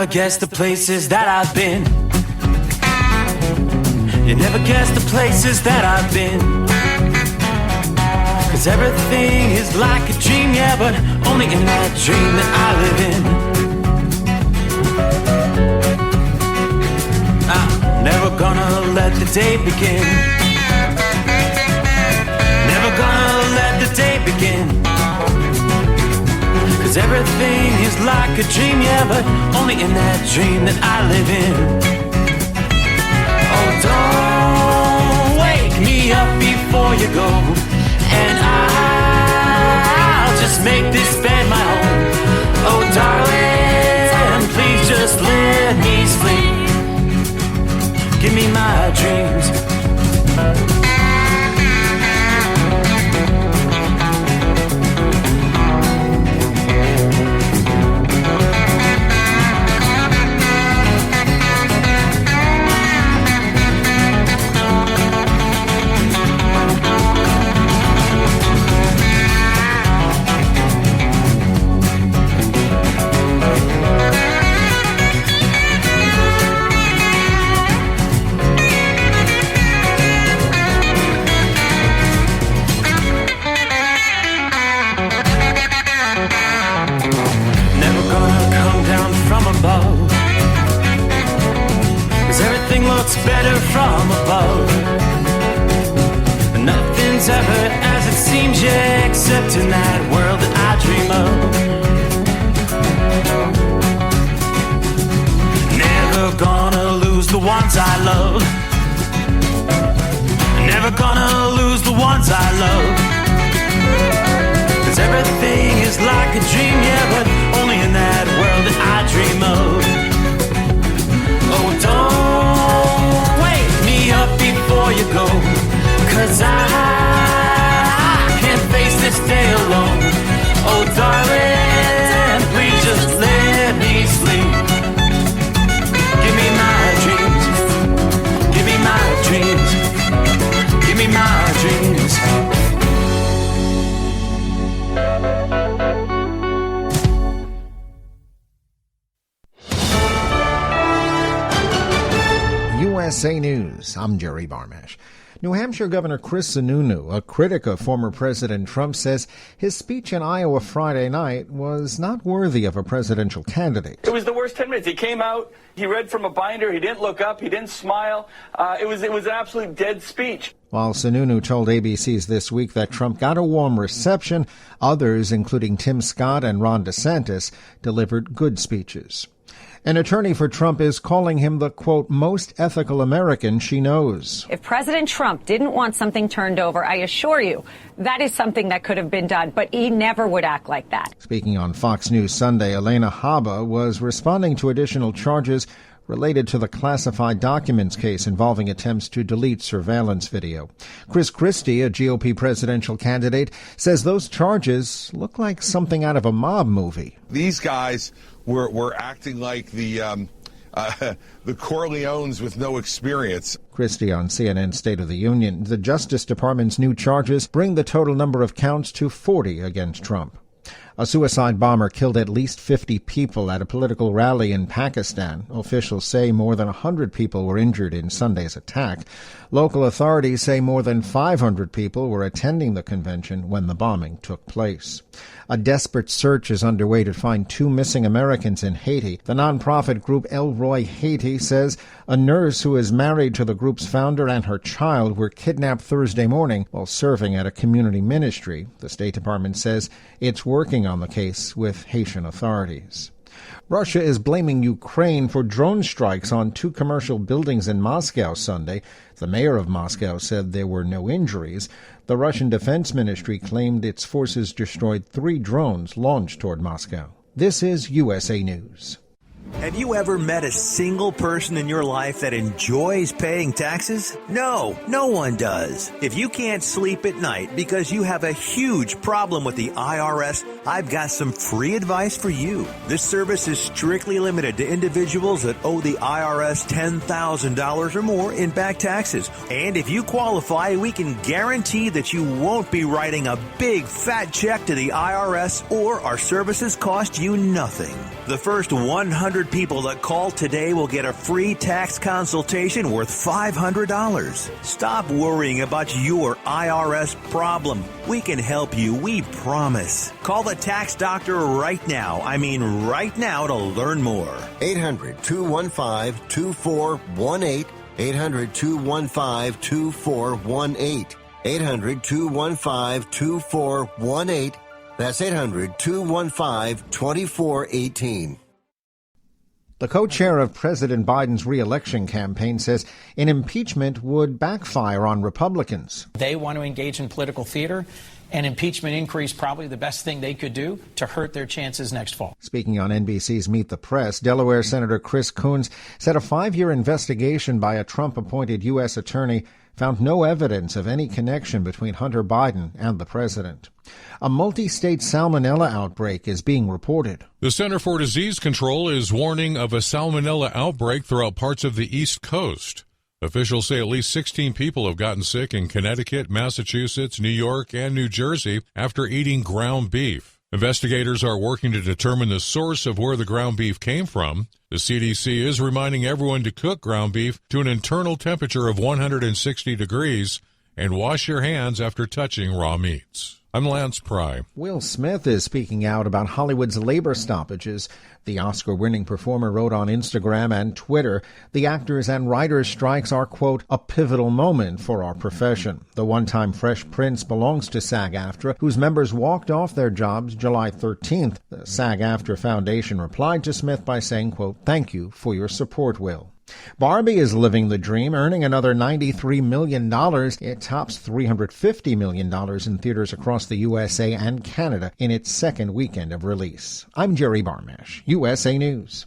never guess the places that I've been. You never guess the places that I've been. 'Cause everything is like a dream, yeah, but only in that dream that I live in. I'm never gonna let the day begin. Never gonna let the day begin. 'Cause everything is like a dream, yeah, but only in that dream that I live in. Oh, don't wake me up before you go, and I'll just make this bed my home. Oh, darling, please just let me sleep. Give me my dreams. Better from above. Nothing's ever as it seems, yeah, except in that world that I dream of. Never gonna lose the ones I love. Never gonna lose the ones I love. 'Cause everything is like a dream, yeah, but only in that world that I dream of. Oh, don't wake me up before you go, 'cause I can't face this day alone. Oh, darling, please just let me sleep. Give me my dreams. Give me my dreams. Give me my dreams. USA News. I'm Jerry Barmash. New Hampshire Governor Chris Sununu, a critic of former President Trump, says his speech in Iowa Friday night was not worthy of a presidential candidate. It was the worst 10 minutes. He came out, he read from a binder, he didn't look up, he didn't smile. It was an absolute dead speech. While Sununu told ABC's This Week that Trump got a warm reception, others, including Tim Scott and Ron DeSantis, delivered good speeches. An attorney for Trump is calling him the, quote, most ethical American she knows. If President Trump didn't want something turned over, I assure you, that is something that could have been done. But he never would act like that. Speaking on Fox News Sunday, Elena Haba was responding to additional charges related to the classified documents case involving attempts to delete surveillance video. Chris Christie, a GOP presidential candidate, says those charges look like something out of a mob movie. These guys were acting like the Corleones with no experience. Christie on CNN State of the Union. The Justice Department's new charges bring the total number of counts to 40 against Trump. A suicide bomber killed at least 50 people at a political rally in Pakistan. Officials say more than 100 people were injured in Sunday's attack. Local authorities say more than 500 people were attending the convention when the bombing took place. A desperate search is underway to find 2 missing Americans in Haiti. The nonprofit group El Roy Haiti says a nurse who is married to the group's founder and her child were kidnapped Thursday morning while serving at a community ministry. The State Department says it's working on the case with Haitian authorities. Russia is blaming Ukraine for drone strikes on 2 commercial buildings in Moscow Sunday. The mayor of Moscow said there were no injuries. The Russian Defense Ministry claimed its forces destroyed 3 drones launched toward Moscow. This is USA News. Have you ever met a single person in your life that enjoys paying taxes? No, no one does. If you can't sleep at night because you have a huge problem with the IRS, I've got some free advice for you. This service is strictly limited to individuals that owe the IRS $10,000 or more in back taxes. And if you qualify, we can guarantee that you won't be writing a big fat check to the IRS, or our services cost you nothing. The first 100 people that call today will get a free tax consultation worth $500. Stop worrying about your IRS problem. We can help you, we promise. Call the tax doctor right now. I mean right now to learn more. 800-215-2418. 800-215-2418. 800-215-2418. That's 800-215-2418. The co-chair of President Biden's re-election campaign says an impeachment would backfire on Republicans. They want to engage in political theater, and impeachment inquiry is probably the best thing they could do to hurt their chances next fall. Speaking on NBC's Meet the Press, Delaware Senator Chris Coons said a 5-year investigation by a Trump-appointed U.S. attorney found no evidence of any connection between Hunter Biden and the president. A multi-state salmonella outbreak is being reported. The Center for Disease Control is warning of a salmonella outbreak throughout parts of the East Coast. Officials say at least 16 people have gotten sick in Connecticut, Massachusetts, New York, and New Jersey after eating ground beef. Investigators are working to determine the source of where the ground beef came from. The CDC is reminding everyone to cook ground beef to an internal temperature of 160 degrees and wash your hands after touching raw meats. I'm Lance Pry. Will Smith is speaking out about Hollywood's labor stoppages. The Oscar-winning performer wrote on Instagram and Twitter, "The actors and writers' strikes are, quote, a pivotal moment for our profession." The one-time Fresh Prince belongs to SAG-AFTRA, whose members walked off their jobs July 13th. The SAG-AFTRA Foundation replied to Smith by saying, quote, "Thank you for your support, Will." Barbie is living the dream, earning another $93 million. It tops $350 million in theaters across the USA and Canada in its second weekend of release. I'm Jerry Barmash, USA News.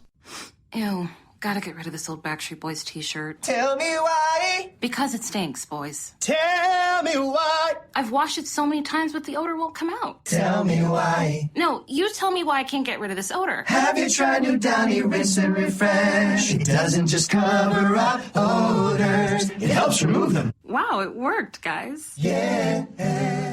Ew, gotta get rid of this old Backstreet Boys t-shirt. Tell me why. Because it stinks, boys. Tell me why. I've washed it so many times, but the odor won't come out. Tell me why. No, you tell me why I can't get rid of this odor. Have you tried new Downy Rinse and Refresh? It doesn't just cover up odors, it helps remove them. Wow, it worked, guys. Yeah.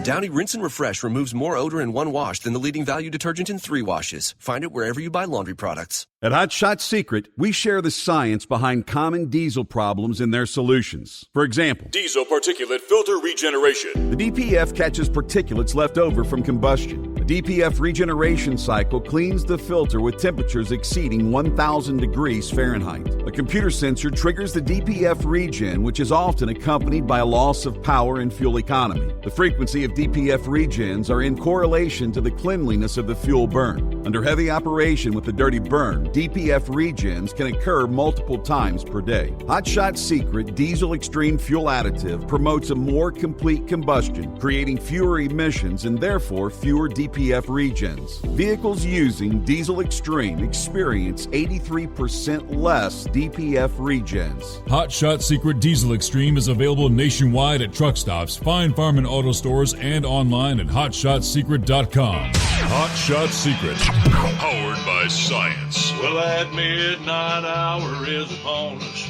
Downy Rinse and Refresh removes more odor in one wash than the leading value detergent in 3 washes. Find it wherever you buy laundry products. At Hot Shot Secret, we share the science behind common diesel problems and their solutions. For example, diesel particulate filter regeneration. The DPF catches particulates left over from combustion. The DPF regeneration cycle cleans the filter with temperatures exceeding 1,000 degrees Fahrenheit. A computer sensor triggers the DPF regen, which is often accompanied by a loss of power and fuel economy. The frequency of DPF regens are in correlation to the cleanliness of the fuel burn. Under heavy operation with the dirty burn, DPF regens can occur multiple times per day. Hot Shot Secret Diesel Extreme Fuel Additive promotes a more complete combustion, creating fewer emissions and therefore fewer DPF regens. Vehicles using Diesel Extreme experience 83% less DPF regens. Hot Shot Secret Diesel Extreme is available nationwide at truck stops, fine farm and auto stores, and online at hotshotsecret.com. Hot Shot Secret, powered by science. Well, that midnight hour is upon us,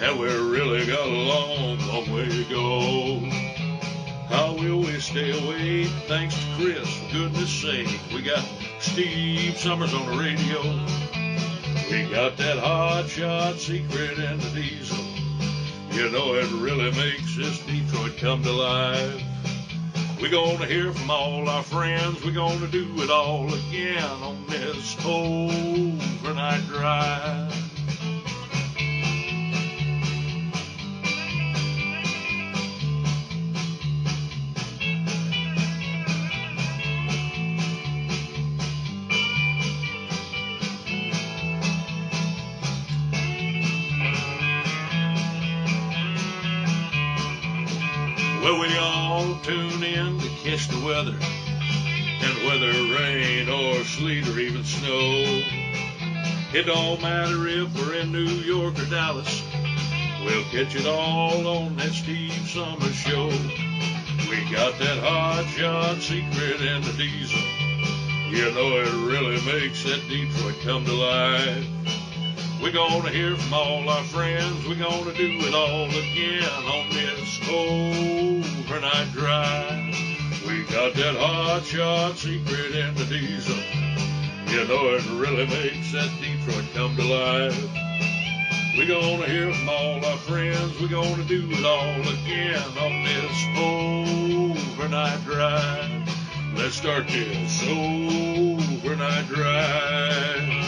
and we're really got a long, long way to go. How will we stay awake? Thanks to Chris, for goodness sake. We got Steve Summers on the radio. We got that Hot Shot Secret and the diesel. You know it really makes this Detroit come to life. We're gonna hear from all our friends. We're gonna do it all again on this overnight drive. Well, we all tune in to catch the weather, and whether rain or sleet or even snow, it don't matter if we're in New York or Dallas, we'll catch it all on that Steve Summers Show. We got that Hot Shot Secret and the diesel. You know it really makes that Detroit come to life. We're gonna hear from all our friends. We're gonna do it all again on this overnight drive. We got that Hot Shot Secret and the diesel. You know it really makes that Detroit come to life. We're gonna hear from all our friends. We're gonna do it all again on this overnight drive. Let's start this overnight drive.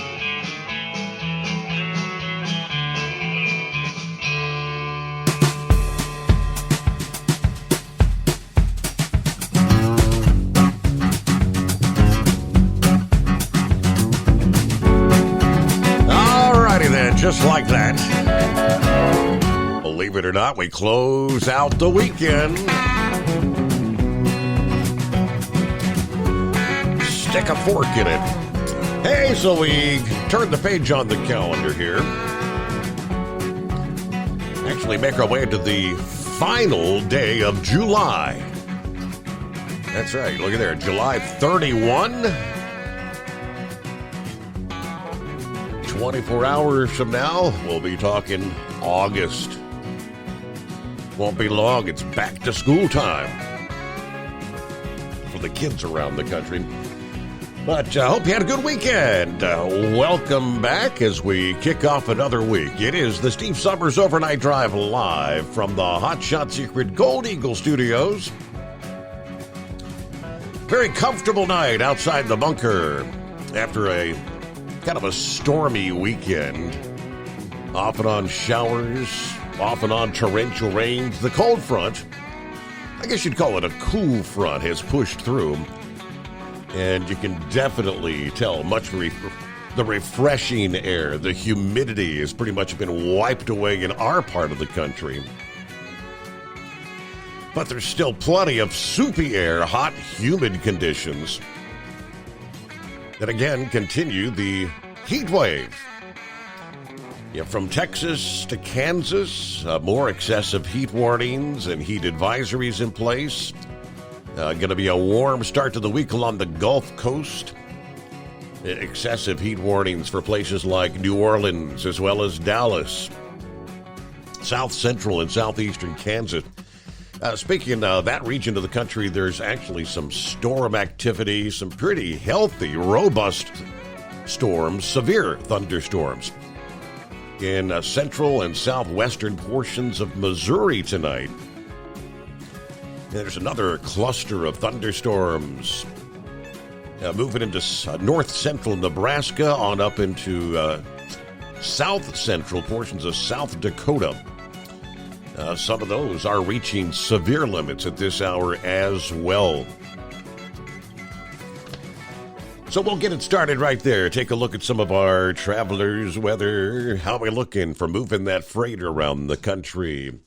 Just like that. Believe it or not, we close out the weekend. Stick a fork in it. Hey, so we turn the page on the calendar here. Actually make our way to the final day of July. That's right, look at there, July 31. 24 hours from now, we'll be talking August. Won't be long, it's back to school time for the kids around the country. But I hope you had a good weekend. Welcome back as we kick off another week. It is the Steve Summers Overnight Drive live from the Hot Shot Secret Gold Eagle Studios. Very comfortable night outside the bunker after a kind of a stormy weekend. Off and on showers, off and on torrential rains. The cold front, I guess you'd call it a cool front, has pushed through. And you can definitely tell the refreshing air, the humidity has pretty much been wiped away in our part of the country. But there's still plenty of soupy air, hot, humid conditions that again continue the heat wave. Yeah, from Texas to Kansas, more excessive heat warnings and heat advisories in place. Going to be a warm start to the week along the Gulf Coast. Excessive heat warnings for places like New Orleans as well as Dallas, South Central and Southeastern Kansas. Speaking of that region of the country, there's actually some storm activity, some pretty healthy, robust storms, severe thunderstorms in central and southwestern portions of Missouri tonight. There's another cluster of thunderstorms moving into north central Nebraska on up into south central portions of South Dakota. Some of those are reaching severe limits at this hour as well. So we'll get it started right there. Take a look at some of our travelers' weather. How are we looking for moving that freight around the country?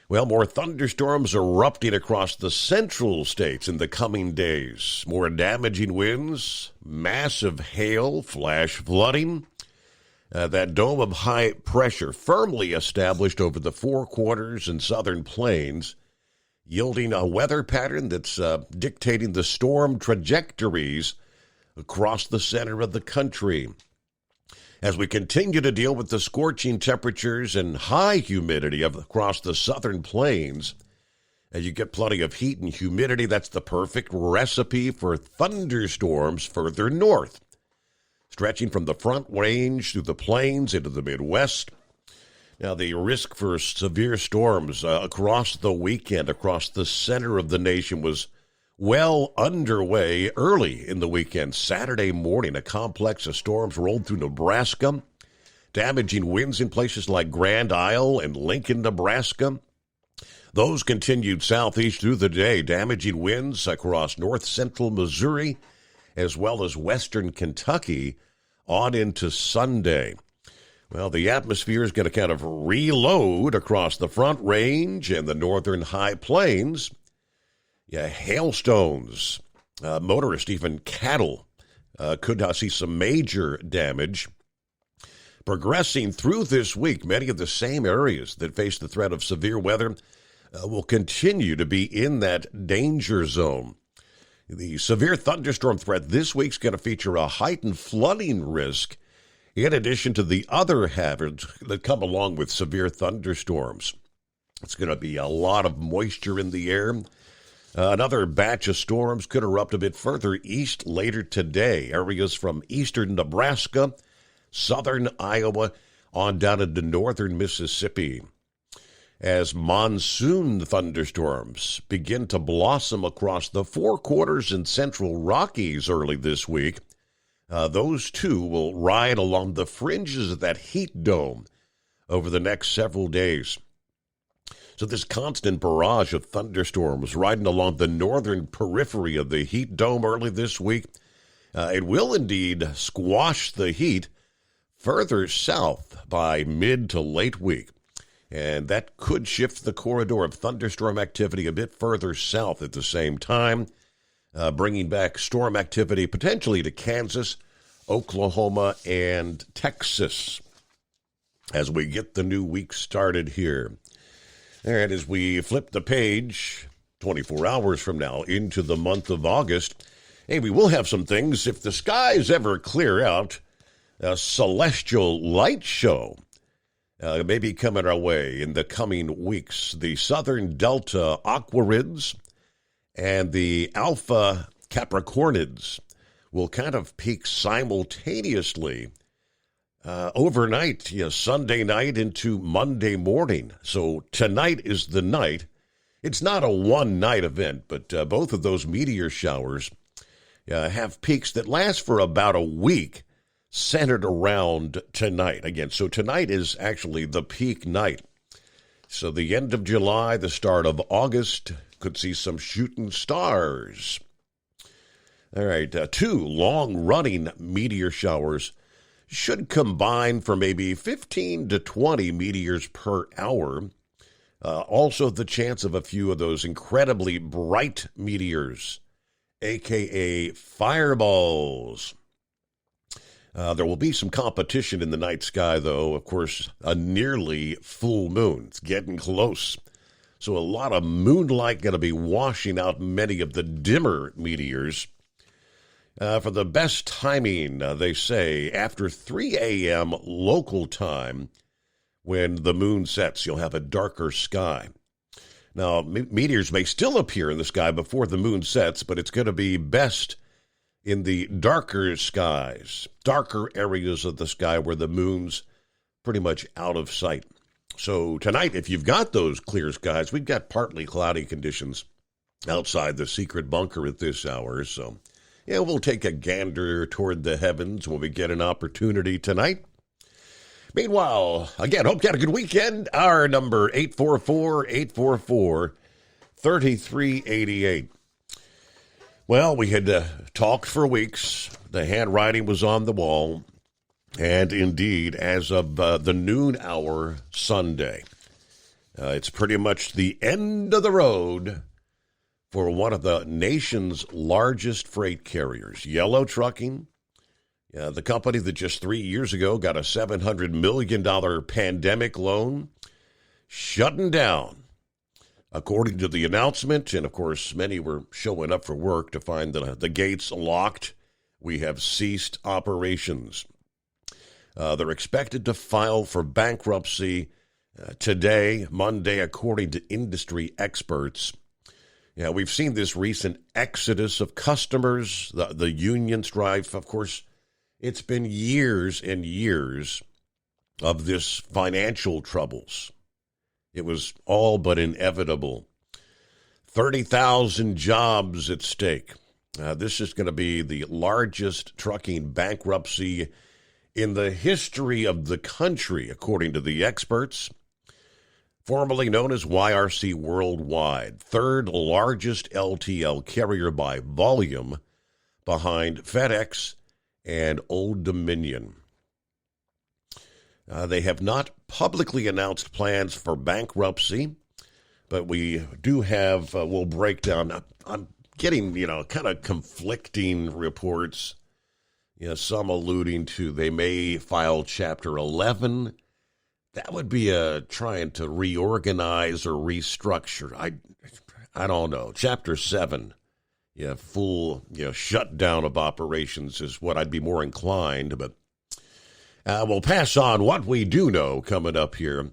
Well, more thunderstorms erupting across the central states in the coming days. More damaging winds, massive hail, flash flooding. That dome of high pressure firmly established over the Four Corners and Southern Plains, yielding a weather pattern that's dictating the storm trajectories across the center of the country. As we continue to deal with the scorching temperatures and high humidity across the Southern Plains, as you get plenty of heat and humidity, that's the perfect recipe for thunderstorms further north, stretching from the Front Range through the plains into the Midwest. Now, the risk for severe storms across the weekend, across the center of the nation, was well underway early in the weekend. Saturday morning, a complex of storms rolled through Nebraska, damaging winds in places like Grand Isle and Lincoln, Nebraska. Those continued southeast through the day, damaging winds across north-central Missouri as well as western Kentucky on into Sunday. Well, the atmosphere is going to kind of reload across the Front Range and the northern high plains. Yeah, hailstones, motorists, even cattle, could see some major damage. Progressing through this week, many of the same areas that face the threat of severe weather will continue to be in that danger zone. The severe thunderstorm threat this week is going to feature a heightened flooding risk, in addition to the other hazards that come along with severe thunderstorms. It's going to be a lot of moisture in the air. Another batch of storms could erupt a bit further east later today. Areas from eastern Nebraska, southern Iowa, on down into northern Mississippi. As monsoon thunderstorms begin to blossom across the Four Corners and Central Rockies early this week, those too will ride along the fringes of that heat dome over the next several days. So this constant barrage of thunderstorms riding along the northern periphery of the heat dome early this week, it will indeed squash the heat further south by mid to late week. And that could shift the corridor of thunderstorm activity a bit further south at the same time, bringing back storm activity potentially to Kansas, Oklahoma, and Texas as we get the new week started here. And as we flip the page 24 hours from now into the month of August, hey, we will have some things. If the skies ever clear out, a celestial light show may be coming our way in the coming weeks. The Southern Delta Aquarids and the Alpha Capricornids will kind of peak simultaneously overnight, Sunday night into Monday morning. So tonight is the night. It's not a one-night event, but both of those meteor showers have peaks that last for about a week, centered around tonight. Again, so tonight is actually the peak night. So the end of July, the start of August, could see some shooting stars. All right, two long-running meteor showers should combine for maybe 15 to 20 meteors per hour. Also, the chance of a few of those incredibly bright meteors, a.k.a. fireballs. There will be some competition in the night sky, though. Of course, a nearly full moon. It's getting close. So a lot of moonlight going to be washing out many of the dimmer meteors. For the best timing, they say, after 3 a.m. local time, when the moon sets, you'll have a darker sky. Now, meteors may still appear in the sky before the moon sets, but it's going to be best in the darker skies, darker areas of the sky where the moon's pretty much out of sight. So tonight, if you've got those clear skies, we've got partly cloudy conditions outside the secret bunker at this hour, so yeah, we'll take a gander toward the heavens when we get an opportunity tonight. Meanwhile, again, hope you had a good weekend. Our number, 844-844-3388. Well, we had talked for weeks. The handwriting was on the wall. And indeed, as of the noon hour Sunday, it's pretty much the end of the road for one of the nation's largest freight carriers, Yellow Trucking, the company that just 3 years ago got a $700 million pandemic loan, shutting down. According to the announcement, and of course many were showing up for work to find the gates locked, we have ceased operations. They're expected to file for bankruptcy today, Monday, according to industry experts. Yeah, we've seen this recent exodus of customers, the union strife. Of course, it's been years and years of this financial troubles. It was all but inevitable. 30,000 jobs at stake. This is going to be the largest trucking bankruptcy in the history of the country, according to the experts. Formerly known as YRC Worldwide, third largest LTL carrier by volume, behind FedEx and Old Dominion. They have not publicly announced plans for bankruptcy, but we do have, we'll break down. I'm getting, kind of conflicting reports, some alluding to they may file Chapter 11. That would be trying to reorganize or restructure. I don't know. Chapter 7, full shutdown of operations is what I'd be more inclined. But we'll pass on what we do know coming up here.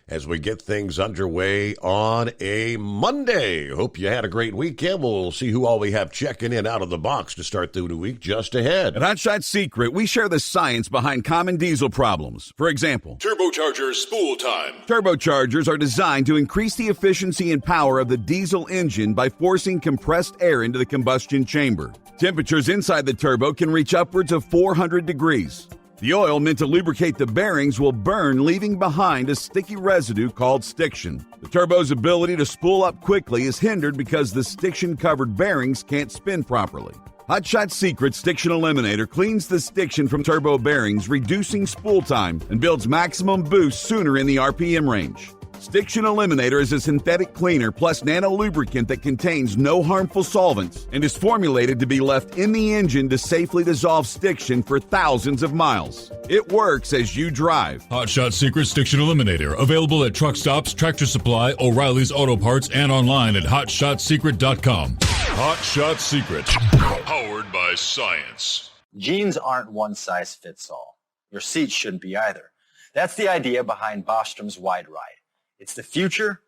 as we get things underway on a Monday. Hope you had a great weekend. We'll see who all we have checking in out of the box to start the new week just ahead. At Hot Shot Secret, we share the science behind common diesel problems. For example, Turbocharger spool time. Turbochargers are designed to increase the efficiency and power of the diesel engine by forcing compressed air into the combustion chamber. Temperatures inside the turbo can reach upwards of 400 degrees. The oil meant to lubricate the bearings will burn, leaving behind a sticky residue called stiction. The turbo's ability to spool up quickly is hindered because the stiction-covered bearings can't spin properly. Hot Shot Secret Stiction Eliminator cleans the stiction from turbo bearings, reducing spool time, and builds maximum boost sooner in the RPM range. Stiction Eliminator is a synthetic cleaner plus nano-lubricant that contains no harmful solvents and is formulated to be left in the engine to safely dissolve stiction for thousands of miles. It works as you drive. Hot Shot Secret Stiction Eliminator. Available at truck stops, Tractor Supply, O'Reilly's Auto Parts, and online at HotShotSecret.com. Hot Shot Secret. Powered by science. Jeans aren't one size fits all. Your seat shouldn't be either. That's the idea behind Bostrom's Wide Ride. It's the future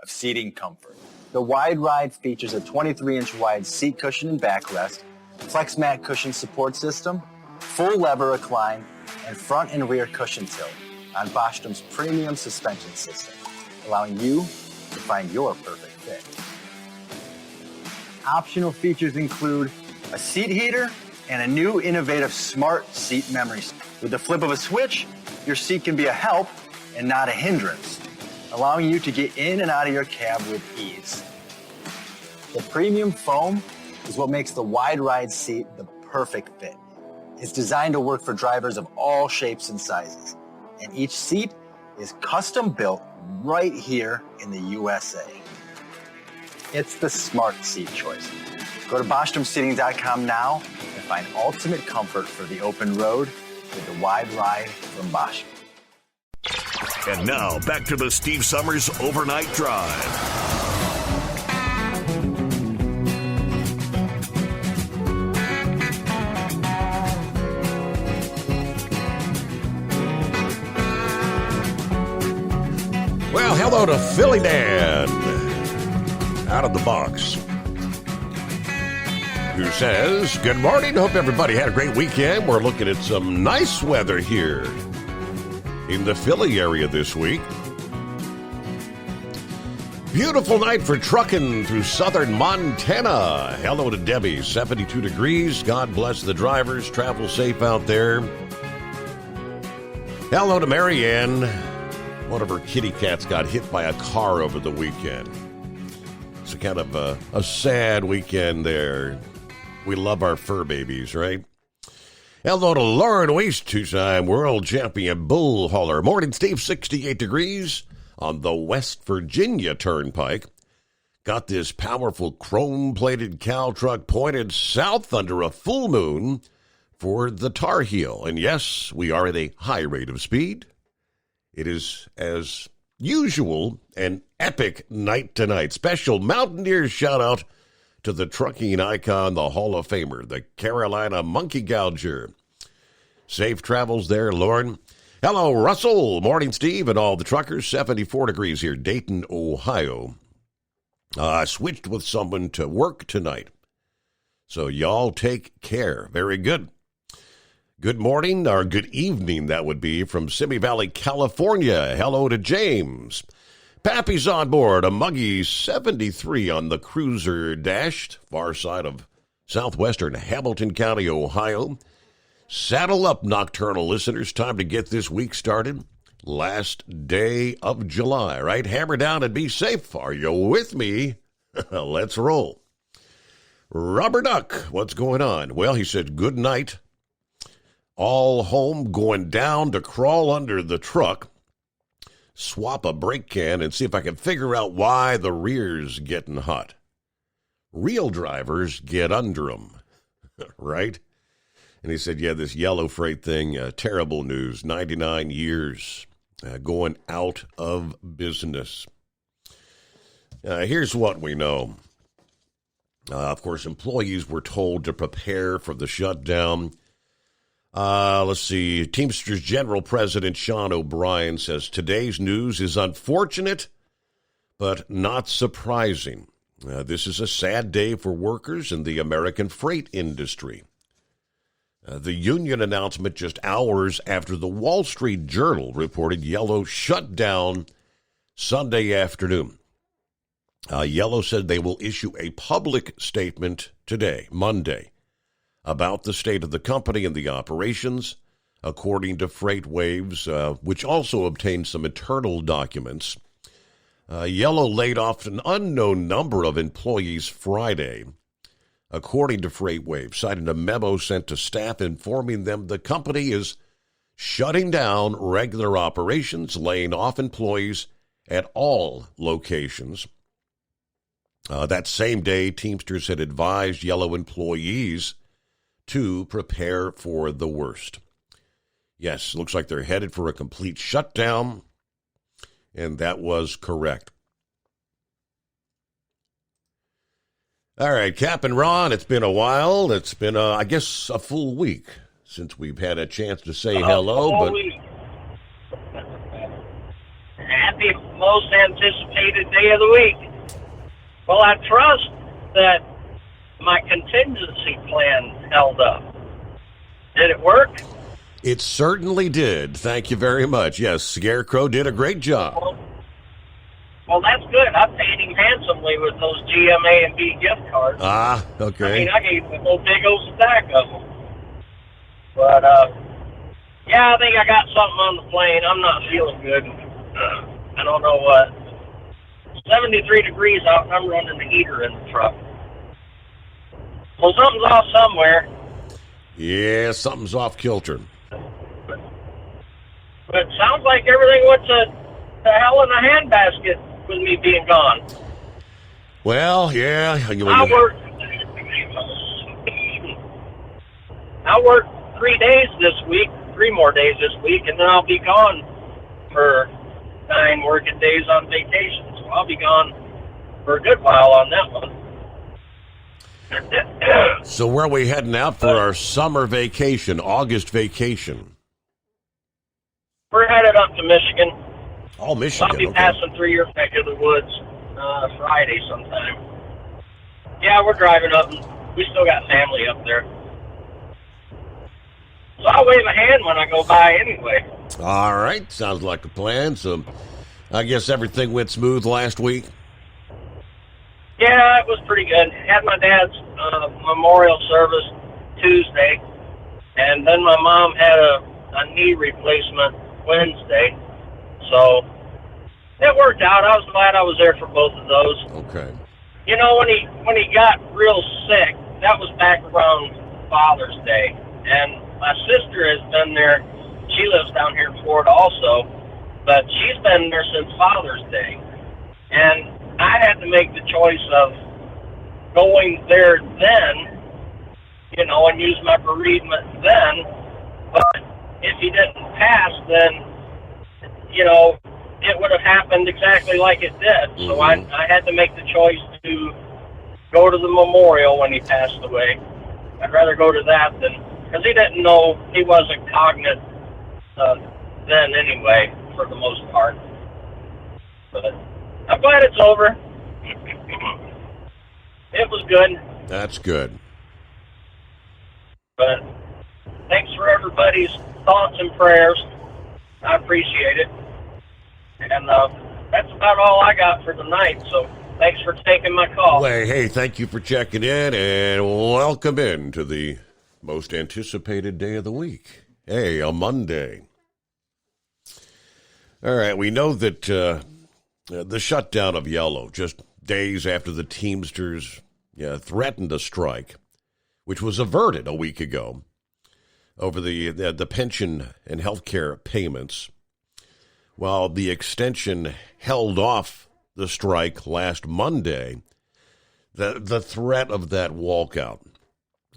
of seating comfort. The Wide Ride features a 23-inch wide seat cushion and backrest, flex mat cushion support system, full lever recline, and front and rear cushion tilt on Bostrom's premium suspension system, allowing you to find your perfect fit. Optional features include a seat heater and a new innovative smart seat memory. With the flip of a switch, your seat can be a help and not a hindrance, allowing you to get in and out of your cab with ease. The premium foam is what makes the Wide Ride seat the perfect fit. It's designed to work for drivers of all shapes and sizes, and each seat is custom built right here in the USA. It's the smart seat choice. Go to BostromSeating.com now and find ultimate comfort for the open road with the Wide Ride from Bostrom. And now, back to the Steve Summers Overnight Drive. Well, hello to Philly Dan, out of the box, who says, good morning, hope everybody had a great weekend. We're looking at some nice weather here in the Philly area this week. Beautiful night for trucking through southern Montana. Hello to Debbie, 72 degrees. God bless the drivers. Travel safe out there. Hello to Marianne. One of her kitty cats got hit by a car over the weekend. It's a kind of a sad weekend there. We love our fur babies, right? Hello to Lauren Weiss, two-time world champion bull hauler. Morning, Steve, 68 degrees on the West Virginia Turnpike. Got this powerful chrome-plated cow truck pointed south under a full moon for the Tar Heel. And yes, we are at a high rate of speed. It is, as usual, an epic night tonight. Special Mountaineers shout-out to the trucking icon, the Hall of Famer, the Carolina Monkey Gouger. Safe travels there, Lauren. Hello, Russell. Morning, Steve, and all the truckers. 74 degrees here, Dayton, Ohio. I switched with someone to work tonight, so y'all take care. Very good. Good morning, or good evening, that would be, from Simi Valley, California. Hello to James. Pappy's on board, a muggy 73 on the cruiser dashed, far side of southwestern Hamilton County, Ohio. Saddle up, nocturnal listeners. Time to get this week started. Last day of July, right? Hammer down and be safe. Are you with me? Let's roll. Rubber Duck, what's going on? Well, he said, good night. All home, going down to crawl under the truck, swap a brake can, and see if I can figure out why the rear's getting hot. Real drivers get under them, right? And he said, yeah, this yellow freight thing, terrible news, 99 years going out of business. Here's what we know. Of course, employees were told to prepare for the shutdown. Let's see. Teamsters General President Sean O'Brien says today's news is unfortunate, but not surprising. This is a sad day for workers in the American freight industry. The union announcement just hours after the Wall Street Journal reported Yellow shut down Sunday afternoon. Yellow said they will issue a public statement today, Monday, about the state of the company and the operations, according to FreightWaves, which also obtained some internal documents. Yellow laid off an unknown number of employees Friday, according to FreightWaves, citing a memo sent to staff informing them the company is shutting down regular operations, laying off employees at all locations. That same day, Teamsters had advised Yellow employees to prepare for the worst. Yes, looks like they're headed for a complete shutdown, and that was correct. All right, Cap and Ron, it's been a while. It's been, I guess, a full week since we've had a chance to say hello. But happy, most anticipated day of the week. Well, I trust that my contingency plan held up. Did it work? It certainly did. Thank you very much. Yes, Scarecrow did a great job. Well, that's good. I paid him handsomely with those GMA and B gift cards. Ah, okay. I mean, I gave him a whole big old stack of them. But, yeah, I think I got something on the plane. I'm not feeling good. I don't know what. 73 degrees out, and I'm running the heater in the truck. Well, something's off somewhere. Yeah, something's off kilter. But it sounds like everything went to hell in a handbasket with me being gone. Well, yeah. I'll work 3 days this week, 3 more days this week, and then I'll be gone for 9 working days on vacation. So I'll be gone for a good while on that one. So where are we heading out for our summer vacation, August vacation? We're headed up to Michigan. Oh, Michigan. I'll be passing through your neck of the woods Friday sometime. Yeah, we're driving up. We still got family up there. So I'll wave a hand when I go by anyway. All right. Sounds like a plan. So I guess everything went smooth last week? Yeah, it was pretty good. Had my dad's memorial service Tuesday, and then my mom had a knee replacement Wednesday. So it worked out. I was glad I was there for both of those. Okay. You know, when he got real sick, that was back around Father's Day. And my sister has been there. She lives down here in Florida also, but she's been there since Father's Day. And I had to make the choice of going there then, you know, and use my bereavement then. But if he didn't pass, then, you know, it would have happened exactly like it did. Mm-hmm. So I had to make the choice to go to the memorial when he passed away. I'd rather go to that than, because he didn't know, he wasn't cognate then anyway, for the most part. But I'm glad it's over. It was good. That's good. But thanks for everybody's thoughts and prayers. I appreciate it. And that's about all I got for tonight. So thanks for taking my call. Well, hey, thank you for checking in, and welcome in to the most anticipated day of the week. Hey, a Monday. All right, we know that the shutdown of Yellow, just days after the Teamsters threatened a strike, which was averted a week ago over the pension and health care payments, while the extension held off the strike last Monday, the threat of that walkout,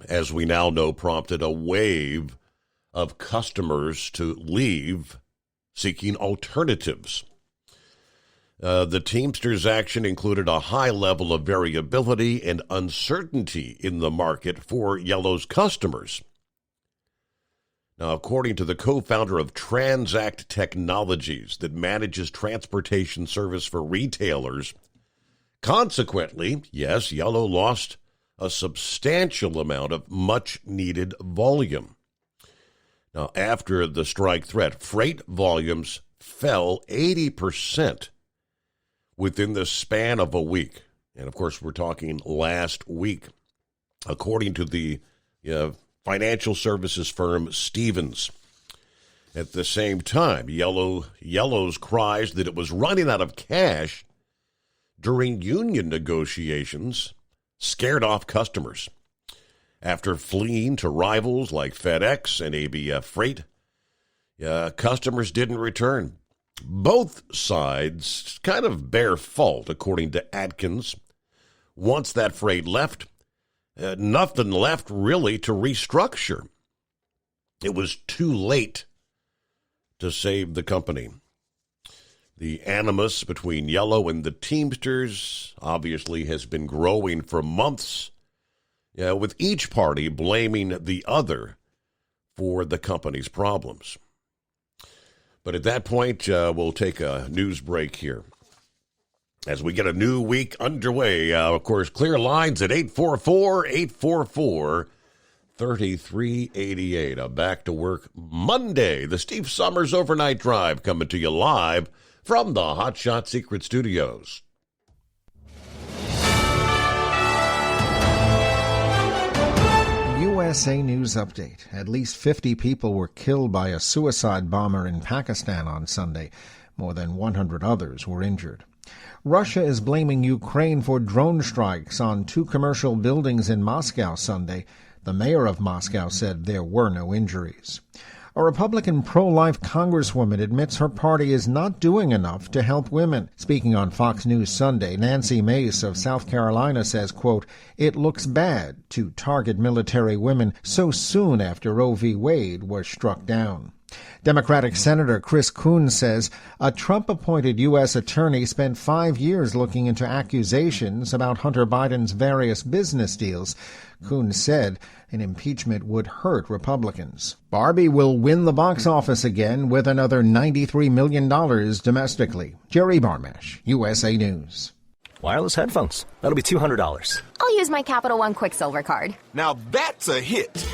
as we now know, prompted a wave of customers to leave seeking alternatives. The Teamsters' action included a high level of variability and uncertainty in the market for Yellow's customers. Now, according to the co-founder of Transact Technologies that manages transportation service for retailers, consequently, yes, Yellow lost a substantial amount of much-needed volume. Now, after the strike threat, freight volumes fell 80% within the span of a week. And, of course, we're talking last week. According to the financial services firm Stephens. At the same time, Yellow's cries that it was running out of cash during union negotiations scared off customers. After fleeing to rivals like FedEx and ABF Freight, customers didn't return. Both sides kind of bear fault, according to Atkins. Once that freight left, nothing left really to restructure. It was too late to save the company. The animus between Yellow and the Teamsters obviously has been growing for months, with each party blaming the other for the company's problems. But at that point, we'll take a news break here. As we get a new week underway, of course, clear lines at 844-844-3388. A back-to-work Monday. The Steve Summers Overnight Drive coming to you live from the Hot Shot Secret Studios. USA News Update. At least 50 people were killed by a suicide bomber in Pakistan on Sunday. More than 100 others were injured. Russia is blaming Ukraine for drone strikes on 2 commercial buildings in Moscow Sunday. The mayor of Moscow said there were no injuries. A Republican pro-life congresswoman admits her party is not doing enough to help women. Speaking on Fox News Sunday, Nancy Mace of South Carolina says, quote, "It looks bad to target military women so soon after Roe v. Wade was struck down." Democratic Senator Chris Coons says a Trump-appointed U.S. attorney spent 5 years looking into accusations about Hunter Biden's various business deals. Coons said an impeachment would hurt Republicans. Barbie will win the box office again with another $93 million domestically. Jerry Barmash, USA News. Wireless headphones. That'll be $200. I'll use my Capital One Quicksilver card. Now that's a hit.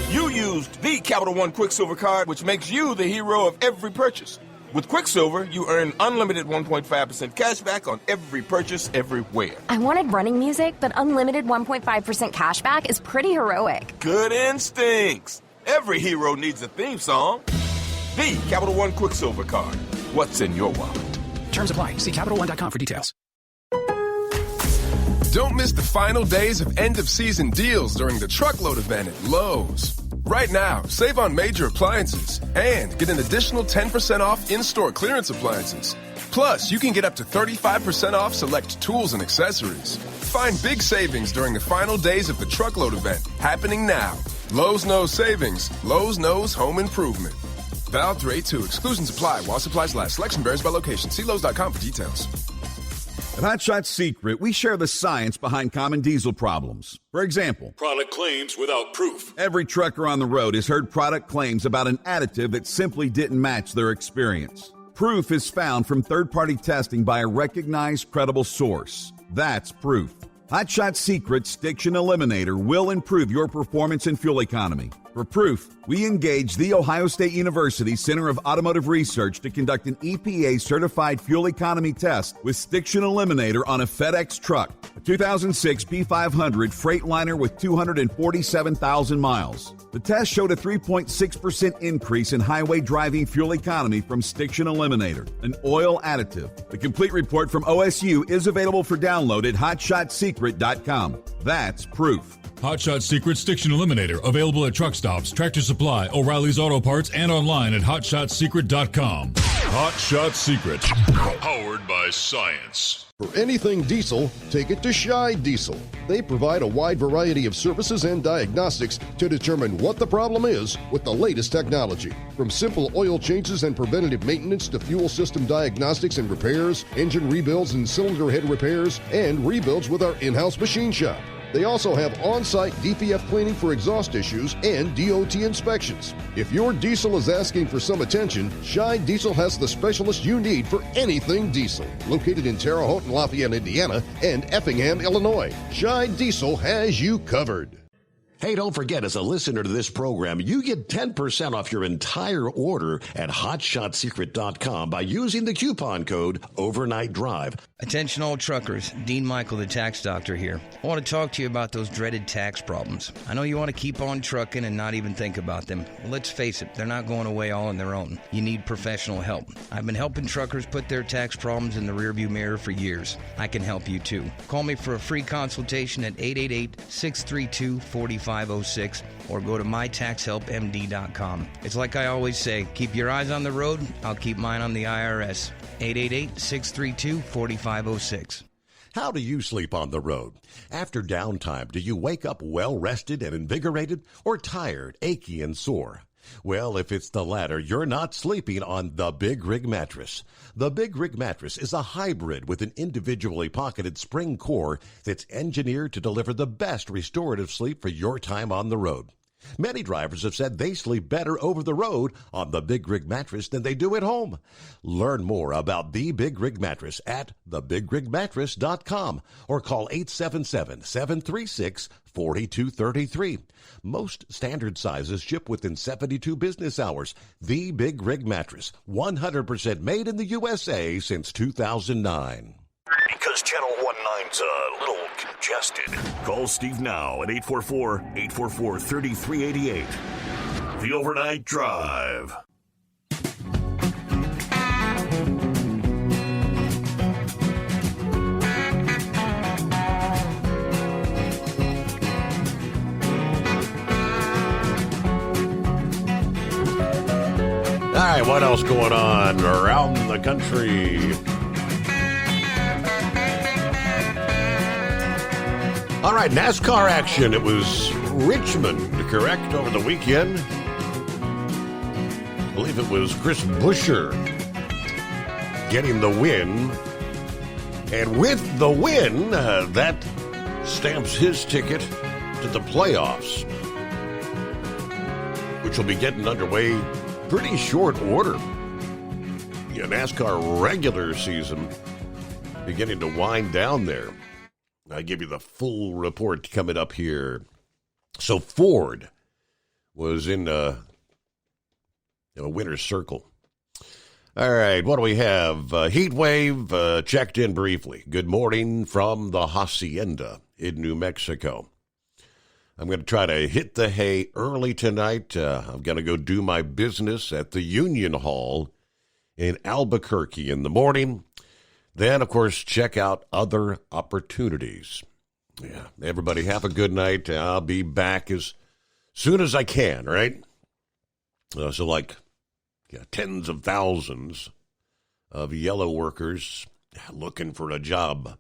You used the Capital One Quicksilver card, which makes you the hero of every purchase. With Quicksilver, you earn unlimited 1.5% cash back on every purchase everywhere. I wanted running music, but unlimited 1.5% cash back is pretty heroic. Good instincts. Every hero needs a theme song. The Capital One Quicksilver card. What's in your wallet? Terms apply. See CapitalOne.com for details. Don't miss the final days of end-of-season deals during the Truckload event at Lowe's. Right now, save on major appliances and get an additional 10% off in-store clearance appliances. Plus, you can get up to 35% off select tools and accessories. Find big savings during the final days of the Truckload event, happening now. Lowe's knows savings. Lowe's knows home improvement. Valid through 8/2. Exclusions apply while supplies last. Selection varies by location. See Lowe's.com for details. At Hot Shot Secret, we share the science behind common diesel problems. For example, product claims without proof. Every trucker on the road has heard product claims about an additive that simply didn't match their experience. Proof is found from third-party testing by a recognized, credible source. That's proof. Hot Shot Secret's Stiction Eliminator will improve your performance and fuel economy. For proof, we engaged the Ohio State University Center of Automotive Research to conduct an EPA-certified fuel economy test with Stiction Eliminator on a FedEx truck, a 2006 P500 Freightliner with 247,000 miles. The test showed a 3.6% increase in highway driving fuel economy from Stiction Eliminator, an oil additive. The complete report from OSU is available for download at hotshotsecret.com. That's proof. Hot Shot Secret Stiction Eliminator, available at truck stops, Tractor Supply, O'Reilly's Auto Parts, and online at hotshotsecret.com. Hot Shot Secret, powered by science. For anything diesel, take it to Scheid Diesel. They provide a wide variety of services and diagnostics to determine what the problem is with the latest technology. From simple oil changes and preventative maintenance to fuel system diagnostics and repairs, engine rebuilds and cylinder head repairs, and rebuilds with our in-house machine shop. They also have on-site DPF cleaning for exhaust issues and DOT inspections. If your diesel is asking for some attention, Scheid Diesel has the specialist you need for anything diesel. Located in Terre Haute and Lafayette, Indiana, and Effingham, Illinois, Scheid Diesel has you covered. Hey, don't forget, as a listener to this program, you get 10% off your entire order at HotShotSecret.com by using the coupon code Overnight Drive. Attention all truckers, Dean Michael, the tax doctor here. I want to talk to you about those dreaded tax problems. I know you want to keep on trucking and not even think about them. Well, let's face it, they're not going away all on their own. You need professional help. I've been helping truckers put their tax problems in the rearview mirror for years. I can help you too. Call me for a free consultation at 888-632-4506 or go to mytaxhelpmd.com. It's like I always say, keep your eyes on the road, I'll keep mine on the IRS. 888-632-4506. How do you sleep on the road? After downtime, do you wake up well-rested and invigorated or tired, achy, and sore? Well, if it's the latter, you're not sleeping on the Big Rig Mattress. The Big Rig Mattress is a hybrid with an individually pocketed spring core that's engineered to deliver the best restorative sleep for your time on the road. Many drivers have said they sleep better over the road on the Big Rig Mattress than they do at home. Learn more about the Big Rig Mattress at thebigrigmattress.com or call 877-736-4233. Most standard sizes ship within 72 business hours. The Big Rig Mattress, 100% made in the USA since 2009. Because Channel 19's a little congested. Call Steve now at 844-844-3388. The Overnight Drive. All right, what else going on around the country? All right, NASCAR action. It was Richmond, correct, over the weekend? I believe it was Chris Buescher getting the win. And with the win, that stamps his ticket to the playoffs, which will be getting underway pretty short order. Yeah, NASCAR regular season beginning to wind down there. I'll give you the full report coming up here. So Ford was in a winner's circle. All right, what do we have? Heat wave checked in briefly. Good morning from the Hacienda in New Mexico. I'm going to try to hit the hay early tonight. I'm going to go do my business at the Union Hall in Albuquerque in the morning. Then, of course, check out other opportunities. Yeah, everybody have a good night. I'll be back as soon as I can, right? Tens of thousands of yellow workers looking for a job.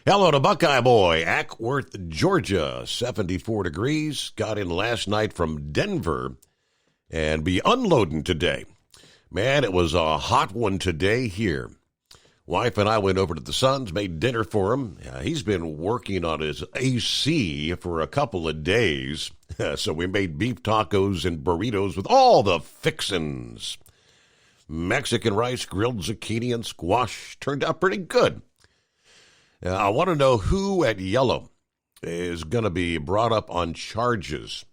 Hello to Buckeye Boy, Ackworth, Georgia, 74 degrees. Got in last night from Denver and be unloading today. Man, it was a hot one today here. Wife and I went over to the Suns, made dinner for him. He's been working on his AC for a couple of days. So we made beef tacos and burritos with all the fixins. Mexican rice, grilled zucchini, and squash turned out pretty good. I want to know who at Yellow is going to be brought up on charges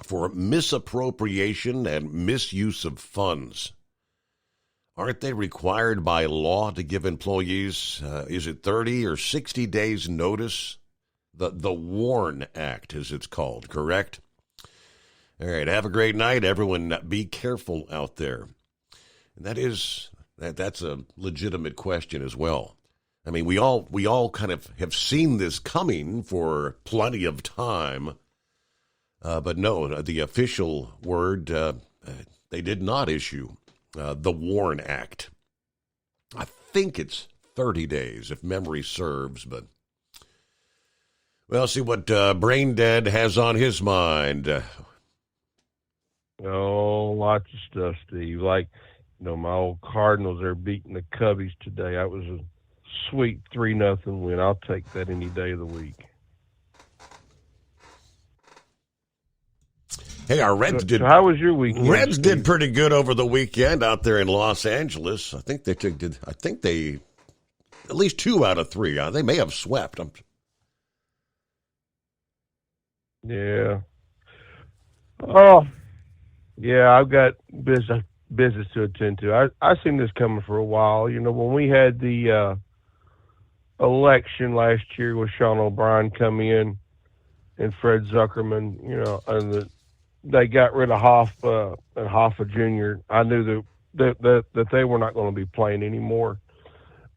for misappropriation and misuse of funds. Aren't they required by law to give employees, is it 30 or 60 days notice? The WARN Act, as it's called, correct? All right, have a great night, everyone. Be careful out there. And that's a legitimate question as well. I mean, we all kind of have seen this coming for plenty of time. But no, the official word, they did not issue the WARN Act. I think it's 30 days, if memory serves, but we'll see what Brain Dead has on his mind. Oh, lots of stuff, Steve. Like, my old Cardinals, they're beating the Cubbies today. That was a sweet 3-0 win. I'll take that any day of the week. Hey, our Reds did. So how was your weekend? Reds Steve? did pretty good over the weekend out there in Los Angeles. I think they at least 2 out of 3. They may have swept. Yeah. Oh, yeah. I've got business to attend to. I seen this coming for a while. You know, when we had the election last year with Sean O'Brien come in and Fred Zuckerman, you know, and they got rid of Hoffa and Hoffa Jr., I knew that they were not going to be playing anymore.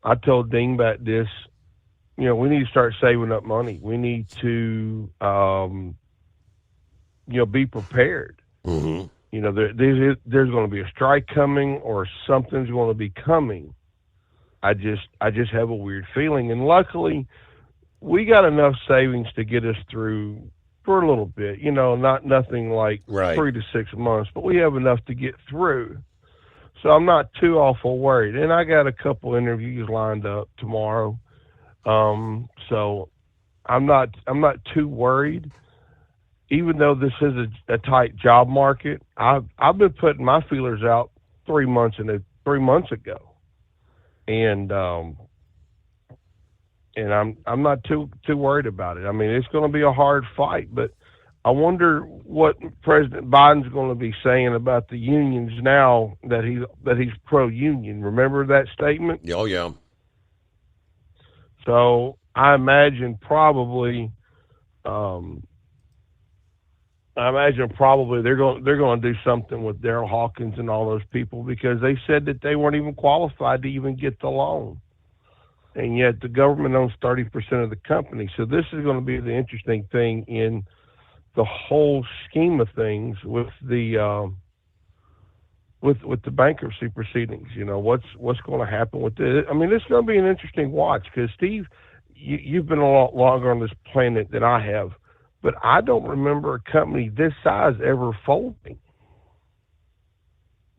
I told Dingbat this, you know, we need to start saving up money. We need to, you know, be prepared. Mm-hmm. You know, there's going to be a strike coming or something's going to be coming. I just have a weird feeling. And luckily, we got enough savings to get us through for a little bit. You know, nothing like 3 to 6 months, but we have enough to get through. So I'm not too awful worried. And I got a couple interviews lined up tomorrow. So I'm not too worried. Even though this is a tight job market, I've been putting my feelers out 3 months ago, and I'm not too worried about it. I mean, it's going to be a hard fight, but I wonder what President Biden's going to be saying about the unions now that he's pro-union. Remember that statement? Oh yeah. So I imagine probably. They're going to do something with Daryl Hawkins and all those people, because they said that they weren't even qualified to even get the loan, and yet the government owns 30% of the company. So this is going to be the interesting thing in the whole scheme of things with the with the bankruptcy proceedings. You know, what's going to happen with it? I mean, it's going to be an interesting watch, because Steve, you've been a lot longer on this planet than I have. But I don't remember a company this size ever folding.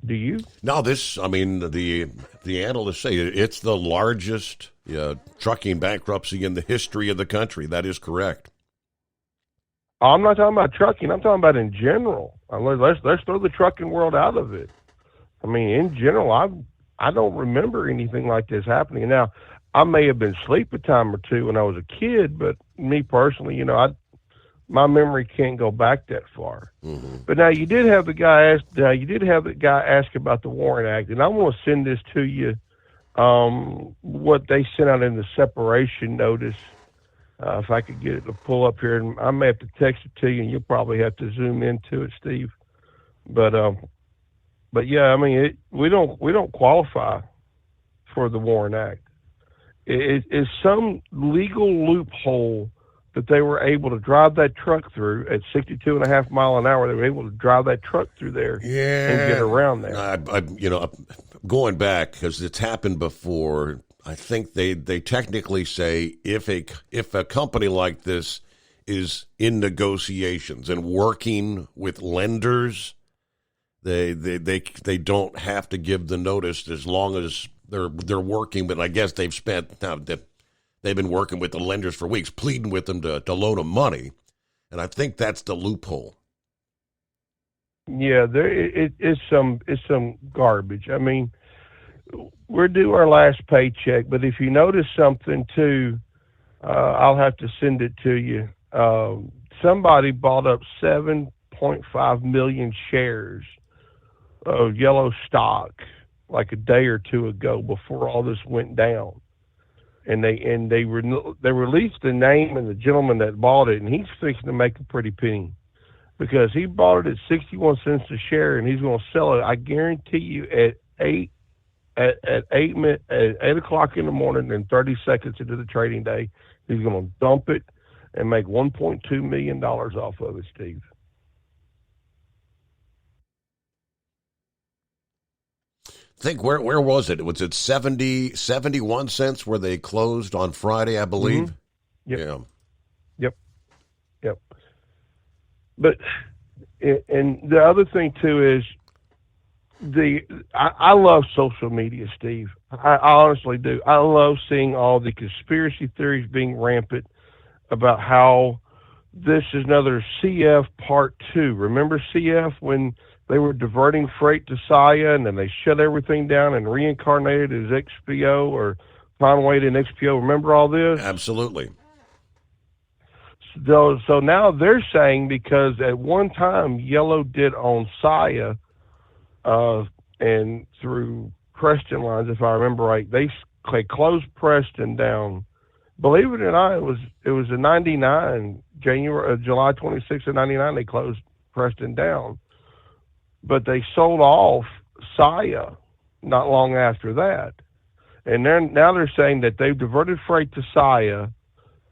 Do you? No, the analysts say it's the largest trucking bankruptcy in the history of the country. That is correct. I'm not talking about trucking. I'm talking about in general. Let's throw the trucking world out of it. I mean, in general, I don't remember anything like this happening. Now, I may have been asleep a time or two when I was a kid, but me personally, you know, my memory can't go back that far. Mm-hmm. But now you did have the guy ask about the Warren Act, and I'm going to send this to you. What they sent out in the separation notice. If I could get it to pull up here, and I may have to text it to you, and you'll probably have to zoom into it, Steve. But yeah, I mean, we don't qualify for the Warren Act. It is some legal loophole that they were able to drive that truck through at 62.5 miles an hour. They were able to drive that truck through there and get around there. Going back, because it's happened before, I think they technically say if a company like this is in negotiations and working with lenders, they don't have to give the notice as long as they're working. But I guess they've been working with the lenders for weeks, pleading with them to loan them money, and I think that's the loophole. Yeah, it's some garbage. I mean, we're due our last paycheck, but if you notice something too, I'll have to send it to you. Somebody bought up 7.5 million shares of yellow stock like a day or two ago before all this went down. And they released the name and the gentleman that bought it, and he's fixing to make a pretty penny, because he bought it at 61 cents a share, and he's going to sell it. I guarantee you at 8 o'clock in the morning and 30 seconds into the trading day, he's going to dump it and make $1.2 million off of it, Steve. I think where was it? Was it 71 cents where they closed on Friday, I believe? Mm-hmm. Yep. Yep. But and the other thing too is I love social media, Steve. I honestly do. I love seeing all the conspiracy theories being rampant about how this is another CF Part 2. Remember CF when they were diverting freight to Saya and then they shut everything down and reincarnated as XPO or Conway and XPO? Remember all this? Absolutely. So now they're saying because at one time Yellow did own Saya and through Preston Lines, if I remember right, they closed Preston down. Believe it or not, it was in 99, July 26th of 99, they closed Preston down. But they sold off Saya not long after that. And now they're saying that they've diverted freight to Saya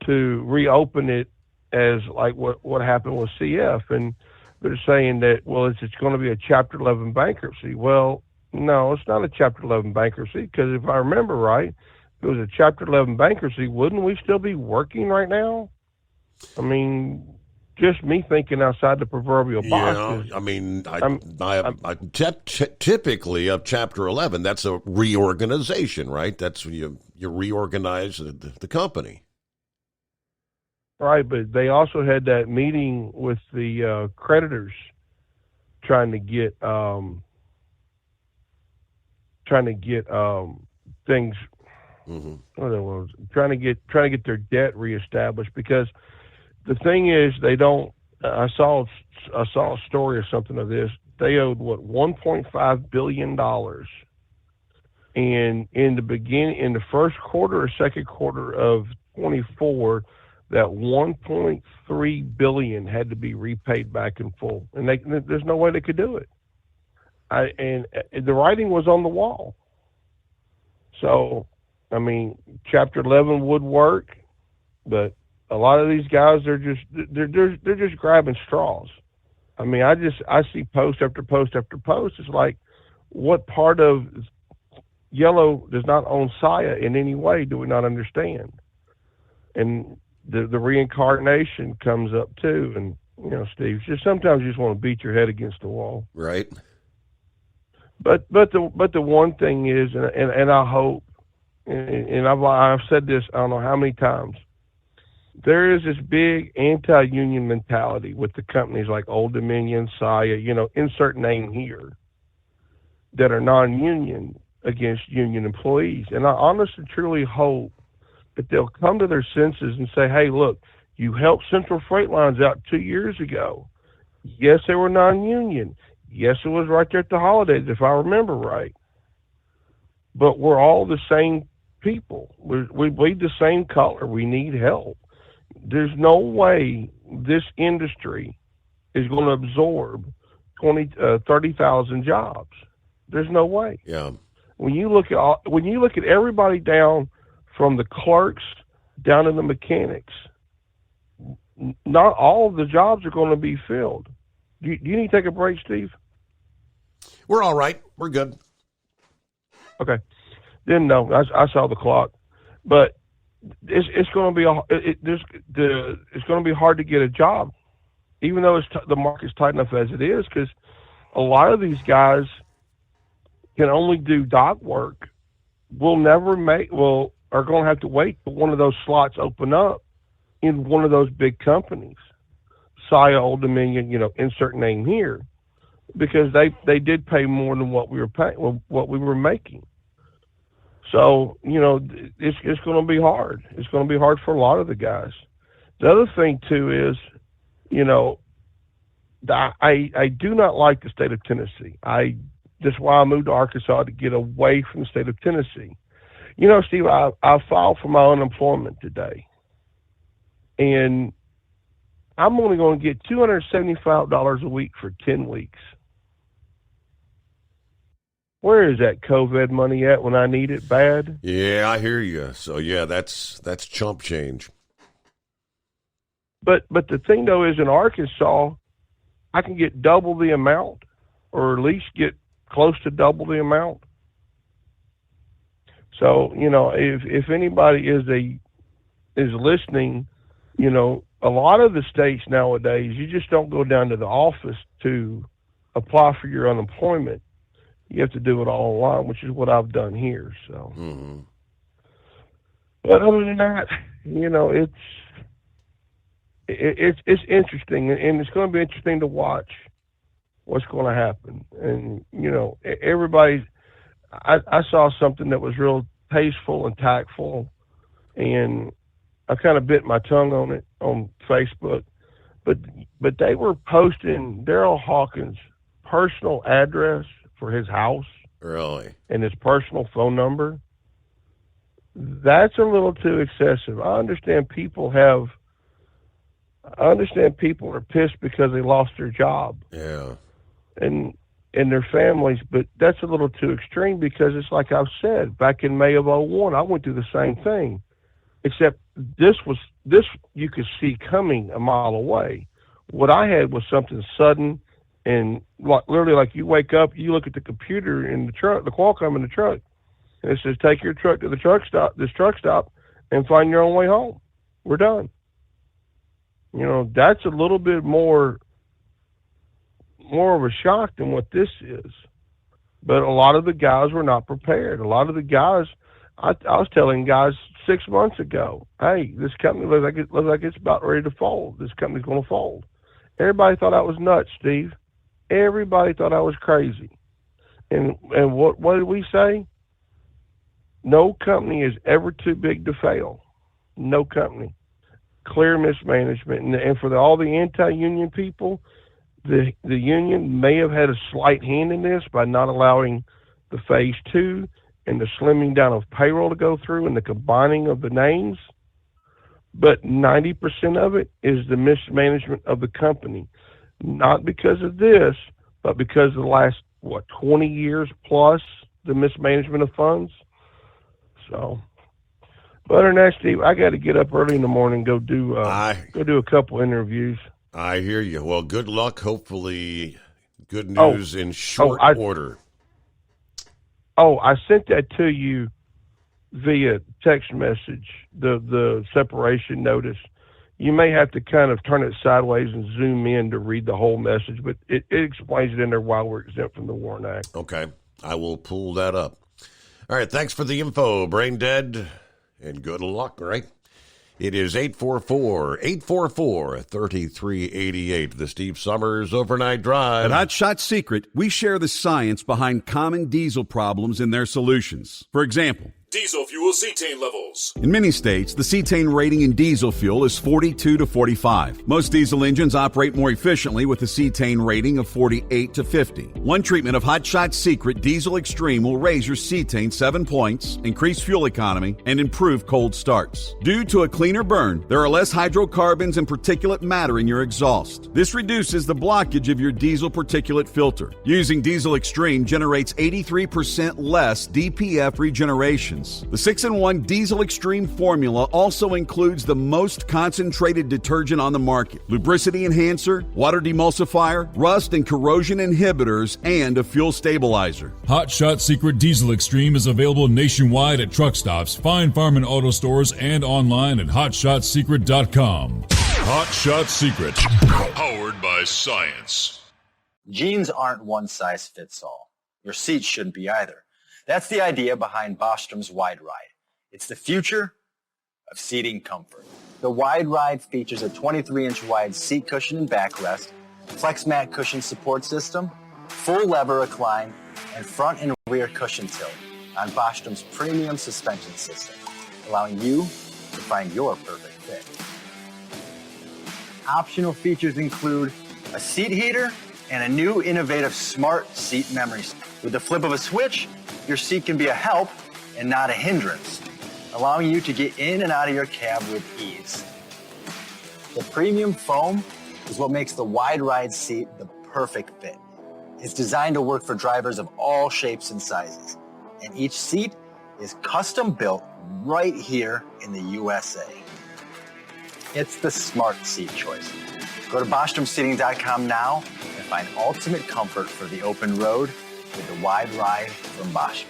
to reopen it as like what happened with CF. And they're saying that, well, it's going to be a Chapter 11 bankruptcy. Well, no, it's not a Chapter 11 bankruptcy, because if I remember right, if it was a Chapter 11 bankruptcy, wouldn't we still be working right now? I mean, just me thinking outside the proverbial box. Yeah, I mean, typically of Chapter 11, that's a reorganization, right? That's when you reorganize the company. Right, but they also had that meeting with the creditors trying to get things. Mm-hmm. Trying to get their debt reestablished, because the thing is they don't. I saw a story or something of this. They owed $1.5 billion, and in the first quarter or second quarter of 24, that $1.3 billion had to be repaid back in full, and there's no way they could do it. And the writing was on the wall. So, I mean, Chapter 11 would work, but a lot of these guys they're just grabbing straws. I mean, I see post after post after post. It's like, what part of Yellow does not own Saya in any way do we not understand? And the reincarnation comes up too. And Steve, just sometimes you just want to beat your head against the wall. Right. But the one thing is, and I hope, and I've said this I don't know how many times, there is this big anti-union mentality with the companies like Old Dominion, Saya, insert name here, that are non-union against union employees. And I honestly, truly hope that they'll come to their senses and say, hey, look, you helped Central Freight Lines out 2 years ago. Yes, they were non-union. Yes, it was right there at the holidays, if I remember right. But we're all the same people. We bleed the same color. We need help. There's no way this industry is going to absorb 30,000 jobs. There's no way. Yeah. When you look at everybody down from the clerks down to the mechanics, not all of the jobs are going to be filled. Do you need to take a break, Steve? We're all right. We're good. Okay. Then no, I saw the clock, but it's going to be it's going to be hard to get a job, even though the market's tight enough as it is, because a lot of these guys can only do dock work. Are going to have to wait till one of those slots open up in one of those big companies, Saya, Old Dominion, insert name here, because they did pay more than what we were paying, what we were making. So, it's going to be hard. It's going to be hard for a lot of the guys. The other thing too is, I do not like the state of Tennessee. That's why I moved to Arkansas, to get away from the state of Tennessee. Steve, I filed for my unemployment today, and I'm only going to get $275 a week for 10 weeks. Where is that COVID money at when I need it bad? Yeah, I hear you. So yeah, that's chump change. But the thing though is, in Arkansas, I can get double the amount, or at least get close to double the amount. So if anybody is listening, a lot of the states nowadays, you just don't go down to the office to apply for your unemployment. You have to do it all online, which is what I've done here. So, But other than that, it's interesting, and it's going to be interesting to watch what's going to happen. And everybody, I saw something that was real tasteful and tactful, and I kind of bit my tongue on it on Facebook. But they were posting Daryl Hawkins' personal address for his house. Really? And his personal phone number. That's a little too excessive. I understand people are pissed because they lost their job. Yeah. And their families, but that's a little too extreme, because it's like I've said, back in May of 2001, I went through the same thing, except this you could see coming a mile away. What I had was something sudden, and literally like you wake up, you look at the computer in the truck, the Qualcomm in the truck, and it says, take your truck to this truck stop, and find your own way home. We're done. That's a little bit more of a shock than what this is. But a lot of the guys were not prepared. A lot of the guys, I was telling guys 6 months ago, hey, this company looks like it's about ready to fold. This company's going to fold. Everybody thought I was nuts, Steve. Everybody thought I was crazy. And what did we say? No company is ever too big to fail. No company. Clear mismanagement. And for all the anti-union people, the union may have had a slight hand in this by not allowing the phase 2 and the slimming down of payroll to go through and the combining of the names. But 90% of it is the mismanagement of the company. Not because of this, but because of the last, 20 years plus, the mismanagement of funds. So, but other than that, Steve, I got to get up early in the morning and go do a couple interviews. I hear you. Well, good luck. Hopefully, good news in short order. I sent that to you via text message, the separation notice. You may have to kind of turn it sideways and zoom in to read the whole message, but it explains it in there why we're exempt from the WARN Act. Okay. I will pull that up. All right. Thanks for the info, Brain Dead, and good luck, right? It is 844-3388, the Steve Summers Overnight Drive. At Hot Shot Secret, we share the science behind common diesel problems and their solutions. For example, diesel fuel cetane levels. In many states, the cetane rating in diesel fuel is 42 to 45. Most diesel engines operate more efficiently with a cetane rating of 48 to 50. One treatment of Hot Shot Secret Diesel Extreme will raise your cetane 7 points, increase fuel economy, and improve cold starts. Due to a cleaner burn, there are less hydrocarbons and particulate matter in your exhaust. This reduces the blockage of your diesel particulate filter. Using Diesel Extreme generates 83% less DPF regeneration. The 6-in-1 Diesel Extreme formula also includes the most concentrated detergent on the market, lubricity enhancer, water demulsifier, rust and corrosion inhibitors, and a fuel stabilizer. Hot Shot Secret Diesel Extreme is available nationwide at truck stops, fine farm and auto stores, and online at hotshotsecret.com. Hot Shot Secret, powered by science. Jeans aren't one size fits all. Your seats shouldn't be either. That's the idea behind Bostrom's Wide Ride. It's the future of seating comfort. The Wide Ride features a 23-inch wide seat cushion and backrest, flex mat cushion support system, full lever recline, and front and rear cushion tilt on Bostrom's premium suspension system, allowing you to find your perfect fit. Optional features include a seat heater and a new innovative smart seat memory. With the flip of a switch, your seat can be a help and not a hindrance, allowing you to get in and out of your cab with ease. The premium foam is what makes the Wide Ride seat the perfect fit. It's designed to work for drivers of all shapes and sizes, and each seat is custom built right here in the USA. It's the smart seat choice. Go to BostromSeating.com now and find ultimate comfort for the open road with the Wide Ride from Bostrom.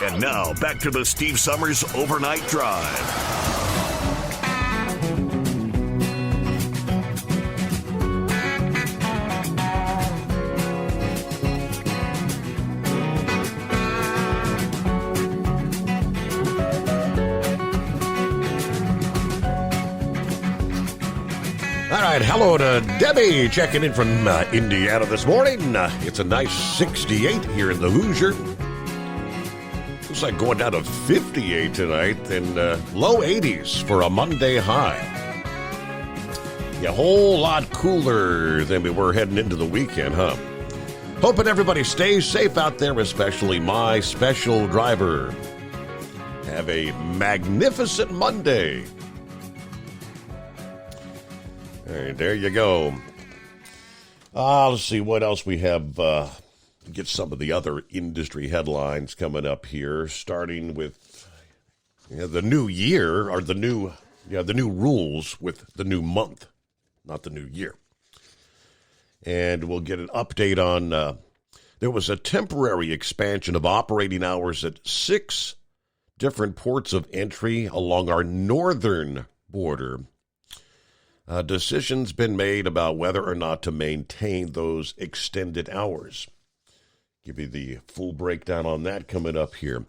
And now, back to the Steve Summers Overnight Drive. All right, hello to Debbie checking in from Indiana this morning. It's a nice 68 here in the Hoosier. Looks like going down to 58 tonight and low 80s for a Monday high. Yeah, a whole lot cooler than we were heading into the weekend, huh? Hoping everybody stays safe out there, especially my special driver. Have a magnificent Monday. All right, there you go. Let's see what else we have. Get some of the other industry headlines coming up here, starting with the new year, or the new rules with the new month, not the new year. And we'll get an update on, there was a temporary expansion of operating hours at 6 different ports of entry along our northern border. Decisions been made about whether or not to maintain those extended hours. Give you the full breakdown on that coming up here.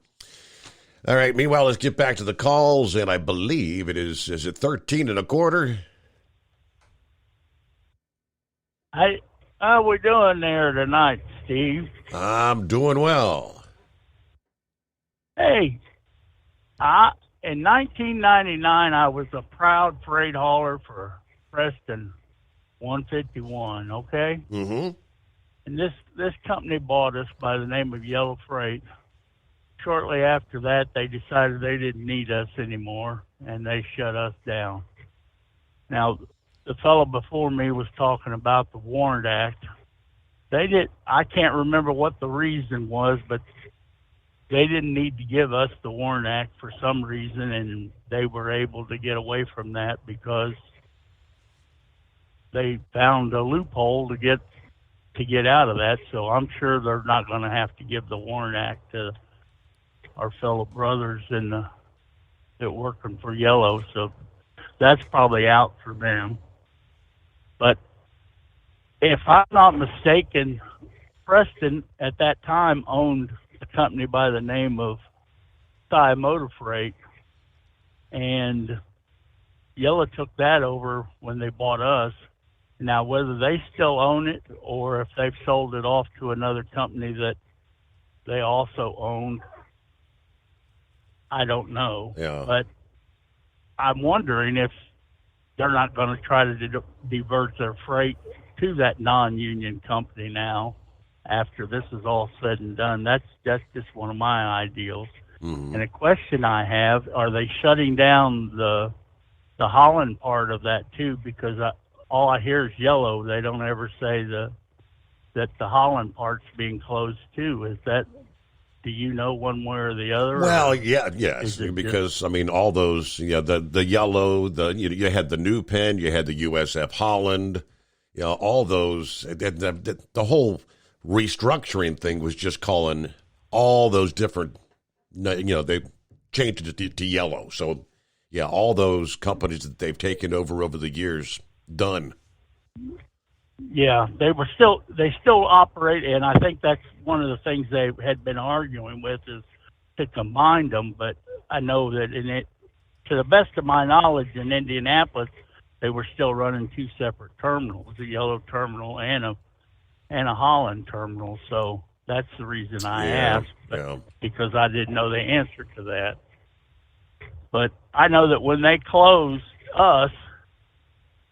All right, meanwhile, let's get back to the calls, and I believe it is it 13 1/4? Hey, how we doing there tonight, Steve? I'm doing well. Hey, in 1999, I was a proud freight hauler for Preston 151, okay? Mm-hmm. And this company bought us by the name of Yellow Freight. Shortly after that, they decided they didn't need us anymore, and they shut us down. Now, the fellow before me was talking about the Warrant Act. I can't remember what the reason was, but they didn't need to give us the Warrant Act for some reason, and they were able to get away from that because they found a loophole to get out of that. So I'm sure they're not going to have to give the Warrant Act to our fellow brothers that working for Yellow. So that's probably out for them. But if I'm not mistaken, Preston at that time owned a company by the name of Thai Motor Freight, and Yellow took that over when they bought us. Now, whether they still own it or if they've sold it off to another company that they also own, I don't know. Yeah. But I'm wondering if they're not going to try to divert their freight to that non-union company now after this is all said and done. That's just one of my ideals. Mm-hmm. And a question I have, are they shutting down the Holland part of that too? Because all I hear is Yellow. They don't ever say that the Holland part's being closed too. Is that, do you know one way or the other? Well, yes, because I mean, all those, the Yellow, you had the New Penn, you had the USF Holland, all those. The whole restructuring thing was just calling all those different. They changed it to Yellow. So, yeah, all those companies that they've taken over the years, done. Yeah, they still operate, and I think that's one of the things they had been arguing with is to combine them. But I know that to the best of my knowledge, in Indianapolis, they were still running 2 separate terminals, a Yellow terminal and a Holland terminal. So that's the reason I asked, because I didn't know the answer to that. But I know that when they closed us,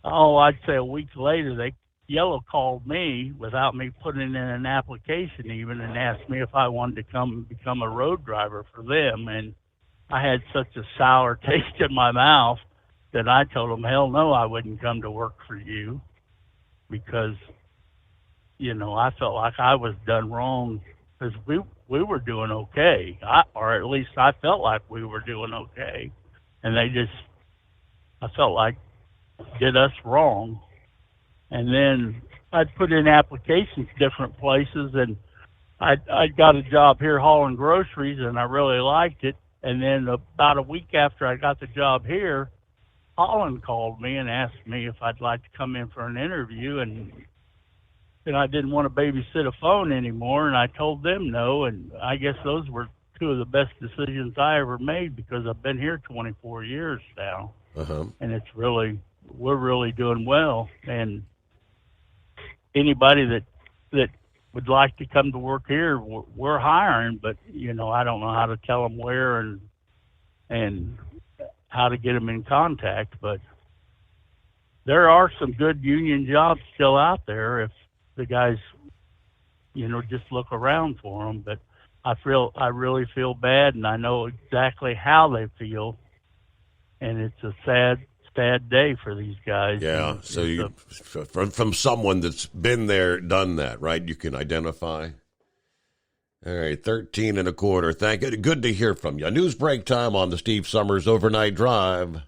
I'd say a week later, Yellow called me without me putting in an application even and asked me if I wanted to come and become a road driver for them. And I had such a sour taste in my mouth that I told them, hell no, I wouldn't come to work for you, because, I felt like I was done wrong, because we were doing okay, or at least I felt like we were doing okay. And I felt like did us wrong. And then I'd put in applications different places, and I got a job here hauling groceries, and I really liked it. And then about a week after I got the job here, Holland called me and asked me if I'd like to come in for an interview, and I didn't want to babysit a phone anymore, and I told them no. And I guess those were 2 of the best decisions I ever made, because I've been here 24 years now. Uh-huh. And it's really we're really doing well. And anybody that would like to come to work here, we're hiring, but I don't know how to tell them where and how to get them in contact. But there are some good union jobs still out there if the guys, just look around for them. But I really feel bad, and I know exactly how they feel, and it's a sad day for these guys. Yeah, so you, from someone that's been there, done that, right? You can identify. All right, 13 1/4. Thank you. Good to hear from you. News break time on the Steve Summers Overnight Drive.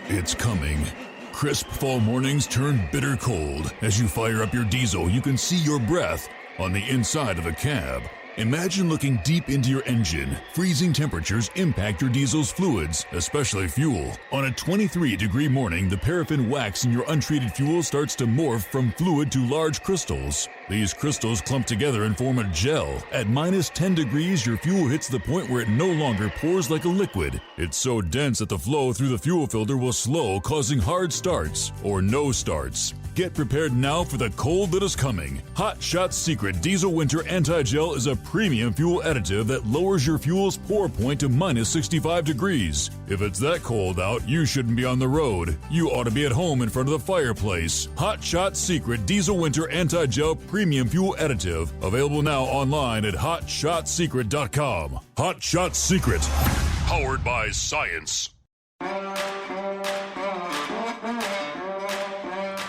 It's coming. Crisp fall mornings turn bitter cold. As you fire up your diesel, you can see your breath on the inside of a cab. Imagine looking deep into your engine. Freezing temperatures impact your diesel's fluids, especially fuel. On a 23-degree morning, the paraffin wax in your untreated fuel starts to morph from fluid to large crystals. These crystals clump together and form a gel. At minus 10 degrees, your fuel hits the point where it no longer pours like a liquid. It's so dense that the flow through the fuel filter will slow, causing hard starts or no starts. Get prepared now for the cold that is coming. Hot Shot Secret Diesel Winter Anti-Gel is a premium fuel additive that lowers your fuel's pour point to minus 65 degrees. If it's that cold out, you shouldn't be on the road. You ought to be at home in front of the fireplace. Hot Shot Secret Diesel Winter Anti-Gel Premium Fuel Additive. Available now online at HotShotSecret.com. Hot Shot Secret. Powered by science.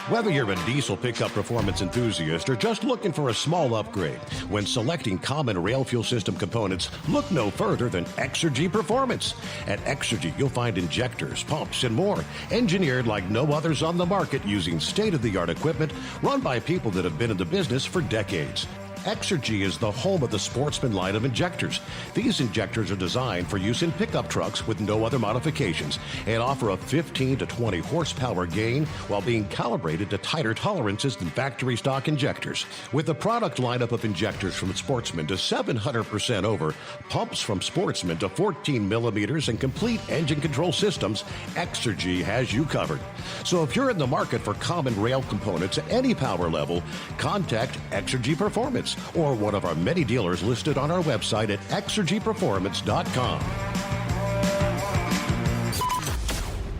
Whether you're a diesel pickup performance enthusiast or just looking for a small upgrade, when selecting common rail fuel system components, look no further than Exergy Performance. At Exergy, you'll find injectors, pumps, and more, engineered like no others on the market using state-of-the-art equipment run by people that have been in the business for decades. Exergy is the home of the Sportsman line of injectors. These injectors are designed for use in pickup trucks with no other modifications and offer a 15 to 20 horsepower gain while being calibrated to tighter tolerances than factory stock injectors. With a product lineup of injectors from Sportsman to 700% over, pumps from Sportsman to 14 millimeters, and complete engine control systems, Exergy has you covered. So if you're in the market for common rail components at any power level, contact Exergy Performance or one of our many dealers listed on our website at exergyperformance.com.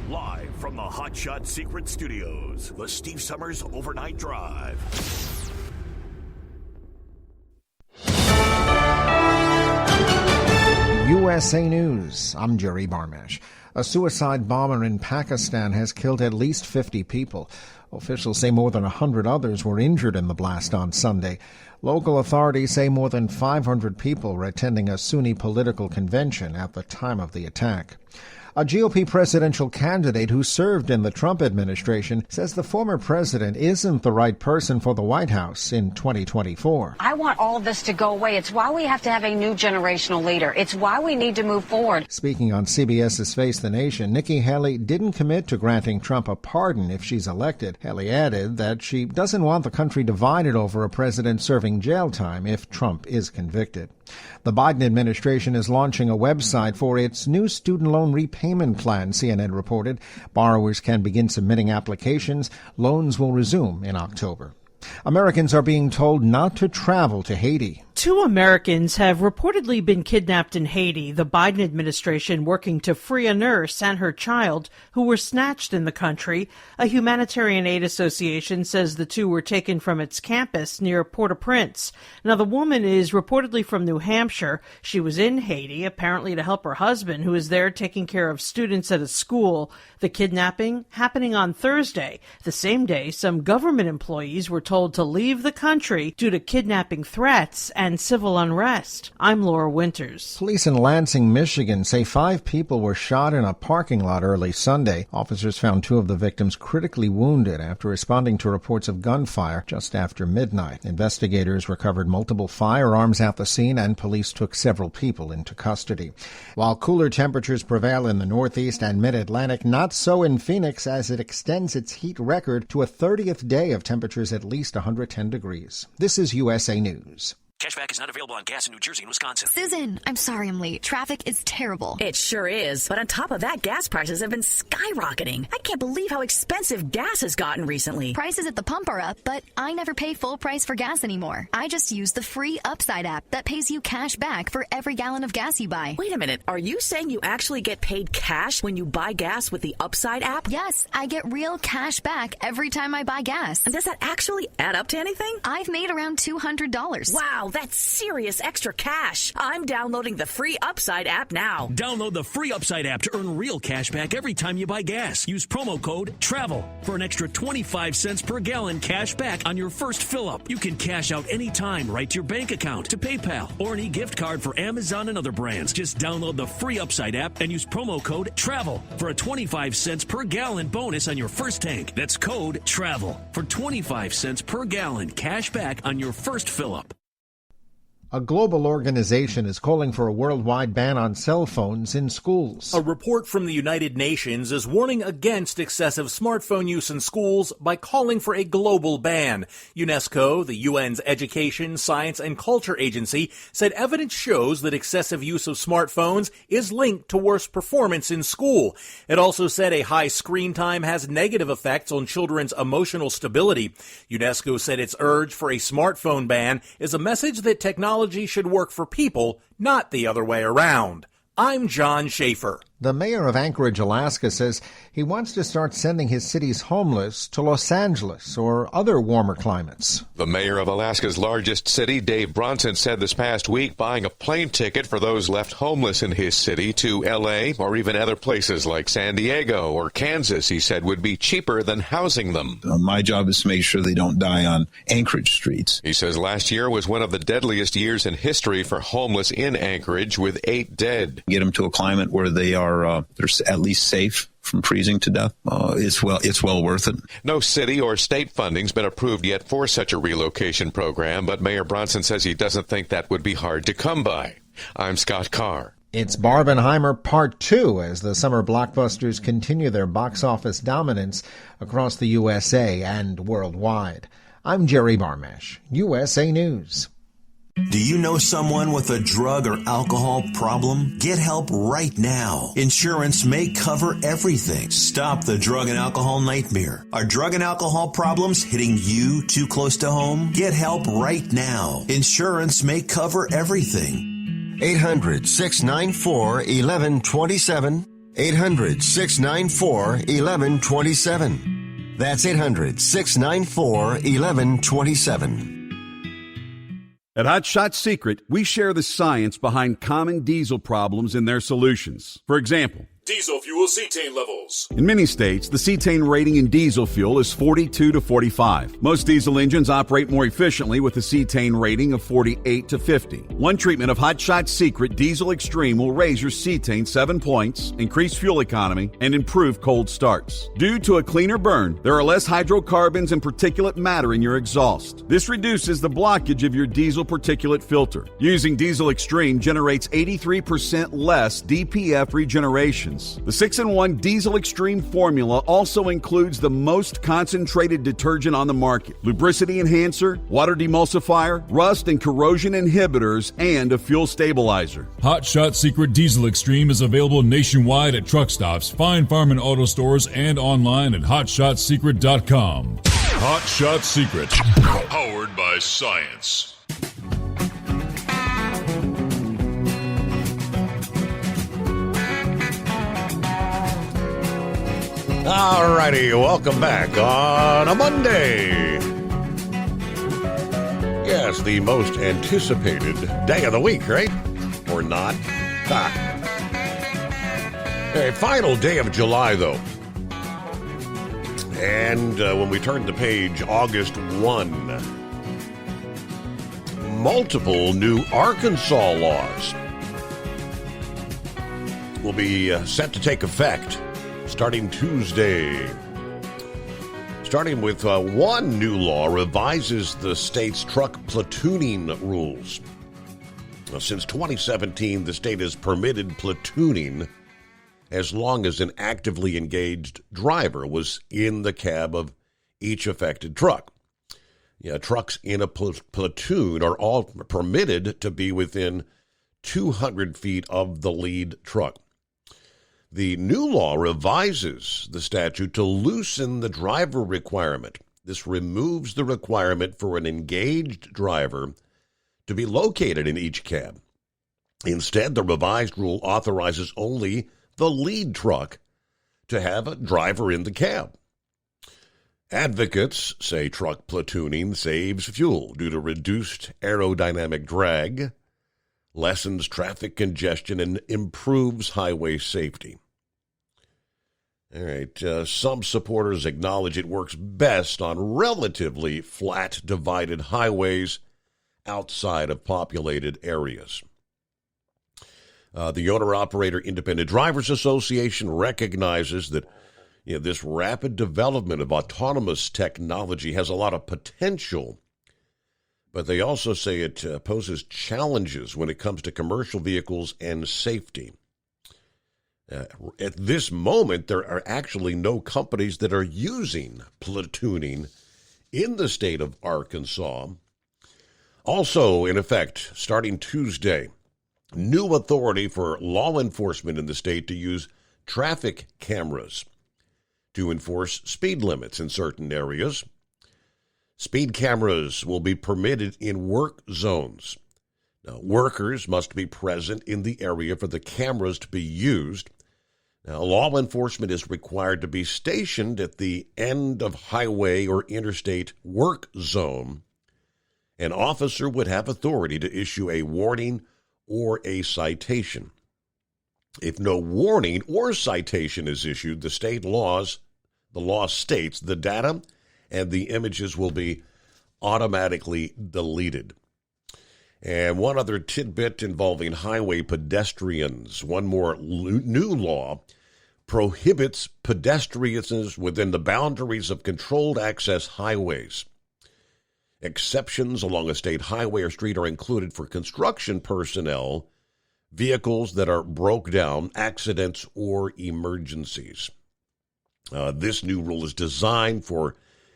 Live from the Hot Shot Secret Studios, the Steve Summers Overnight Drive. USA News. I'm Jerry Barmash. A suicide bomber in Pakistan has killed at least 50 people. Officials say more than 100 others were injured in the blast on Sunday. Local authorities say more than 500 people were attending a Sunni political convention at the time of the attack. A GOP presidential candidate who served in the Trump administration says the former president isn't the right person for the White House in 2024. I want all of this to go away. It's why we have to have a new generational leader. It's why we need to move forward. Speaking on CBS's Face the Nation, Nikki Haley didn't commit to granting Trump a pardon if she's elected. Haley added that she doesn't want the country divided over a president serving jail time if Trump is convicted. The Biden administration is launching a website for its new student loan repayment plan, CNN reported. Borrowers can begin submitting applications. Loans will resume in October. Americans are being told not to travel to Haiti. 2 Americans have reportedly been kidnapped in Haiti, the Biden administration working to free a nurse and her child who were snatched in the country. A humanitarian aid association says the 2 were taken from its campus near Port-au-Prince. Now, the woman is reportedly from New Hampshire. She was in Haiti, apparently to help her husband, who is there taking care of students at a school. The kidnapping happening on Thursday, the same day some government employees were told to leave the country due to kidnapping threats and civil unrest. I'm Laura Winters. Police in Lansing, Michigan say 5 people were shot in a parking lot early Sunday. Officers found 2 of the victims critically wounded after responding to reports of gunfire just after midnight. Investigators recovered multiple firearms at the scene and police took several people into custody. While cooler temperatures prevail in the Northeast and Mid-Atlantic, not so in Phoenix as it extends its heat record to a 30th day of temperatures at least 110 degrees. This is USA News. Cashback is not available on gas in New Jersey and Wisconsin. Susan, I'm sorry I'm late. Traffic is terrible. It sure is. But on top of that, gas prices have been skyrocketing. I can't believe how expensive gas has gotten recently. Prices at the pump are up, but I never pay full price for gas anymore. I just use the free Upside app that pays you cash back for every gallon of gas you buy. Wait a minute. Are you saying you actually get paid cash when you buy gas with the Upside app? Yes, I get real cash back every time I buy gas. And does that actually add up to anything? I've made around $200. Wow, that's serious extra cash. I'm downloading the free Upside app now. Download the free Upside app to earn real cash back every time you buy gas. Use promo code TRAVEL for an extra 25 cents per gallon cash back on your first fill-up. You can cash out anytime right to your bank account, to PayPal, or an e-gift card for Amazon and other brands. Just download the free Upside app and use promo code TRAVEL for a 25 cents per gallon bonus on your first tank. That's code TRAVEL for 25 cents per gallon cash back on your first fill-up. A global organization is calling for a worldwide ban on cell phones in schools. A report from the United Nations is warning against excessive smartphone use in schools by calling for a global ban. UNESCO, the UN's Education, Science, and Culture Agency, said evidence shows that excessive use of smartphones is linked to worse performance in school. It also said a high screen time has negative effects on children's emotional stability. UNESCO said its urge for a smartphone ban is a message that technology should work for people, not the other way around. I'm John Schaefer. The mayor of Anchorage, Alaska, says he wants to start sending his city's homeless to Los Angeles or other warmer climates. The mayor of Alaska's largest city, Dave Bronson, said this past week buying a plane ticket for those left homeless in his city to L.A. or even other places like San Diego or Kansas, he said, would be cheaper than housing them. My job is to make sure they don't die on Anchorage streets. He says last year was one of the deadliest years in history for homeless in Anchorage, with 8 dead. Get them to a climate where they're at least safe from freezing to death. It's well worth it. No city or state funding's been approved yet for such a relocation program, but Mayor Bronson says he doesn't think that would be hard to come by. I'm Scott Carr. It's Barbenheimer Part 2 as the summer blockbusters continue their box office dominance across the USA and worldwide. I'm Jerry Barmash, USA News. Do you know someone with a drug or alcohol problem? Get help right now. Insurance may cover everything. Stop the drug and alcohol nightmare. Are drug and alcohol problems hitting you too close to home? Get help right now. Insurance may cover everything. 800-694-1127. 800-694-1127. That's 800-694-1127. At Hot Shot Secret, we share the science behind common diesel problems and their solutions. For example, diesel fuel cetane levels. in many states, the cetane rating in diesel fuel is 42 to 45. Most diesel engines operate more efficiently with a cetane rating of 48 to 50. One treatment of Hot Shot Secret Diesel Extreme will raise your cetane 7 points, increase fuel economy, and improve cold starts. Due to a cleaner burn, there are less hydrocarbons and particulate matter in your exhaust. This reduces the blockage of your diesel particulate filter. Using Diesel Extreme generates 83% less DPF regeneration. The 6-in-1 Diesel Extreme formula also includes the most concentrated detergent on the market, lubricity enhancer, water demulsifier, rust and corrosion inhibitors, and a fuel stabilizer. Hot Shot Secret Diesel Extreme is available nationwide at truck stops, Fine Farm and auto stores, and online at hotshotsecret.com. Hot Shot Secret, powered by science. All righty, welcome back on a Monday. Yes, the most anticipated day of the week, right? Or not? Okay, final day of July, though. And when we turn the page, August 1, multiple new Arkansas laws will be set to take effect starting Tuesday. Starting with one new law revises the state's truck platooning rules. Now, since 2017, the state has permitted platooning as long as an actively engaged driver was in the cab of each affected truck. Trucks in a platoon are all permitted to be within 200 feet of the lead truck. The new law revises the statute to loosen the driver requirement. This removes the requirement for an engaged driver to be located in each cab. Instead, the revised rule authorizes only the lead truck to have a driver in the cab. Advocates say truck platooning saves fuel due to reduced aerodynamic drag, lessens traffic congestion, and improves highway safety. All right, some supporters acknowledge it works best on relatively flat, divided highways outside of populated areas. The Owner-Operator Independent Drivers Association recognizes that this rapid development of autonomous technology has a lot of potential, but they also say it poses challenges when it comes to commercial vehicles and safety. At this moment, there are actually no companies that are using platooning in the state of Arkansas. Also, in effect, starting Tuesday, new authority for law enforcement in the state to use traffic cameras to enforce speed limits in certain areas. Speed cameras will be permitted in work zones. Now, workers must be present in the area for the cameras to be used. Now, law enforcement is required to be stationed at the end of highway or interstate work zone. An officer would have authority to issue a warning or a citation. If no warning or citation is issued, the law states the data and the images will be automatically deleted. And one other tidbit involving highway pedestrians. One more new law prohibits pedestrians within the boundaries of controlled access highways. Exceptions along a state highway or street are included for construction personnel, vehicles that are broke down, accidents, or emergencies. This new rule is designed for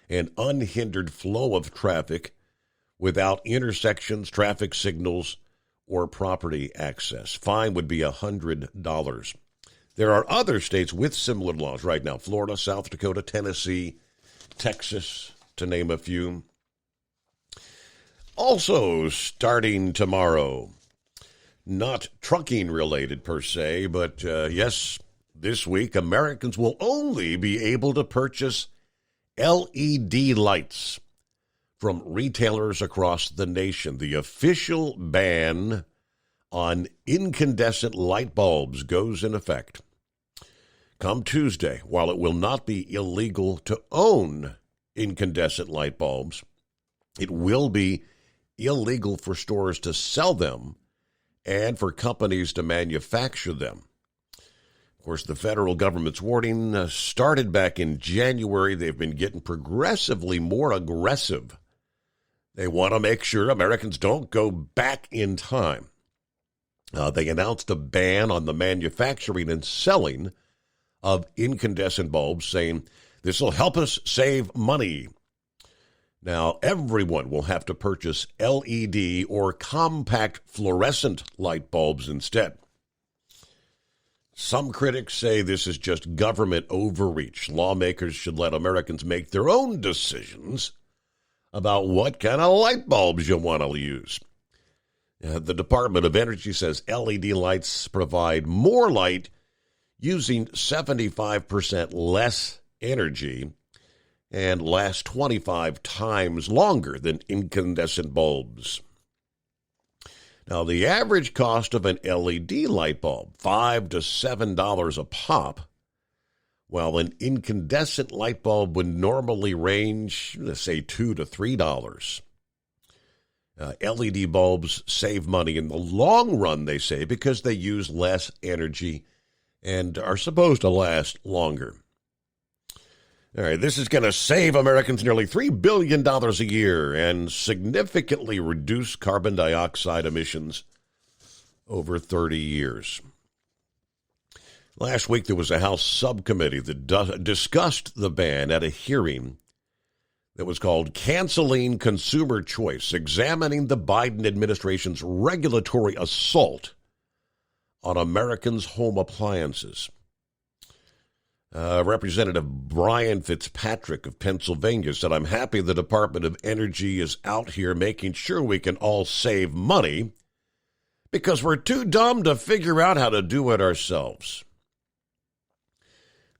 an unhindered flow of traffic without intersections, traffic signals, or property access. Fine would be $100. There are other states with similar laws right now: Florida, South Dakota, Tennessee, Texas, to name a few. Also, starting tomorrow, not trucking related per se, but yes, this week, Americans will only be able to purchase LED lights from retailers across the nation. The official ban on incandescent light bulbs goes in effect come Tuesday. While it will not be illegal to own incandescent light bulbs, it will be illegal for stores to sell them and for companies to manufacture them. Of course, the federal government's warning started back in January. They've been getting progressively more aggressive. They want to make sure Americans don't go back in time. They announced a ban on the manufacturing and selling of incandescent bulbs, saying this will help us save money. Now, everyone will have to purchase LED or compact fluorescent light bulbs instead. Some critics say this is just government overreach. Lawmakers should let Americans make their own decisions about what kind of light bulbs you want to use. The Department of Energy says LED lights provide more light using 75% less energy and last 25 times longer than incandescent bulbs. Now, the average cost of an LED light bulb, $5 to $7 a pop, while an incandescent light bulb would normally range, let's say, $2 to $3. LED bulbs save money in the long run, they say, because they use less energy and are supposed to last longer. All right, this is going to save Americans nearly $3 billion a year and significantly reduce carbon dioxide emissions over 30 years. Last week, there was a House subcommittee that discussed the ban at a hearing that was called Canceling Consumer Choice, examining the Biden administration's regulatory assault on Americans' home appliances. Representative Brian Fitzpatrick of Pennsylvania said, "I'm happy the Department of Energy is out here making sure we can all save money because we're too dumb to figure out how to do it ourselves."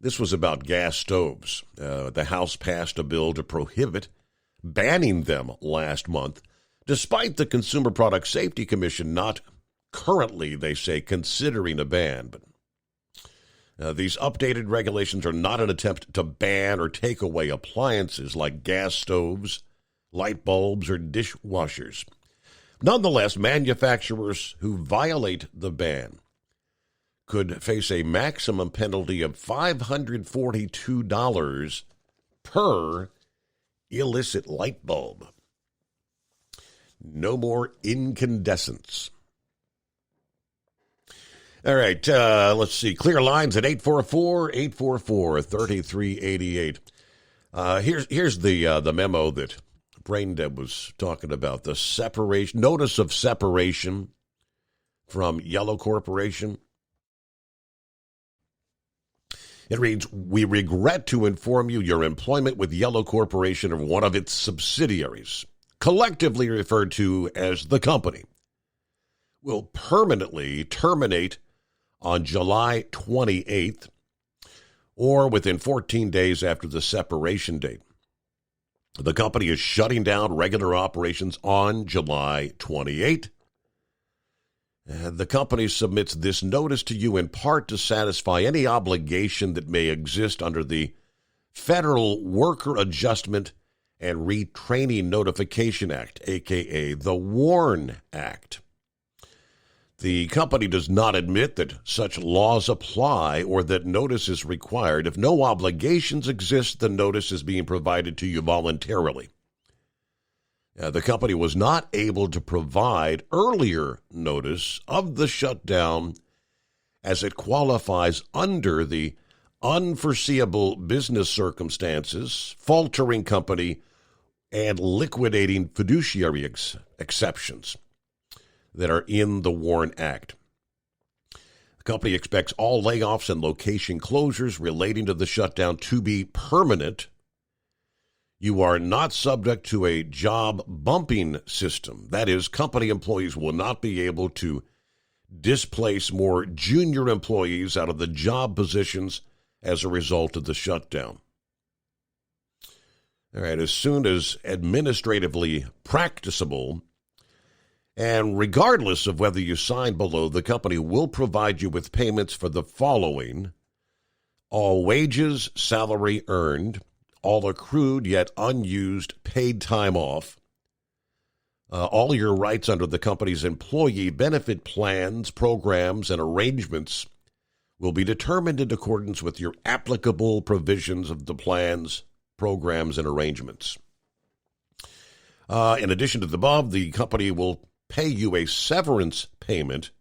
This was about gas stoves. The House passed a bill to prohibit banning them last month, despite the Consumer Product Safety Commission not currently, they say, considering a ban. But these updated regulations are not an attempt to ban or take away appliances like gas stoves, light bulbs, or dishwashers. Nonetheless, manufacturers who violate the ban could face a maximum penalty of $542 per illicit light bulb. No more incandescents. All right, let's see. Clear lines at 844-844-3388. Here's the memo that Braindead was talking about, the separation, notice of separation from Yellow Corporation. It reads, "We regret to inform you your employment with Yellow Corporation or one of its subsidiaries, collectively referred to as the company, will permanently terminate on July 28th or within 14 days after the separation date. The company is shutting down regular operations on July 28th. The company submits this notice to you in part to satisfy any obligation that may exist under the Federal Worker Adjustment and Retraining Notification Act, a.k.a. the WARN Act. The company does not admit that such laws apply or that notice is required. If no obligations exist, the notice is being provided to you voluntarily. The company was not able to provide earlier notice of the shutdown as it qualifies under the unforeseeable business circumstances, faltering company, and liquidating fiduciary exceptions that are in the WARN Act. The company expects all layoffs and location closures relating to the shutdown to be permanent. You are not subject to a job bumping system. That is, company employees will not be able to displace more junior employees out of the job positions as a result of the shutdown. All right, as soon as administratively practicable, and regardless of whether you sign below, the company will provide you with payments for the following: all wages, salary earned, all accrued yet unused paid time off, all your rights under the company's employee benefit plans, programs, and arrangements will be determined in accordance with your applicable provisions of the plans, programs, and arrangements. In addition to the above, the company will pay you a severance payment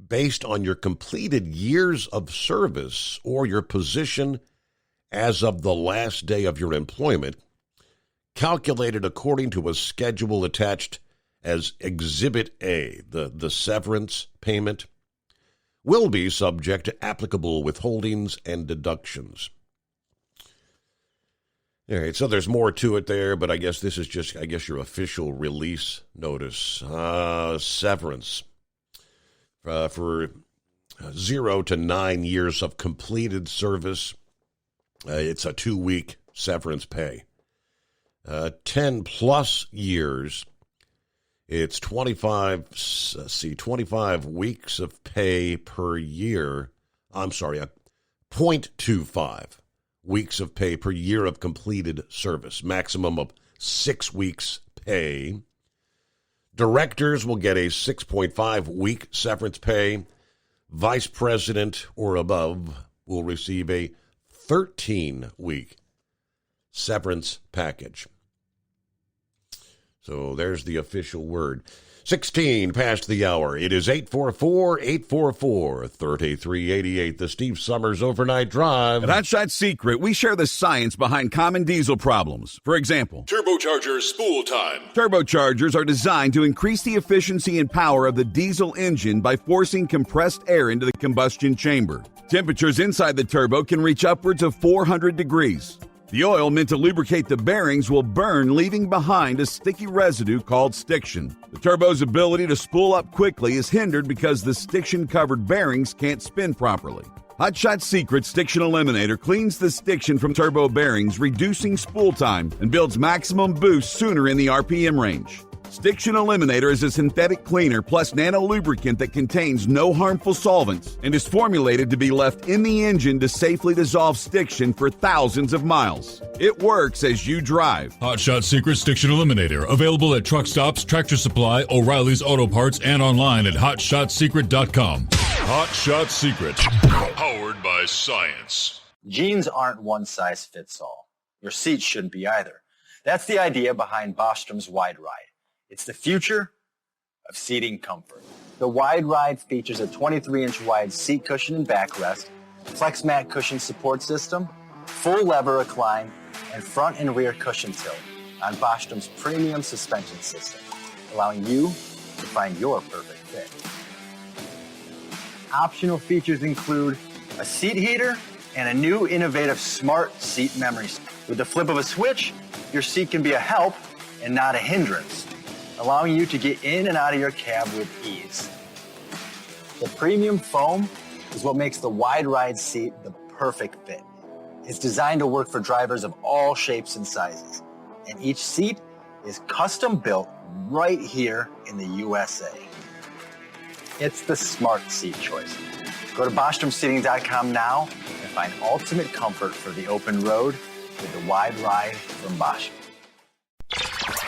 based on your completed years of service or your position as of the last day of your employment, calculated according to a schedule attached as Exhibit A. The severance payment will be subject to applicable withholdings and deductions. All right, so there's more to it there, but I guess this is just, your official release notice. Severance for 0 to 9 years of completed service. It's a 2-week severance pay. 10 plus years, it's 25 weeks of pay per year. 0.25 weeks of pay per year of completed service. Maximum of 6 weeks pay. Directors will get a 6.5 week severance pay. Vice president or above will receive a 13-week severance package. So there's the official word. 16 past the hour. It is 844-844-3388. The Steve Summers Overnight Drive. At Hot Shot Secret, we share the science behind common diesel problems. For example, Turbocharger spool time. Turbochargers are designed to increase the efficiency and power of the diesel engine by forcing compressed air into the combustion chamber. Temperatures inside the turbo can reach upwards of 400 degrees. The oil meant to lubricate the bearings will burn, leaving behind a sticky residue called stiction. The turbo's ability to spool up quickly is hindered because the stiction-covered bearings can't spin properly. Hot Shot Secret Stiction Eliminator cleans the stiction from turbo bearings, reducing spool time, and builds maximum boost sooner in the RPM range. Stiction Eliminator is a synthetic cleaner plus nano lubricant that contains no harmful solvents and is formulated to be left in the engine to safely dissolve stiction for thousands of miles. It works as you drive. Hot Shot Secret Stiction Eliminator. Available at truck stops, Tractor Supply, O'Reilly's Auto Parts, and online at HotShotSecret.com. Hot Shot Secret. Powered by science. Jeans aren't one size fits all. Your seats shouldn't be either. That's the idea behind Bostrom's Wide Ride. It's the future of seating comfort. The Wide Ride features a 23-inch wide seat cushion and backrest, flex mat cushion support system, full lever recline, and front and rear cushion tilt on Bostrom's premium suspension system, allowing you to find your perfect fit. Optional features include a seat heater and a new innovative smart seat memory. With the flip of a switch, your seat can be a help and not a hindrance, allowing you to get in and out of your cab with ease. The premium foam is what makes the Wide Ride seat the perfect fit. It's designed to work for drivers of all shapes and sizes, and each seat is custom built right here in the USA. It's the smart seat choice. Go to BostromSeating.com now and find ultimate comfort for the open road with the Wide Ride from Bostrom.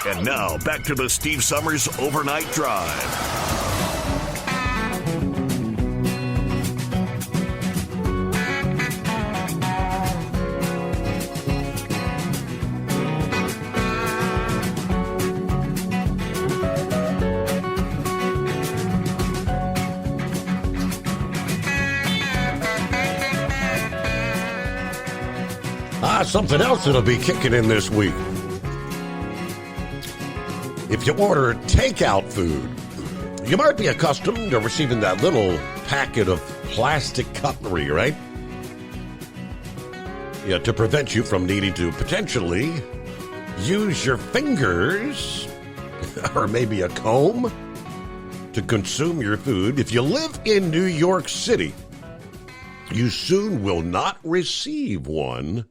And now, back to the Steve Summers Overnight Drive. Something else that'll be kicking in this week. If you order takeout food, you might be accustomed to receiving that little packet of plastic cutlery, right? Yeah, to prevent you from needing to potentially use your fingers or maybe a comb to consume your food. If you live in New York City, you soon will not receive one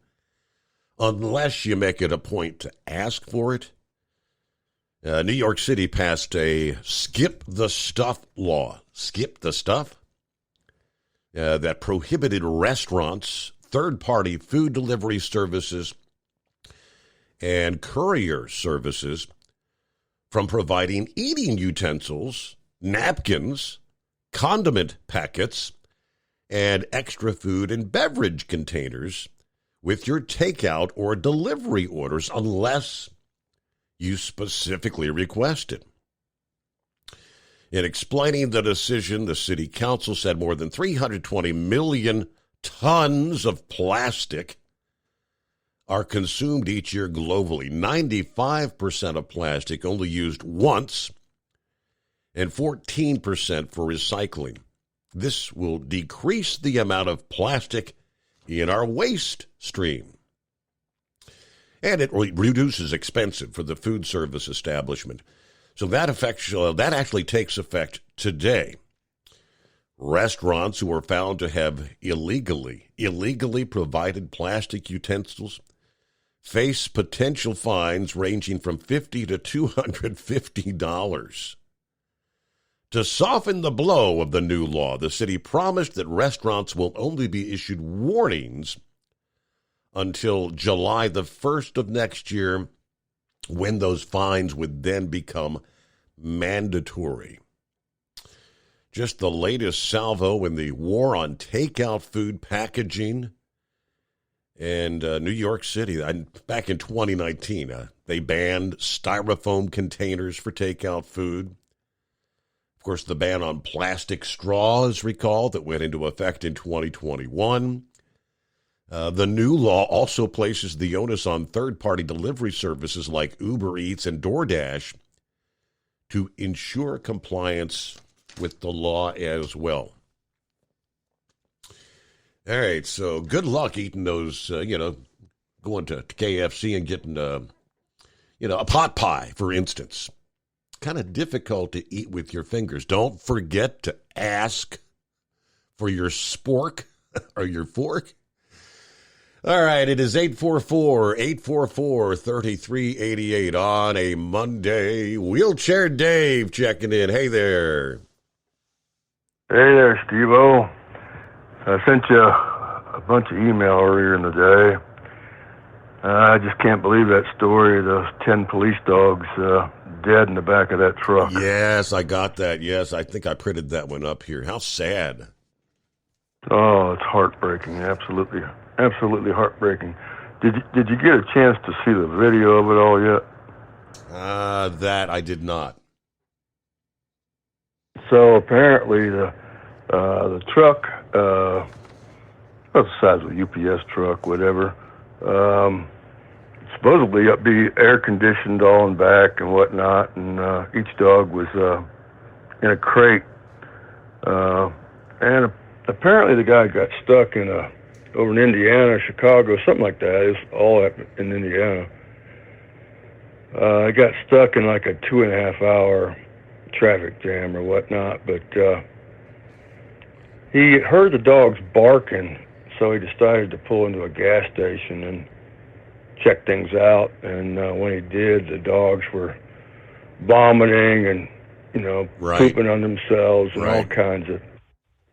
unless you make it a point to ask for it. New York City passed a skip the stuff law. Skip the stuff? That prohibited restaurants, third-party food delivery services, and courier services from providing eating utensils, napkins, condiment packets, and extra food and beverage containers with your takeout or delivery orders unless you specifically request it. In explaining the decision, the city council said more than 320 million tons of plastic are consumed each year globally. 95% of plastic only used once and 14% for recycling. This will decrease the amount of plastic in our waste stream. And it reduces expenses for the food service establishment. So that actually takes effect today. Restaurants who are found to have illegally provided plastic utensils face potential fines ranging from $50 to $250. To soften the blow of the new law, the city promised that restaurants will only be issued warnings until July the 1st of next year, when those fines would then become mandatory. Just the latest salvo in the war on takeout food packaging. And New York City, back in 2019, they banned styrofoam containers for takeout food. Of course, the ban on plastic straws, recall, that went into effect in 2021. The new law also places the onus on third-party delivery services like Uber Eats and DoorDash to ensure compliance with the law as well. All right, so good luck eating those, going to KFC and getting, a pot pie, for instance. Kind of difficult to eat with your fingers. Don't forget to ask for your spork or your fork. All right, it is 844-3388 on a Monday. Wheelchair Dave checking in. Hey there. Hey there, Steve-O. I sent you a bunch of email earlier in the day. I just can't believe that story of those 10 police dogs dead in the back of that truck. Yes, I got that. Yes, I think I printed that one up here. How sad. Oh, it's heartbreaking. Absolutely heartbreaking. Did you get a chance to see the video of it all yet? That I did not. So apparently the truck, the size of a UPS truck, whatever, supposedly be air conditioned all in back and whatnot, and each dog was in a crate, and apparently the guy got stuck over in Indiana, Chicago, something like that. It was all up in Indiana. I got stuck in like a 2.5 hour traffic jam or whatnot, but he heard the dogs barking, so he decided to pull into a gas station and check things out. And when he did, the dogs were vomiting and, pooping on themselves and all kinds of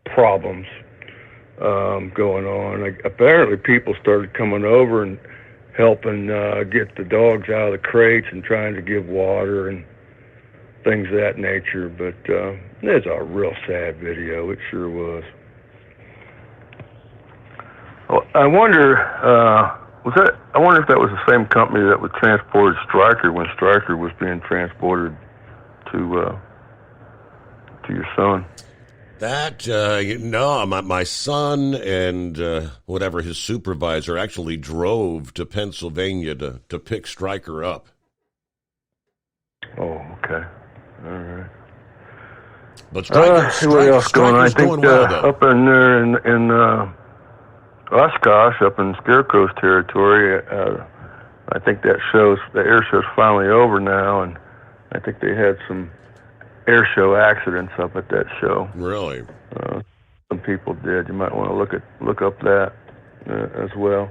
problems going on. Apparently people started coming over and helping get the dogs out of the crates and trying to give water and things of that nature. But it's a real sad video. It sure was. Well, I wonder if that was the same company that was transported Stryker when Stryker was being transported to your son. That, no, my son and whatever his supervisor actually drove to Pennsylvania to pick Stryker up. Oh, okay. All right. But Stryker's going on? I think going well, though. Up in there in Oshkosh, up in Scarecrow's territory, I think the air show's finally over now, and I think they had some air show accidents up at that show. Really? Some people did. You might want to look up that as well.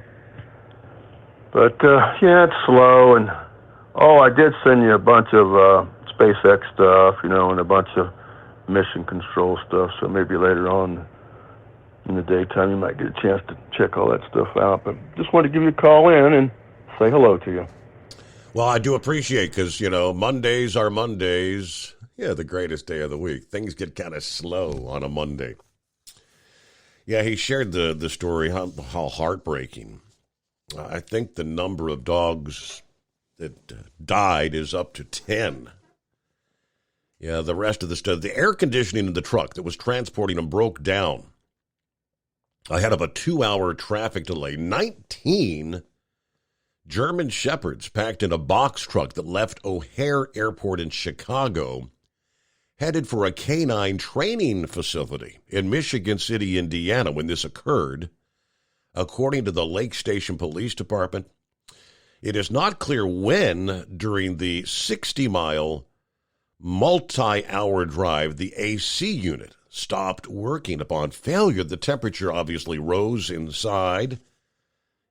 But it's slow, and I did send you a bunch of SpaceX stuff, and a bunch of mission control stuff. So maybe later on in the daytime you might get a chance to check all that stuff out. But just wanted to give you a call in and say hello to you. Well, I do appreciate, because Mondays are Mondays. Yeah, the greatest day of the week. Things get kind of slow on a Monday. Yeah, he shared the story, how heartbreaking. I think the number of dogs that died is up to 10. Yeah, the rest of the stuff, the air conditioning in the truck that was transporting them broke down ahead of a 2-hour traffic delay. 19 German Shepherds packed in a box truck that left O'Hare Airport in Chicago, headed for a canine training facility in Michigan City, Indiana, when this occurred. According to the Lake Station Police Department, it is not clear when during the 60-mile multi-hour drive the AC unit stopped working. Upon failure, the temperature obviously rose inside,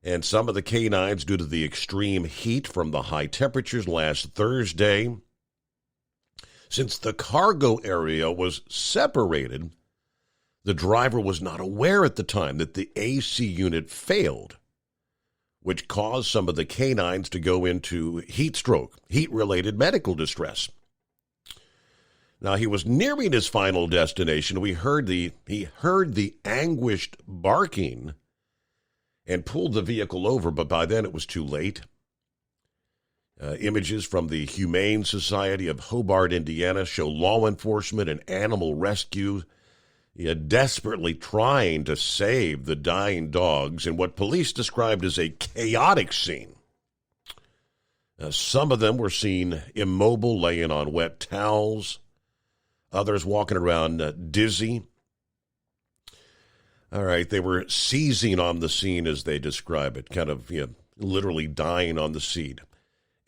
and some of the canines, due to the extreme heat from the high temperatures last Thursday, since the cargo area was separated, the driver was not aware at the time that the AC unit failed, which caused some of the canines to go into heat stroke, heat-related medical distress. Now, he was nearing his final destination. He heard the anguished barking and pulled the vehicle over, but by then it was too late. Images from the Humane Society of Hobart, Indiana, show law enforcement and animal rescue desperately trying to save the dying dogs in what police described as a chaotic scene. Some of them were seen immobile, laying on wet towels. Others walking around dizzy. All right, they were seizing on the scene as they describe it, kind of literally dying on the scene.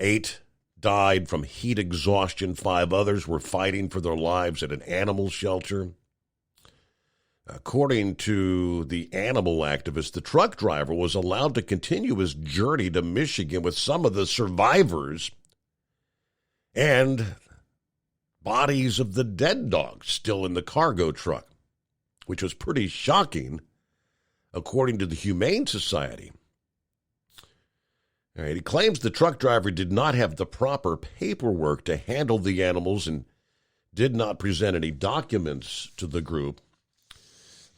8 died from heat exhaustion. 5 others were fighting for their lives at an animal shelter. According to the animal activist, the truck driver was allowed to continue his journey to Michigan with some of the survivors and bodies of the dead dogs still in the cargo truck, which was pretty shocking, according to the Humane Society. All right, he claims the truck driver did not have the proper paperwork to handle the animals and did not present any documents to the group.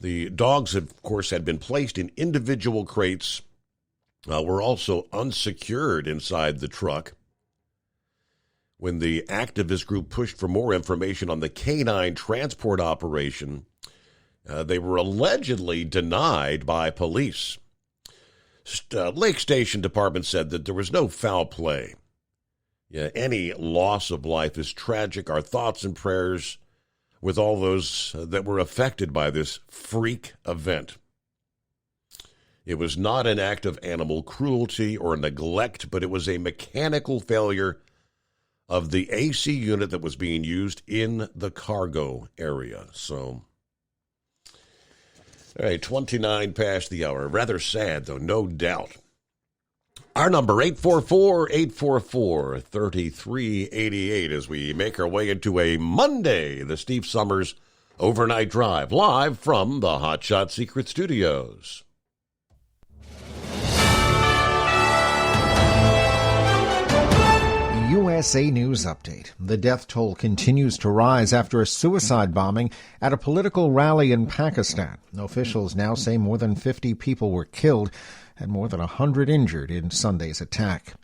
The dogs, of course, had been placed in individual crates, were also unsecured inside the truck. When the activist group pushed for more information on the canine transport operation, they were allegedly denied by police. Lake Station Department said that there was no foul play. Any loss of life is tragic. Our thoughts and prayers with all those that were affected by this freak event. It was not an act of animal cruelty or neglect, but it was a mechanical failure of the AC unit that was being used in the cargo area. So, all right, 29 past the hour. Rather sad, though, no doubt. Our number, 844-844-3388, as we make our way into a Monday, the Steve Summers Overnight Drive, live from the Hot Shot Secret Studios. USA News Update. The death toll continues to rise after a suicide bombing at a political rally in Pakistan. Officials now say more than 50 people were killed and more than 100 injured in Sunday's attack.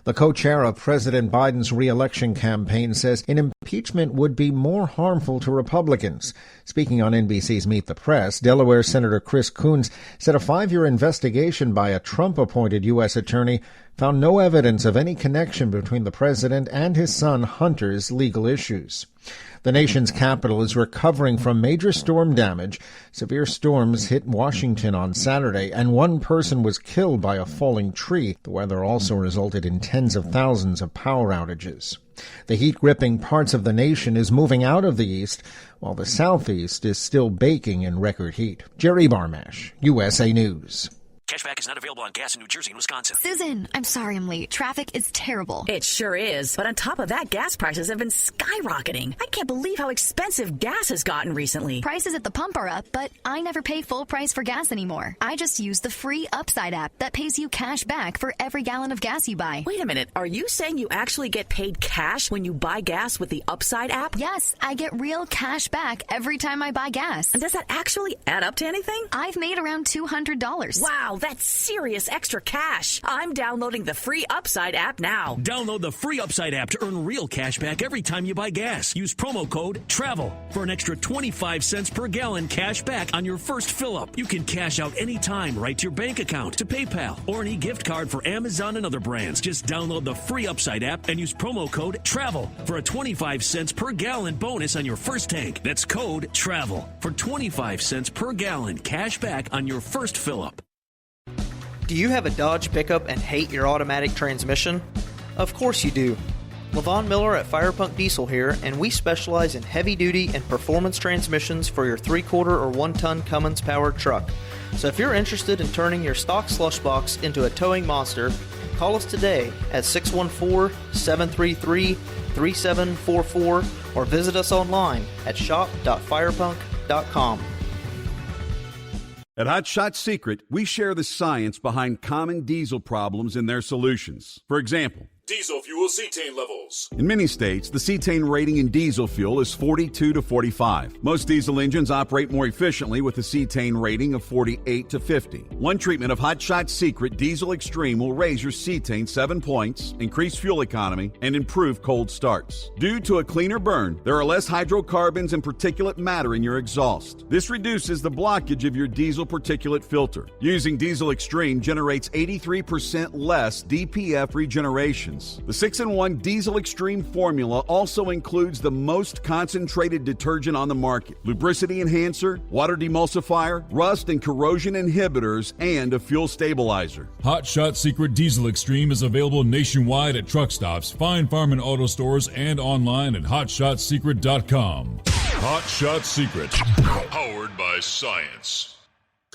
The co-chair of President Biden's re-election campaign says an impeachment would be more harmful to Republicans. Speaking on NBC's Meet the Press, Delaware Senator Chris Coons said a 5-year investigation by a Trump-appointed U.S. attorney found no evidence of any connection between the president and his son Hunter's legal issues. The nation's capital is recovering from major storm damage. Severe storms hit Washington on Saturday, and one person was killed by a falling tree. The weather also resulted in tens of thousands of power outages. The heat-gripping parts of the nation is moving out of the east, while the southeast is still baking in record heat. Jerry Barmash, USA News. Cashback is not available on gas in New Jersey and Wisconsin. Susan, I'm sorry I'm late. Traffic is terrible. It sure is. But on top of that, gas prices have been skyrocketing. I can't believe how expensive gas has gotten recently. Prices at the pump are up, but I never pay full price for gas anymore. I just use the free Upside app that pays you cash back for every gallon of gas you buy. Wait a minute. Are you saying you actually get paid cash when you buy gas with the Upside app? Yes, I get real cash back every time I buy gas. And does that actually add up to anything? I've made around $200. Wow, that's serious extra cash. I'm downloading the free Upside app now. Download the free Upside app to earn real cash back every time you buy gas. Use promo code TRAVEL for an extra 25 cents per gallon cash back on your first fill-up. You can cash out anytime right to your bank account, to PayPal, or an e-gift card for Amazon and other brands. Just download the free Upside app and use promo code TRAVEL for a 25 cents per gallon bonus on your first tank. That's code TRAVEL for 25 cents per gallon cash back on your first fill-up. Do you have a Dodge pickup and hate your automatic transmission? Of course you do. LaVon Miller at Firepunk Diesel here, and we specialize in heavy-duty and performance transmissions for your 3-quarter or 1-ton Cummins-powered truck. So if you're interested in turning your stock slush box into a towing monster, call us today at 614-733-3744 or visit us online at shop.firepunk.com. At Hot Shot Secret, we share the science behind common diesel problems and their solutions. For example, Diesel fuel cetane levels. In many states, the cetane rating in diesel fuel is 42 to 45. Most diesel engines operate more efficiently with a cetane rating of 48 to 50. One treatment of Hot Shot Secret Diesel Extreme will raise your cetane 7 points, increase fuel economy, and improve cold starts. Due to a cleaner burn, there are less hydrocarbons and particulate matter in your exhaust. This reduces the blockage of your diesel particulate filter. Using Diesel Extreme generates 83% less DPF regeneration. The 6-in-1 Diesel Extreme formula also includes the most concentrated detergent on the market, lubricity enhancer, water demulsifier, rust and corrosion inhibitors, and a fuel stabilizer. Hot Shot Secret Diesel Extreme is available nationwide at truck stops, fine farm and auto stores, and online at hotshotsecret.com. Hot Shot Secret, powered by science.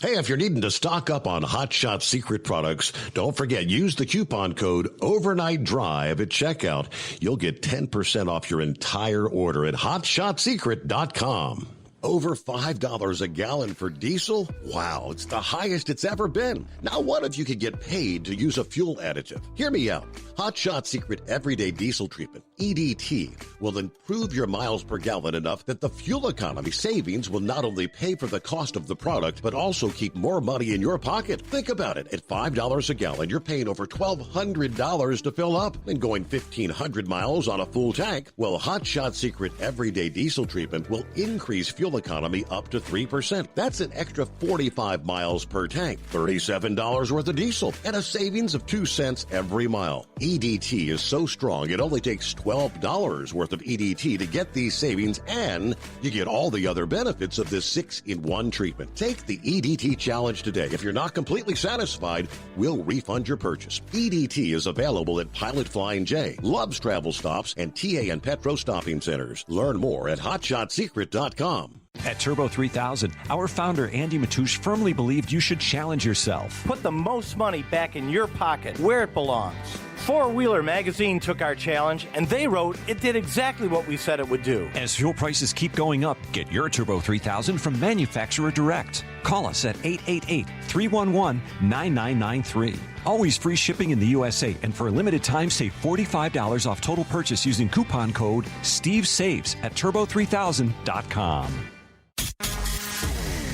Hey, if you're needing to stock up on Hot Shot Secret products, don't forget, use the coupon code OvernightDrive at checkout. You'll get 10% off your entire order at hotshotsecret.com. Over $5 a gallon for diesel? Wow, it's the highest it's ever been. Now what if you could get paid to use a fuel additive? Hear me out. Hot Shot Secret Everyday Diesel Treatment, EDT, will improve your miles per gallon enough that the fuel economy savings will not only pay for the cost of the product, but also keep more money in your pocket. Think about it. At $5 a gallon, you're paying over $1,200 to fill up and going 1,500 miles on a full tank. Well, Hot Shot Secret Everyday Diesel Treatment will increase fuel economy up to 3%. That's an extra 45 miles per tank, $37 worth of diesel, and a savings of 2 cents every mile. EDT is so strong, it only takes $12 worth of EDT to get these savings, and you get all the other benefits of this 6-in-1 treatment. Take the EDT challenge today. If you're not completely satisfied, we'll refund your purchase. EDT is available at Pilot Flying J, Love's Travel Stops, and TA and Petro Stopping Centers. Learn more at hotshotsecret.com. At Turbo 3000, our founder Andy Matouche firmly believed you should challenge yourself. Put the most money back in your pocket, where it belongs. Four Wheeler magazine took our challenge, and they wrote it did exactly what we said it would do. As fuel prices keep going up, get your Turbo 3000 from manufacturer direct. Call us at 888-311-9993. Always free shipping in the USA, and for a limited time, save $45 off total purchase using coupon code STEVESAVES at turbo3000.com.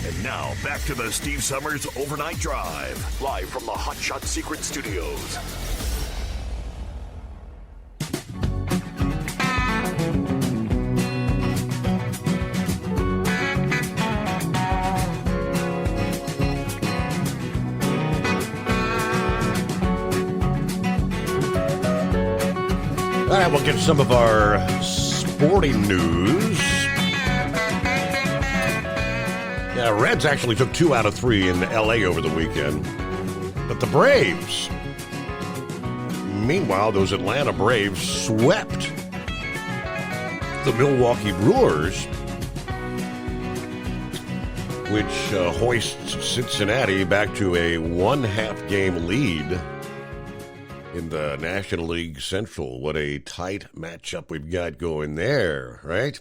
And now, back to the Steve Summers Overnight Drive, live from the Hot Shot Secret Studios. All right, we'll get some of our sporting news. Yeah, Reds actually took 2 out of 3 in L.A. over the weekend. But the Braves, meanwhile, those Atlanta Braves swept the Milwaukee Brewers, which hoists Cincinnati back to a 1.5 game lead in the National League Central. What a tight matchup we've got going there, right?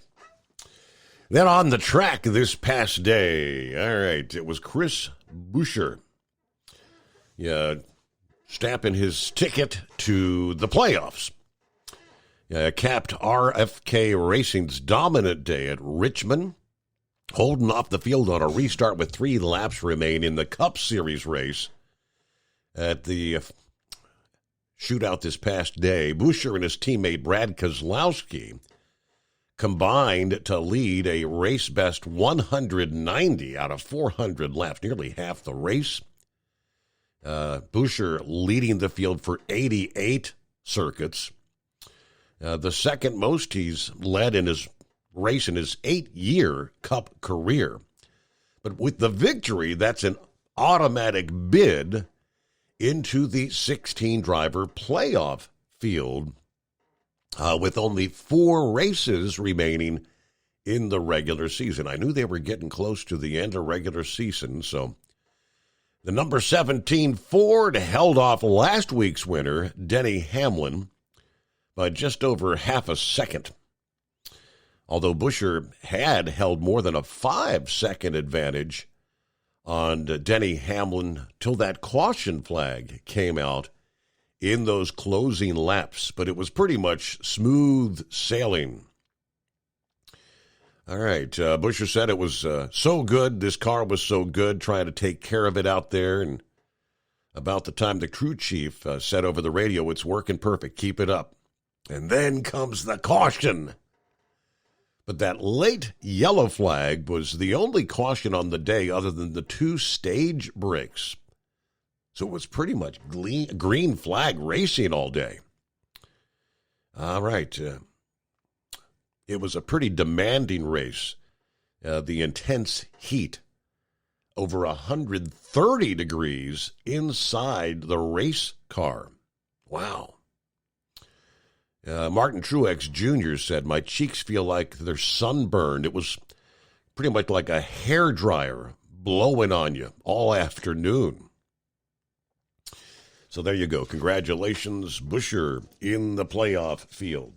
Then on the track this past day, all right, it was Chris Buescher, stamping his ticket to the playoffs. Capped RFK Racing's dominant day at Richmond, holding off the field on a restart with 3 laps remain in the Cup Series race. At the shootout this past day, Buescher and his teammate Brad Keselowski combined to lead a race-best 190 out of 400 laps, nearly half the race. Buescher leading the field for 88 circuits. The second most he's led in his race in his 8-year Cup career. But with the victory, that's an automatic bid into the 16-driver playoff field, with only 4 races remaining in the regular season. I knew they were getting close to the end of regular season, so the number 17 Ford held off last week's winner, Denny Hamlin, by just over half a second. Although Buescher had held more than a 5-second advantage on Denny Hamlin till that caution flag came out in those closing laps, but it was pretty much smooth sailing. All right, Buescher said it was so good, this car was so good, trying to take care of it out there, and about the time the crew chief said over the radio, it's working perfect, keep it up. And then comes the caution. But that late yellow flag was the only caution on the day other than the 2 stage breaks. So it was pretty much green flag racing all day. All right. It was a pretty demanding race. The intense heat, over 130 degrees inside the race car. Wow. Martin Truex Jr. said, my cheeks feel like they're sunburned. It was pretty much like a hairdryer blowing on you all afternoon. So there you go. Congratulations, Buescher in the playoff field.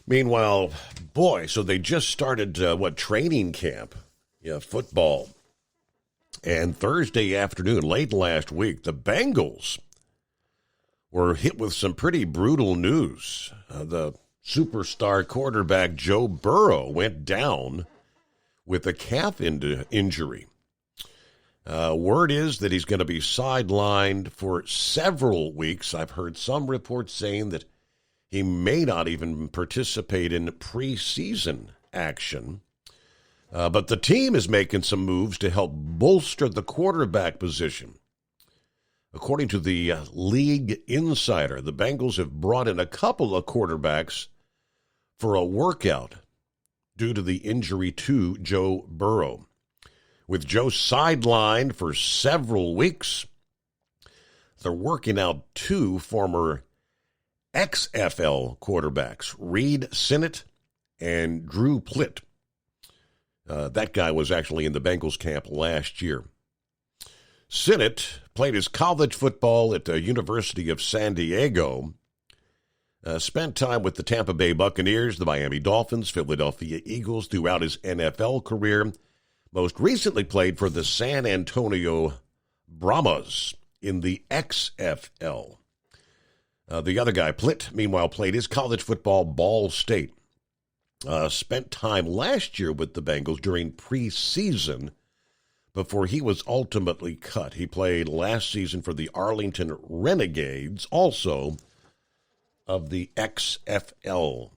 Meanwhile, boy, so they just started, training camp, football. And Thursday afternoon, late last week, the Bengals were hit with some pretty brutal news. The superstar quarterback Joe Burrow went down with a calf injury. Word is that he's going to be sidelined for several weeks. I've heard some reports saying that he may not even participate in preseason action. But the team is making some moves to help bolster the quarterback position. According to the League Insider, the Bengals have brought in a couple of quarterbacks for a workout due to the injury to Joe Burrow. With Joe sidelined for several weeks, they're working out 2 former XFL quarterbacks, Reed Sinnett and Drew Plitt. That guy was actually in the Bengals camp last year. Sinnett played his college football at the University of San Diego, spent time with the Tampa Bay Buccaneers, the Miami Dolphins, Philadelphia Eagles throughout his NFL career. Most recently played for the San Antonio Brahmas in the XFL. The other guy, Plitt, meanwhile, played his college football Ball State. Spent time last year with the Bengals during preseason before he was ultimately cut. He played last season for the Arlington Renegades, also of the XFL.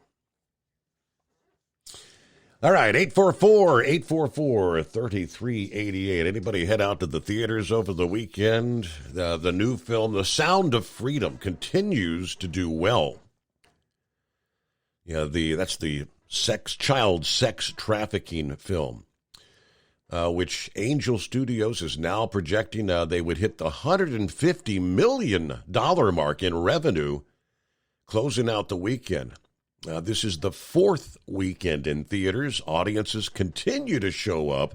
All right, 844-844-3388. Anybody head out to the theaters over the weekend? The new film, The Sound of Freedom, continues to do well. That's the child sex trafficking film, which Angel Studios is now projecting they would hit the $150 million mark in revenue, closing out the weekend. This is the 4th weekend in theaters. Audiences continue to show up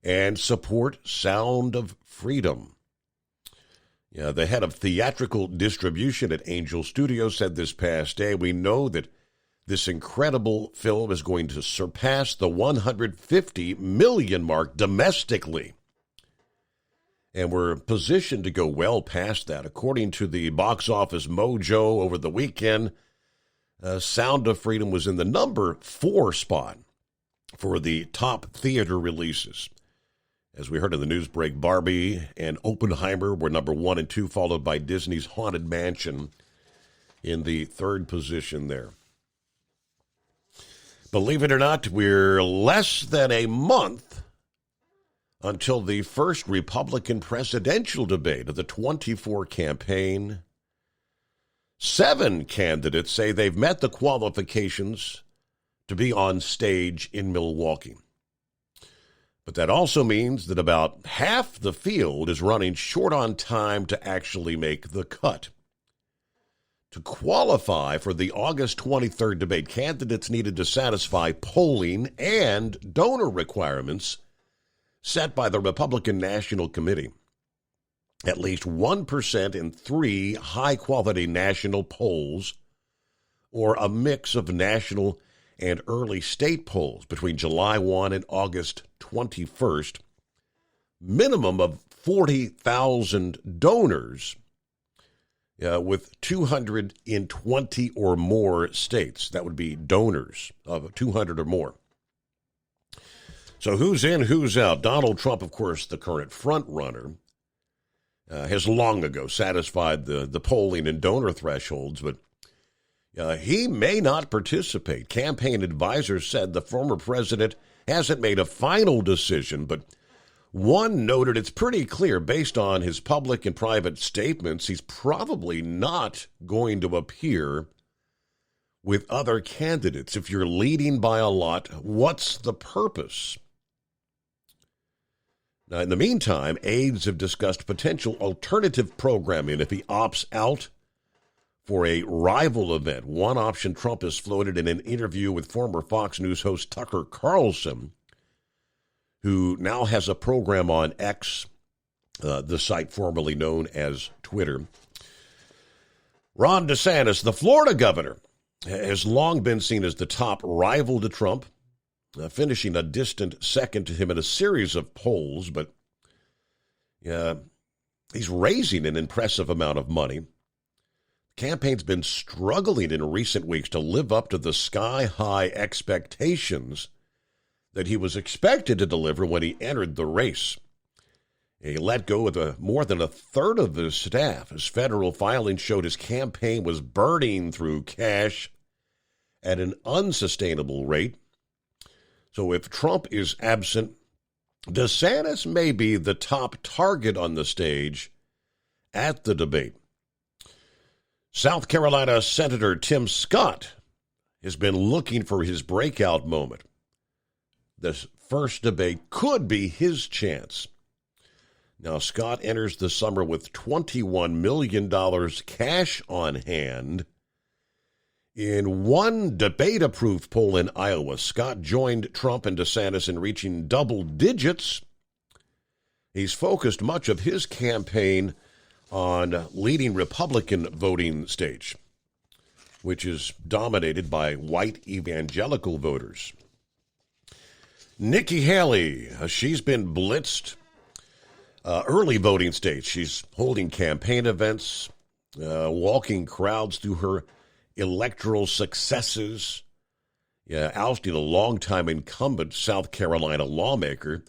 and support Sound of Freedom. The head of theatrical distribution at Angel Studios said this past day, we know that this incredible film is going to surpass the $150 million mark domestically. And we're positioned to go well past that. According to the Box Office Mojo over the weekend, Sound of Freedom was in the number 4 spot for the top theater releases. As we heard in the news break, Barbie and Oppenheimer were number 1 and 2, followed by Disney's Haunted Mansion in the 3rd position there. Believe it or not, we're less than a month until the first Republican presidential debate of the 24 campaign. 7 candidates say they've met the qualifications to be on stage in Milwaukee. But that also means that about half the field is running short on time to actually make the cut. To qualify for the August 23rd debate, candidates needed to satisfy polling and donor requirements set by the Republican National Committee. At least 1% in 3 high-quality national polls, or a mix of national and early state polls between July 1 and August 21st, minimum of 40,000 donors, with 220 or more states. That would be donors of 200 or more. So who's in, who's out? Donald Trump, of course, the current front runner, has long ago satisfied the polling and donor thresholds, but he may not participate. Campaign advisors said the former president hasn't made a final decision, but one noted it's pretty clear based on his public and private statements, he's probably not going to appear with other candidates. If you're leading by a lot, what's the purpose? Now, in the meantime, aides have discussed potential alternative programming if he opts out for a rival event. One option Trump has floated in an interview with former Fox News host Tucker Carlson, who now has a program on X, the site formerly known as Twitter. Ron DeSantis, the Florida governor, has long been seen as the top rival to Trump, finishing a distant second to him in a series of polls, but he's raising an impressive amount of money. The campaign's been struggling in recent weeks to live up to the sky-high expectations that he was expected to deliver when he entered the race. He let go of more than a third of his staff, as federal filings showed his campaign was burning through cash at an unsustainable rate. So if Trump is absent, DeSantis may be the top target on the stage at the debate. South Carolina Senator Tim Scott has been looking for his breakout moment. This first debate could be his chance. Now, Scott enters the summer with $21 million cash on hand. In one debate-approved poll in Iowa, Scott joined Trump and DeSantis in reaching double digits. He's focused much of his campaign on leading Republican voting stage, which is dominated by white evangelical voters. Nikki Haley, she's been blitzed early voting stage. She's holding campaign events, walking crowds through her electoral successes, ousting a longtime incumbent South Carolina lawmaker,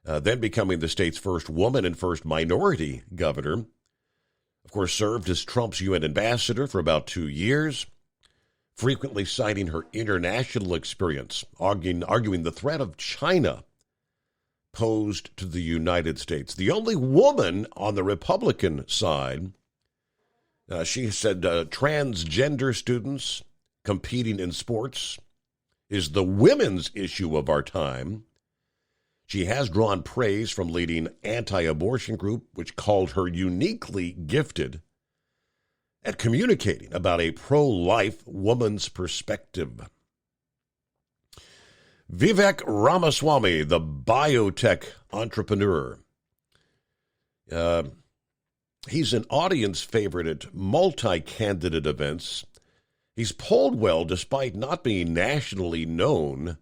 then becoming the state's first woman and first minority governor. Of course, served as Trump's UN ambassador for about 2 years, frequently citing her international experience, arguing the threat of China posed to the United States. The only woman on the Republican side. She said transgender students competing in sports is the women's issue of our time. She has drawn praise from leading anti-abortion group, which called her uniquely gifted at communicating about a pro-life woman's perspective. Vivek Ramaswamy, the biotech entrepreneur, he's an audience favorite at multi-candidate events. He's polled well despite not being nationally known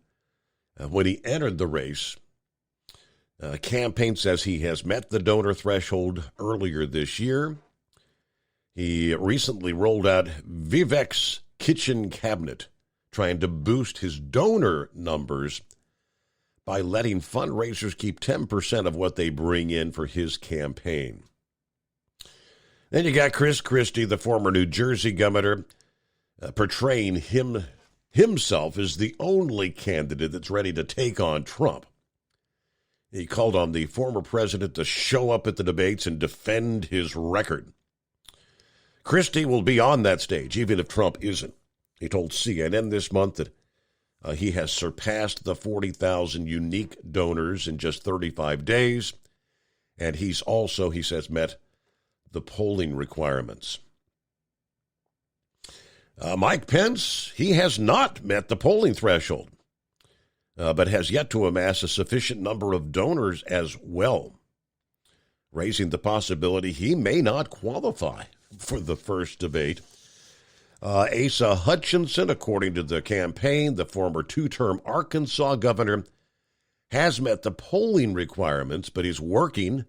when he entered the race. Campaign says he has met the donor threshold earlier this year. He recently rolled out Vivek's Kitchen Cabinet, trying to boost his donor numbers by letting fundraisers keep 10% of what they bring in for his campaign. Then you got Chris Christie, the former New Jersey governor, portraying himself as the only candidate that's ready to take on Trump. He called on the former president to show up at the debates and defend his record. Christie will be on that stage, even if Trump isn't. He told CNN this month that he has surpassed the 40,000 unique donors in just 35 days, and he's also, he says, met the polling requirements. Mike Pence, he has not met the polling threshold, but has yet to amass a sufficient number of donors as well, raising the possibility he may not qualify for the first debate. Asa Hutchinson, according to the campaign, the former two-term Arkansas governor, has met the polling requirements, but he's working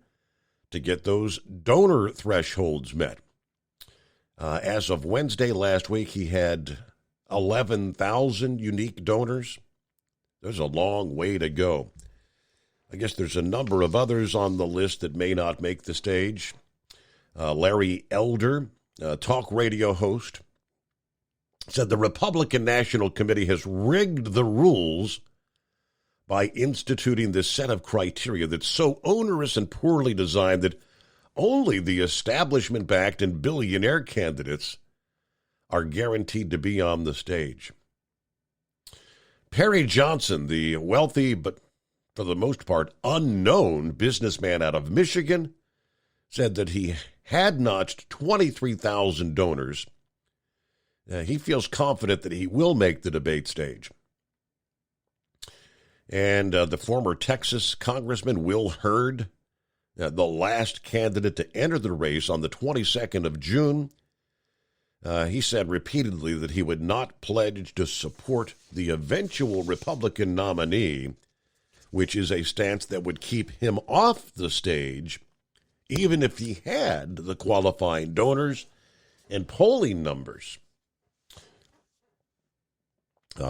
to get those donor thresholds met. As of Wednesday last week, he had 11,000 unique donors. There's a long way to go. I guess there's a number of others on the list that may not make the stage. Larry Elder, talk radio host, said the Republican National Committee has rigged the rules by instituting this set of criteria that's so onerous and poorly designed that only the establishment-backed and billionaire candidates are guaranteed to be on the stage. Perry Johnson, the wealthy but for the most part unknown businessman out of Michigan, said that he had notched 23,000 donors. He feels confident that he will make the debate stage. And the former Texas Congressman Will Hurd, the last candidate to enter the race on the 22nd of June, he said repeatedly that he would not pledge to support the eventual Republican nominee, which is a stance that would keep him off the stage, even if he had the qualifying donors and polling numbers.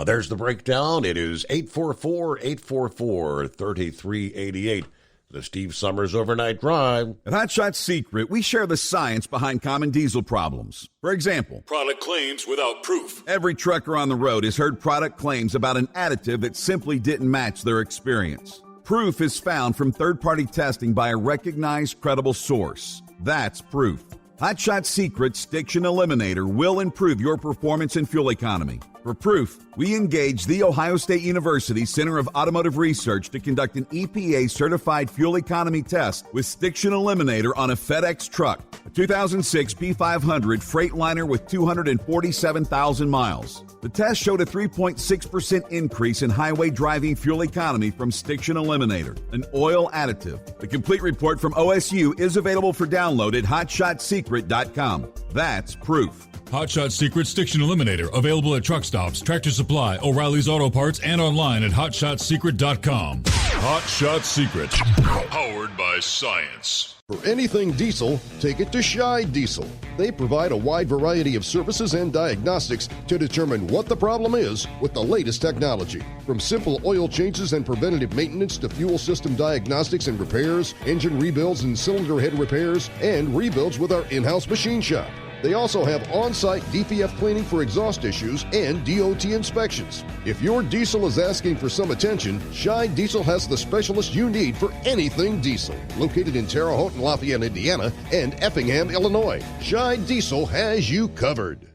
There's the breakdown. It is 844-844-3388. The Steve Summers Overnight Drive. At Hot Shot Secret, we share the science behind common diesel problems. For example, product claims without proof. Every trucker on the road has heard product claims about an additive that simply didn't match their experience. Proof is found from third-party testing by a recognized, credible source. That's proof. Hot Shot Secret's Stiction Eliminator will improve your performance and fuel economy. For proof, we engaged the Ohio State University Center of Automotive Research to conduct an EPA-certified fuel economy test with Stiction Eliminator on a FedEx truck, a 2006 P500 Freightliner with 247,000 miles. The test showed a 3.6% increase in highway driving fuel economy from Stiction Eliminator, an oil additive. The complete report from OSU is available for download at hotshotsecret.com. That's proof. Hot Shot Secret Stiction Eliminator, available at truck stops, Tractor Supply, O'Reilly's Auto Parts, and online at hotshotsecret.com. Hot Shot Secret, powered by science. For anything diesel, take it to Scheid Diesel. They provide a wide variety of services and diagnostics to determine what the problem is with the latest technology. From simple oil changes and preventative maintenance to fuel system diagnostics and repairs, engine rebuilds and cylinder head repairs, and rebuilds with our in-house machine shop. They also have on-site DPF cleaning for exhaust issues and DOT inspections. If your diesel is asking for some attention, Scheid Diesel has the specialist you need for anything diesel. Located in Terre Haute and Lafayette, Indiana, and Effingham, Illinois, Scheid Diesel has you covered.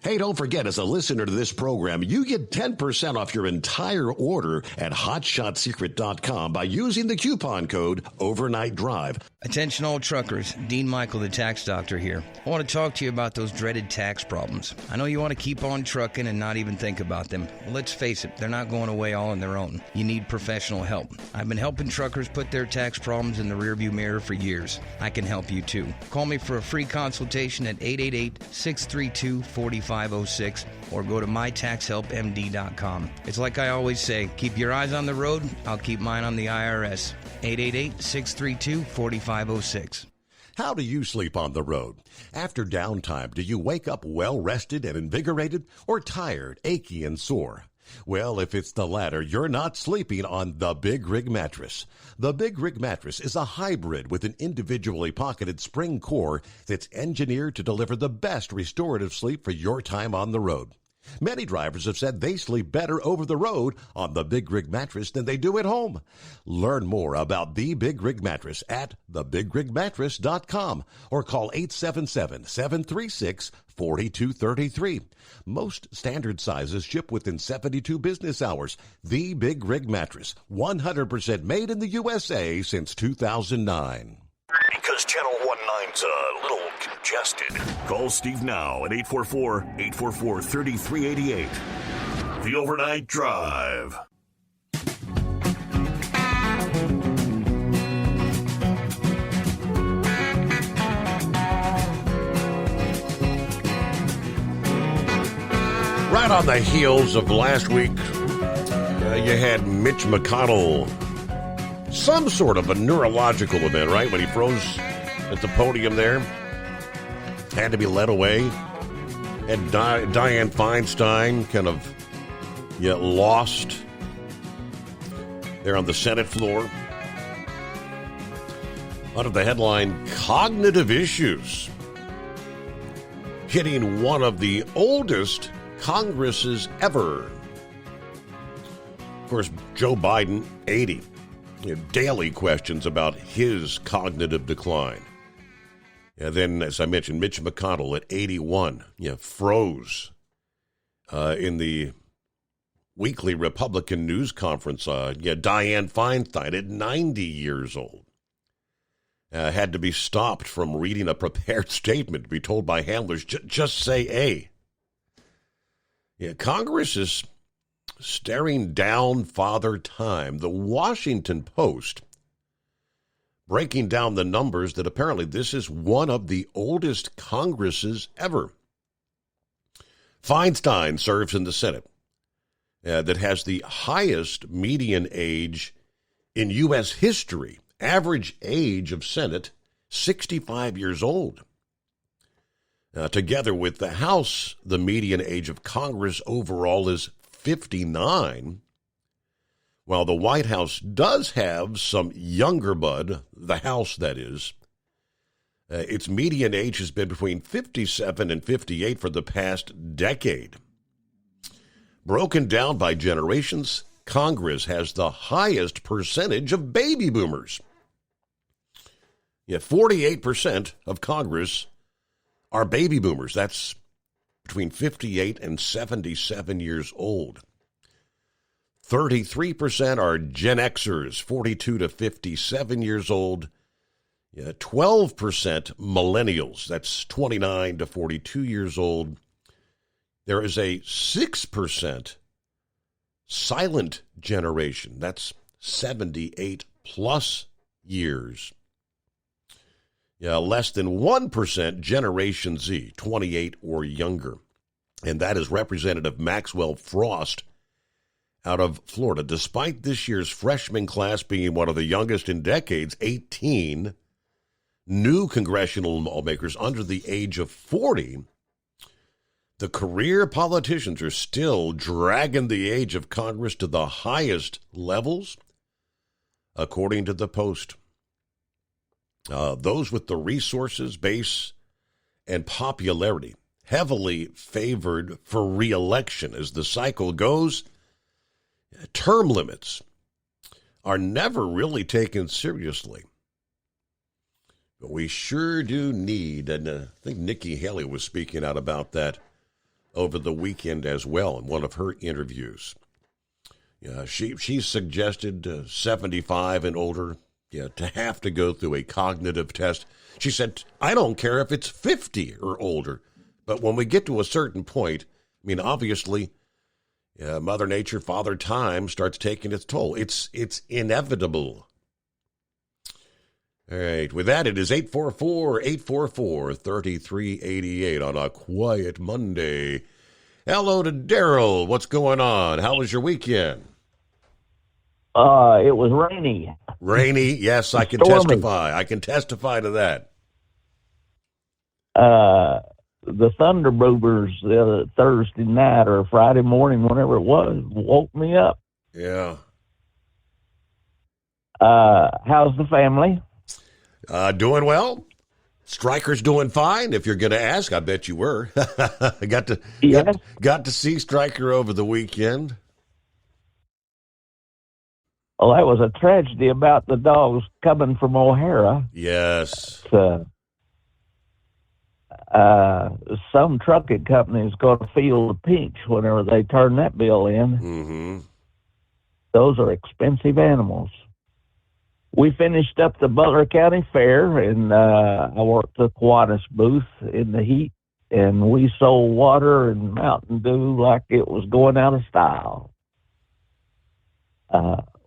Hey, don't forget, as a listener to this program, you get 10% off your entire order at hotshotsecret.com by using the coupon code Overnight Drive. Attention all truckers, Dean Michael, the tax doctor here. I want to talk to you about those dreaded tax problems. I know you want to keep on trucking and not even think about them. Well, let's face it, they're not going away all on their own. You need professional help. I've been helping truckers put their tax problems in the rearview mirror for years. I can help you too. Call me for a free consultation at 888-632-4506 or go to mytaxhelpmd.com. It's like I always say, keep your eyes on the road, I'll keep mine on the IRS. 888-632-4506. How do you sleep on the road? After downtime, do you wake up well-rested and invigorated or tired, achy, and sore? Well, if it's the latter, you're not sleeping on the Big Rig Mattress. The Big Rig Mattress is a hybrid with an individually pocketed spring core that's engineered to deliver the best restorative sleep for your time on the road. Many drivers have said they sleep better over the road on the Big Rig Mattress than they do at home. Learn more about the Big Rig Mattress at thebigrigmattress.com or call 877-736-4233. Most standard sizes ship within 72 business hours. The Big Rig Mattress, 100% made in the USA since 2009. Because Channel 19's a little congested. Call Steve now at 844-844-3388. The Overnight Drive. Right on the heels of last week, you had Mitch McConnell, some sort of a neurological event, right, when he froze at the podium there. had to be led away. And Dianne Feinstein kind of lost there on the Senate floor. Under the headline, Cognitive Issues, hitting one of the oldest Congresses ever. Of course, Joe Biden, 80. Daily questions about his cognitive decline. And then, as I mentioned, Mitch McConnell at 81, froze in the weekly Republican news conference. Dianne Feinstein at 90 years old had to be stopped from reading a prepared statement to be told by handlers, just say A. Congress is staring down Father Time. The Washington Post breaking down the numbers that apparently this is one of the oldest Congresses ever. Feinstein serves in the Senate that has the highest median age in U.S. history. Average age of Senate, 65 years old. Together with the House, the median age of Congress overall is 59, while the White House does have some younger blood, the House that is. Its median age has been between 57 and 58 for the past decade. Broken down by generations, Congress has the highest percentage of baby boomers. 48% of Congress are baby boomers. That's between 58 and 77 years old. 33% are Gen Xers, 42 to 57 years old. 12% millennials, that's 29 to 42 years old. There is a 6% silent generation, that's 78 plus years. Less than 1% Generation Z, 28 or younger. And that is Representative Maxwell Frost out of Florida. Despite this year's freshman class being one of the youngest in decades, 18 new congressional lawmakers under the age of 40, the career politicians are still dragging the age of Congress to the highest levels, according to the Post. Those with the resources, base, and popularity heavily favored for re-election as the cycle goes. Term limits are never really taken seriously. But we sure do need, and I think Nikki Haley was speaking out about that over the weekend as well in one of her interviews. She suggested 75 and older to have to go through a cognitive test. She said, I don't care if it's 50 or older, but when we get to a certain point, obviously, Mother Nature, Father Time starts taking its toll. It's inevitable. All right, with that, it is 844-844-3388 on a quiet Monday. Hello to Daryl. What's going on? How was your weekend? It was rainy. Rainy? Yes, I can testify. I can testify to that. The Thunderbirds the other Thursday night or Friday morning, whenever it was, woke me up. Yeah. How's the family? Doing well. Stryker's doing fine. If you're going to ask, I bet you were. I got to see Stryker over the weekend. Well, that was a tragedy about the dogs coming from O'Hara. Yes. Some trucking company's going to feel the pinch whenever they turn that bill in. Mm-hmm. Those are expensive animals. We finished up the Butler County Fair, and I worked the Kiwanis booth in the heat, and we sold water and Mountain Dew like it was going out of style.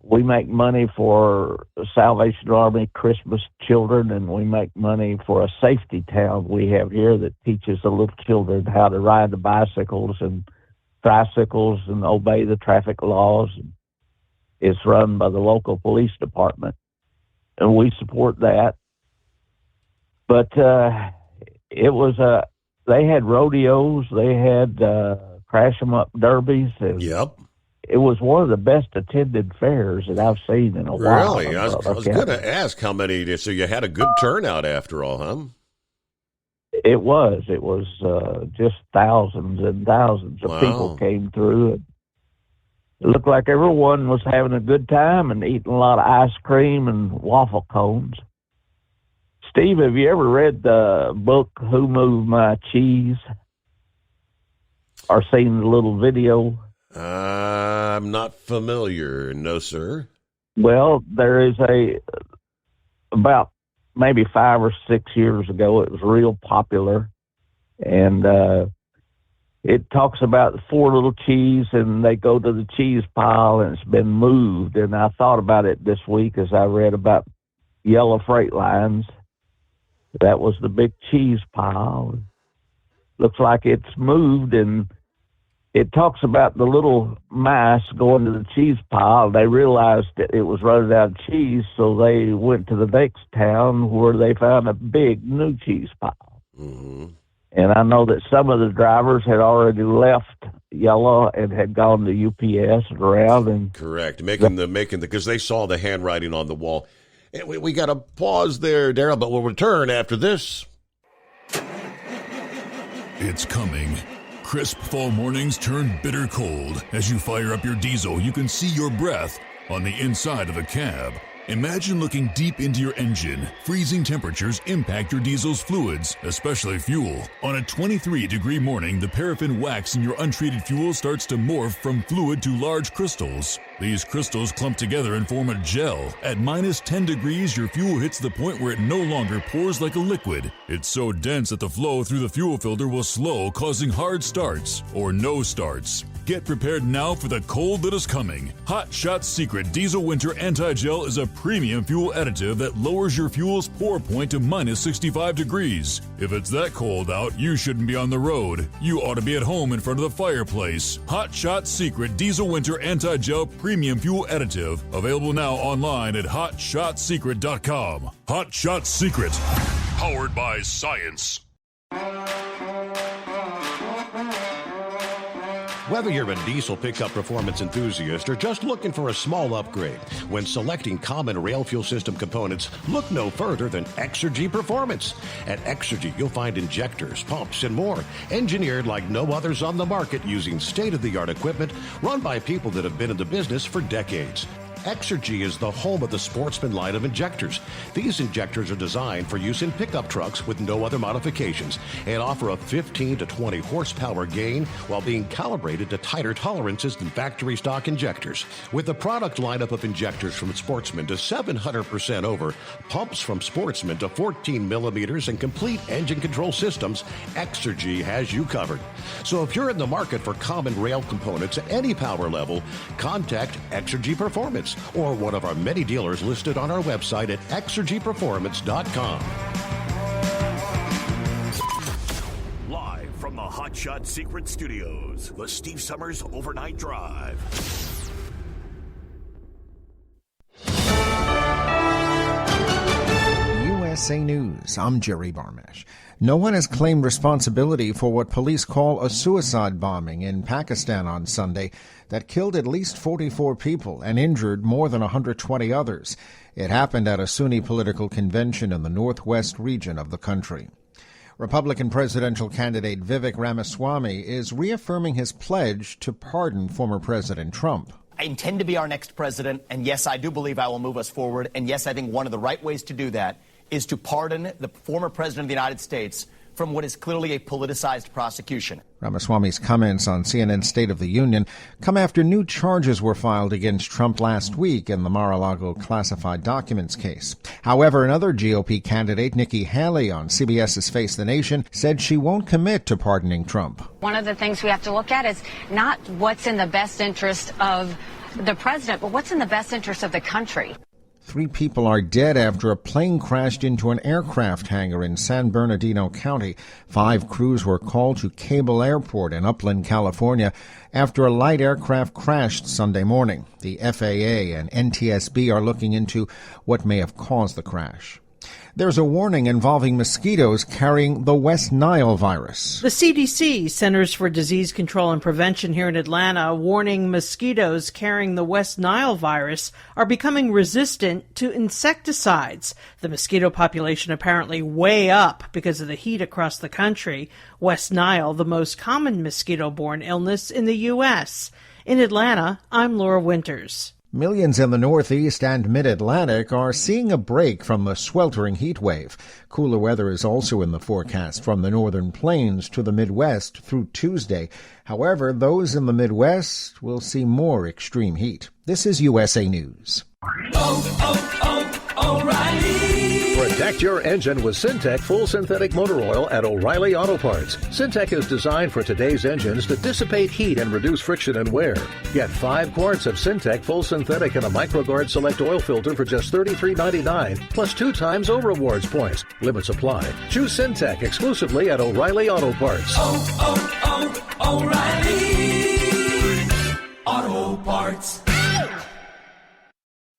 We make money for the Salvation Army Christmas children, and we make money for a safety town we have here that teaches the little children how to ride the bicycles and tricycles and obey the traffic laws. It's run by the local police department, and we support that. But It was they had rodeos, they had crash 'em up derbies. Yep. It was one of the best attended fairs that I've seen in a while. Really? I was going to ask how many. So you had a good turnout after all, huh? It was just thousands and thousands of people came through. It looked like everyone was having a good time and eating a lot of ice cream and waffle cones. Steve, have you ever read the book Who Moved My Cheese? Or seen the little video? I'm not familiar. No, sir. Well, there is about maybe 5 or 6 years ago, it was real popular. And it talks about 4 little cheese, and they go to the cheese pile, and it's been moved. And I thought about it this week as I read about yellow freight lines. That was the big cheese pile. Looks like it's moved, and it talks about the little mice going to the cheese pile. They realized that it was running out of cheese, so they went to the next town where they found a big new cheese pile. Mm-hmm. And I know that some of the drivers had already left Yellow and had gone to UPS and around. And correct, making the because they saw the handwriting on the wall. And we got to pause there, Daryl, but we'll return after this. It's coming. Crisp fall mornings turn bitter cold. As you fire up your diesel, you can see your breath on the inside of the cab. Imagine looking deep into your engine. Freezing temperatures impact your diesel's fluids, especially fuel. On a 23-degree morning, the paraffin wax in your untreated fuel starts to morph from fluid to large crystals. These crystals clump together and form a gel. At minus 10 degrees, your fuel hits the point where it no longer pours like a liquid. It's so dense that the flow through the fuel filter will slow, causing hard starts or no starts. Get prepared now for the cold that is coming. Hot Shot Secret Diesel Winter Anti-Gel is a premium fuel additive that lowers your fuel's pour point to minus 65 degrees. If it's that cold out, you shouldn't be on the road. You ought to be at home in front of the fireplace. Hot Shot Secret Diesel Winter Anti-Gel Premium Fuel Additive. Available now online at HotShotSecret.com. Hot Shot Secret. Powered by science. Whether you're a diesel pickup performance enthusiast or just looking for a small upgrade, when selecting common rail fuel system components, look no further than Exergy Performance. At Exergy, you'll find injectors, pumps, and more, engineered like no others on the market using state-of-the-art equipment run by people that have been in the business for decades. Exergy is the home of the Sportsman line of injectors. These injectors are designed for use in pickup trucks with no other modifications and offer a 15 to 20 horsepower gain while being calibrated to tighter tolerances than factory stock injectors. With the product lineup of injectors from Sportsman to 700% over, pumps from Sportsman to 14 millimeters, and complete engine control systems, Exergy has you covered. So if you're in the market for common rail components at any power level, contact Exergy Performance or one of our many dealers listed on our website at exergyperformance.com. Live from the Hot Shot Secret Studios, the Steve Summers Overnight Drive. USA News. I'm Jerry Barmash. No one has claimed responsibility for what police call a suicide bombing in Pakistan on Sunday that killed at least 44 people and injured more than 120 others. It happened at a Sunni political convention in the northwest region of the country. Republican presidential candidate Vivek Ramaswamy is reaffirming his pledge to pardon former President Trump. I intend to be our next president, and yes, I do believe I will move us forward, and yes, I think one of the right ways to do that is to pardon the former president of the United States from what is clearly a politicized prosecution. Ramaswamy's comments on CNN's State of the Union come after new charges were filed against Trump last week in the Mar-a-Lago classified documents case. However, another GOP candidate, Nikki Haley, on CBS's Face the Nation, said she won't commit to pardoning Trump. One of the things we have to look at is not what's in the best interest of the president, but what's in the best interest of the country. 3 people are dead after a plane crashed into an aircraft hangar in San Bernardino County. 5 crews were called to Cable Airport in Upland, California, after a light aircraft crashed Sunday morning. The FAA and NTSB are looking into what may have caused the crash. There's a warning involving mosquitoes carrying the West Nile virus. The CDC, Centers for Disease Control and Prevention here in Atlanta, warning mosquitoes carrying the West Nile virus are becoming resistant to insecticides. The mosquito population apparently way up because of the heat across the country. West Nile, the most common mosquito-borne illness in the U.S. In Atlanta, I'm Laura Winters. Millions in the Northeast and Mid-Atlantic are seeing a break from the sweltering heat wave. Cooler weather is also in the forecast from the northern plains to the Midwest through Tuesday. However, those in the Midwest will see more extreme heat. This is USA News. O'Reilly. Protect your engine with Syntec Full Synthetic Motor Oil at O'Reilly Auto Parts. Syntec is designed for today's engines to dissipate heat and reduce friction and wear. Get 5 quarts of Syntec Full Synthetic and a MicroGuard Select oil filter for just $33.99, plus 2 times O-Rewards points. Limits apply. Choose Syntec exclusively at O'Reilly Auto Parts. O'Reilly Auto Parts.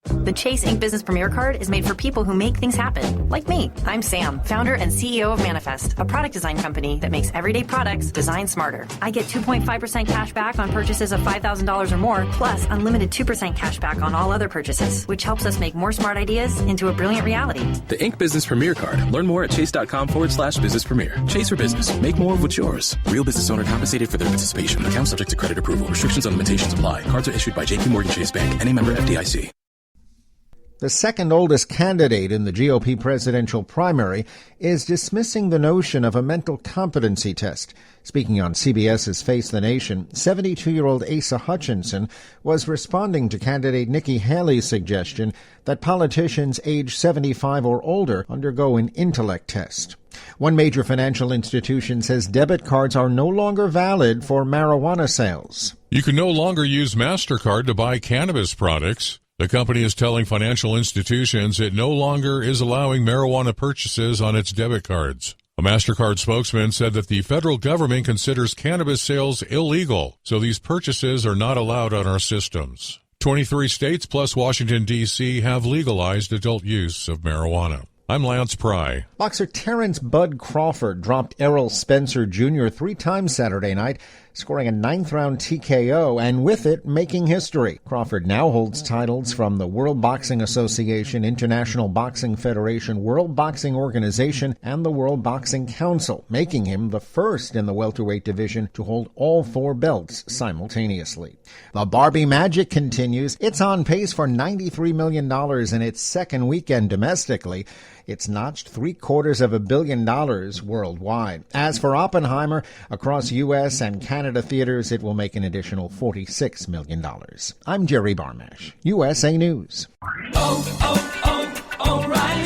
The Chase Ink Business Premier Card is made for people who make things happen, like me. I'm Sam, founder and CEO of Manifest, a product design company that makes everyday products designed smarter. I get 2.5% cash back on purchases of $5,000 or more, plus unlimited 2% cash back on all other purchases, which helps us make more smart ideas into a brilliant reality. The Ink Business Premier Card. Learn more at chase.com/business premier. Chase for business. Make more of what's yours. Real business owner compensated for their participation. Account subject to credit approval. Restrictions and limitations apply. Cards are issued by JP Morgan Chase Bank. Any member FDIC. The second oldest candidate in the GOP presidential primary is dismissing the notion of a mental competency test. Speaking on CBS's Face the Nation, 72-year-old Asa Hutchinson was responding to candidate Nikki Haley's suggestion that politicians age 75 or older undergo an intellect test. One major financial institution says debit cards are no longer valid for marijuana sales. You can no longer use MasterCard to buy cannabis products. The company is telling financial institutions it no longer is allowing marijuana purchases on its debit cards. A MasterCard spokesman said that the federal government considers cannabis sales illegal, so these purchases are not allowed on our systems. 23 states plus Washington, D.C. have legalized adult use of marijuana. I'm Lance Pry. Boxer Terrence Bud Crawford dropped Errol Spencer Jr. 3 times Saturday night, scoring a 9th-round TKO, and with it, making history. Crawford now holds titles from the World Boxing Association, International Boxing Federation, World Boxing Organization, and the World Boxing Council, making him the first in the welterweight division to hold all 4 belts simultaneously. The Barbie magic continues. It's on pace for $93 million in its second weekend domestically. It's notched $750 million worldwide. As for Oppenheimer, across U.S. and Canada theaters, it will make an additional $46 million. I'm Jerry Barmash, USA News. O'Reilly.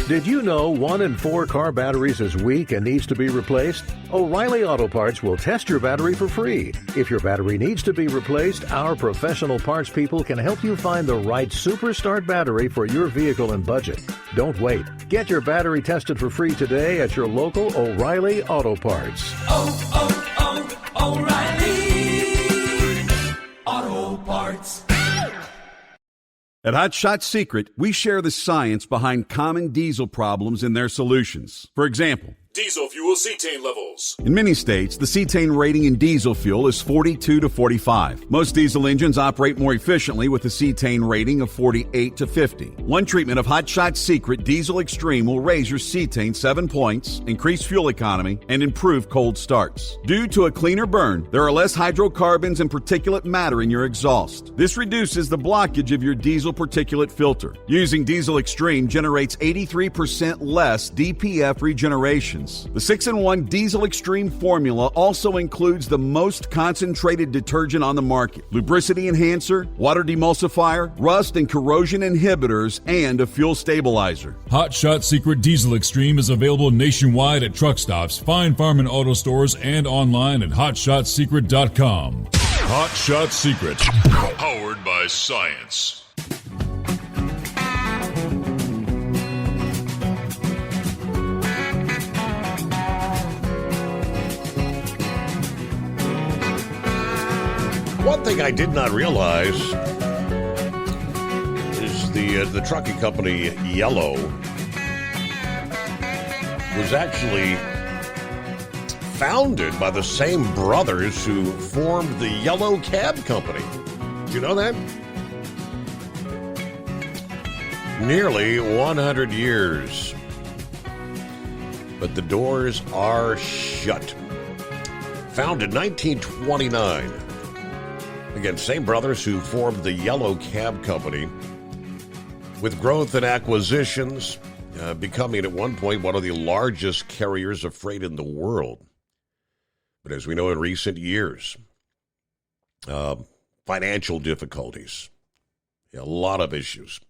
Did you know 1 in 4 car batteries is weak and needs to be replaced? O'Reilly Auto Parts will test your battery for free. If your battery needs to be replaced, our professional parts people can help you find the right Superstart battery for your vehicle and budget. Don't wait. Get your battery tested for free today at your local O'Reilly Auto Parts. O'Reilly Auto Parts. At Hot Shot Secret, we share the science behind common diesel problems and their solutions. For example, diesel fuel cetane levels. in many states, the cetane rating in diesel fuel is 42 to 45. Most diesel engines operate more efficiently with a cetane rating of 48 to 50. One treatment of Hot Shot Secret Diesel Extreme will raise your cetane 7 points, increase fuel economy, and improve cold starts. Due to a cleaner burn, there are less hydrocarbons and particulate matter in your exhaust. This reduces the blockage of your diesel particulate filter. Using Diesel Extreme generates 83% less DPF regeneration. The 6-in-1 Diesel Extreme formula also includes the most concentrated detergent on the market, lubricity enhancer, water demulsifier, rust and corrosion inhibitors, and a fuel stabilizer. Hot Shot Secret Diesel Extreme is available nationwide at truck stops, Fine Farm and auto stores, and online at hotshotsecret.com. Hot Shot Secret, powered by science. One thing I did not realize is the trucking company Yellow was actually founded by the same brothers who formed the Yellow Cab Company. Did you know that? Nearly 100 years. But the doors are shut. Founded 1929. Again, same brothers who formed the Yellow Cab Company. With growth and acquisitions, becoming at one point one of the largest carriers of freight in the world. But as we know, in recent years, financial difficulties, a lot of issues.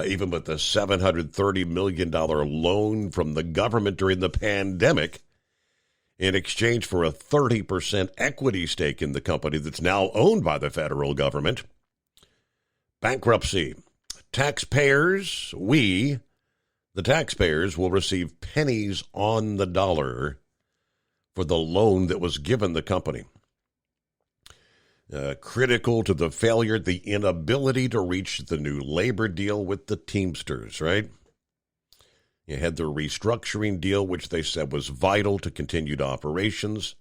Even with the $730 million loan from the government during the pandemic in exchange for a 30% equity stake in the company that's now owned by the federal government. Bankruptcy. Taxpayers, the taxpayers, will receive pennies on the dollar for the loan that was given the company. Critical to the failure, the inability to reach the new labor deal with the Teamsters, right? You had the restructuring deal, which they said was vital to continued operations.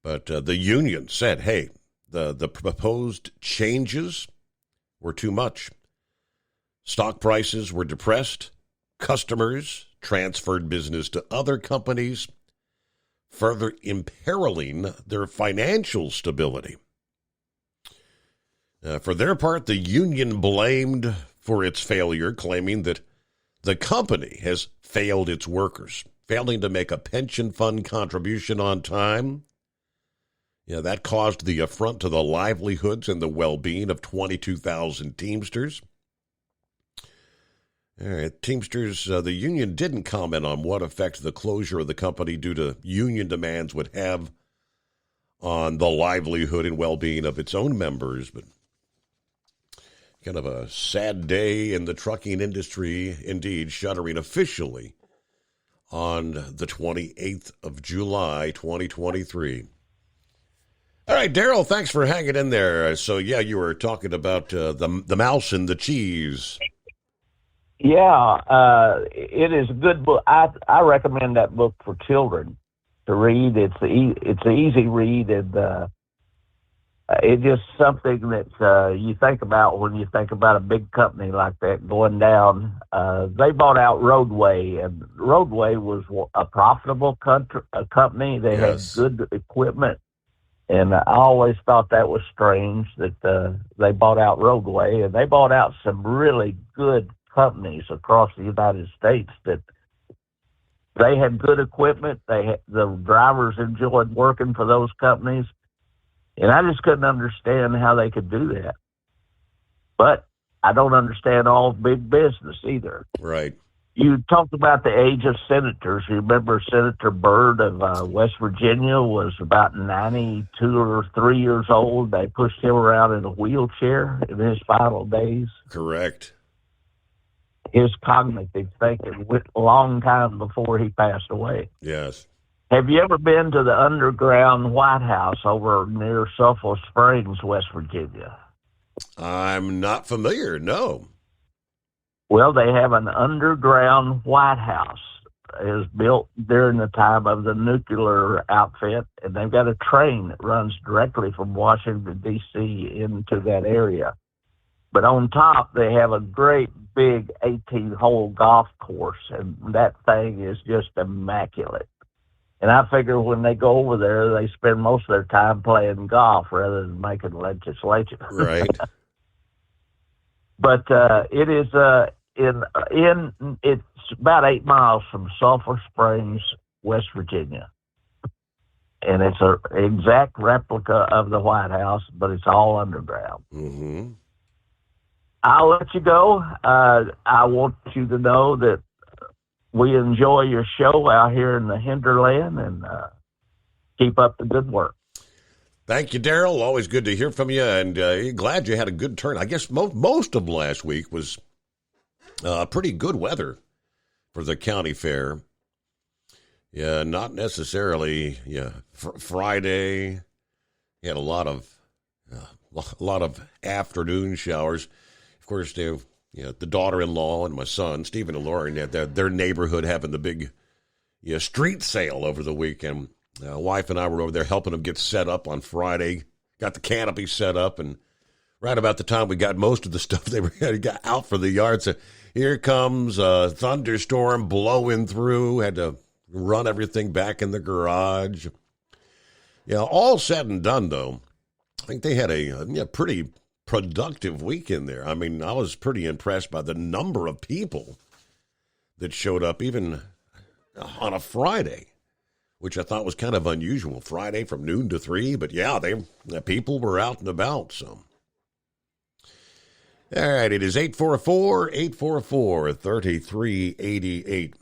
But the union said, hey, the proposed changes were too much. Stock prices were depressed. Customers transferred business to other companies, further imperiling their financial stability. For their part, the union blamed for its failure, claiming that the company has failed its workers, failing to make a pension fund contribution on time. That caused the affront to the livelihoods and the well-being of 22,000 Teamsters. All right, Teamsters, the union didn't comment on what effect the closure of the company due to union demands would have on the livelihood and well-being of its own members, but kind of a sad day in the trucking industry, indeed, shuttering officially on the 28th of July, 2023. All right, Daryl, thanks for hanging in there. So, yeah, you were talking about the Mouse and the Cheese. Yeah, it is a good book. I recommend that book for children to read. It's an easy read, and it's just something that you think about when you think about a big company like that going down. They bought out Roadway, and Roadway was a profitable company. They had good equipment, and I always thought that was strange that they bought out Roadway, and they bought out some really good companies across the United States that they had good equipment. The drivers enjoyed working for those companies. And I just couldn't understand how they could do that. But I don't understand all big business either. Right. You talked about the age of senators. You remember Senator Byrd of West Virginia was about 92 or 3 years old. They pushed him around in a wheelchair in his final days. Correct. His cognitive thinking went a long time before he passed away. Yes. Have you ever been to the underground White House over near Sulphur Springs, West Virginia? I'm not familiar, no. Well, they have an underground White House. It was built during the time of the nuclear outfit, and they've got a train that runs directly from Washington, D.C. into that area. But on top, they have a great big 18-hole golf course, and that thing is just immaculate. And I figure when they go over there, they spend most of their time playing golf rather than making legislation. Right. But it is it's about 8 miles from Sulphur Springs, West Virginia, and it's an exact replica of the White House, but it's all underground. Mm-hmm. I'll let you go. I want you to know that we enjoy your show out here in the hinterland, and keep up the good work. Thank you, Daryl. Always good to hear from you, and glad you had a good turn. I guess most of last week was pretty good weather for the county fair. Yeah, not necessarily. Yeah, Friday, you had a lot of afternoon showers. Of course, the daughter-in-law and my son, Stephen and Lauren, had their neighborhood having the big street sale over the weekend. Wife and I were over there helping them get set up on Friday, got the canopy set up, and right about the time we got most of the stuff they were got out for the yard, so here comes a thunderstorm blowing through, had to run everything back in the garage. All said and done, though, I think they had a pretty productive weekend there. I mean, I was pretty impressed by the number of people that showed up, even on a Friday, which I thought was kind of unusual. Friday from noon to 3, but the people were out and about. So, all right, it is 844-3388.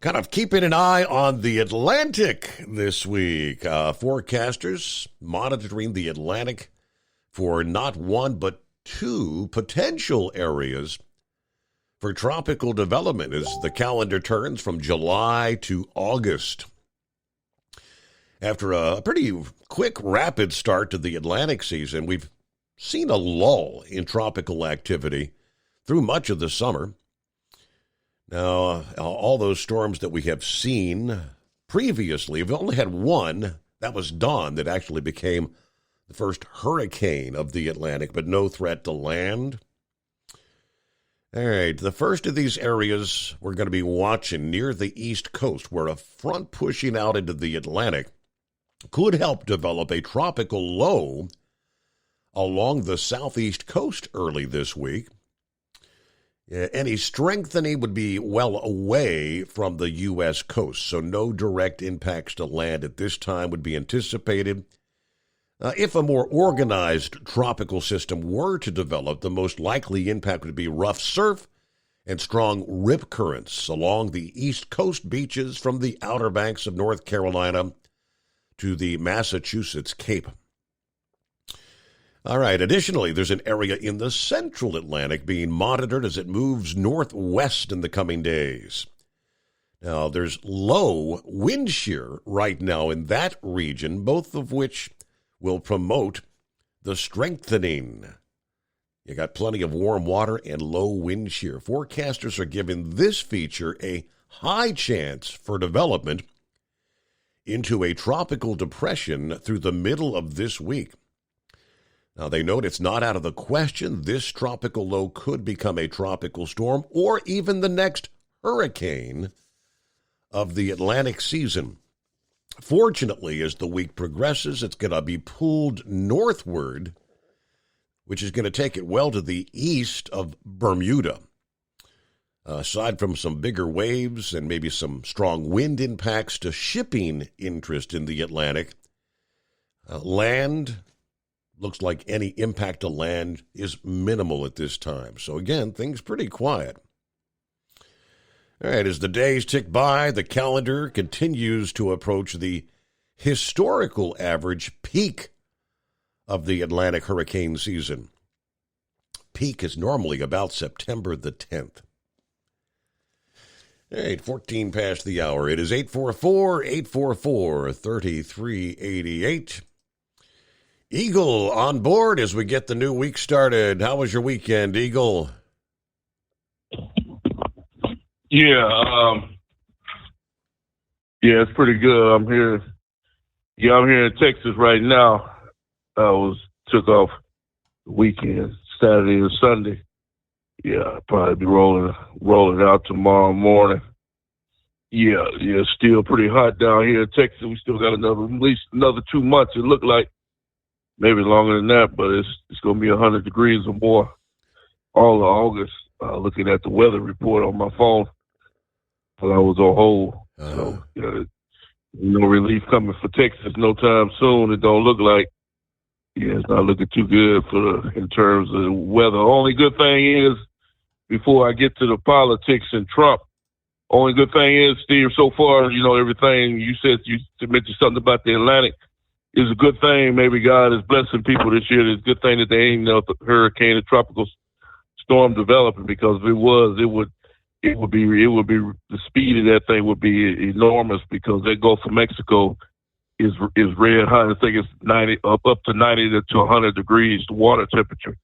Kind of keeping an eye on the Atlantic this week. Forecasters monitoring the Atlantic for not one but two potential areas for tropical development as the calendar turns from July to August. After a pretty quick, rapid start to the Atlantic season, we've seen a lull in tropical activity through much of the summer. Now, all those storms that we have seen previously, we've only had one, that was Dawn, that actually became the first hurricane of the Atlantic, but no threat to land. All right, the first of these areas we're going to be watching near the East Coast, where a front pushing out into the Atlantic could help develop a tropical low along the southeast coast early this week. Any strengthening would be well away from the U.S. coast, so no direct impacts to land at this time would be anticipated. If a more organized tropical system were to develop, the most likely impact would be rough surf and strong rip currents along the east coast beaches from the Outer Banks of North Carolina to the Massachusetts Cape. All right, additionally, there's an area in the central Atlantic being monitored as it moves northwest in the coming days. Now, there's low wind shear right now in that region, both of which will promote the strengthening. You got plenty of warm water and low wind shear. Forecasters are giving this feature a high chance for development into a tropical depression through the middle of this week. Now, they note it's not out of the question this tropical low could become a tropical storm or even the next hurricane of the Atlantic season. Fortunately, as the week progresses, it's going to be pulled northward, which is going to take it well to the east of Bermuda. Aside from some bigger waves and maybe some strong wind impacts to shipping interest in the Atlantic, land looks like any impact to land is minimal at this time. So again, things pretty quiet. All right, as the days tick by, the calendar continues to approach the historical average peak of the Atlantic hurricane season. Peak is normally about September the 10th. All right, 14 past the hour. It is 844-844-3388. Eagle on board as we get the new week started. How was your weekend, Eagle? Yeah, it's pretty good. I'm here in Texas right now. Took off the weekend, Saturday and Sunday. Yeah, I'll probably be rolling out tomorrow morning. Yeah, still pretty hot down here in Texas. We still got at least another 2 months. It looked like maybe longer than that, but it's going to be 100 degrees or more all of August. Looking at the weather report on my phone while I was on hold. So, no relief coming for Texas no time soon. It don't look like. Yeah, it's not looking too good in terms of the weather. Only good thing is, before I get to the politics and Trump, only good thing is, Steve, so far, everything you said, you mentioned something about the Atlantic is a good thing. Maybe God is blessing people this year. It's a good thing that they ain't no hurricane or tropical storm developing, because if it was, it would be the speed of that thing would be enormous, because that Gulf of Mexico is red hot. I think it's 90 up to 90 to 100 degrees the water temperature.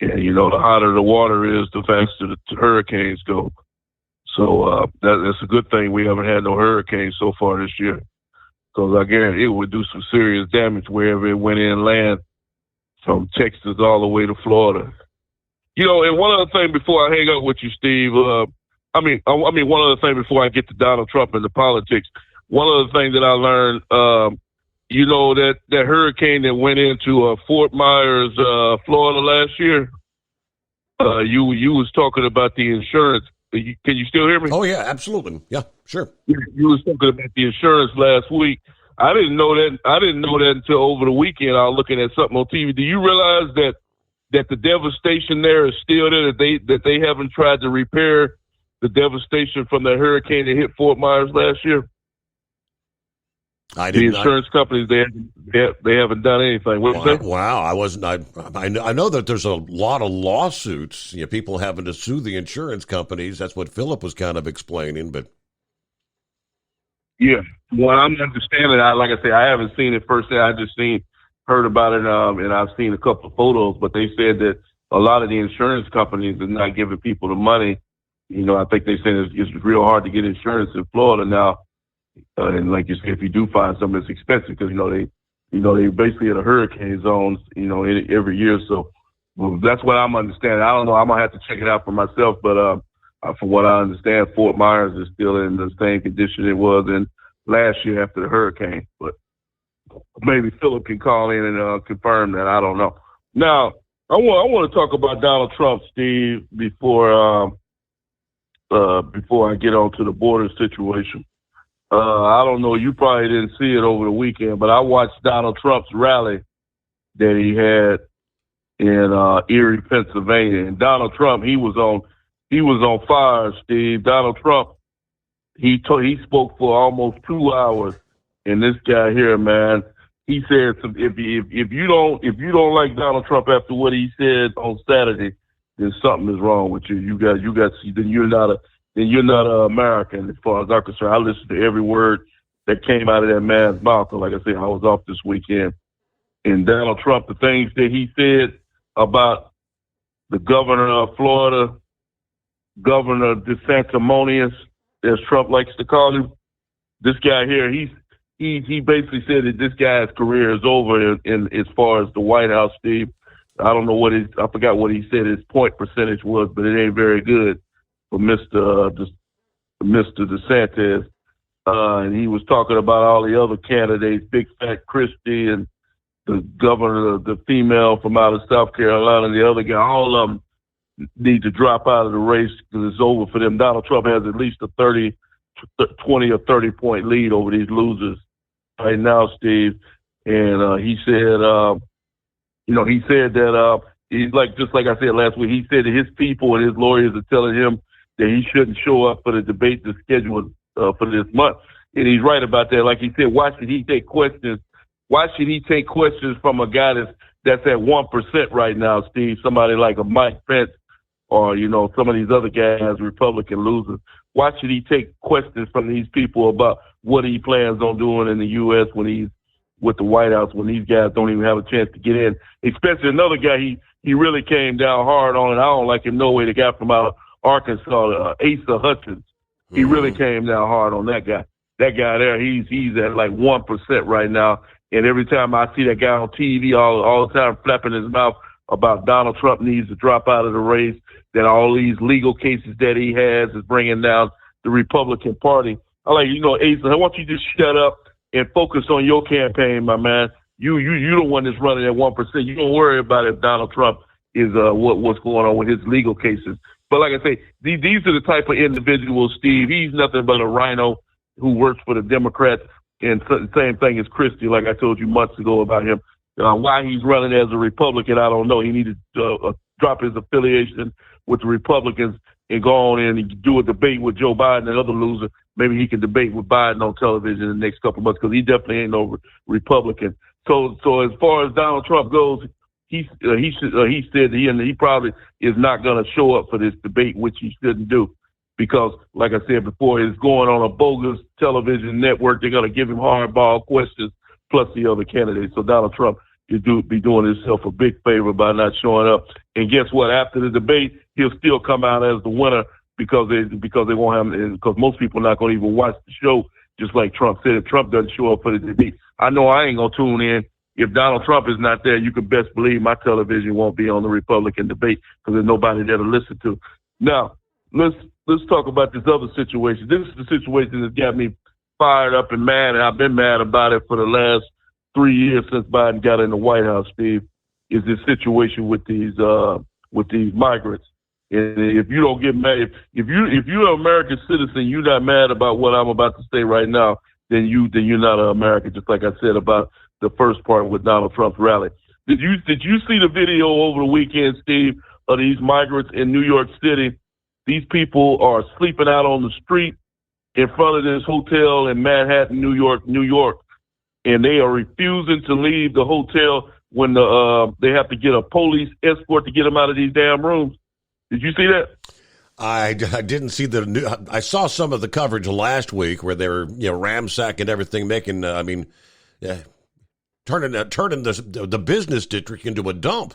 And the hotter the water is, the faster the hurricanes go. So that's a good thing we haven't had no hurricane so far this year, because I guarantee it would do some serious damage wherever it went inland, from Texas all the way to Florida. And one other thing before I hang up with you, Steve. One other thing before I get to Donald Trump and the politics. One other thing that I learned, that hurricane that went into Fort Myers, Florida last year. You was talking about the insurance. Can you still hear me? Oh yeah, absolutely. Yeah, sure. You was talking about the insurance last week. I didn't know that until over the weekend. I was looking at something on TV. Do you realize that the devastation there is still there? That they haven't tried to repair the devastation from the hurricane that hit Fort Myers last year? The insurance companies, they haven't done anything. Wow, I wasn't. I know that there's a lot of lawsuits. People having to sue the insurance companies. That's what Philip was kind of explaining. But yeah, well, I'm understanding. Like I say, I haven't seen it firsthand. I just heard about it, and I've seen a couple of photos. But they said that a lot of the insurance companies are not giving people the money. I think they said it's real hard to get insurance in Florida now. And like you said, if you do find something that's expensive, because they basically in the hurricane zones, every year. So that's what I'm understanding. I don't know. I'm gonna have to check it out for myself. But from what I understand, Fort Myers is still in the same condition it was in last year after the hurricane. But maybe Philip can call in and confirm that. I don't know. Now I want to talk about Donald Trump, Steve, before I get on to the border situation. I don't know. You probably didn't see it over the weekend, but I watched Donald Trump's rally that he had in Erie, Pennsylvania. And Donald Trump, he was on fire, Steve. Donald Trump, he spoke for almost 2 hours. And this guy here, man, he said, if you don't like Donald Trump after what he said on Saturday, then something is wrong with you. Then you're not an American as far as I'm concerned. I listened to every word that came out of that man's mouth. And like I said, I was off this weekend. And Donald Trump, the things that he said about the governor of Florida, Governor DeSanctimonious, as Trump likes to call him, this guy here, he basically said that this guy's career is over in as far as the White House, Steve. I don't know I forgot what he said his point percentage was, but it ain't very good for Mr. DeSantis. And he was talking about all the other candidates, Big Fat Christie and the governor, the female from out of South Carolina, and the other guy. All of them need to drop out of the race because it's over for them. Donald Trump has at least a 20 or 30 point lead over these losers right now, Steve. And he said, he's just like I said last week, he said that his people and his lawyers are telling him that he shouldn't show up for the debate that's scheduled for this month. And he's right about that. Like he said, why should he take questions? Why should he take questions from a guy that's at 1% right now, Steve? Somebody like a Mike Pence or, some of these other guys, Republican losers. Why should he take questions from these people about what he plans on doing in the U.S. when he's with the White House, when these guys don't even have a chance to get in? Especially another guy he really came down hard on, and I don't like him no way, the guy from out Arkansas, Asa Hutchins. He really came down hard on that guy. That guy there, he's at like 1% right now. And every time I see that guy on TV all the time flapping his mouth about Donald Trump needs to drop out of the race, that all these legal cases that he has is bringing down the Republican Party. I like, Asa, I want you to just shut up and focus on your campaign, my man. You the one that's running at 1%. You don't worry about if Donald Trump is what's going on with his legal cases. But like I say, these are the type of individuals, Steve. He's nothing but a rhino who works for the Democrats. And same thing as Christie, like I told you months ago about him. Why he's running as a Republican, I don't know. He needed to drop his affiliation with the Republicans and go on in and do a debate with Joe Biden, another loser. Maybe he can debate with Biden on television in the next couple of months because he definitely ain't no Republican. So as far as Donald Trump goes, he said he probably is not going to show up for this debate, which he shouldn't do, because, like I said before, it's going on a bogus television network. They're going to give him hardball questions plus the other candidates. So Donald Trump be doing himself a big favor by not showing up. And guess what? After the debate, he'll still come out as the winner because they won't have, because most people are not going to even watch the show. Just like Trump said, if Trump doesn't show up for the debate, I know I ain't gonna tune in. If Donald Trump is not there, you can best believe my television won't be on the Republican debate because there's nobody there to listen to. Now, let's talk about this other situation. This is the situation that's got me fired up and mad, and I've been mad about it for the last 3 years since Biden got in the White House, Steve, is this situation with these migrants. And if you don't get mad, if you're an American citizen, you're not mad about what I'm about to say right now, then you're not an American. Just like I said about the first part with Donald Trump's rally. Did you see the video over the weekend, Steve, of these migrants in New York City? These people are sleeping out on the street in front of this hotel in Manhattan, New York, and they are refusing to leave the hotel when they have to get a police escort to get them out of these damn rooms. Did you see that? I didn't see I saw some of the coverage last week where they were, ransacking everything, making, turning the business district into a dump.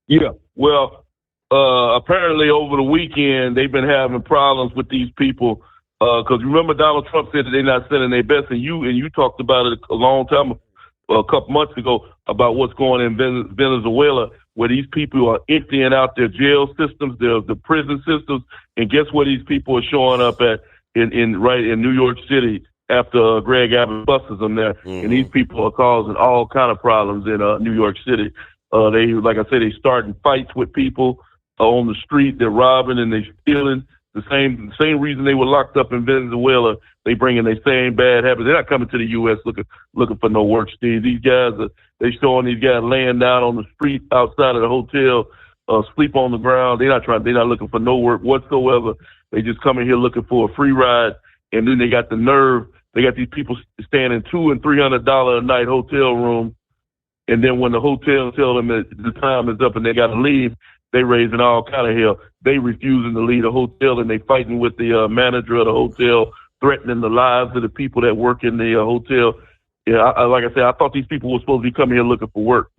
Yeah, well, apparently over the weekend they've been having problems with these people because remember Donald Trump said that they're not sending their best, and you talked about it a couple months ago about what's going on in Venezuela, where these people are emptying out their jail systems, the prison systems, and guess where these people are showing up at in New York City after Greg Abbott busts them there, and these people are causing all kind of problems in New York City. They, like I said, they starting fights with people on the street. They're robbing and they stealing. The same reason they were locked up in Venezuela, they bring in their same bad habits. They're not coming to the U.S. looking for no work, Steve. These guys they showing these guys laying down on the street outside of the hotel, sleep on the ground. They're not looking for no work whatsoever. They just come in here looking for a free ride, and then they got the nerve. They got these people staying in $200 and $300 a night hotel rooms, and then when the hotel tell them that the time is up and they got to leave, they raising all kind of hell. They refusing to leave the hotel, and they fighting with the manager of the hotel, threatening the lives of the people that work in the hotel. Yeah, like I said, I thought these people were supposed to be coming here looking for work.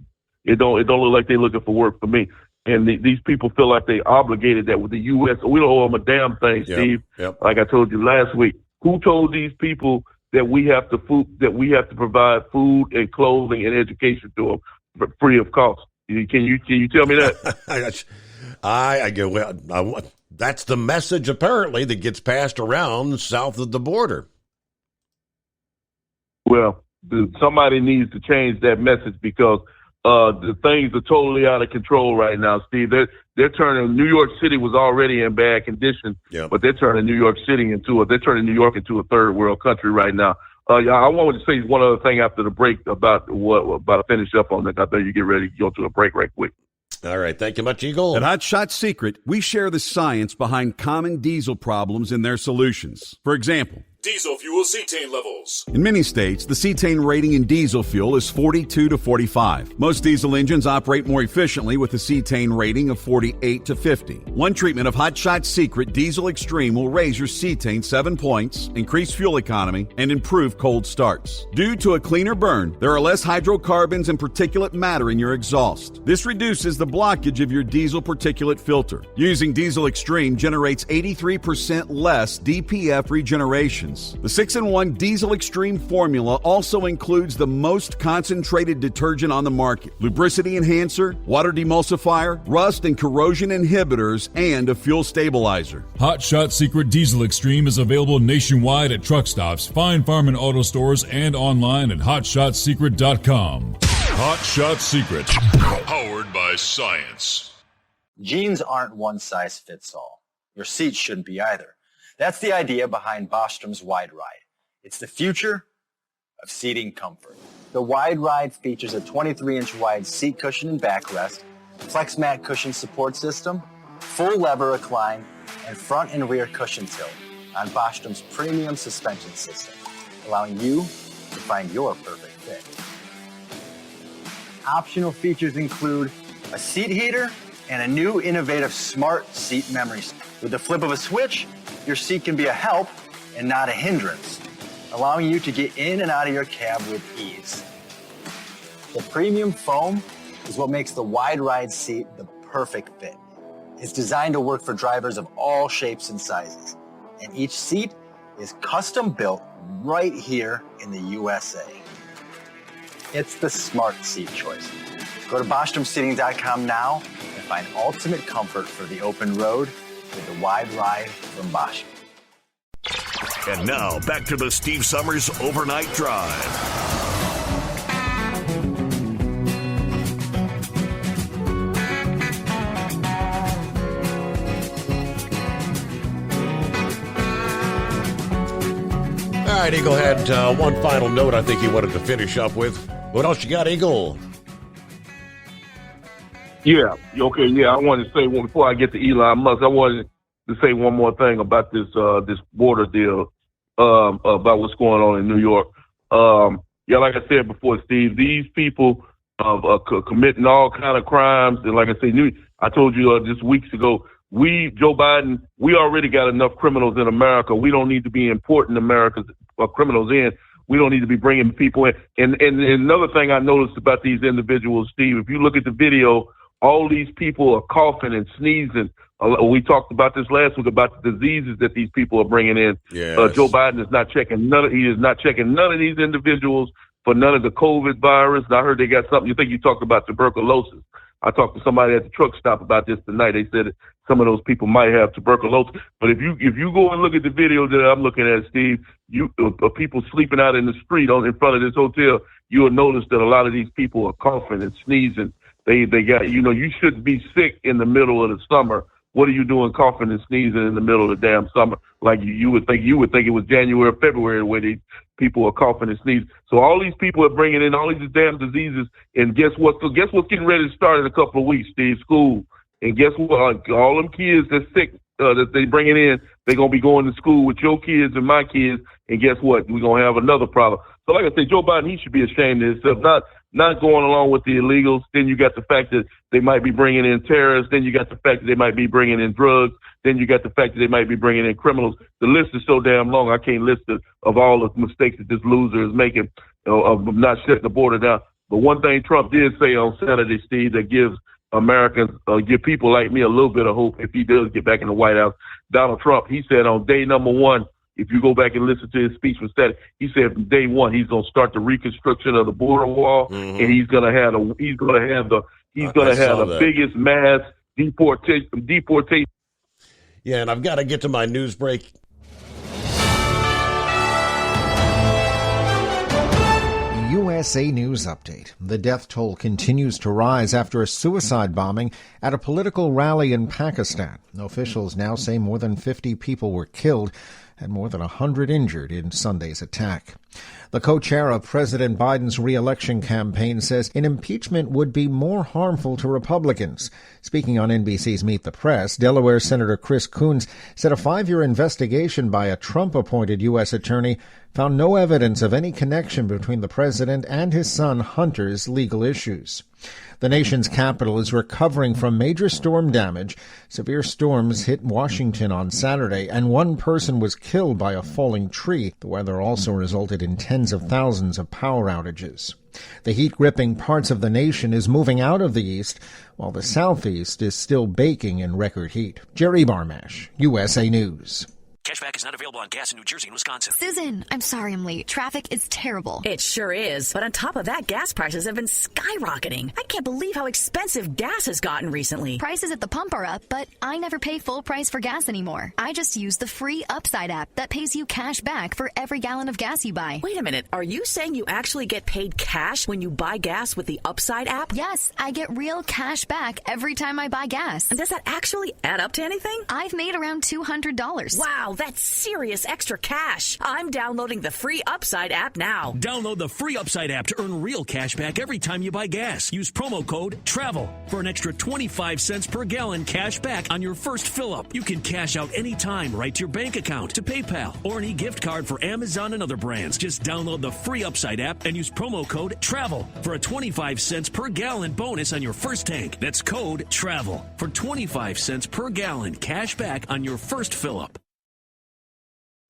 It don't look like they're looking for work for me. And these people feel like they obligated that with the U.S. We don't owe them a damn thing, Steve. Yep. Like I told you last week, who told these people that we have to provide food and clothing and education to them free of cost? Can you tell me that? I go, well, that's the message apparently that gets passed around south of the border. Well, somebody needs to change that message because the things are totally out of control right now, Steve. They're turning New York City was already in bad condition, but they're turning New York into a third world country right now. I wanted to say one other thing after the break about to finish up on that. I bet you get ready to go to a break right quick. All right. Thank you much, Eagle. At Hot Shot Secret, we share the science behind common diesel problems and their solutions. For example, diesel fuel cetane levels. In many states, the cetane rating in diesel fuel is 42 to 45. Most diesel engines operate more efficiently with a cetane rating of 48 to 50. One treatment of Hot Shot Secret Diesel Extreme will raise your cetane 7 points, increase fuel economy, and improve cold starts. Due to a cleaner burn, there are less hydrocarbons and particulate matter in your exhaust. This reduces the blockage of your diesel particulate filter. Using Diesel Extreme generates 83% less DPF regeneration. The 6-in-1 Diesel Extreme formula also includes the most concentrated detergent on the market, lubricity enhancer, water demulsifier, rust and corrosion inhibitors, and a fuel stabilizer. Hot Shot Secret Diesel Extreme is available nationwide at truck stops, Fine Farm and auto stores, and online at hotshotsecret.com. Hot Shot Secret, powered by science. Jeans aren't one size fits all. Your seats shouldn't be either. That's the idea behind Bostrom's Wide Ride. It's the future of seating comfort. The Wide Ride features a 23-inch wide seat cushion and backrest, flex mat cushion support system, full lever recline, and front and rear cushion tilt on Bostrom's premium suspension system, allowing you to find your perfect fit. Optional features include a seat heater and a new innovative smart seat memory. With the flip of a switch, your seat can be a help and not a hindrance, allowing you to get in and out of your cab with ease. The premium foam is what makes the Wide Ride seat the perfect fit. It's designed to work for drivers of all shapes and sizes. And each seat is custom built right here in the USA. It's the smart seat choice. Go to BostromSeating.com now and find ultimate comfort for the open road with the Wide Ride from Bostrom. And now, back to the Steve Summers Overnight Drive. All right, Eagle had one final note I think he wanted to finish up with. What else you got, Eagle? Yeah, okay, yeah. I wanted to say, before I get to Elon Musk, I wanted to say one more thing about this border deal, about what's going on in New York. Yeah, like I said before, Steve, these people committing all kind of crimes, and like I said, I told you just weeks ago, Joe Biden, we already got enough criminals in America. We don't need to be importing America's criminals in. We don't need to be bringing people in. And another thing I noticed about these individuals, Steve, if you look at the video, all these people are coughing and sneezing. We talked about this last week about the diseases that these people are bringing in. Yes. Joe Biden is not checking none of these individuals for none of the COVID virus. I heard they got something. You talked about tuberculosis. I talked to somebody at the truck stop about this tonight. They said that some of those people might have tuberculosis. But if you go and look at the video that I'm looking at, Steve, people sleeping out in the street in front of this hotel, you will notice that a lot of these people are coughing and sneezing. They got, you shouldn't be sick in the middle of the summer. What are you doing coughing and sneezing in the middle of the damn summer? Like you would think it was January or February when these people are coughing and sneezing. So all these people are bringing in all these damn diseases. And guess what? So guess what's getting ready to start in a couple of weeks, Steve? School. And guess what? All them kids that's sick that they bringing in, they're going to be going to school with your kids and my kids. And guess what? We're going to have another problem. So like I said, Joe Biden, he should be ashamed of himself, not going along with the illegals. Then you got the fact that they might be bringing in terrorists. Then you got the fact that they might be bringing in drugs. Then you got the fact that they might be bringing in criminals. The list is so damn long, I can't list it of all the mistakes that this loser is making of not shutting the border down. But one thing Trump did say on Saturday, Steve, that gives Americans, give people like me a little bit of hope if he does get back in the White House. Donald Trump, he said on day number one, if you go back and listen to his speech from Saturday, he said from day one he's going to start the reconstruction of the border wall, and he's going to have the biggest mass deportation. Yeah, and I've got to get to my news break. USA News Update. The death toll continues to rise after a suicide bombing at a political rally in Pakistan. Officials now say more than 50 people were killed and more than 100 injured in Sunday's attack. The co-chair of President Biden's re-election campaign says an impeachment would be more harmful to Republicans. Speaking on NBC's Meet the Press, Delaware Senator Chris Coons said a 5-year investigation by a Trump-appointed U.S. attorney found no evidence of any connection between the president and his son Hunter's legal issues. The nation's capital is recovering from major storm damage. Severe storms hit Washington on Saturday, and one person was killed by a falling tree. The weather also resulted in tens of thousands of power outages. The heat-gripping parts of the nation is moving out of the east, while the southeast is still baking in record heat. Jerry Barmash, USA News. Cashback is not available on gas in New Jersey and Wisconsin. Susan, I'm sorry I'm late. Traffic is terrible. It sure is. But on top of that, gas prices have been skyrocketing. I can't believe how expensive gas has gotten recently. Prices at the pump are up, but I never pay full price for gas anymore. I just use the free Upside app that pays you cash back for every gallon of gas you buy. Wait a minute. Are you saying you actually get paid cash when you buy gas with the Upside app? Yes, I get real cash back every time I buy gas. And does that actually add up to anything? I've made around $200. Wow, that's serious extra cash. I'm downloading the free Upside app now. Download the free Upside app to earn real cash back every time you buy gas. Use promo code TRAVEL for an extra 25 cents per gallon cash back on your first fill-up. You can cash out anytime right to your bank account, to PayPal, or an e-gift card for Amazon and other brands. Just download the free Upside app and use promo code TRAVEL for a 25 cents per gallon bonus on your first tank. That's code TRAVEL for 25 cents per gallon cash back on your first fill-up.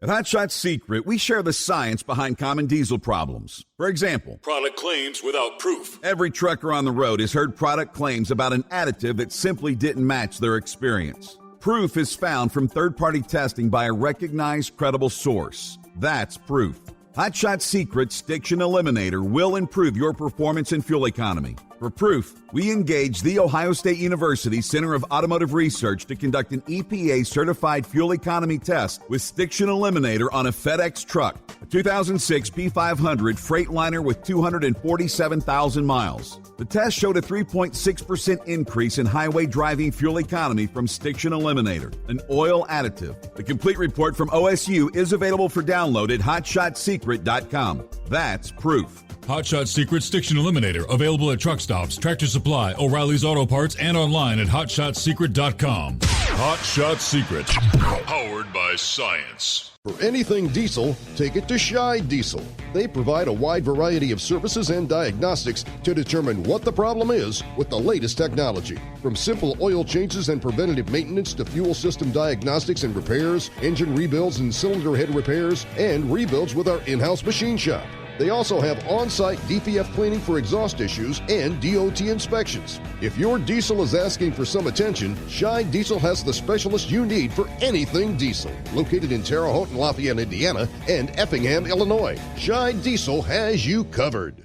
At Hot Shot Secret, we share the science behind common diesel problems. For example, product claims without proof. Every trucker on the road has heard product claims about an additive that simply didn't match their experience. Proof is found from third-party testing by a recognized, credible source. That's proof. Hot Shot Secret's Stiction Eliminator will improve your performance and fuel economy. For proof, we engaged the Ohio State University Center of Automotive Research to conduct an EPA-certified fuel economy test with Stiction Eliminator on a FedEx truck, a 2006 P500 Freightliner with 247,000 miles. The test showed a 3.6% increase in highway driving fuel economy from Stiction Eliminator, an oil additive. The complete report from OSU is available for download at hotshotsecret.com. That's proof. Hot Shot Secret Stiction Eliminator, available at truck stops, Tractor Supply, O'Reilly's Auto Parts, and online at hotshotsecret.com. Hot Shot Secret, powered by science. For anything diesel, take it to Scheid Diesel. They provide a wide variety of services and diagnostics to determine what the problem is with the latest technology. From simple oil changes and preventative maintenance to fuel system diagnostics and repairs, engine rebuilds and cylinder head repairs, and rebuilds with our in-house machine shop. They also have on-site DPF cleaning for exhaust issues and DOT inspections. If your diesel is asking for some attention, Scheid Diesel has the specialist you need for anything diesel. Located in Terre Haute and Lafayette, Indiana, and Effingham, Illinois, Scheid Diesel has you covered.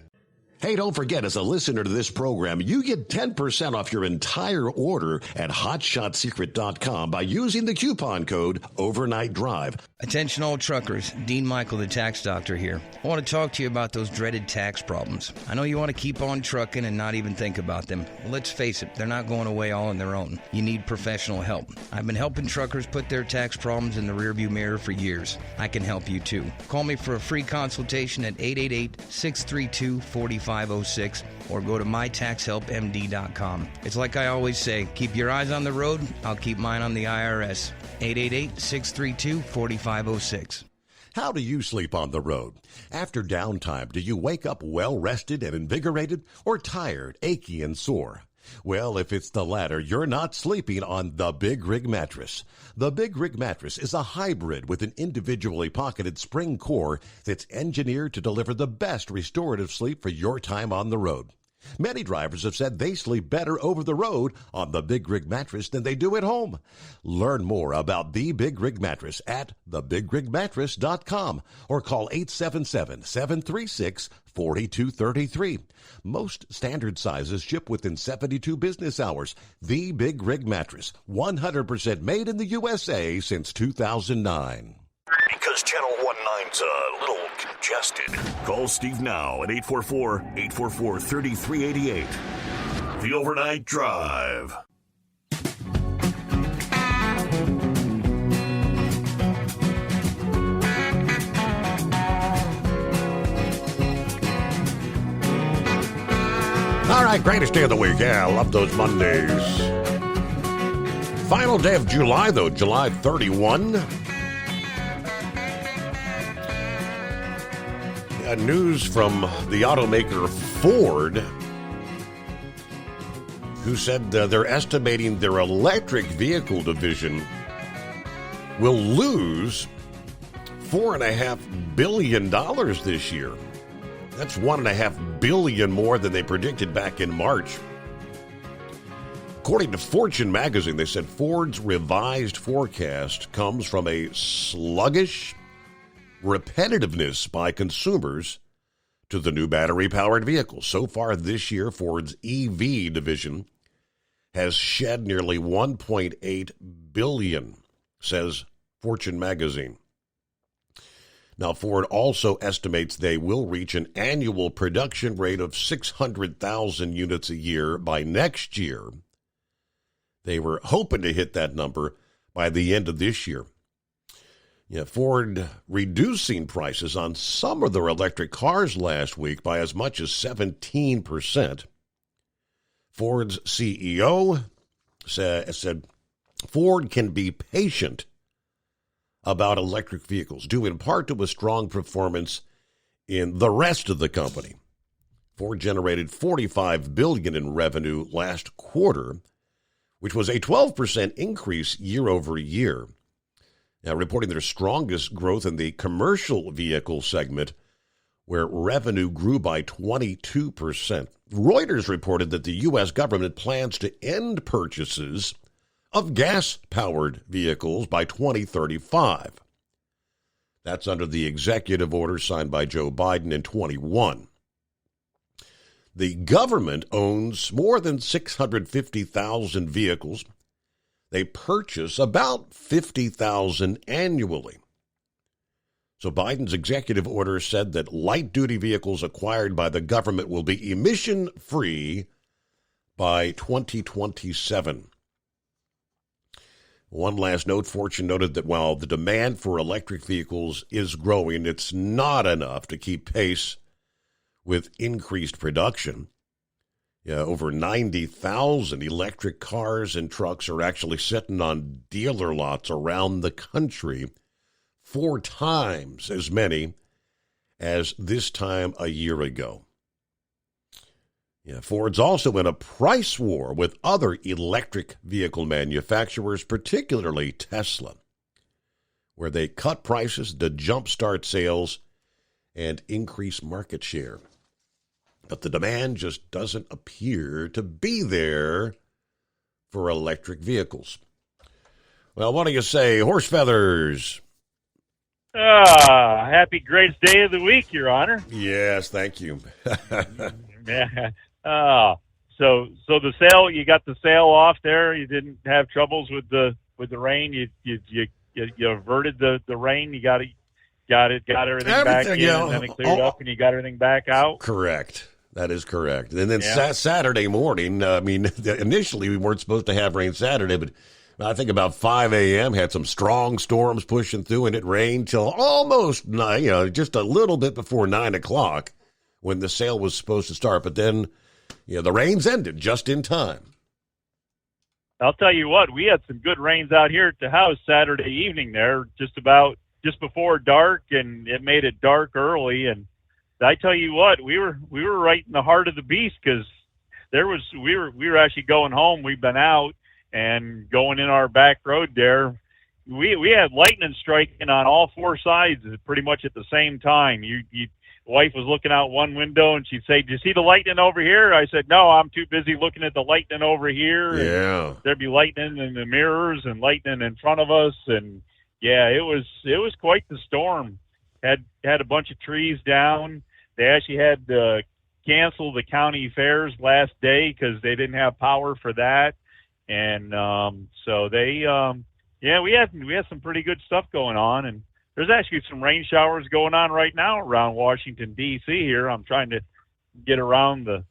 Hey, don't forget, as a listener to this program, you get 10% off your entire order at hotshotsecret.com by using the coupon code Overnight Drive. Attention all truckers, Dean Michael, the tax doctor here. I want to talk to you about those dreaded tax problems. I know you want to keep on trucking and not even think about them. Well, let's face it, they're not going away all on their own. You need professional help. I've been helping truckers put their tax problems in the rearview mirror for years. I can help you too. Call me for a free consultation at 888-632-4506 or go to mytaxhelpmd.com. It's like I always say, keep your eyes on the road, I'll keep mine on the IRS. 888-632-4506. How do you sleep on the road? After downtime, do you wake up well-rested and invigorated or tired, achy, and sore? Well, if it's the latter, you're not sleeping on the Big Rig Mattress. The Big Rig Mattress is a hybrid with an individually pocketed spring core that's engineered to deliver the best restorative sleep for your time on the road. Many drivers have said they sleep better over the road on the Big Rig Mattress than they do at home. Learn more about the Big Rig Mattress at thebigrigmattress.com or call 877-736-4233. Most standard sizes ship within 72 business hours. The Big Rig Mattress, 100% made in the USA since 2009. Because Channel 19's a little congested. Call Steve now at 844-844-3388. The Overnight Drive. All right, greatest day of the week. Yeah, I love those Mondays. Final day of July, though, July 31. News from the automaker Ford, who said they're estimating their electric vehicle division will lose $4.5 billion this year. That's $1.5 billion more than they predicted back in March. According to Fortune magazine, they said Ford's revised forecast comes from a sluggish repetitiveness by consumers to the new battery-powered vehicles. So far this year, Ford's EV division has shed nearly $1.8 billion, says Fortune magazine. Now, Ford also estimates they will reach an annual production rate of 600,000 units a year by next year. They were hoping to hit that number by the end of this year. Yeah, Ford reducing prices on some of their electric cars last week by as much as 17%. Ford's CEO said Ford can be patient about electric vehicles, due in part to a strong performance in the rest of the company. Ford generated $45 billion in revenue last quarter, which was a 12% increase year over year. reporting their strongest growth in the commercial vehicle segment, where revenue grew by 22%. Reuters reported that the U.S. government plans to end purchases of gas-powered vehicles by 2035. That's under the executive order signed by Joe Biden in 21. The government owns more than 650,000 vehicles. They purchase about 50,000 annually. So Biden's executive order said that light-duty vehicles acquired by the government will be emission-free by 2027. One last note, Fortune noted that while the demand for electric vehicles is growing, it's not enough to keep pace with increased production. Over 90,000 electric cars and trucks are actually sitting on dealer lots around the country, 4 times as many as this time a year ago. Ford's also in a price war with other electric vehicle manufacturers, particularly Tesla, where they cut prices to jumpstart sales and increase market share. But the demand just doesn't appear to be there for electric vehicles. Well, what do you say, horse feathers? Happy greatest day of the week, Your Honor. Yes, thank you. So the sale, you got the sale off there. You didn't have troubles with the rain. You averted the rain. You got everything back in, and then it cleared up, and you got everything back out. Correct. That is correct. And then Saturday morning, initially we weren't supposed to have rain Saturday, but I think about 5 a.m. had some strong storms pushing through, and it rained till almost just a little bit before 9 o'clock when the sale was supposed to start. But then, the rains ended just in time. I'll tell you what, we had some good rains out here at the house Saturday evening there, just before dark, and it made it dark early. And I tell you what, we were right in the heart of the beast, because we were actually going home. We've been out and going in our back road there. We had lightning striking on all 4 sides pretty much at the same time. Wife was looking out one window, and she'd say, "Do you see the lightning over here?" I said, "No, I'm too busy looking at the lightning over here." Yeah. And there'd be lightning in the mirrors and lightning in front of us, and it was quite the storm. Had a bunch of trees down. They actually had to cancel the county fairs last day because they didn't have power for that, and so they we had some pretty good stuff going on. And there's actually some rain showers going on right now around Washington, D.C. here. I'm trying to get around the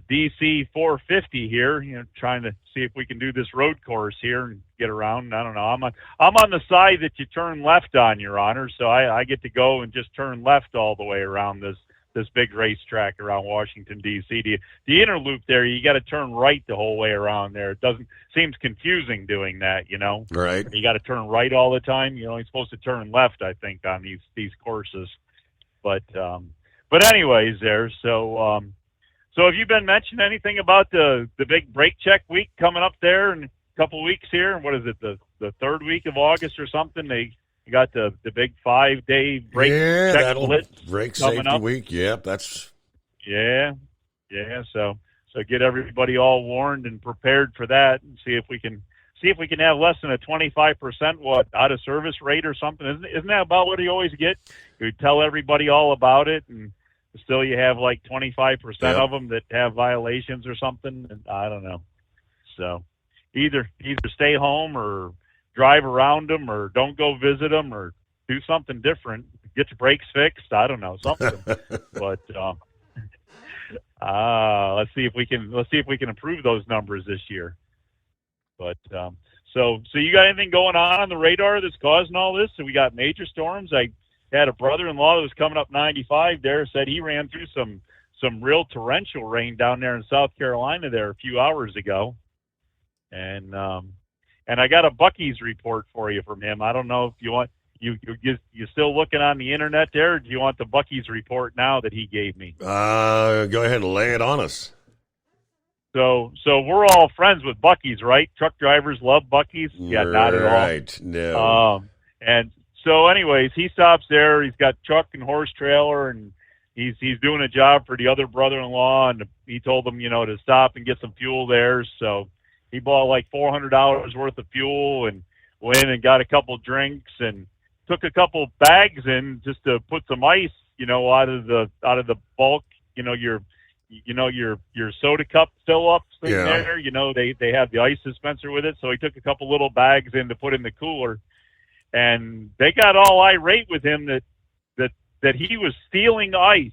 D.C. 450 here, trying to see if we can do this road course here and get around. I don't know. I'm on the side that you turn left on, Your Honor, so I get to go and just turn left all the way around this big racetrack around Washington, D.C. The inner loop there, you got to turn right the whole way around there. It seems confusing doing that, Right. You got to turn right all the time. You're only supposed to turn left, I think, on these courses. But anyways, there. So have you been mentioning anything about the big brake check week coming up there in a couple of weeks here? What is it, the third week of August or something? You got the big 5-day brake check blitz brake coming safety up. week. Yep, that's So get everybody all warned and prepared for that, and see if we can have less than a 25% out of service rate or something. Isn't that about what you always get? You tell everybody all about it, and still you have like 25% of them that have violations or something. And I don't know. So either stay home or drive around them, or don't go visit them, or do something different. Get your brakes fixed. I don't know, something. But let's see if we can improve those numbers this year. But so you got anything going on the radar that's causing all this? So we got major storms. I had a brother-in-law that was coming up 95 there, said he ran through some real torrential rain down there in South Carolina there a few hours ago. And I got a Buc-ee's report for you from him. I don't know if you want you still looking on the internet there, or do you want the Buc-ee's report now that he gave me? Go ahead and lay it on us. So we're all friends with Buc-ee's, right? Truck drivers love Buc-ee's. Yeah, not at all. Right, no. And so anyways, he stops there. He's got truck and horse trailer, and he's doing a job for the other brother-in-law, and he told him, to stop and get some fuel there. So he bought like $400 worth of fuel and went and got a couple drinks and took a couple bags in just to put some ice, out of the bulk, your soda cup fill-ups thing there. They have the ice dispenser with it. So he took a couple little bags in to put in the cooler, and they got all irate with him that he was stealing ice.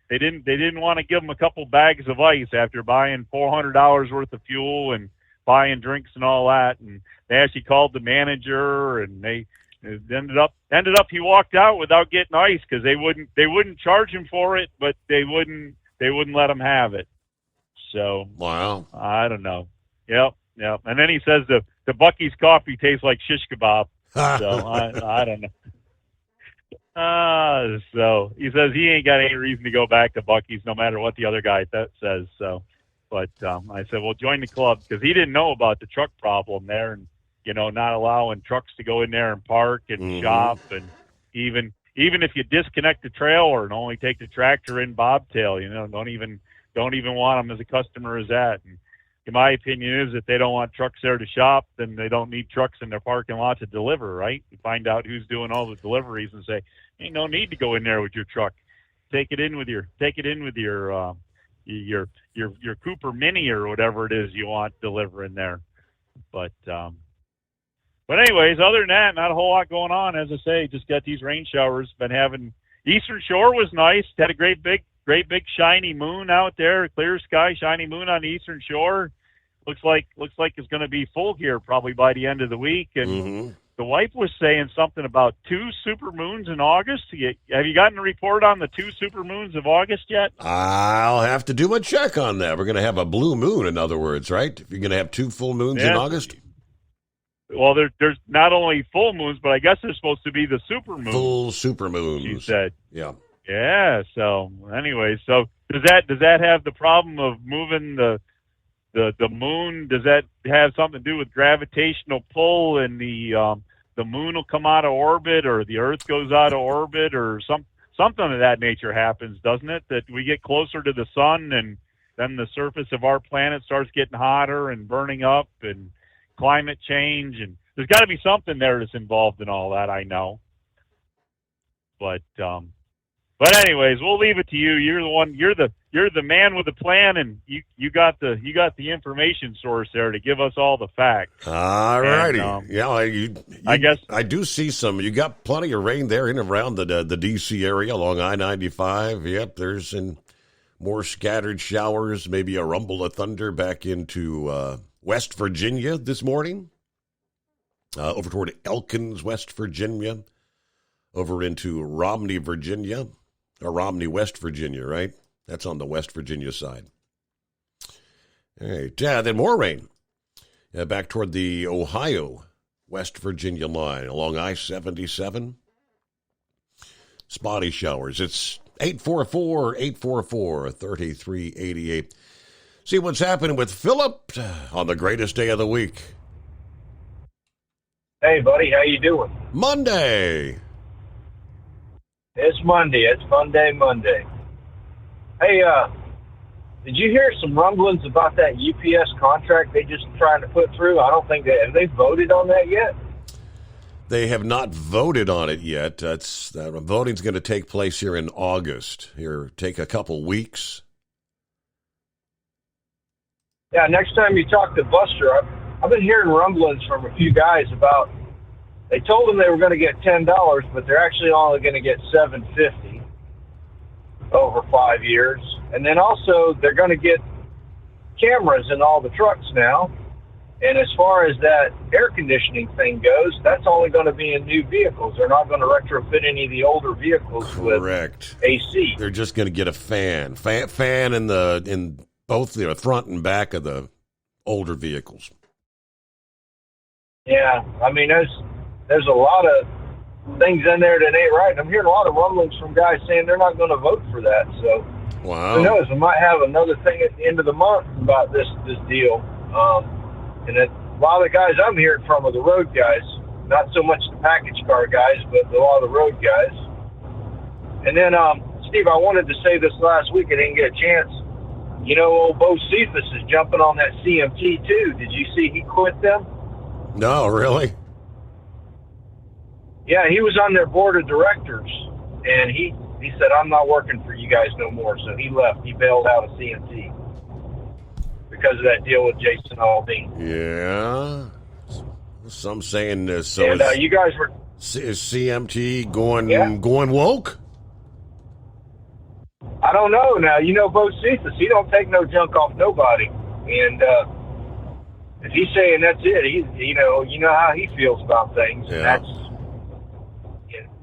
They didn't want to give him a couple bags of ice after buying $400 worth of fuel and buying drinks and all that. And they actually called the manager, and they ended up he walked out without getting ice because they wouldn't charge him for it, but they wouldn't let him have it. So wow, I don't know. Yep. And then he says the Buc-ee's coffee tastes like shish kebab. So I don't know. So he says he ain't got any reason to go back to Buc-ee's no matter what the other guy says. So, but I said, well, join the club, because he didn't know about the truck problem there, and not allowing trucks to go in there and park and shop, and even if you disconnect the trailer and only take the tractor in bobtail, don't even want them as a customer as that. And in my opinion is, if they don't want trucks there to shop, then they don't need trucks in their parking lot to deliver, right? You find out who's doing all the deliveries and say, ain't no need to go in there with your truck. Take it in with your Cooper Mini or whatever it is you want delivering there. But anyways, other than that, not a whole lot going on. As I say, just got these rain showers. Been having Eastern Shore was nice. Had a great big shiny moon out there, clear sky, shiny moon on the Eastern Shore. Looks like it's going to be full here probably by the end of the week. And the wife was saying something about 2 super moons in August. Have you gotten a report on the 2 super moons of August yet? I'll have to do a check on that. We're going to have a blue moon, in other words, right? You're going to have 2 full moons in August? Well, there's not only full moons, but I guess there's supposed to be the super moons. Full super moons. She said. Yeah. Yeah. So anyway, so does that have the problem of moving the moon? Does that have something to do with gravitational pull, and the moon will come out of orbit, or the Earth goes out of orbit, or something of that nature happens, doesn't it? That we get closer to the sun, and then the surface of our planet starts getting hotter and burning up, and climate change, and there's got to be something there that's involved in all that, I know. But anyways, we'll leave it to you. You're the one. You're the man with the plan, and you got the information source there to give us all the facts. All righty. I guess I do see some. You got plenty of rain there in and around the D.C. area along I-95. Yep, there's more scattered showers, maybe a rumble of thunder back into West Virginia this morning, over toward Elkins, West Virginia, over into Romney, Virginia, or Romney, West Virginia, right? That's on the West Virginia side. All right, then more rain back toward the Ohio, West Virginia line along I-77. Spotty showers. It's 844-3388. See what's happening with Philip on the greatest day of the week. Hey, buddy, how you doing? Monday. It's Monday. It's Fun Day Monday. Hey, did you hear some rumblings about that UPS contract they just trying to put through? I don't think have they voted on that yet? They have not voted on it yet. Voting's going to take place here in August. Take a couple weeks. Yeah, next time you talk to Buster, I've been hearing rumblings from a few guys about, they told them they were going to get $10, but they're actually only going to get $7.50 over 5 years. And then also they're going to get cameras in all the trucks now. And as far as that air conditioning thing goes, that's only going to be in new vehicles. They're not going to retrofit any of the older vehicles Correct. with AC. They're just going to get a fan in both the front and back of the older vehicles. Yeah, I mean, there's a lot of things in there that ain't right. I'm hearing a lot of rumblings from guys saying they're not going to vote for that. So Wow. Who knows? We might have another thing at the end of the month about this deal. And then a lot of the guys I'm hearing from are the road guys, not so much the package car guys, but a lot of the road guys. And then, Steve, I wanted to say this last week. I didn't get a chance. You know, old Bo Cephas is jumping on that CMT too. Did you see he quit them? No, really? Yeah, he was on their board of directors, and he said, I'm not working for you guys no more. So he left. He bailed out of CMT because of that deal with Jason Aldean. Yeah. Some saying this. So and you guys were... Is CMT going woke? I don't know. Now, you know Bo Cephas. He don't take no junk off nobody. And if he's saying that's it, you know how he feels about things. Yeah. And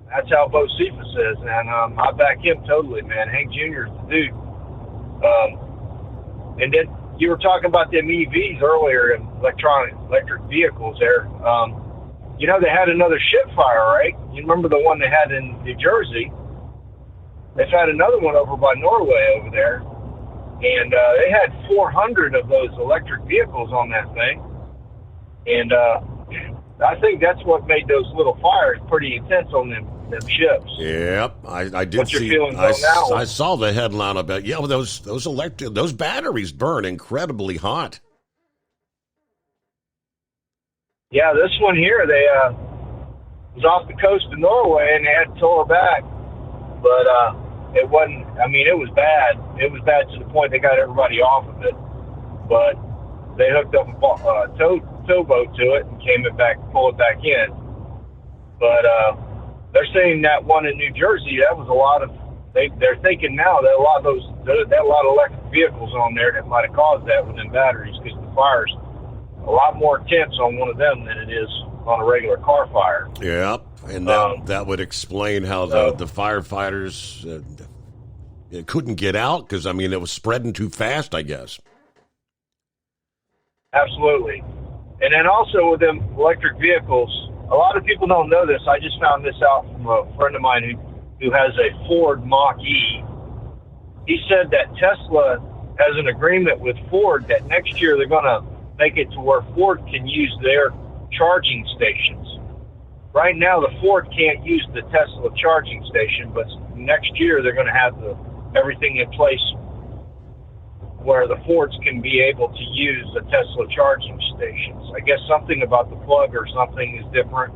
that's how Bo Cephas is. And I back him totally, man. Hank Jr. is the dude. And then you were talking about them EVs earlier and electric vehicles there. You know, they had another ship fire, right? You remember the one they had in New Jersey? They've had another one over by Norway over there. And they had 400 of those electric vehicles on that thing. And I think that's what made those little fires pretty intense on them ships. Yep, I did What's your see. feelings on that one? I saw the headline about those batteries burn incredibly hot. Yeah, this one here, they was off the coast of Norway, and they had to tow her back. But it wasn't, I mean, it was bad. It was bad to the point they got everybody off of it. But they hooked up a towboat to it and pulled it back in. But they're saying that one in New Jersey, that was a lot of, they're thinking now that a lot of electric vehicles on there that might have caused that with them batteries, because the fire's a lot more intense on one of them than it is on a regular car fire. Yep, and that would explain how the firefighters couldn't get out, because, I mean, it was spreading too fast, I guess. Absolutely. And then also with them electric vehicles, a lot of people don't know this. I just found this out from a friend of mine who has a Ford Mach-E. He said that Tesla has an agreement with Ford that next year they're going to make it to where Ford can use their charging stations. Right now, the Ford can't use the Tesla charging station, but next year they're going to have everything in place where the Fords can be able to use the Tesla charging stations. I guess something about the plug or something is different,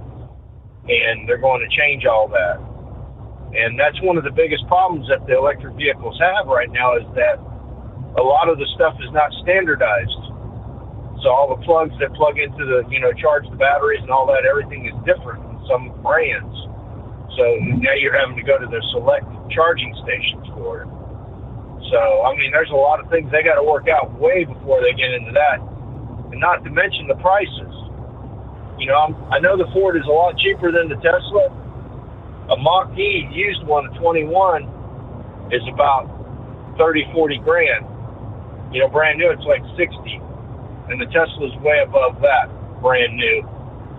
and they're going to change all that. And that's one of the biggest problems that the electric vehicles have right now, is that a lot of the stuff is not standardized. So all the plugs that plug into charge the batteries and all that, everything is different in some brands. So now you're having to go to the select charging stations for it. So, I mean, there's a lot of things they got to work out way before they get into that. And not to mention the prices. You know, I know the Ford is a lot cheaper than the Tesla. A Mach-E used one at 21 is about 30, 40 grand. You know, brand new, it's like 60. And the Tesla's way above that, brand new.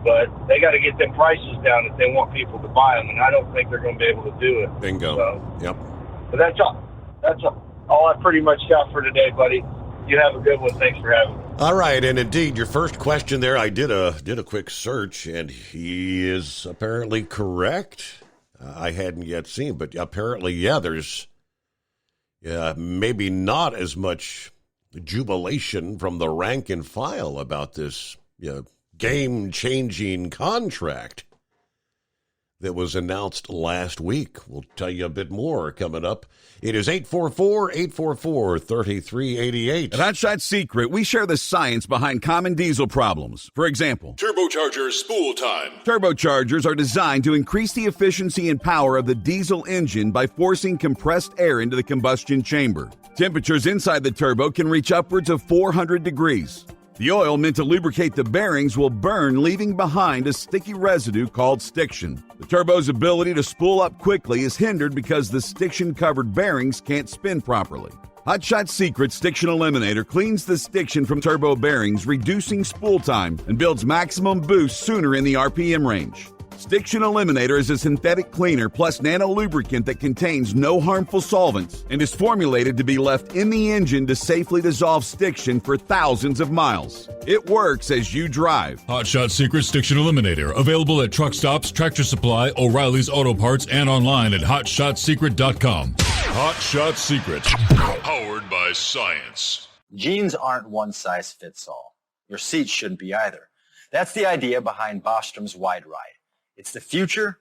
But they got to get them prices down if they want people to buy them, and I don't think they're going to be able to do it. Bingo. So, yep. But that's all I pretty much got for today, buddy. You have a good one. Thanks for having me. All right, and indeed, your first question there, I did a quick search, and he is apparently correct. I hadn't yet seen, but apparently, yeah, there's maybe not as much jubilation from the rank and file about this game-changing contract that was announced last week. We'll tell you a bit more coming up. It is 844-844-3388. At Hot Shot Secret, we share the science behind common diesel problems. For example, turbocharger spool time. Turbochargers are designed to increase the efficiency and power of the diesel engine by forcing compressed air into the combustion chamber. Temperatures inside the turbo can reach upwards of 400 degrees. The oil meant to lubricate the bearings will burn, leaving behind a sticky residue called stiction. The turbo's ability to spool up quickly is hindered because the stiction-covered bearings can't spin properly. Hot Shot Secret Stiction Eliminator cleans the stiction from turbo bearings, reducing spool time, and builds maximum boost sooner in the RPM range. Stiction Eliminator is a synthetic cleaner plus nano lubricant that contains no harmful solvents and is formulated to be left in the engine to safely dissolve stiction for thousands of miles. It works as you drive. Hot Shot Secret Stiction Eliminator. Available at truck stops, Tractor Supply, O'Reilly's Auto Parts, and online at HotShotSecret.com. Hot Shot Secret. Powered by science. Jeans aren't one size fits all. Your seats shouldn't be either. That's the idea behind Bostrom's Wide Ride. It's the future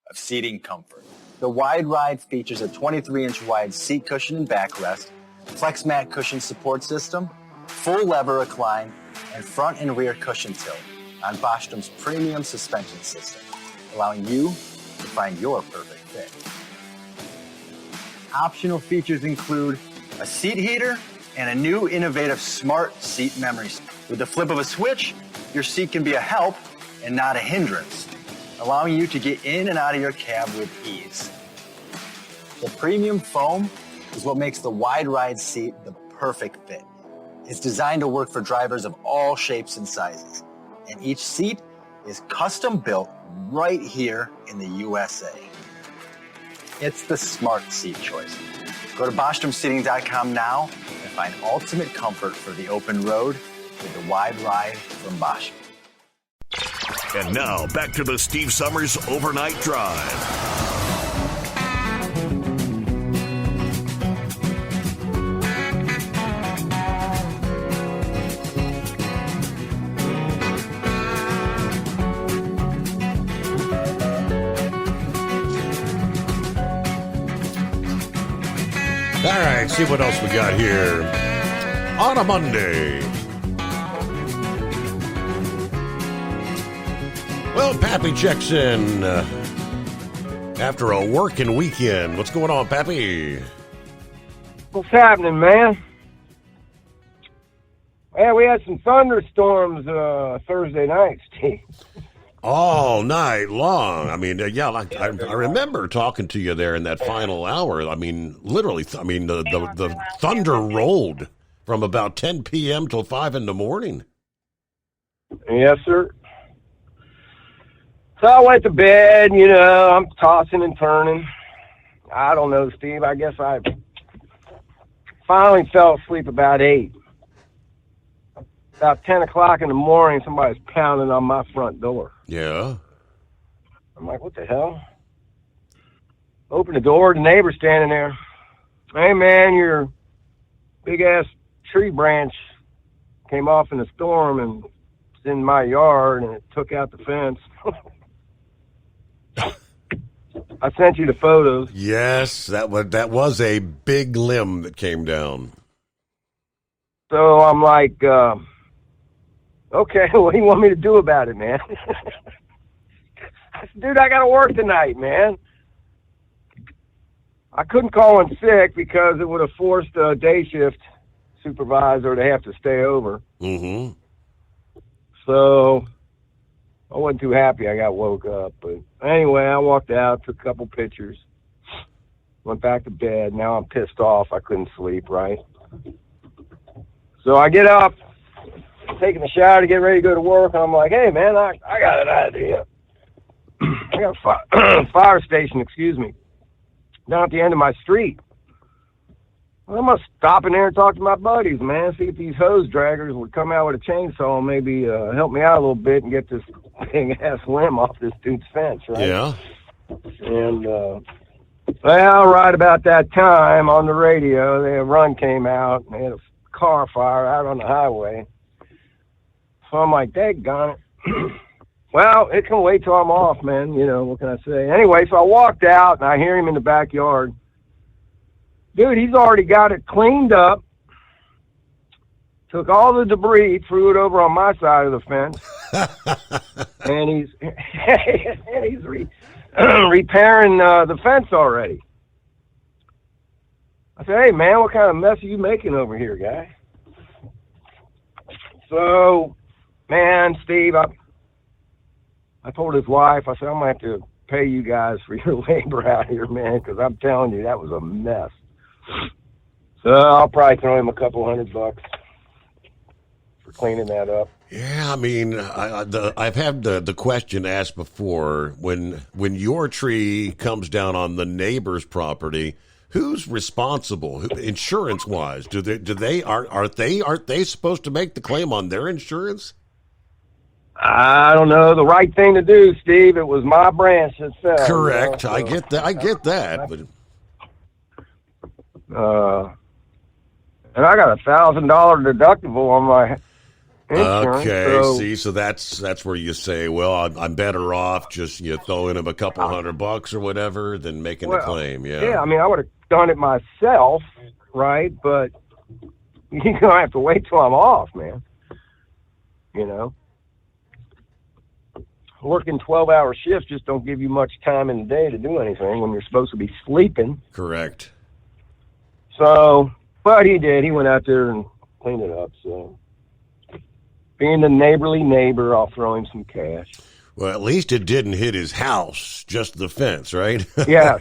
of seating comfort. The Wide Ride features a 23-inch wide seat cushion and backrest, flex mat cushion support system, full lever recline, and front and rear cushion tilt on Bostrom's premium suspension system, allowing you to find your perfect fit. Optional features include a seat heater and a new innovative smart seat memory. With the flip of a switch, your seat can be a help and not a hindrance, allowing you to get in and out of your cab with ease. The premium foam is what makes the Wide Ride seat the perfect fit. It's designed to work for drivers of all shapes and sizes, and each seat is custom built right here in the USA. It's the smart seat choice. Go to BostromSeating.com now and find ultimate comfort for the open road with the Wide Ride from Bostrom. And now, back to the Steve Summers Overnight Drive. All right, see what else we got here on a Monday. Well, Pappy checks in after a working weekend. What's going on, Pappy? What's happening, man? Yeah, we had some thunderstorms Thursday night, Steve. All night long. I mean, yeah, like I remember talking to you there in that final hour. I mean, literally, the thunder rolled from about 10 p.m. till 5 in the morning. Yes, sir. So I went to bed, you know, I'm tossing and turning. I don't know, Steve. I guess I finally fell asleep about 8. About 10 o'clock in the morning, somebody's pounding on my front door. Yeah. I'm like, what the hell? Open the door, the neighbor's standing there. Hey, man, your big-ass tree branch came off in a storm and it's in my yard, and it took out the fence. I sent you the photos. Yes, that was a big limb that came down. So I'm like, okay, what do you want me to do about it, man? I said, dude, I got to work tonight, man. I couldn't call in sick because it would have forced a day shift supervisor to have to stay over. Mm-hmm. So I wasn't too happy I got woke up. But anyway, I walked out, took a couple pictures, went back to bed. Now I'm pissed off. I couldn't sleep, right? So I get up, taking a shower to get ready to go to work, and I'm like, hey, man, I got an idea. I got a fire station, down at the end of my street. Well, I'm going to stop in there and talk to my buddies, man, see if these hose draggers would come out with a chainsaw and maybe help me out a little bit and get this big-ass limb off this dude's fence, right? Yeah. And, well, right about that time on the radio, a run came out, and they had a car fire out on the highway. So I'm like, daggone it. Well, it can wait till I'm off, man. You know, what can I say? Anyway, so I walked out, and I hear him in the backyard. Dude, he's already got it cleaned up, took all the debris, threw it over on my side of the fence, and he's repairing the fence already. I said, hey, man, what kind of mess are you making over here, guy? So, man, Steve, I told his wife, I said, I'm going to have to pay you guys for your labor out here, man, because I'm telling you, that was a mess. So I'll probably throw him a couple $100 for cleaning that up. Yeah, I mean, I've had the question asked before. When your tree comes down on the neighbor's property, who's responsible, insurance wise? Aren't they supposed to make the claim on their insurance? I don't know. The right thing to do, Steve. It was my branch that fell. Correct. You know, so, I get that. But and I got $1,000 deductible on my insurance. Okay, so that's where you say, well, I'm better off just throwing him a couple $100 or whatever than making the claim. Yeah, I mean, I would have done it myself, right? But you're gonna have to wait till I'm off, man. Working 12-hour shifts just don't give you much time in the day to do anything when you're supposed to be sleeping. Correct. So, but he did. He went out there and cleaned it up. So, being the neighborly neighbor, I'll throw him some cash. Well, at least it didn't hit his house, just the fence, right? yeah,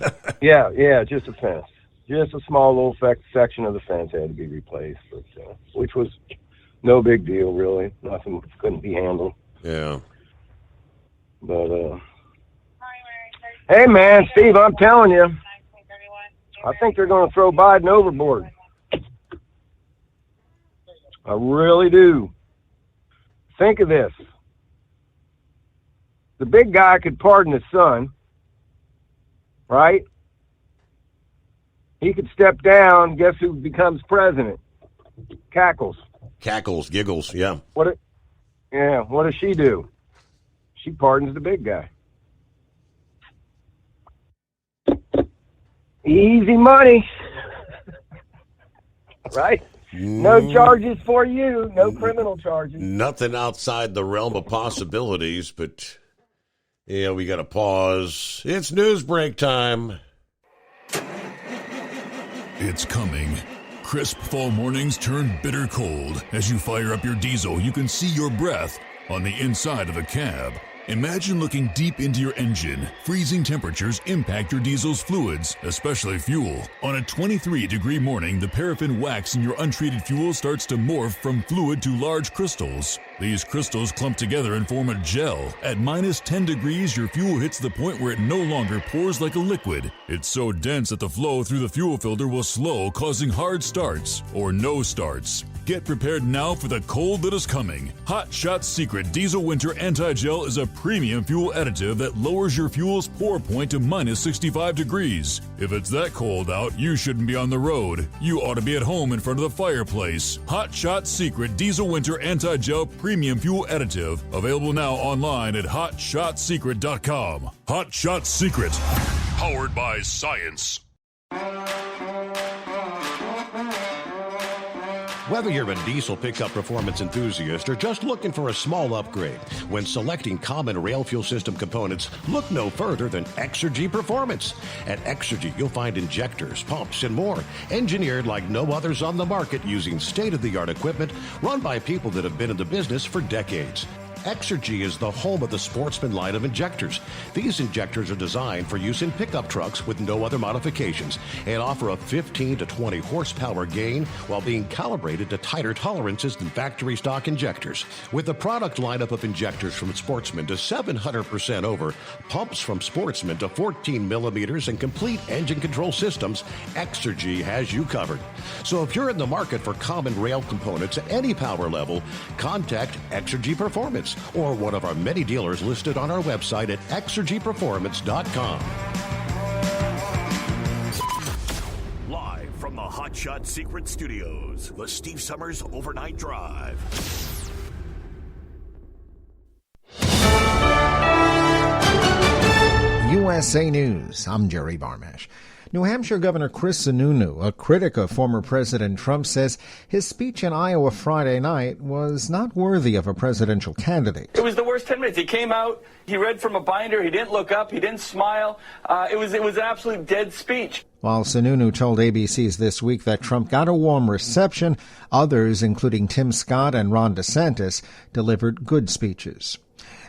just a fence. Just a small little section of the fence had to be replaced, but which was no big deal, really. Nothing couldn't be handled. Yeah. But, hey, man, Steve, I'm telling you, I think they're going to throw Biden overboard. I really do. Think of this. The big guy could pardon his son, right? He could step down. Guess who becomes president? Cackles. Giggles, yeah. What does she do? She pardons the big guy. Easy money. Right? No charges for you. No criminal charges. Nothing outside the realm of possibilities, but we got to pause. It's news break time. It's coming. Crisp fall mornings turn bitter cold. As you fire up your diesel, you can see your breath on the inside of a cab. Imagine looking deep into your engine. Freezing temperatures impact your diesel's fluids, especially fuel. On a 23-degree morning, the paraffin wax in your untreated fuel starts to morph from fluid to large crystals. These crystals clump together and form a gel. At minus 10 degrees, your fuel hits the point where it no longer pours like a liquid. It's so dense that the flow through the fuel filter will slow, causing hard starts or no starts. Get prepared now for the cold that is coming. Hot Shot Secret Diesel Winter Anti-Gel is a premium fuel additive that lowers your fuel's pour point to minus 65 degrees. If it's that cold out, you shouldn't be on the road. You ought to be at home in front of the fireplace. Hot Shot Secret Diesel Winter Anti-Gel Premium Fuel Additive. Available now online at HotShotSecret.com. Hot Shot Secret. Powered by science. Whether you're a diesel pickup performance enthusiast or just looking for a small upgrade, when selecting common rail fuel system components, look no further than Exergy Performance. At Exergy, you'll find injectors, pumps, and more, engineered like no others on the market using state-of-the-art equipment run by people that have been in the business for decades. Exergy is the home of the Sportsman line of injectors. These injectors are designed for use in pickup trucks with no other modifications and offer a 15 to 20 horsepower gain while being calibrated to tighter tolerances than factory stock injectors. With the product lineup of injectors from Sportsman to 700% over, pumps from Sportsman to 14 millimeters, and complete engine control systems, Exergy has you covered. So if you're in the market for common rail components at any power level, contact Exergy Performance or one of our many dealers listed on our website at exergyperformance.com. Live from the Hot Shot Secret Studios, the Steve Summers Overnight Drive. USA News. I'm Jerry Barmash. New Hampshire Governor Chris Sununu, a critic of former President Trump, says his speech in Iowa Friday night was not worthy of a presidential candidate. It was the worst 10 minutes. He came out, he read from a binder, he didn't look up, he didn't smile. It was an absolute dead speech. While Sununu told ABC's This Week that Trump got a warm reception, others, including Tim Scott and Ron DeSantis, delivered good speeches.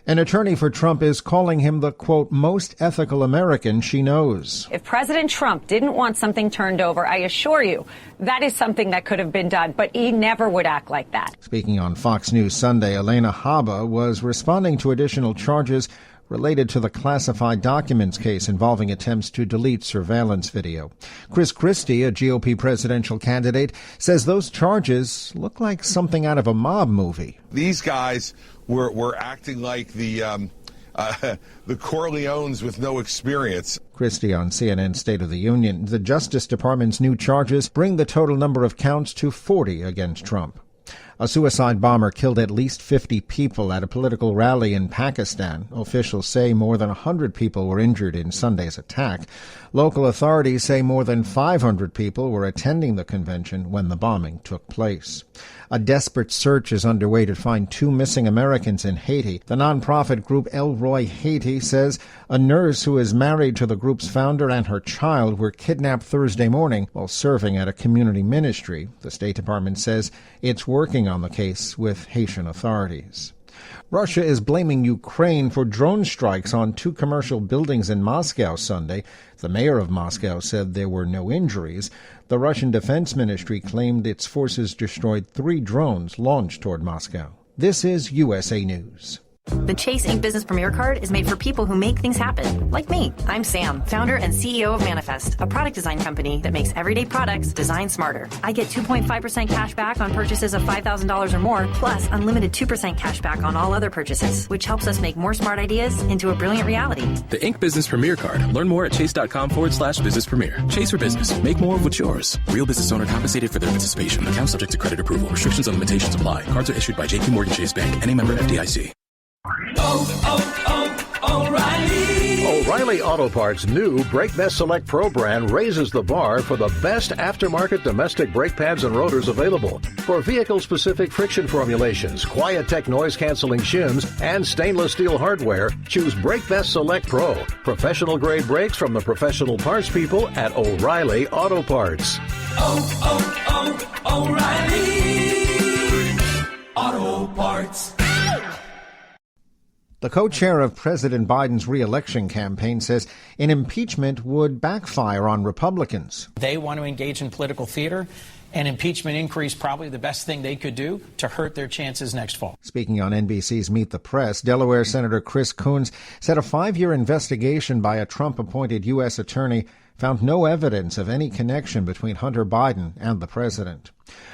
An attorney for Trump is calling him the, quote, most ethical American she knows. If President Trump didn't want something turned over, I assure you that is something that could have been done, but he never would act like that. Speaking on Fox News Sunday, Elena Haba was responding to additional charges related to the classified documents case involving attempts to delete surveillance video. Chris Christie, a GOP presidential candidate, says those charges look like something out of a mob movie. These guys were acting like the Corleones with no experience. Christie on CNN State of the Union. The Justice Department's new charges bring the total number of counts to 40 against Trump. A suicide bomber killed at least 50 people at a political rally in Pakistan. Officials say more than 100 people were injured in Sunday's attack. Local authorities say more than 500 people were attending the convention when the bombing took place. A desperate search is underway to find 2 missing Americans in Haiti. The nonprofit group El Roy Haiti says a nurse who is married to the group's founder and her child were kidnapped Thursday morning while serving at a community ministry. The State Department says it's working on the case with Haitian authorities. Russia is blaming Ukraine for drone strikes on 2 commercial buildings in Moscow Sunday. The mayor of Moscow said there were no injuries. The Russian Defense Ministry claimed its forces destroyed 3 drones launched toward Moscow. This is USA News. The Chase Ink Business Premier Card is made for people who make things happen, like me. I'm Sam, founder and CEO of Manifest, a product design company that makes everyday products designed smarter. I get 2.5% cash back on purchases of $5,000 or more, plus unlimited 2% cash back on all other purchases, which helps us make more smart ideas into a brilliant reality. The Ink Business Premier Card. Learn more at chase.com/business premier. Chase for business. Make more of what's yours. Real business owner compensated for their participation. Account subject to credit approval. Restrictions and limitations apply. Cards are issued by JP Morgan Chase Bank. Any member FDIC. O'Reilly Auto Parts' new Brake Best Select Pro brand raises the bar for the best aftermarket domestic brake pads and rotors available. For vehicle-specific friction formulations, Quiet-Tech noise-canceling shims, and stainless steel hardware, choose Brake Best Select Pro. Professional-grade brakes from the professional parts people at O'Reilly Auto Parts. O'Reilly Auto Parts. The co-chair of President Biden's re-election campaign says an impeachment would backfire on Republicans. They want to engage in political theater, and impeachment inquiry is probably the best thing they could do to hurt their chances next fall. Speaking on NBC's Meet the Press, Delaware Senator Chris Coons said a 5-year investigation by a Trump-appointed U.S. attorney found no evidence of any connection between Hunter Biden and the president.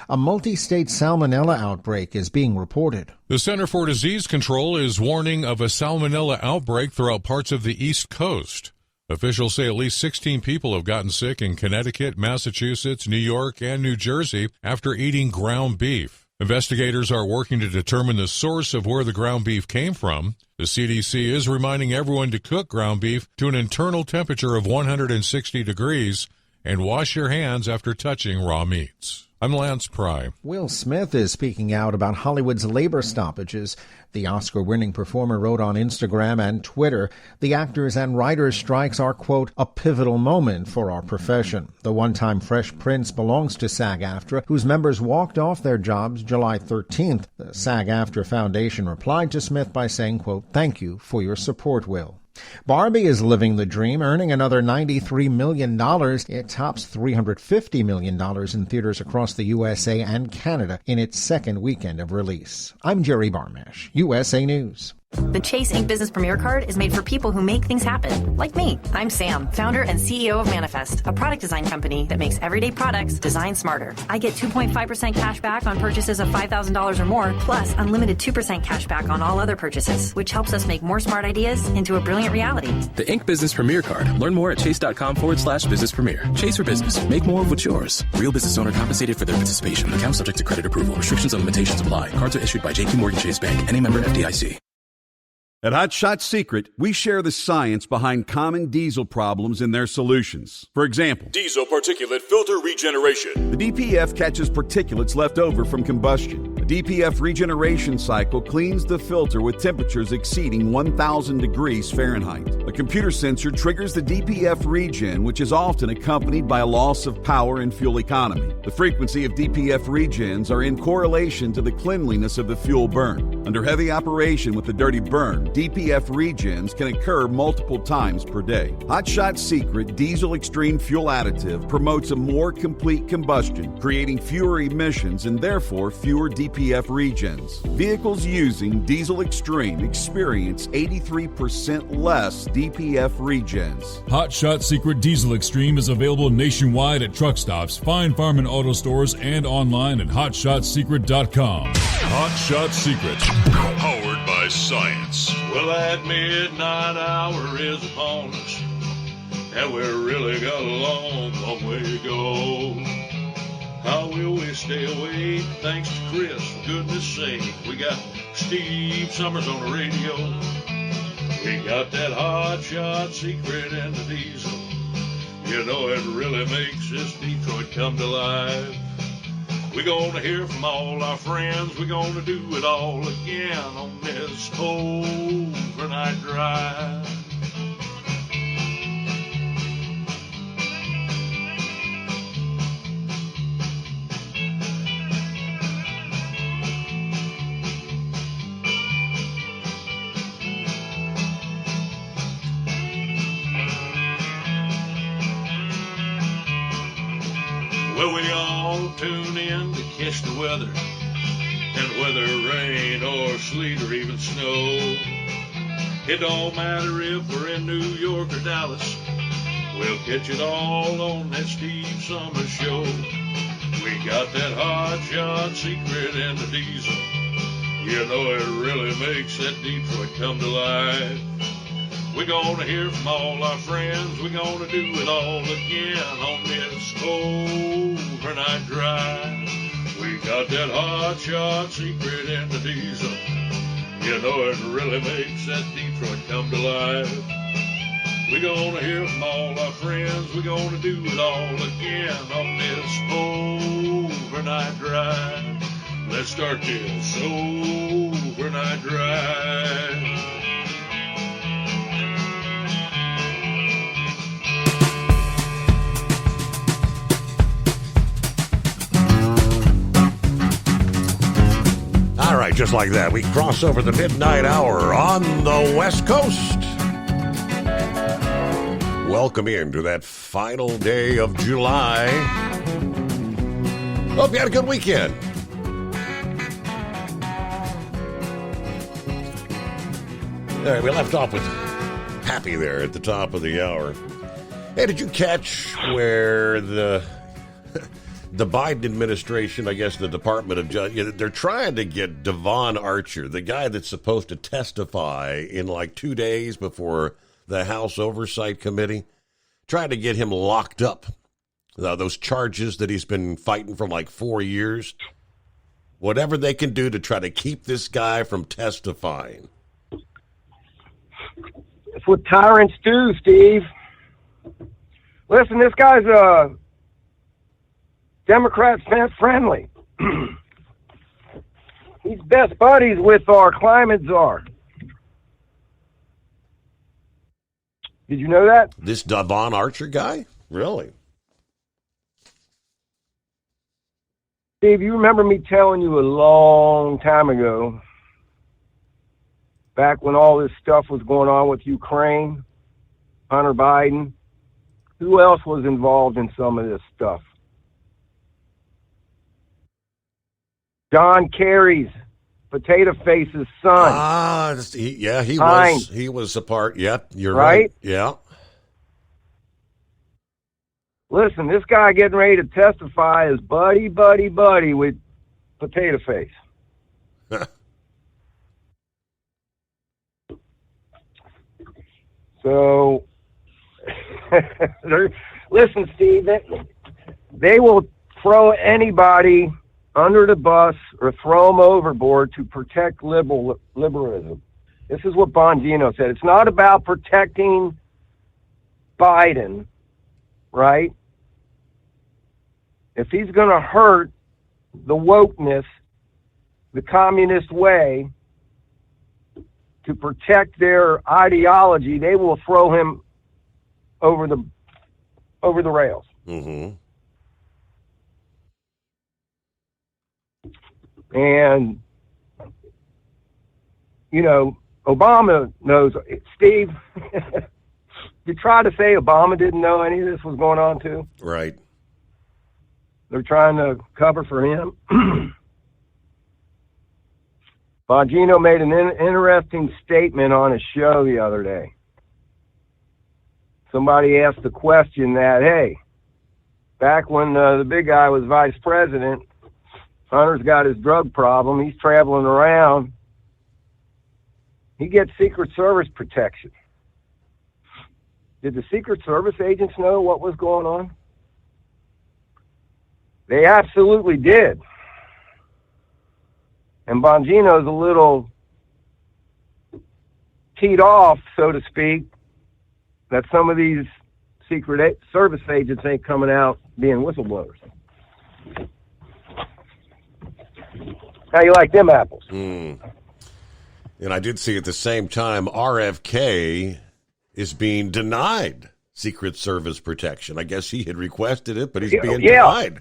A multi-state salmonella outbreak is being reported. The Center for Disease Control is warning of a salmonella outbreak throughout parts of the East Coast. Officials say at least 16 people have gotten sick in Connecticut, Massachusetts, New York, and New Jersey after eating ground beef. Investigators are working to determine the source of where the ground beef came from. The CDC is reminding everyone to cook ground beef to an internal temperature of 160 degrees and wash your hands after touching raw meats. I'm Lance Pry. Will Smith is speaking out about Hollywood's labor stoppages. The Oscar-winning performer wrote on Instagram and Twitter, the actors and writers' strikes are, quote, a pivotal moment for our profession. The one-time Fresh Prince belongs to SAG-AFTRA, whose members walked off their jobs July 13th. The SAG-AFTRA Foundation replied to Smith by saying, quote, thank you for your support, Will. Barbie is living the dream, earning another $93 million. It tops $350 million in theaters across the USA and Canada in its second weekend of release. I'm Jerry Barmash, USA News. The Chase Ink Business Premier Card is made for people who make things happen, like me. I'm Sam, founder and CEO of Manifest, a product design company that makes everyday products designed smarter. I get 2.5% cash back on purchases of $5,000 or more, plus unlimited 2% cash back on all other purchases, which helps us make more smart ideas into a brilliant reality. The Ink Business Premier Card. Learn more at chase.com/business premier. Chase for business. Make more of what's yours. Real business owner compensated for their participation. Account subject to credit approval. Restrictions and limitations apply. Cards are issued by JP Morgan Chase Bank. Any member FDIC. At Hot Shot Secret, we share the science behind common diesel problems and their solutions. For example, diesel particulate filter regeneration. The DPF catches particulates left over from combustion. The DPF regeneration cycle cleans the filter with temperatures exceeding 1,000 degrees Fahrenheit. A computer sensor triggers the DPF regen, which is often accompanied by a loss of power and fuel economy. The frequency of DPF regens are in correlation to the cleanliness of the fuel burn. Under heavy operation with the dirty burn, DPF regens can occur multiple times per day. Hot Shot Secret Diesel Extreme Fuel Additive promotes a more complete combustion, creating fewer emissions and therefore fewer DPF regens. Vehicles using Diesel Extreme experience 83% less DPF regens. Hot Shot Secret Diesel Extreme is available nationwide at truck stops, Fine Farm and auto stores, and online at hotshotsecret.com. Hot Shot Secret, powered by science. Well, that midnight hour is upon us, and we're really got a long, long way to go. How will we stay awake? Thanks to Chris, for goodness sake. We got Steve Summers on the radio. We got that Hot Shot Secret and the Diesel. You know, it really makes this Detroit come to life. We're gonna hear from all our friends. We're gonna do it all again on this overnight drive. Well, we all tune in to catch the weather, and whether rain or sleet or even snow, it don't matter if we're in New York or Dallas, we'll catch it all on that Steve Summers Show. We got that Hot Shot Secret and the Diesel. You know, it really makes that Detroit come to life. We're gonna hear from all our friends. We're gonna do it all again on this overnight drive. We got that Hot Shot Secret and the Diesel. You know, it really makes that Detroit come to life. We're gonna hear from all our friends. We're gonna do it all again on this overnight drive. Let's start this overnight drive. All right, just like that, we cross over the midnight hour on the West Coast. Welcome into that final day of July. Hope you had a good weekend. All right, we left off with Happy there at the top of the hour. Hey, did you catch where the Biden administration, I guess the Department of Justice, they're trying to get Devon Archer, the guy that's supposed to testify in like 2 days before the House Oversight Committee, trying to get him locked up. Those charges that he's been fighting for like 4 years. Whatever they can do to try to keep this guy from testifying. That's what tyrants do, Steve. Listen, this guy's Democrat friendly. He's best buddies with our climate czar. Did you know that? This Devon Archer guy? Really? Steve, you remember me telling you a long time ago, back when all this stuff was going on with Ukraine, Hunter Biden, who else was involved in some of this stuff? John Kerry's Potato Face's son. He was a part. Yep, you're right. Yeah. Listen, this guy getting ready to testify is buddy with Potato Face. So, listen, Steve, they will throw anybody under the bus or throw them overboard to protect liberalism. This is what Bongino said. It's not about protecting Biden, right? If he's going to hurt the wokeness the communist way to protect their ideology, they will throw him over the rails. Mm-hmm. And, you know, Obama knows. Steve, you try to say Obama didn't know any of this was going on too. Right. They're trying to cover for him. Bongino made an interesting statement on his show the other day. Somebody asked the question that, hey, back when the big guy was vice president, Hunter's got his drug problem. He's traveling around. He gets Secret Service protection. Did the Secret Service agents know what was going on? They absolutely did. And Bongino's a little teed off, so to speak, that some of these Secret Service agents ain't coming out being whistleblowers. How you like them apples? And I did see at the same time RFK is being denied Secret Service protection. I guess he had requested it, but he's being denied.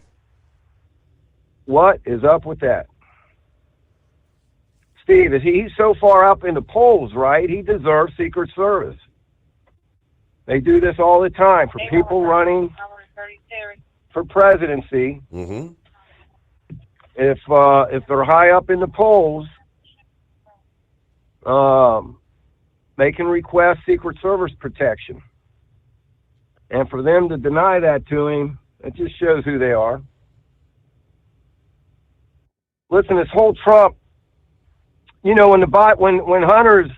What is up with that? Steve, he's so far up in the polls, right? He deserves Secret Service. They do this all the time for people running for presidency. Mm-hmm. If they're high up in the polls, they can request Secret Service protection. And for them to deny that to him, it just shows who they are. Listen, this whole Trump, you know, when Hunter's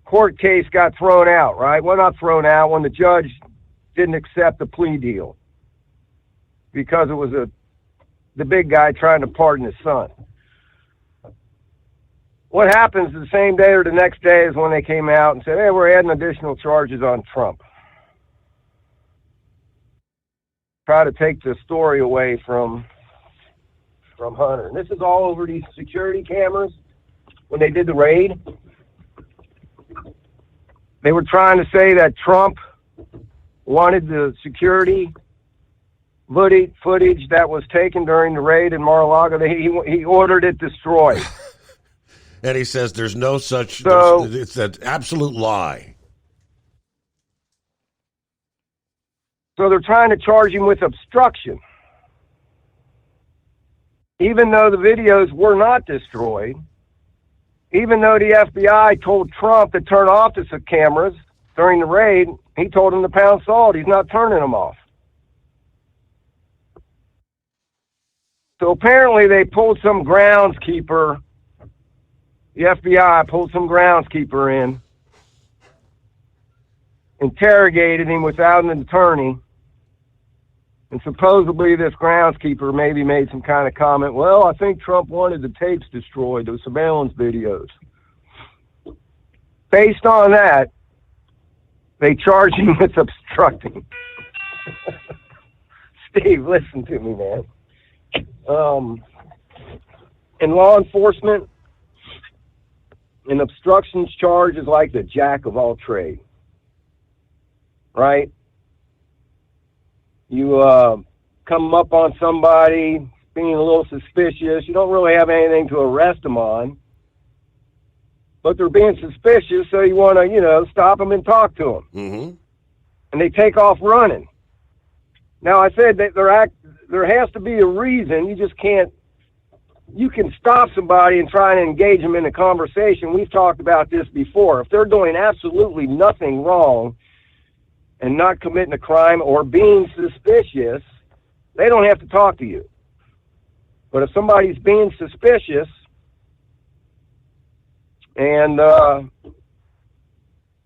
court case got thrown out, right? Well, not thrown out, when the judge didn't accept the plea deal because it was the big guy trying to pardon his son. What happens the same day or the next day is when they came out and said, hey, we're adding additional charges on Trump. Try to take the story away from Hunter. And this is all over these security cameras. When they did the raid, they were trying to say that Trump wanted the security footage that was taken during the raid in Mar-a-Lago. He ordered it destroyed. And he says there's no such, it's an absolute lie. So they're trying to charge him with obstruction. Even though the videos were not destroyed, even though the FBI told Trump to turn off the cameras during the raid, he told him to pound salt. He's not turning them off. So apparently they pulled some groundskeeper. The FBI pulled some groundskeeper in, interrogated him without an attorney, and supposedly this groundskeeper maybe made some kind of comment, well, I think Trump wanted the tapes destroyed, the surveillance videos. Based on that, they charge him with obstructing. Steve, listen to me, man. In law enforcement, an obstructions charge is like the jack of all trades, right? You come up on somebody being a little suspicious. You don't really have anything to arrest them on, but they're being suspicious, so you want to, stop them and talk to them. Mm-hmm. And they take off running. Now, I said that there has to be a reason. You just can't. You can stop somebody and try and engage them in a conversation. We've talked about this before. If they're doing absolutely nothing wrong and not committing a crime or being suspicious, they don't have to talk to you. But if somebody's being suspicious and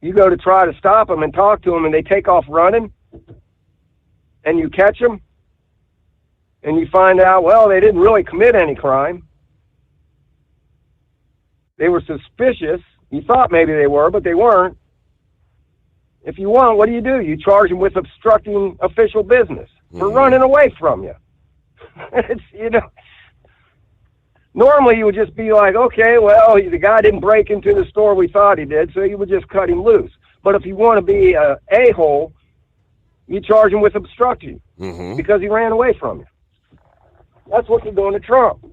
you go to try to stop them and talk to them and they take off running and you catch them and you find out, well, they didn't really commit any crime. They were suspicious. You thought maybe they were, but they weren't. If you want, what do? You charge them with obstructing official business for running away from you. It's, Normally, you would just be like, okay, well, the guy didn't break into the store we thought he did, so you would just cut him loose. But if you want to be a a-hole, you charge him with obstruction because he ran away from you. That's what they're doing to Trump.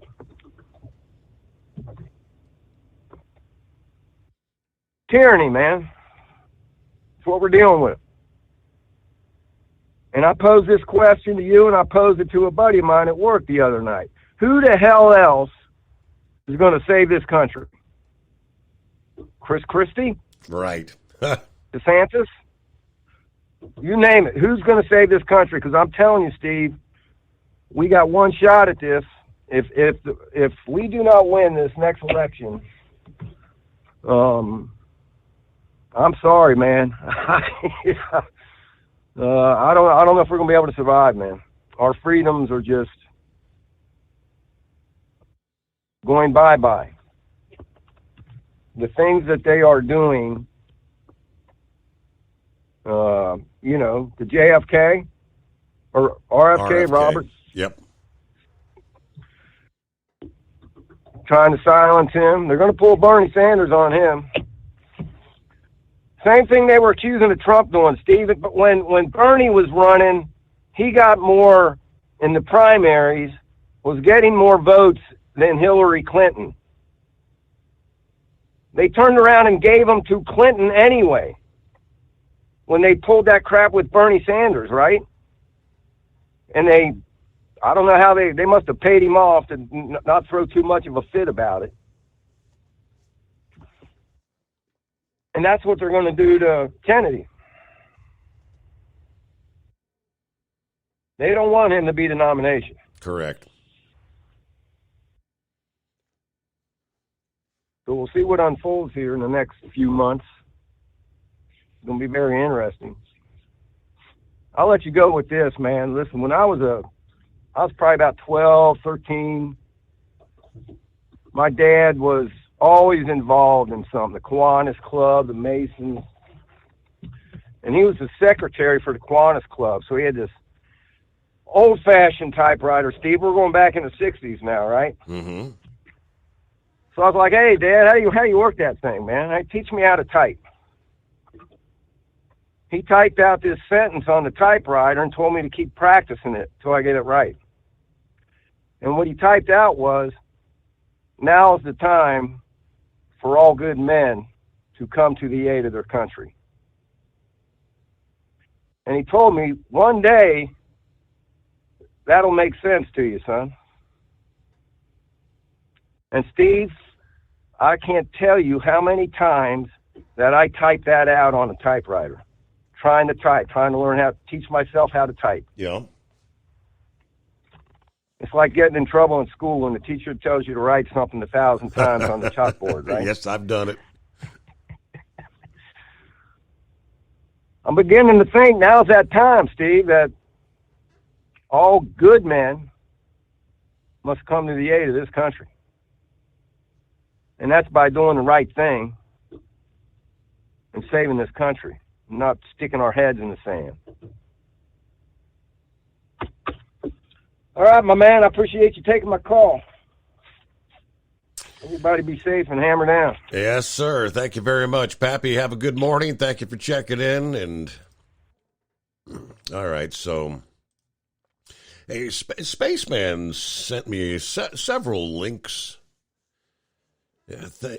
Tyranny, man. That's what we're dealing with. And I posed this question to you, and I posed it to a buddy of mine at work the other night. Who the hell else is going to save this country? Chris Christie? Right. DeSantis? You name it. Who's going to save this country? Because I'm telling you, Steve, we got one shot at this. If we do not win this next election, I'm sorry, man. I don't know if we're going to be able to survive, man. Our freedoms are just going bye-bye. The things that they are doing, the JFK or RFK, Robert. Yep. Trying to silence him. They're going to pull Bernie Sanders on him. Same thing they were accusing of Trump doing, Steve. But when Bernie was running, he got more in the primaries, was getting more votes than Hillary Clinton. They turned around and gave them to Clinton anyway when they pulled that crap with Bernie Sanders, right? And I don't know how they must have paid him off to not throw too much of a fit about it. And that's what they're going to do to Kennedy. They don't want him to be the nomination. Correct. So we'll see what unfolds here in the next few months. It's going to be very interesting. I'll let you go with this, man. Listen, when I was probably about 12, 13. My dad was always involved in something, the Kiwanis Club, the Masons. And he was the secretary for the Kiwanis Club. So he had this old-fashioned typewriter, Steve. We're going back in the 60s now, right? Mm-hmm. So I was like, hey, Dad, how do you work that thing, man? Teach me how to type. He typed out this sentence on the typewriter and told me to keep practicing it till I get it right. And what he typed out was, now is the time for all good men to come to the aid of their country. And he told me, one day, that'll make sense to you, son. And Steve, I can't tell you how many times that I typed that out on a typewriter, trying to learn how to teach myself how to type. Yeah. It's like getting in trouble in school when the teacher tells you to write something 1,000 times on the chalkboard, right? Yes, I've done it. I'm beginning to think now's that time, Steve, that all good men must come to the aid of this country. And that's by doing the right thing and saving this country, not sticking our heads in the sand. All right, my man, I appreciate you taking my call. Everybody be safe and hammer down. Yes, sir. Thank you very much, Pappy. Have a good morning. Thank you for checking in. And all right, so a Spaceman sent me several links.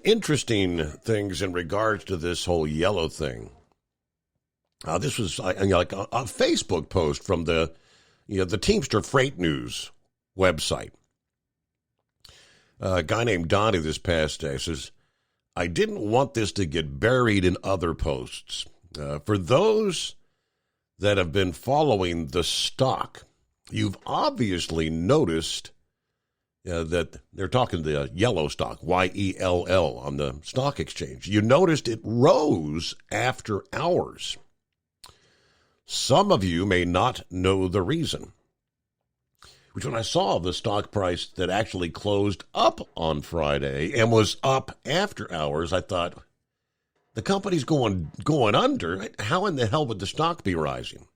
Interesting things in regards to this whole yellow thing. This was like a Facebook post from the Teamster Freight News website. A guy named Donnie this past day says, I didn't want this to get buried in other posts. For those that have been following the stock, you've obviously noticed that they're talking the yellow stock, YELL, on the stock exchange. You noticed it rose after hours. Some of you may not know the reason. Which when I saw the stock price that actually closed up on Friday and was up after hours, I thought, the company's going under. How in the hell would the stock be rising?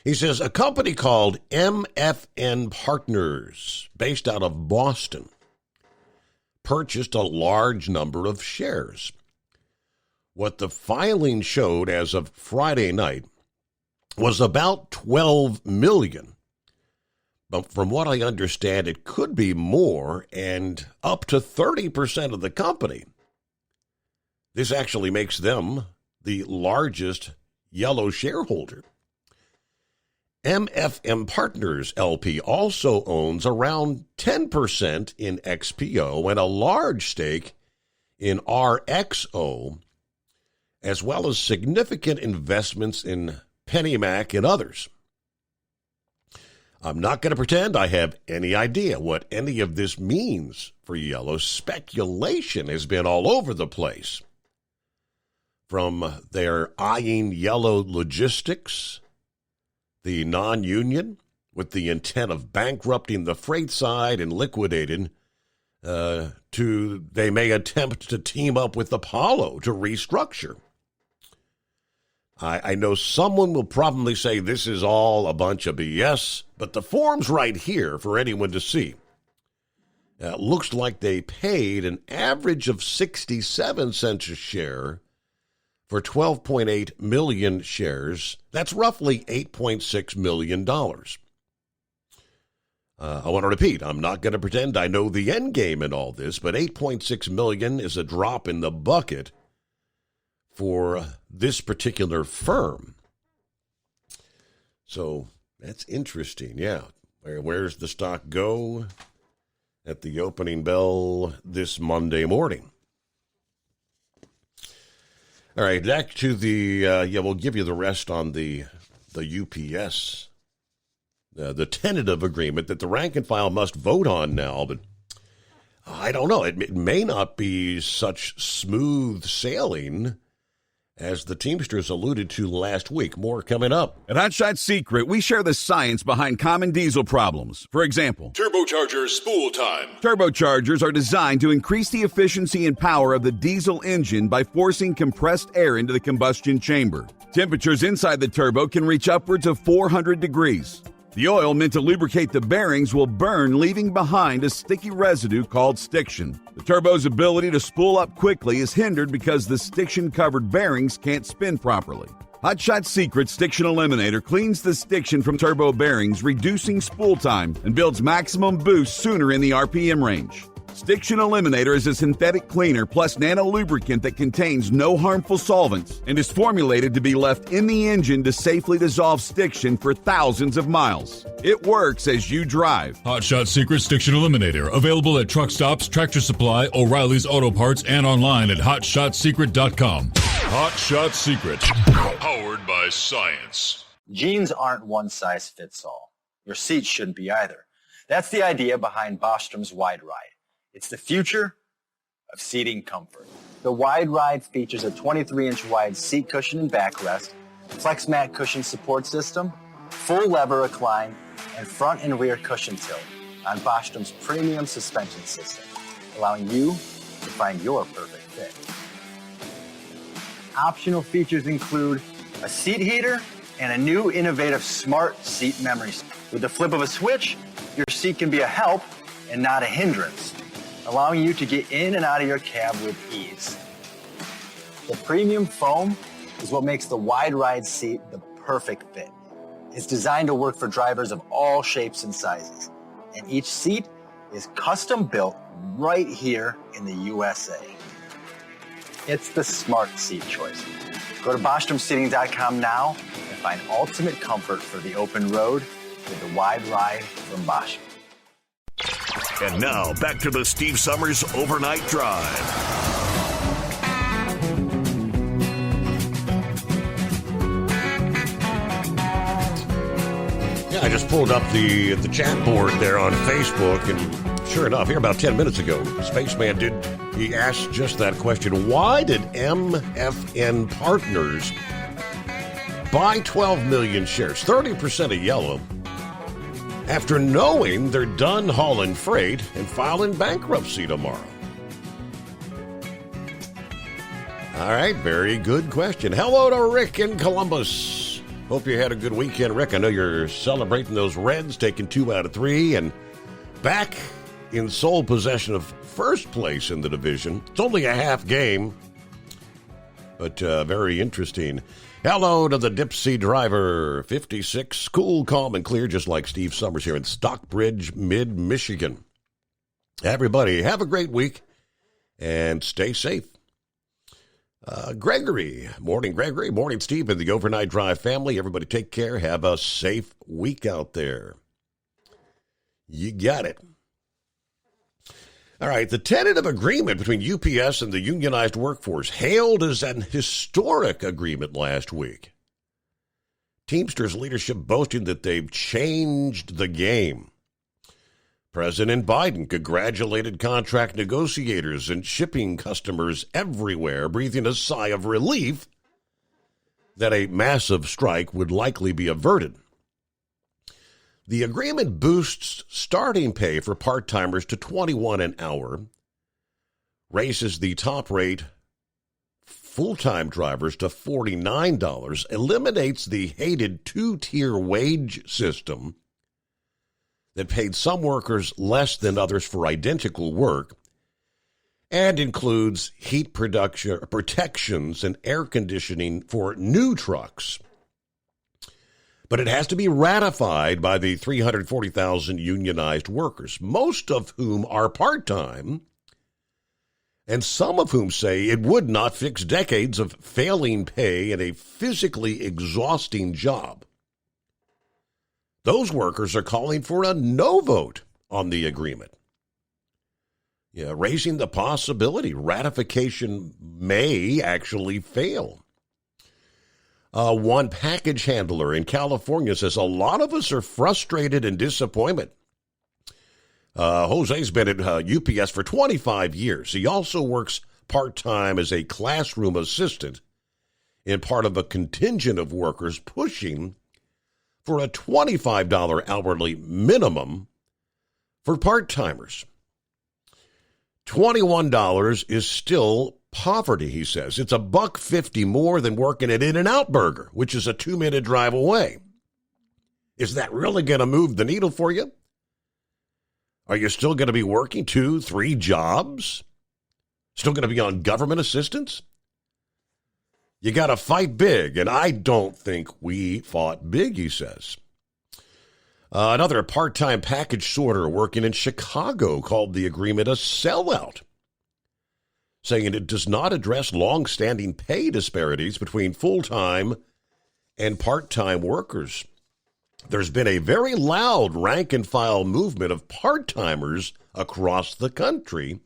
He says, a company called MFN Partners, based out of Boston, purchased a large number of shares. What the filing showed as of Friday night was about 12 million. But from what I understand, it could be more and up to 30% of the company. This actually makes them the largest Yellow shareholder. MFM Partners LP also owns around 10% in XPO and a large stake in RXO, as well as significant investments in PennyMac and others. I'm not going to pretend I have any idea what any of this means for Yellow. Speculation has been all over the place. From their eyeing Yellow Logistics, the non-union, with the intent of bankrupting the freight side and liquidating, to they may attempt to team up with Apollo to restructure. I know someone will probably say this is all a bunch of BS, but the form's right here for anyone to see. Looks like they paid an average of 67 cents a share for 12.8 million shares. That's roughly $8.6 million. I want to repeat, I'm not going to pretend I know the end game in all this, but 8.6 million is a drop in the bucket for this particular firm. So that's interesting, yeah. Where's the stock go at the opening bell this Monday morning? All right, back to the, we'll give you the rest on the UPS, the tentative agreement that the rank and file must vote on now, but I don't know. It may not be such smooth sailing as the Teamsters alluded to last week. More coming up. At Hot Shot Secret, we share the science behind common diesel problems. For example, turbocharger spool time. Turbochargers are designed to increase the efficiency and power of the diesel engine by forcing compressed air into the combustion chamber. Temperatures inside the turbo can reach upwards of 400 degrees. The oil meant to lubricate the bearings will burn, leaving behind a sticky residue called stiction. The turbo's ability to spool up quickly is hindered because the stiction-covered bearings can't spin properly. Hot Shot Secret Stiction Eliminator cleans the stiction from turbo bearings, reducing spool time, and builds maximum boost sooner in the RPM range. Stiction Eliminator is a synthetic cleaner plus nano-lubricant that contains no harmful solvents and is formulated to be left in the engine to safely dissolve stiction for thousands of miles. It works as you drive. Hot Shot Secret Stiction Eliminator, available at truck stops, Tractor Supply, O'Reilly's Auto Parts, and online at HotShotSecret.com. Hot Shot Secret, powered by science. Jeans aren't one size fits all. Your seat shouldn't be either. That's the idea behind Bostrom's Wide Ride. It's the future of seating comfort. The Wide Ride features a 23-inch wide seat cushion and backrest, flex mat cushion support system, full lever recline, and front and rear cushion tilt on Bostrom's premium suspension system, allowing you to find your perfect fit. Optional features include a seat heater and a new innovative smart seat memory. With the flip of a switch, your seat can be a help and not a hindrance, allowing you to get in and out of your cab with ease. The premium foam is what makes the Wide Ride seat the perfect fit. It's designed to work for drivers of all shapes and sizes, and each seat is custom built right here in the USA. It's the smart seat choice. Go to BostromSeating.com now and find ultimate comfort for the open road with the Wide Ride from Bostrom. And now, back to the Steve Summers Overnight Drive. Yeah, I just pulled up the chat board there on Facebook, and sure enough, here about 10 minutes ago, Spaceman he asked just that question. Why did MFN Partners buy 12 million shares, 30% of Yellow, after knowing they're done hauling freight and filing bankruptcy tomorrow? All right, very good question. Hello to Rick in Columbus. Hope you had a good weekend, Rick. I know you're celebrating those Reds, taking 2 out of 3, and back in sole possession of first place in the division. It's only a half game, but very interesting. Hello to the Dipsy driver, 56, cool, calm, and clear, just like Steve Summers here in Stockbridge, mid-Michigan. Everybody, have a great week and stay safe. Gregory, morning Steve and the Overnight Drive family. Everybody take care. Have a safe week out there. You got it. All right, the tentative agreement between UPS and the unionized workforce hailed as an historic agreement last week. Teamsters leadership boasting that they've changed the game. President Biden congratulated contract negotiators and shipping customers everywhere, breathing a sigh of relief that a massive strike would likely be averted. The agreement boosts starting pay for part-timers to $21 an hour, raises the top rate full-time drivers to $49, eliminates the hated two-tier wage system that paid some workers less than others for identical work, and includes heat protections and air conditioning for new trucks. But it has to be ratified by the 340,000 unionized workers, most of whom are part-time, and some of whom say it would not fix decades of failing pay and a physically exhausting job. Those workers are calling for a no vote on the agreement. Yeah, raising the possibility ratification may actually fail. One package handler in California says a lot of us are frustrated and disappointed. Jose's been at UPS for 25 years. He also works part-time as a classroom assistant in part of a contingent of workers pushing for a $25 hourly minimum for part-timers. $21 is still poverty, he says. It's $1.50 more than working at In-N-Out Burger, which is a 2-minute drive away. Is that really going to move the needle for you? Are you still going to be working 2-3 jobs? Still going to be on government assistance? You got to fight big, and I don't think we fought big, he says. Another part-time package sorter working in Chicago called the agreement a sellout, saying it does not address long-standing pay disparities between full-time and part-time workers. There's been a very loud rank-and-file movement of part-timers across the country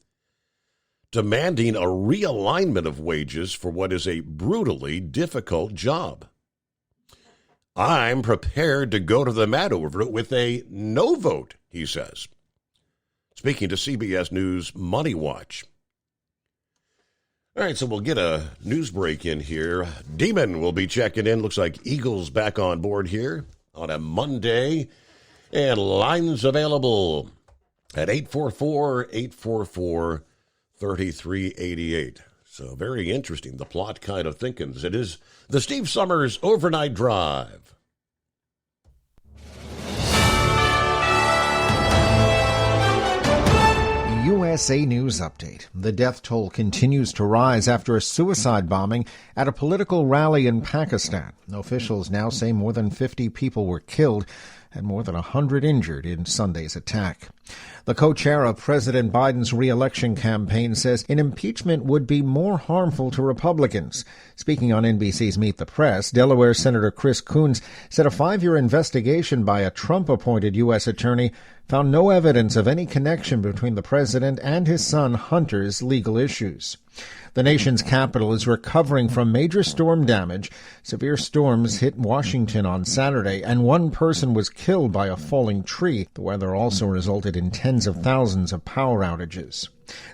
demanding a realignment of wages for what is a brutally difficult job. I'm prepared to go to the mat over it with a no vote, he says. Speaking to CBS News Money Watch. All right, so we'll get a news break in here. Demon will be checking in. Looks like Eagles back on board here on a Monday. And lines available at 844-844-3388. So very interesting, the plot kind of thinkings. It is the Steve Summers Overnight Drive. USA News Update. The death toll continues to rise after a suicide bombing at a political rally in Pakistan. Officials now say more than 50 people were killed and more than 100 injured in Sunday's attack. The co-chair of President Biden's re-election campaign says an impeachment would be more harmful to Republicans. Speaking on NBC's Meet the Press, Delaware Senator Chris Coons said a 5-year investigation by a Trump-appointed U.S. attorney found no evidence of any connection between the president and his son Hunter's legal issues. The nation's capital is recovering from major storm damage. Severe storms hit Washington on Saturday, and one person was killed by a falling tree. The weather also resulted in tens of thousands of power outages.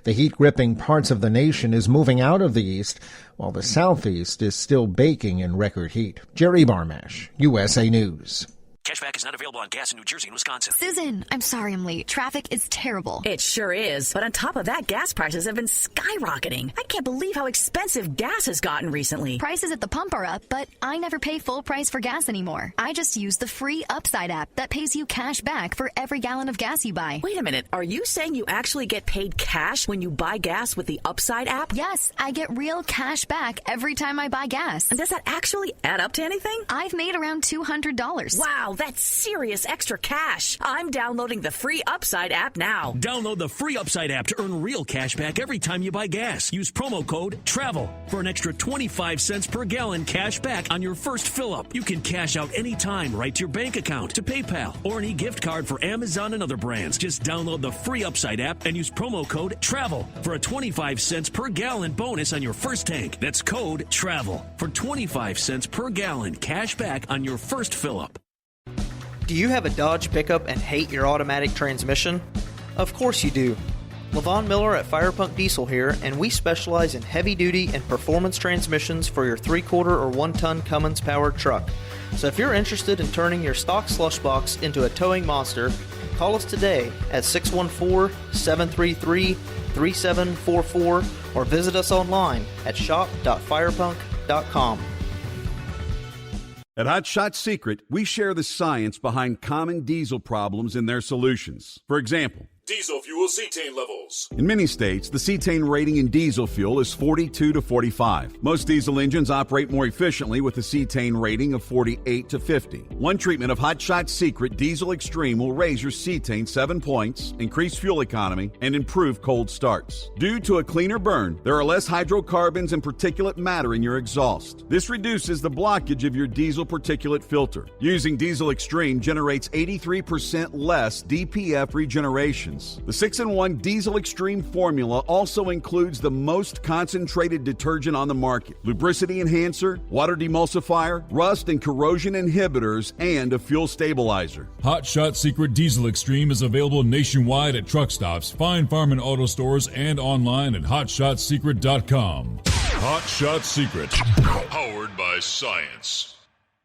The heat-gripping parts of the nation is moving out of the east, while the southeast is still baking in record heat. Jerry Barmash, USA News. Cashback is not available on gas in New Jersey and Wisconsin. Susan, I'm sorry I'm late. Traffic is terrible. It sure is. But on top of that, gas prices have been skyrocketing. I can't believe how expensive gas has gotten recently. Prices at the pump are up, but I never pay full price for gas anymore. I just use the free Upside app that pays you cash back for every gallon of gas you buy. Wait a minute. Are you saying you actually get paid cash when you buy gas with the Upside app? Yes, I get real cash back every time I buy gas. And does that actually add up to anything? I've made around $200. Wow, that's serious extra cash. I'm downloading the free Upside app now. Download the free Upside app to earn real cash back every time you buy gas. Use promo code TRAVEL for an extra 25 cents per gallon cash back on your first fill-up. You can cash out anytime right to your bank account, to PayPal, or an e-gift card for Amazon and other brands. Just download the free Upside app and use promo code TRAVEL for a 25 cents per gallon bonus on your first tank. That's code TRAVEL for 25 cents per gallon cash back on your first fill-up. Do you have a Dodge pickup and hate your automatic transmission? Of course you do. LaVon Miller at Firepunk Diesel here, and we specialize in heavy-duty and performance transmissions for your 3-quarter or 1-ton Cummins-powered truck. So if you're interested in turning your stock slush box into a towing monster, call us today at 614-733-3744 or visit us online at shop.firepunk.com. At Hot Shot Secret, we share the science behind common diesel problems and their solutions. For example, Diesel fuel cetane levels. in many states, the cetane rating in diesel fuel is 42 to 45. Most diesel engines operate more efficiently with a cetane rating of 48 to 50. One treatment of Hot Shot Secret Diesel Extreme will raise your cetane 7 points, increase fuel economy, and improve cold starts. Due to a cleaner burn, there are less hydrocarbons and particulate matter in your exhaust. This reduces the blockage of your diesel particulate filter. Using Diesel Extreme generates 83% less DPF regenerations. The 6-in-1 Diesel Extreme formula also includes the most concentrated detergent on the market, lubricity enhancer, water demulsifier, rust and corrosion inhibitors, and a fuel stabilizer. Hot Shot Secret Diesel Extreme is available nationwide at truck stops, Fine Farm and auto stores, and online at hotshotsecret.com. Hot Shot Secret, powered by science.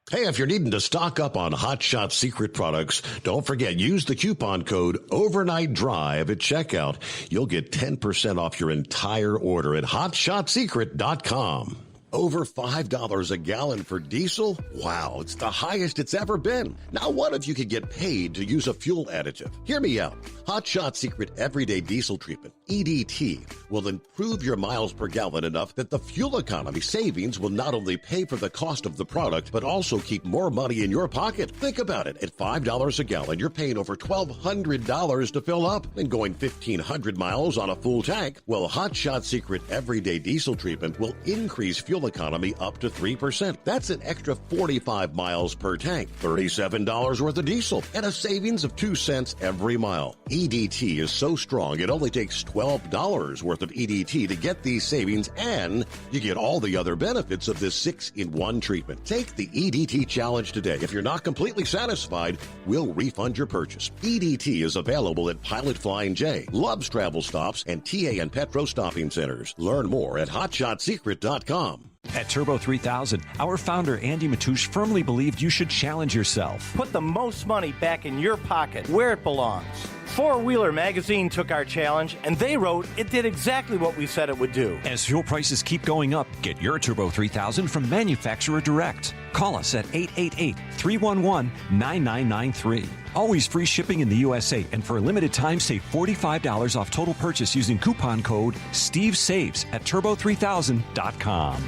Hey, if you're needing to stock up on Hot Shot Secret products, don't forget, use the coupon code Overnight Drive at checkout. You'll get 10% off your entire order at hotshotsecret.com. Over $5 a gallon for diesel? Wow, it's the highest it's ever been. Now what if you could get paid to use a fuel additive? Hear me out. Hot Shot Secret Everyday Diesel Treatment, EDT, will improve your miles per gallon enough that the fuel economy savings will not only pay for the cost of the product, but also keep more money in your pocket. Think about it. At $5 a gallon, you're paying over $1,200 to fill up and going 1,500 miles on a full tank. Well, Hot Shot Secret Everyday Diesel Treatment will increase fuel economy up to 3%. That's an extra 45 miles per tank, $37 worth of diesel, and a savings of 2 cents every mile. EDT is so strong, it only takes $12 worth of EDT to get these savings, and you get all the other benefits of this 6-in-1 treatment. Take the EDT challenge today. If you're not completely satisfied, we'll refund your purchase. EDT is available at Pilot Flying J, Love's Travel Stops, and TA and Petro Stopping Centers. Learn more at hotshotsecret.com. At Turbo 3000, our founder Andy Matouche firmly believed you should challenge yourself. Put the most money back in your pocket, where it belongs. Four Wheeler Magazine took our challenge, and they wrote it did exactly what we said it would do. As fuel prices keep going up, get your Turbo 3000 from manufacturer direct. Call us at 888-311-9993. Always free shipping in the USA, and for a limited time, save $45 off total purchase using coupon code STEVESAVES at turbo3000.com.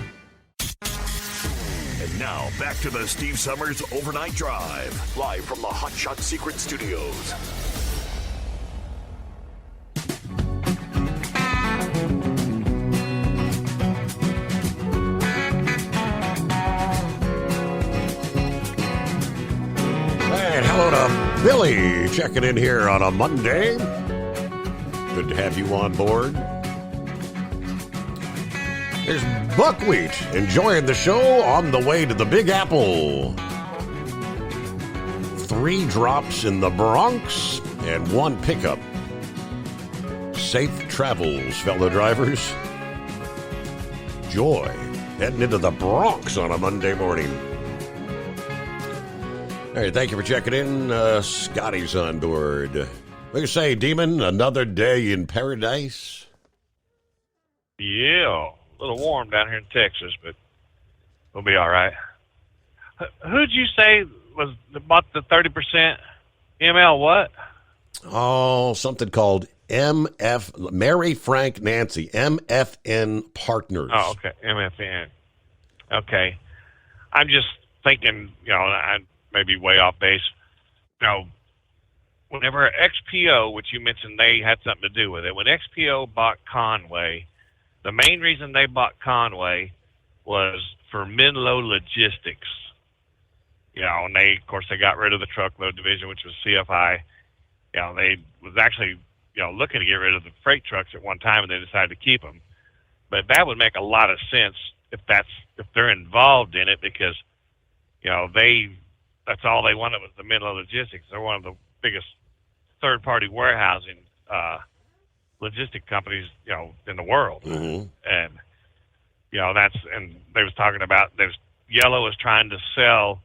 And now, back to the Steve Summers Overnight Drive, live from the Hot Shot Secret Studios. And hello to Billy checking in here on a Monday. Good to have you on board. There's Buckwheat enjoying the show on the way to the Big Apple. 3 drops in the Bronx and 1 pickup. Safe travels, fellow drivers. Joy heading into the Bronx on a Monday morning. right, thank you for checking in. Scotty's on board. What do you say, Demon? Another day in paradise? Yeah, a little warm down here in Texas, but we'll be all right. Who'd you say was bought the 30%? ML what? Oh, something called MF, Mary Frank Nancy, MFN Partners. Oh, okay, MFN. Okay. I'm just thinking, I may be way off base. Whenever XPO, which you mentioned they had something to do with it, when XPO bought Conway, the main reason they bought Conway was for Menlo Logistics. And they got rid of the truckload division, which was CFI. They was actually, looking to get rid of the freight trucks at one time, and they decided to keep them. But that would make a lot of sense if they're involved in it, because, that's all they wanted was the Menlo Logistics. They're one of the biggest third-party warehousing logistic companies, in the world. Mm-hmm. And, and they was talking about, Yellow is trying to sell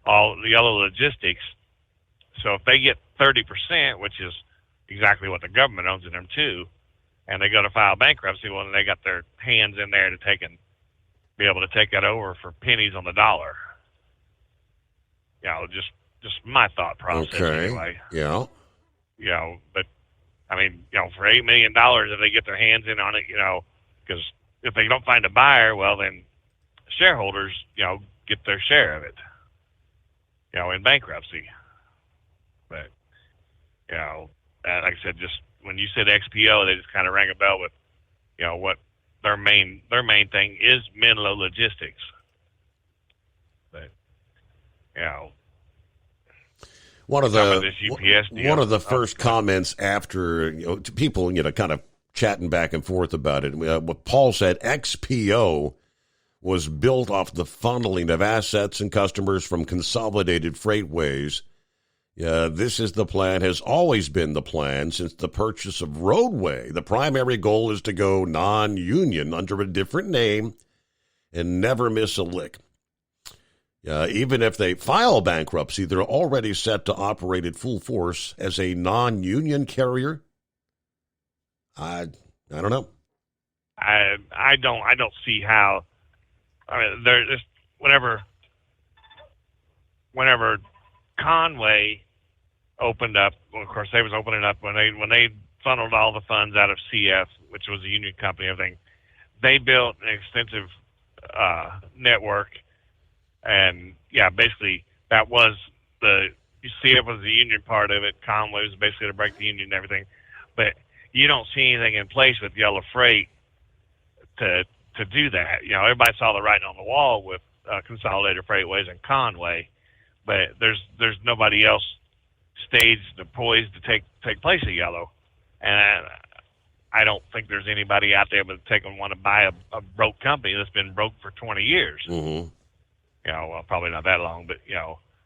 all the Yellow Logistics. So if they get 30%, which is exactly what the government owns in them too, and they go to file bankruptcy, well, then they got their hands in there to be able to take that over for pennies on the dollar. Just my thought process anyway. Yeah. But I mean, for $8 million, if they get their hands in on it, because if they don't find a buyer, well, then shareholders, get their share of it, in bankruptcy. But, like I said, just when you said XPO, they just kind of rang a bell with, what their main thing is Menlo Logistics. But, one of the first comments after people kind of chatting back and forth about it. What Paul said, XPO was built off the funneling of assets and customers from Consolidated Freightways. This is the plan, has always been the plan since the purchase of Roadway. The primary goal is to go non-union under a different name and never miss a lick. Even if they file bankruptcy, they're already set to operate at full force as a non-union carrier. I don't know. I don't see how. I mean, there's whenever Conway opened up, well, of course they was opening up when they funneled all the funds out of CF, which was a union company, everything. They built an extensive network, and basically that was CF was the union part of it. Conway was basically to break the union and everything, but you don't see anything in place with Yellow Freight to do that. Everybody saw the writing on the wall with Consolidated Freightways and Conway, but there's nobody else staged or poised to take place of Yellow, and I don't think there's anybody out there but want to buy a broke company that's been broke for 20 years. Mm-hmm. Well, probably not that long, but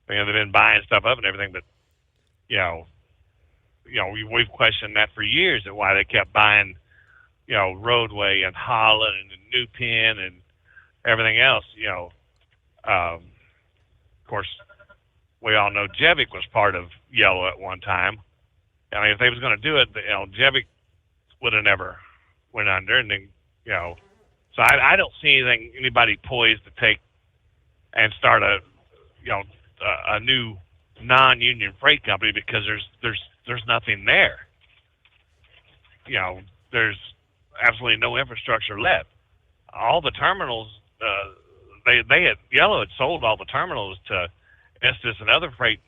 they've been buying stuff up and everything, but we've questioned that for years, and why they kept buying Roadway and Holland and New Penn and everything else. Of course, we all know Jevic was part of Yellow at one time. I mean, if they was going to do it, Jevic would have never went under, and then so I don't see anybody poised to take and start a new non-union freight company, because there's nothing there. There's absolutely no infrastructure left. All the terminals, Yellow had sold all the terminals to Estes and other freight,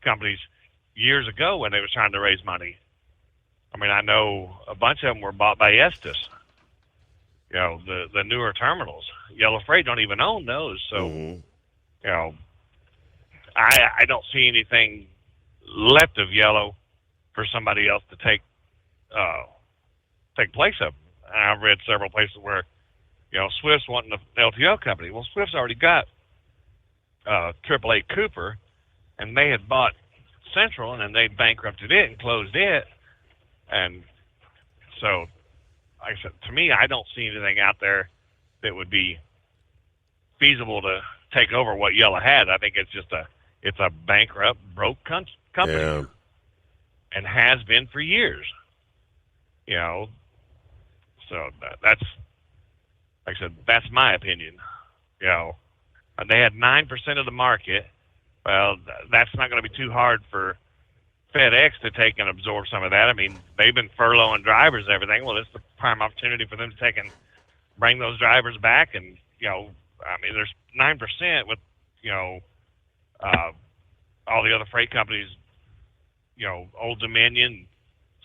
companies years ago when they was trying to raise money. I mean, I know a bunch of them were bought by Estes. The newer terminals. Yellow Freight don't even own those, so I don't see anything left of Yellow for somebody else to take place of. And I've read several places where Swift's wanting an LTO company. Well, Swift's already got AAA Cooper, and they had bought Central, and then they bankrupted it and closed it. And so, like I said, to me, I don't see anything out there that would be feasible to take over what Yellow had. I think it's a bankrupt, broke company, and has been for years. You know, so that's, like I said, that's my opinion. You know, they had 9% of the market. Well, that's not going to be too hard for FedEx to take and absorb some of that. I mean, they've been furloughing drivers and everything. Well, it's the prime opportunity for them to take and bring those drivers back. And, you know, I mean, there's 9% with, you know, all the other freight companies, you know, Old Dominion,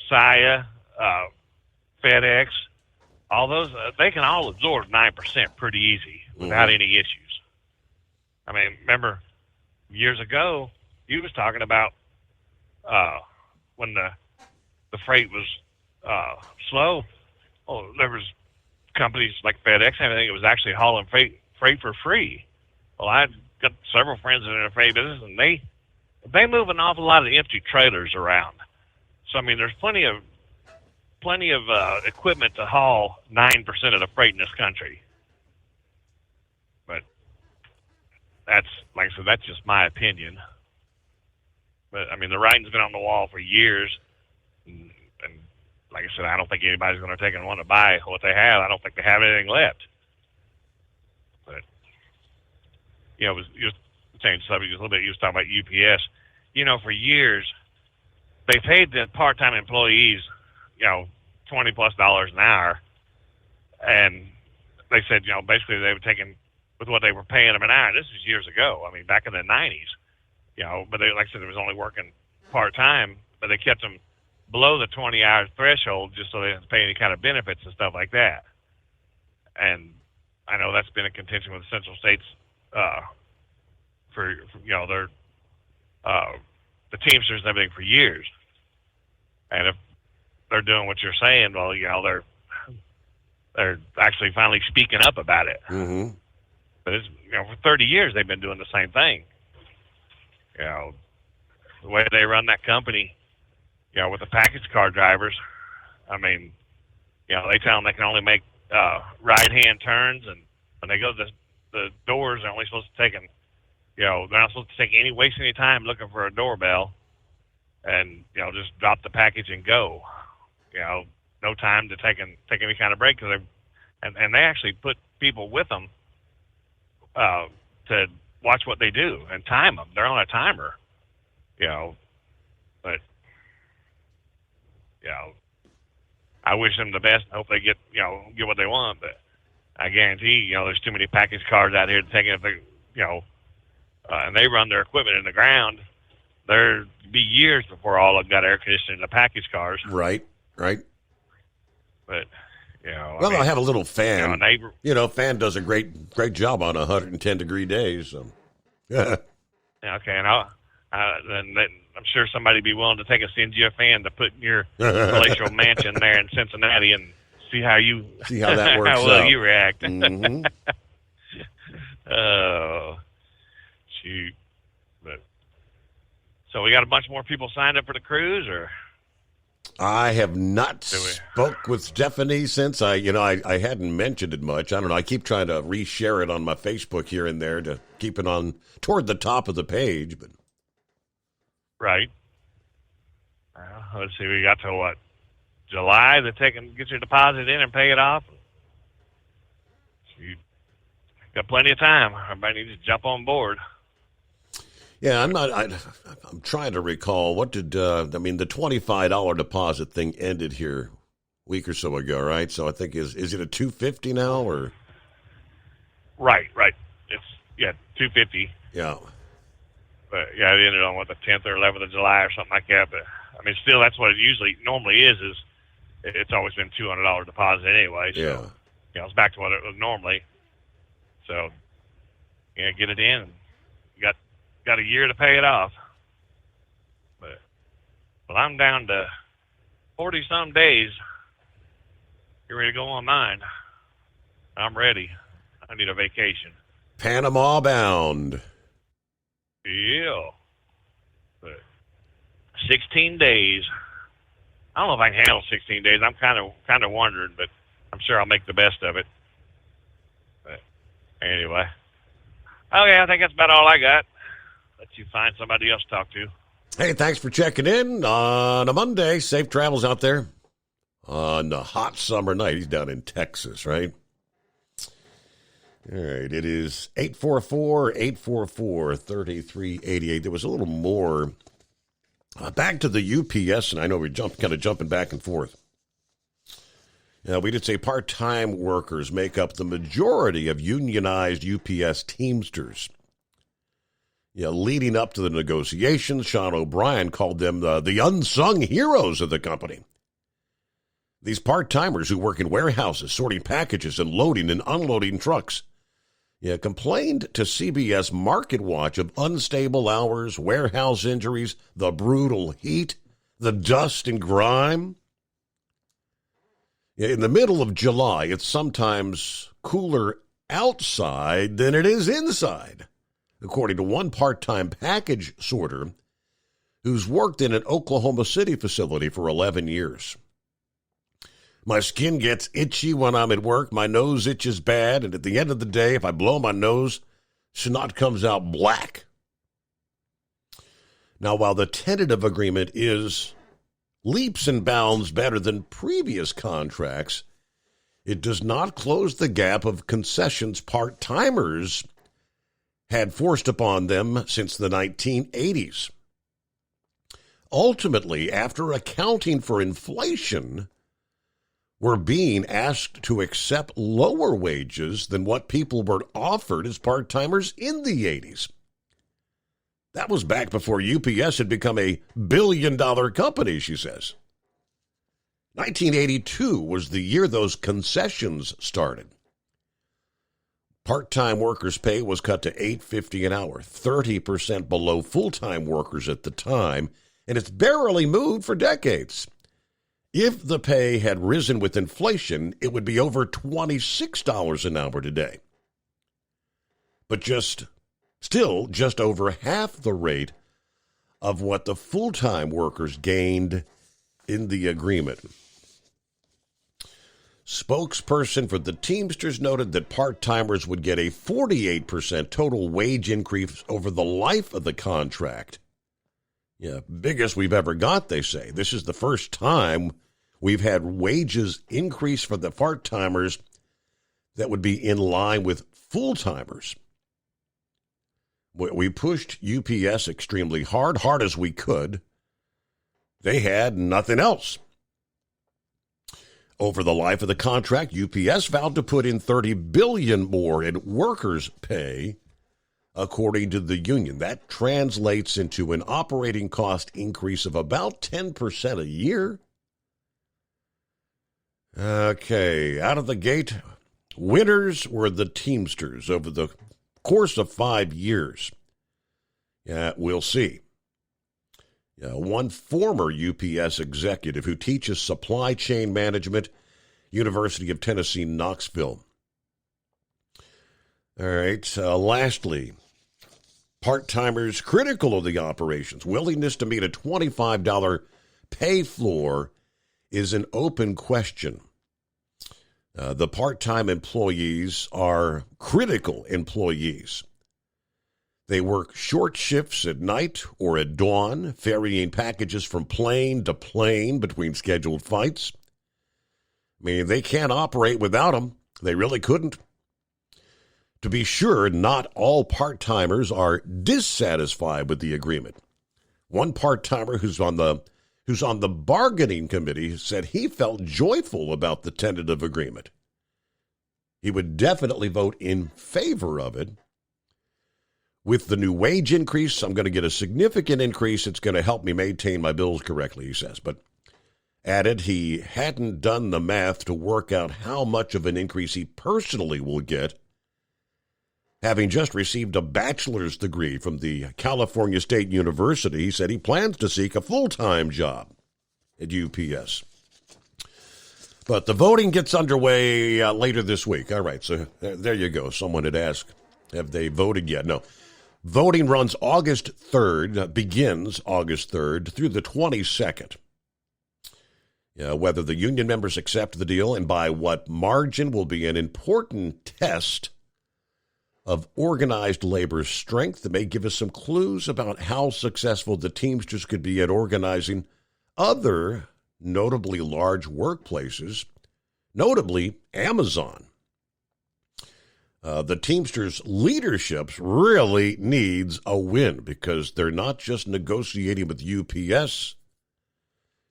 Saia, FedEx, all those, they can all absorb 9% pretty easy without any issues. I mean, remember years ago, you was talking about when the freight was slow. Oh, there was companies like FedEx and everything. It was actually hauling freight for free. Well, I got several friends in the freight business, and they move an awful lot of empty trailers around. So I mean, there's plenty of equipment to haul 9% of the freight in this country. But that's, like I said, that's just my opinion. But I mean, the writing's been on the wall for years, and like I said, I don't think anybody's going to take and want to buy what they have. I don't think they have anything left. But you know, just change the subject just a little bit. You was talking about UPS. You know, for years they paid the part-time employees, you know, $20+ an hour, and they said, you know, basically they were taking with what they were paying them an hour. This was years ago. I mean, back in the 90s. You know, but they, like I said, they was only working part-time, but they kept them below the 20-hour threshold just so they didn't pay any kind of benefits and stuff like that. And I know that's been a contention with the Central States for you know, their the Teamsters and everything for years. And if they're doing what you're saying, well, you know, they're actually finally speaking up about it. Mm-hmm. But it's, you know, for 30 years they've been doing the same thing. You know, the way they run that company, you know, with the package car drivers, I mean, you know, they tell them they can only make right-hand turns, and when they go to the doors, they're only supposed to take them, you know, they're not supposed to waste any time looking for a doorbell, and, you know, just drop the package and go. You know, no time to take any kind of break, because they actually put people with them to watch what they do and time them. They're on a timer, you know. But, you know, I wish them the best. I hope they get what they want. But I guarantee, you know, there's too many package cars out here to take it. If they, you know, and they run their equipment in the ground, there'd be years before all of them got air conditioning in the package cars. Right. But, you know, well, I have a little fan. You know, fan does a great job on 110-degree days. So. Okay, and I'm sure somebody'd be willing to send you a fan to put in your palatial mansion there in Cincinnati and see how that works. How well you react. Mm-hmm. Oh, shoot! But so we got a bunch more people signed up for the cruise, or? I have not spoke with Stephanie since I hadn't mentioned it much. I don't know. I keep trying to reshare it on my Facebook here and there to keep it on toward the top of the page. But right. Let's see. We got to what? July to get your deposit in and pay it off. So you got plenty of time. Everybody needs to jump on board. Yeah, I'm trying to recall, what did, the $25 deposit thing ended here a week or so ago, right? So I think, is it a $250 now, or? Right. It's, $250. Yeah. But, yeah, it ended on, the 10th or 11th of July or something like that. But, I mean, still, that's what it normally is it's always been $200 deposit anyway. So, yeah. You know, it's back to what it was normally. So, get it in. You got a year to pay it off. But I'm down to 40-some days. You ready to go on mine? I'm ready. I need a vacation. Panama bound. Yeah. But 16 days. I don't know if I can handle 16 days. I'm kind of wondering, but I'm sure I'll make the best of it. But anyway, Okay, I think that's about all I got. Let you find somebody else to talk to. Hey, thanks for checking in on a Monday. Safe travels out there on a hot summer night. He's down in Texas, right? All right, it is 844-844-3388. There was a little more. Back to the UPS, and I know we're kind of jumping back and forth. We did say part-time workers make up the majority of unionized UPS Teamsters. Leading up to the negotiations, Sean O'Brien called them the unsung heroes of the company. These part-timers who work in warehouses, sorting packages and loading and unloading trucks, complained to CBS Market Watch of unstable hours, warehouse injuries, the brutal heat, the dust and grime. In the middle of July, it's sometimes cooler outside than it is inside, according to one part-time package sorter who's worked in an Oklahoma City facility for 11 years. My skin gets itchy when I'm at work. My nose itches bad, and at the end of the day, if I blow my nose, snot comes out black. Now, while the tentative agreement is leaps and bounds better than previous contracts, it does not close the gap of concessions part-timers had forced upon them since the 1980s. Ultimately, after accounting for inflation, we're being asked to accept lower wages than what people were offered as part-timers in the 80s. That was back before UPS had become a billion-dollar company, she says. 1982 was the year those concessions started. Part-time workers' pay was cut to $8.50 an hour, 30% below full-time workers at the time, and it's barely moved for decades. If the pay had risen with inflation, it would be over $26 an hour today. But still just over half the rate of what the full-time workers gained in the agreement. Spokesperson for the Teamsters noted that part-timers would get a 48% total wage increase over the life of the contract. Biggest we've ever got, they say. This is the first time we've had wages increase for the part-timers that would be in line with full-timers. We pushed UPS extremely hard as we could. They had nothing else. Over the life of the contract, UPS vowed to put in $30 billion more in workers' pay, according to the union. That translates into an operating cost increase of about 10% a year. Okay, out of the gate, winners were the Teamsters over the course of 5 years. We'll see. One former UPS executive who teaches supply chain management, University of Tennessee, Knoxville. All right, lastly, part-timers critical of the operations. Willingness to meet a $25 pay floor is an open question. The part-time employees are critical employees. They work short shifts at night or at dawn, ferrying packages from plane to plane between scheduled flights. They can't operate without them. They really couldn't. To be sure, not all part-timers are dissatisfied with the agreement. One part-timer who's on the bargaining committee said he felt joyful about the tentative agreement. He would definitely vote in favor of it. With the new wage increase, I'm going to get a significant increase. It's going to help me maintain my bills correctly, he says. But added he hadn't done the math to work out how much of an increase he personally will get. Having just received a bachelor's degree from the California State University, he said he plans to seek a full-time job at UPS. But the voting gets underway later this week. All right, so there you go. Someone had asked, have they voted yet? No. Voting runs August 3rd, begins August 3rd through the 22nd. Whether the union members accept the deal and by what margin will be an important test of organized labor strength that may give us some clues about how successful the Teamsters could be at organizing other notably large workplaces, notably Amazon. The Teamsters leadership really needs a win because they're not just negotiating with UPS.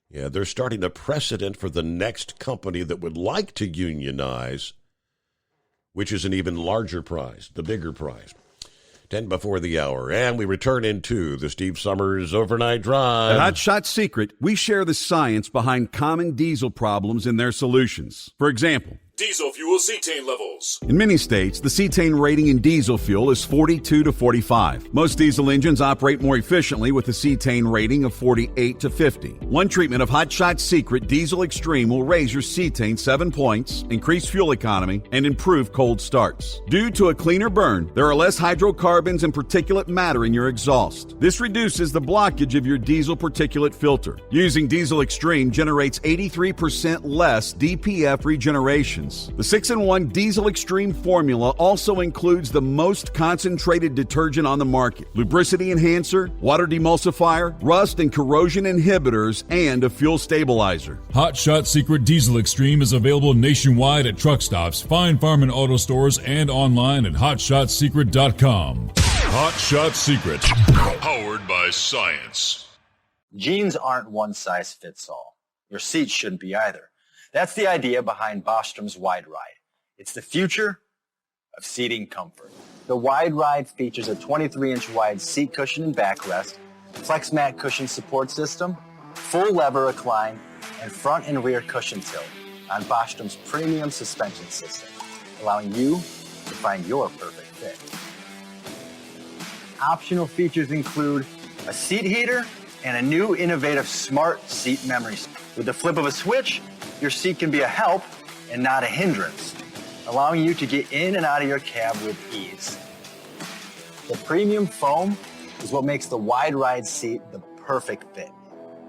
Yeah, they're starting a precedent for the next company that would like to unionize, which is an even larger prize, the bigger prize. 10 before the hour, and we return into the Steve Summers Overnight Drive. At Hot Shot Secret, we share the science behind common diesel problems and their solutions. For example, Diesel fuel cetane levels. in many states, the cetane rating in diesel fuel is 42 to 45. Most diesel engines operate more efficiently with a cetane rating of 48 to 50. One treatment of Hot Shot Secret Diesel Extreme will raise your cetane 7 points, increase fuel economy, and improve cold starts. Due to a cleaner burn, there are less hydrocarbons and particulate matter in your exhaust. This reduces the blockage of your diesel particulate filter. Using Diesel Extreme generates 83% less DPF regeneration. The 6-in-1 Diesel Extreme formula also includes the most concentrated detergent on the market, lubricity enhancer, water demulsifier, rust and corrosion inhibitors, and a fuel stabilizer. Hot Shot Secret Diesel Extreme is available nationwide at truck stops, Fine Farm and auto stores, and online at hotshotsecret.com. Hot Shot Secret, powered by science. Jeans aren't one size fits all. Your seats shouldn't be either. That's the idea behind Bostrom's Wide Ride. It's the future of seating comfort. The Wide Ride features a 23-inch wide seat cushion and backrest, flex mat cushion support system, full lever recline, and front and rear cushion tilt on Bostrom's premium suspension system, allowing you to find your perfect fit. Optional features include a seat heater and a new innovative smart seat memory. With the flip of a switch, your seat can be a help and not a hindrance, allowing you to get in and out of your cab with ease. The premium foam is what makes the Wide Ride seat the perfect fit.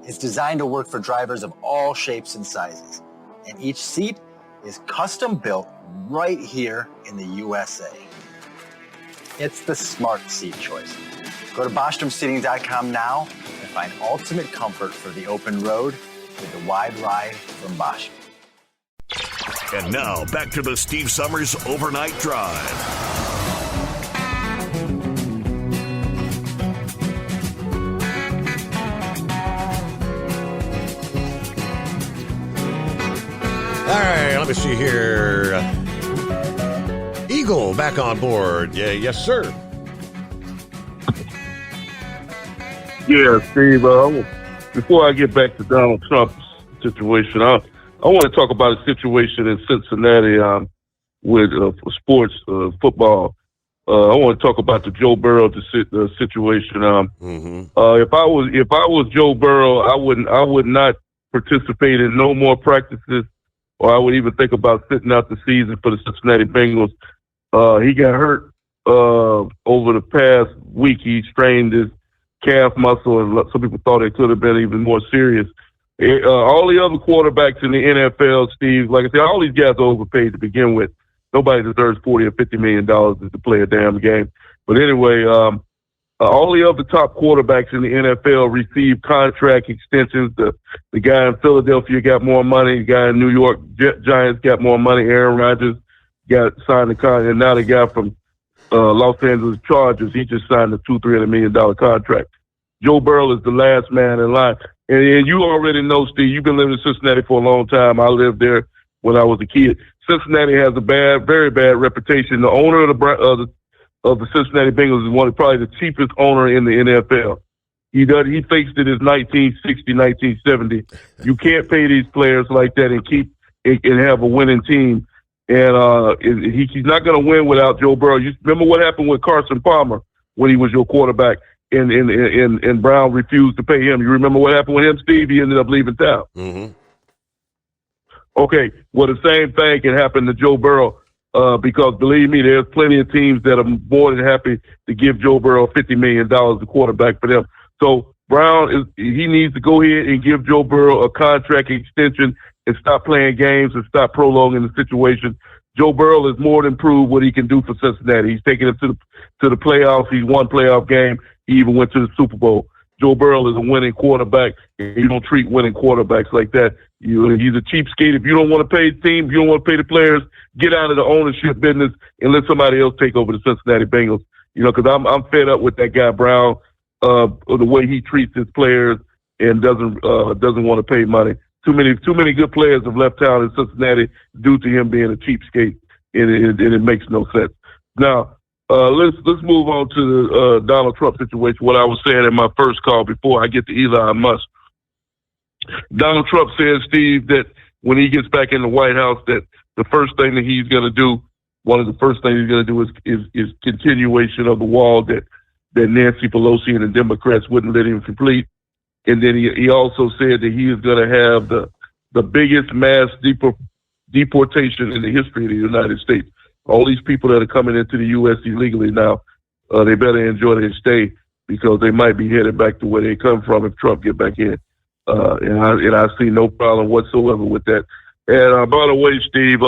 It's designed to work for drivers of all shapes and sizes, and each seat is custom built right here in the USA. It's the smart seat choice. Go to BostromSeating.com now and find ultimate comfort for the open road with the Wide Ride from Bostrom. And now, back to the Steve Summers Overnight Drive. All right, let me see here. Eagle back on board. Yeah, yes, sir. Yeah, Steve, before I get back to Donald Trump's situation, I want to talk about a situation in Cincinnati with sports, football. I want to talk about the Joe Burrow situation. If I was Joe Burrow, I would not participate in no more practices, or I would even think about sitting out the season for the Cincinnati Bengals. He got hurt over the past week. He strained his calf muscle, and some people thought it could have been even more serious. All the other quarterbacks in the NFL, Steve, like I said, all these guys are overpaid to begin with. Nobody deserves $40 or $50 million to play a damn game. But anyway, all the other top quarterbacks in the NFL receive contract extensions. The guy in Philadelphia got more money. The guy in New York Giants got more money. Aaron Rodgers got signed a contract, and now the guy from Los Angeles Chargers, he just signed a $200-300 million contract. Joe Burrow is the last man in line. And you already know, Steve, you've been living in Cincinnati for a long time. I lived there when I was a kid. Cincinnati has a very bad reputation. The owner of the Cincinnati Bengals is probably the cheapest owner in the NFL. He fixed it in 1960, 1970. You can't pay these players like that and have a winning team. And he's not going to win without Joe Burrow. You remember what happened with Carson Palmer when he was your quarterback, and Brown refused to pay him. You remember what happened with him, Steve? He ended up leaving town. Mm-hmm. Okay, well, the same thing can happen to Joe Burrow because, believe me, there's plenty of teams that are more than happy to give Joe Burrow $50 million to quarterback for them. So Brown, he needs to go ahead and give Joe Burrow a contract extension and stop playing games and stop prolonging the situation Joe Burrow has more than proved what he can do for Cincinnati. He's taken them to the playoffs. He's won playoff game. He even went to the Super Bowl. Joe Burrow is a winning quarterback, and you don't treat winning quarterbacks like that. He's a cheapskate. If you don't want to pay the team, if you don't want to pay the players, get out of the ownership business and let somebody else take over the Cincinnati Bengals. Because I'm fed up with that guy Brown, the way he treats his players and doesn't want to pay money. Too many good players have left town in Cincinnati due to him being a cheapskate, and it makes no sense. Now, let's move on to the Donald Trump situation. What I was saying in my first call before I get to Elon Musk. Donald Trump said, Steve, that when he gets back in the White House, that the first thing that he's going to do, one of the first things he's going to do is continuation of the wall that Nancy Pelosi and the Democrats wouldn't let him complete. And then he also said that he is going to have the biggest mass deportation in the history of the United States. All these people that are coming into the U.S. illegally now, they better enjoy their stay because they might be headed back to where they come from if Trump get back in. And I see no problem whatsoever with that. And by the way, Steve,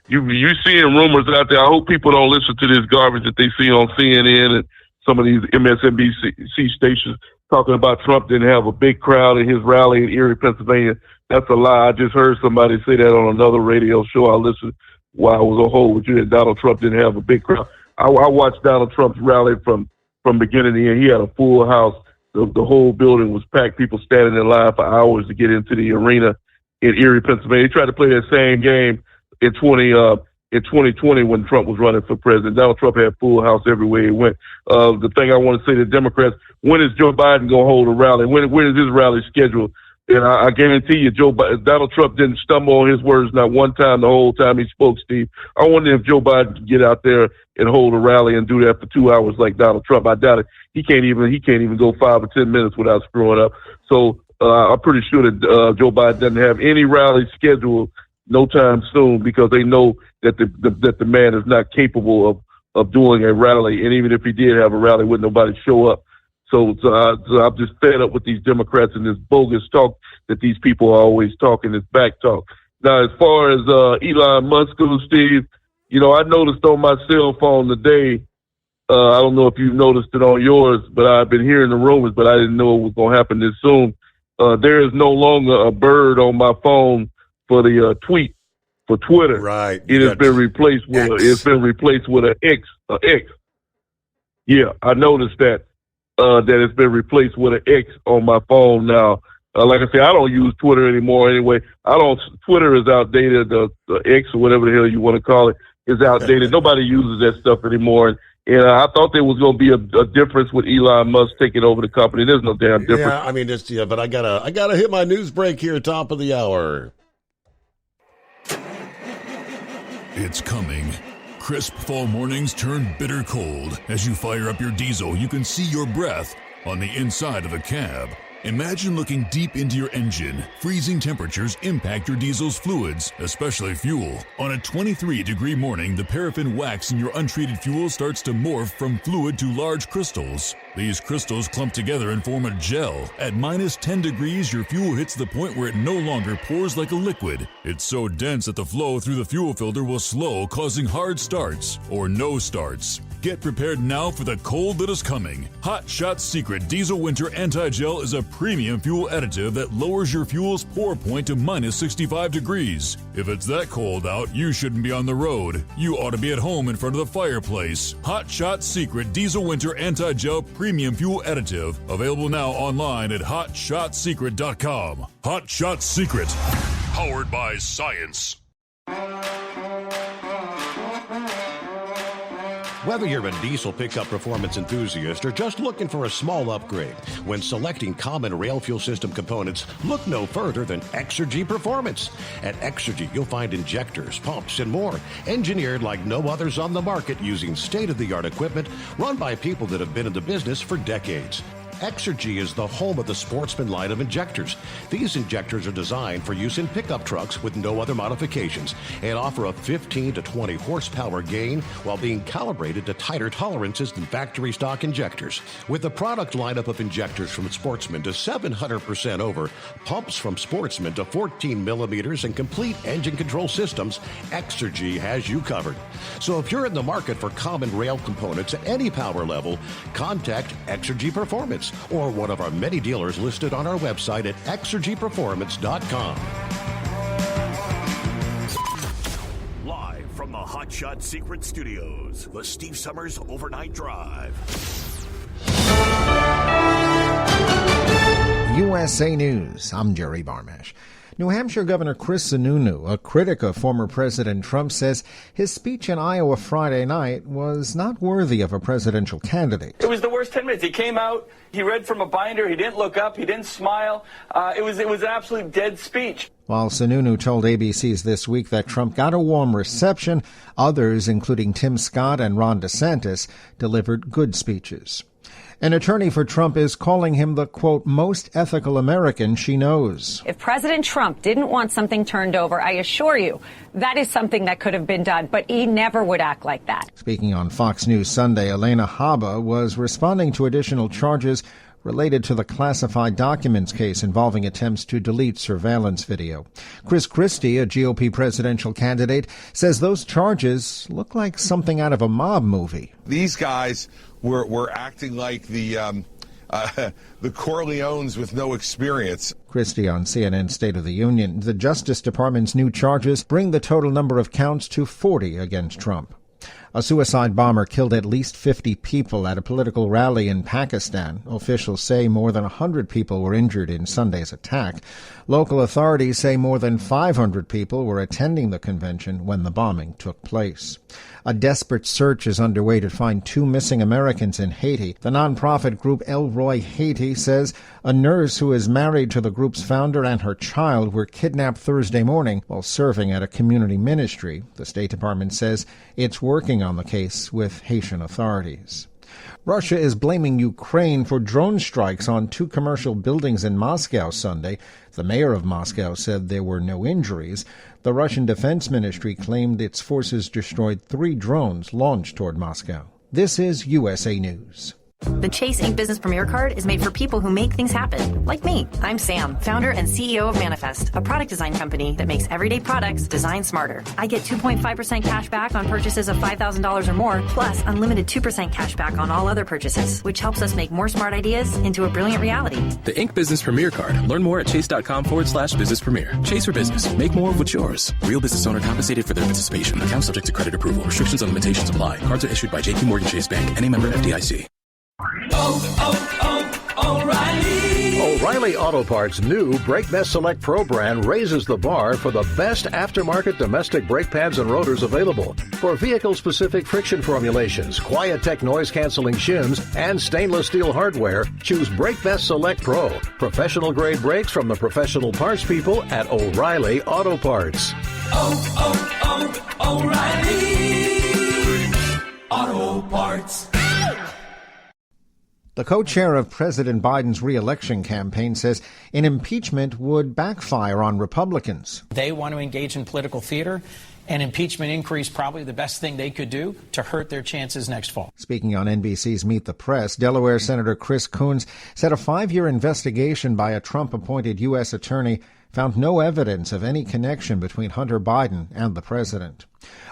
you seeing rumors out there. I hope people don't listen to this garbage that they see on CNN and some of these MSNBC stations talking about Trump didn't have a big crowd at his rally in Erie, Pennsylvania. That's a lie. I just heard somebody say that on another radio show I listened while I was on hold with you, that Donald Trump didn't have a big crowd. I watched Donald Trump's rally from beginning to end. He had a full house. The whole building was packed. People standing in line for hours to get into the arena in Erie, Pennsylvania. He tried to play that same game in 2020 when Trump was running for president. Donald Trump had full house everywhere he went. The thing I want to say to the Democrats, when is Joe Biden going to hold a rally? When is his rally scheduled? And I guarantee you, Donald Trump didn't stumble on his words not one time the whole time he spoke, Steve. I wonder if Joe Biden can get out there and hold a rally and do that for 2 hours like Donald Trump. I doubt it. He can't even go 5 or 10 minutes without screwing up. So I'm pretty sure that Joe Biden doesn't have any rally scheduled no time soon because they know that the man is not capable of doing a rally. And even if he did have a rally, wouldn't nobody show up. So I'm just fed up with these Democrats and this bogus talk that these people are always talking, this back talk. Now, as far as Elon Musk goes, Steve, I noticed on my cell phone today, I don't know if you've noticed it on yours, but I've been hearing the rumors, but I didn't know it was going to happen this soon. There is no longer a bird on my phone for the tweet for Twitter. Right. It has been replaced with an X. Yeah, I noticed that. That it's been replaced with an X on my phone now. Like I said, I don't use Twitter anymore anyway. Twitter is outdated. The X or whatever the hell you want to call it is outdated. Nobody uses that stuff anymore. And I thought there was going to be a difference with Elon Musk taking over the company. There's no damn difference. Yeah, I mean, but I gotta hit my news break here, top of the hour. It's coming. Crisp fall mornings turn bitter cold. As you fire up your diesel, you can see your breath on the inside of the cab. Imagine looking deep into your engine. Freezing temperatures impact your diesel's fluids, especially fuel. On a 23-degree morning, the paraffin wax in your untreated fuel starts to morph from fluid to large crystals. These crystals clump together and form a gel. At minus 10 degrees, your fuel hits the point where it no longer pours like a liquid. It's so dense that the flow through the fuel filter will slow, causing hard starts or no starts. Get prepared now for the cold that is coming. Hot Shot Secret Diesel Winter Anti-Gel is a premium fuel additive that lowers your fuel's pour point to minus 65 degrees. If it's that cold out, you shouldn't be on the road. You ought to be at home in front of the fireplace. Hot Shot Secret Diesel Winter Anti-Gel Premium Fuel Additive. Available now online at HotShotSecret.com. Hot Shot Secret. Powered by science. Whether you're a diesel pickup performance enthusiast or just looking for a small upgrade, when selecting common rail fuel system components, look no further than Exergy Performance. At Exergy, you'll find injectors, pumps, and more, engineered like no others on the market using state-of-the-art equipment run by people that have been in the business for decades. Exergy is the home of the Sportsman line of injectors. These injectors are designed for use in pickup trucks with no other modifications and offer a 15 to 20 horsepower gain while being calibrated to tighter tolerances than factory stock injectors. With the product lineup of injectors from Sportsman to 700% over, pumps from Sportsman to 14 millimeters, and complete engine control systems, Exergy has you covered. So if you're in the market for common rail components at any power level, contact Exergy Performance or one of our many dealers listed on our website at exergyperformance.com. Live from the Hot Shot Secret Studios, the Steve Summers Overnight Drive. USA News. I'm Jerry Barmash. New Hampshire Governor Chris Sununu, a critic of former President Trump, says his speech in Iowa Friday night was not worthy of a presidential candidate. It was the worst 10 minutes. He came out, he read from a binder, he didn't look up, he didn't smile. It was an absolute dead speech. While Sununu told ABC's This Week that Trump got a warm reception, others, including Tim Scott and Ron DeSantis, delivered good speeches. An attorney for Trump is calling him the, quote, most ethical American she knows. If President Trump didn't want something turned over, I assure you that is something that could have been done, but he never would act like that. Speaking on Fox News Sunday, Elena Haba was responding to additional charges related to the classified documents case involving attempts to delete surveillance video. Chris Christie, a GOP presidential candidate, says those charges look like something out of a mob movie. These guys were acting like the Corleones with no experience. Christie on CNN State of the Union. The Justice Department's new charges bring the total number of counts to 40 against Trump. A suicide bomber killed at least 50 people at a political rally in Pakistan. Officials say more than 100 people were injured in Sunday's attack. Local authorities say more than 500 people were attending the convention when the bombing took place. A desperate search is underway to find 2 missing Americans in Haiti. The nonprofit group Elroy Haiti says a nurse who is married to the group's founder and her child were kidnapped Thursday morning while serving at a community ministry. The State Department says it's working on the case with Haitian authorities. Russia is blaming Ukraine for drone strikes on 2 commercial buildings in Moscow Sunday. The mayor of Moscow said there were no injuries. The Russian Defense Ministry claimed its forces destroyed 3 drones launched toward Moscow. This is USA News. The Chase Ink Business Premier Card is made for people who make things happen, like me. I'm Sam, founder and CEO of Manifest, a product design company that makes everyday products designed smarter. I get 2.5% cash back on purchases of $5,000 or more, plus unlimited 2% cash back on all other purchases, which helps us make more smart ideas into a brilliant reality. The Ink Business Premier Card. Learn more at chase.com/business premier. Chase for business. Make more of what's yours. Real business owner compensated for their participation. Account subject to credit approval. Restrictions and limitations apply. Cards are issued by JP Morgan Chase Bank. Any member FDIC. O'Reilly Auto Parts' new Brake Best Select Pro brand raises the bar for the best aftermarket domestic brake pads and rotors available. For vehicle-specific friction formulations, Quiet-Tech noise-canceling shims, and stainless steel hardware, choose Brake Best Select Pro. Professional-grade brakes from the professional parts people at O'Reilly Auto Parts. O'Reilly Auto Parts. The co-chair of President Biden's re-election campaign says an impeachment would backfire on Republicans. They want to engage in political theater. An impeachment inquiry is probably the best thing they could do to hurt their chances next fall. Speaking on NBC's Meet the Press, Delaware Senator Chris Coons said a 5-year investigation by a Trump-appointed U.S. attorney found no evidence of any connection between Hunter Biden and the president.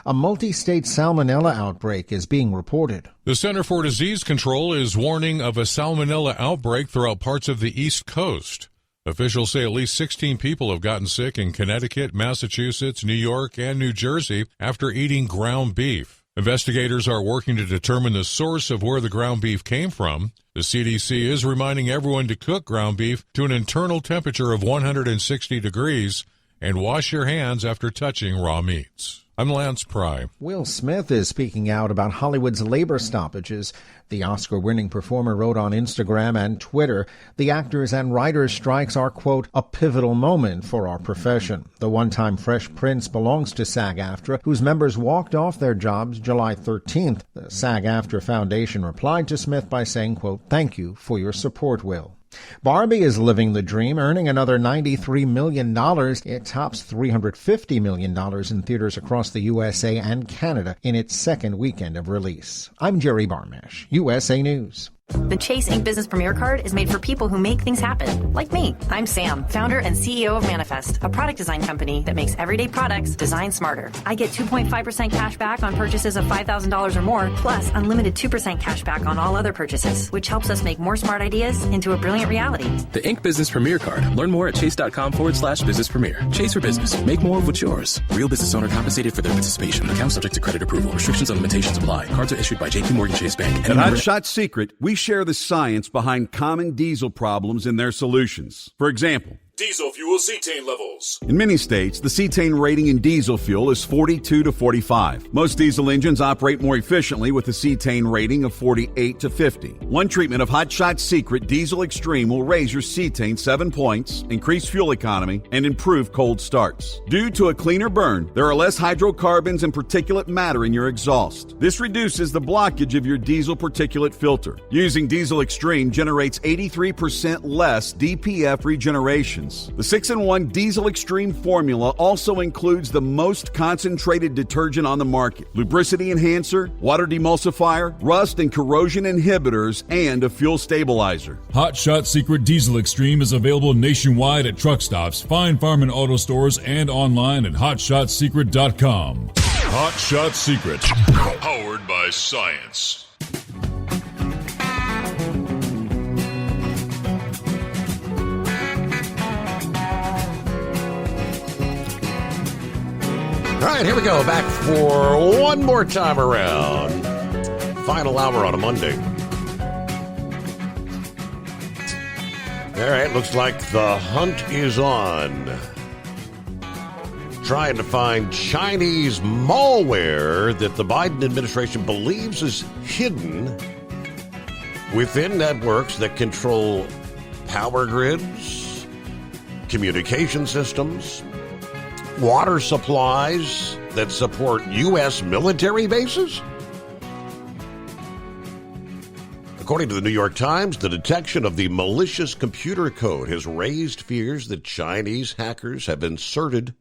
A multi-state salmonella outbreak is being reported. The Center for Disease Control is warning of a salmonella outbreak throughout parts of the East Coast. Officials say at least 16 people have gotten sick in Connecticut, Massachusetts, New York, and New Jersey after eating ground beef. Investigators are working to determine the source of where the ground beef came from. The CDC is reminding everyone to cook ground beef to an internal temperature of 160 degrees and wash your hands after touching raw meats. I'm Lance Pry. Will Smith is speaking out about Hollywood's labor stoppages. The Oscar-winning performer wrote on Instagram and Twitter, the actors and writers' strikes are, quote, a pivotal moment for our profession. The one-time Fresh Prince belongs to SAG-AFTRA, whose members walked off their jobs July 13th. The SAG-AFTRA Foundation replied to Smith by saying, quote, thank you for your support, Will. Barbie is living the dream, earning another $93 million. It tops $350 million in theaters across the USA and Canada in its second weekend of release. I'm Jerry Barmash, USA News. The Chase Ink Business Premier Card is made for people who make things happen, like me. I'm Sam, founder and CEO of Manifest, a product design company that makes everyday products designed smarter. I get 2.5% cash back on purchases of $5,000 or more, plus unlimited 2% cash back on all other purchases, which helps us make more smart ideas into a brilliant reality. The Ink Business Premier Card. Learn more at chase.com/business premier. Chase for business. Make more of what's yours. Real business owner compensated for their participation. Account subject to credit approval. Restrictions and limitations apply. Cards are issued by JP Morgan Chase Bank. At Hot Shot Secret, we share the science behind common diesel problems and their solutions. For example, Diesel fuel cetane levels. in many states, the cetane rating in diesel fuel is 42 to 45. Most diesel engines operate more efficiently with a cetane rating of 48 to 50. One treatment of Hot Shot Secret Diesel Extreme will raise your cetane 7 points, increase fuel economy, and improve cold starts. Due to a cleaner burn, there are less hydrocarbons and particulate matter in your exhaust. This reduces the blockage of your diesel particulate filter. Using Diesel Extreme generates 83% less DPF regeneration. The 6-in-1 Diesel Extreme formula also includes the most concentrated detergent on the market, lubricity enhancer, water demulsifier, rust and corrosion inhibitors, and a fuel stabilizer. Hot Shot Secret Diesel Extreme is available nationwide at truck stops, Fine Farm and auto stores, and online at hotshotsecret.com. Hot Shot Secret, powered by science. All right, here we go. Back for one more time around. Final hour on a Monday. All right, looks like the hunt is on. Trying to find Chinese malware that the Biden administration believes is hidden within networks that control power grids, communication systems, water supplies that support U.S. military bases? According to the New York Times, the detection of the malicious computer code has raised fears that Chinese hackers have inserted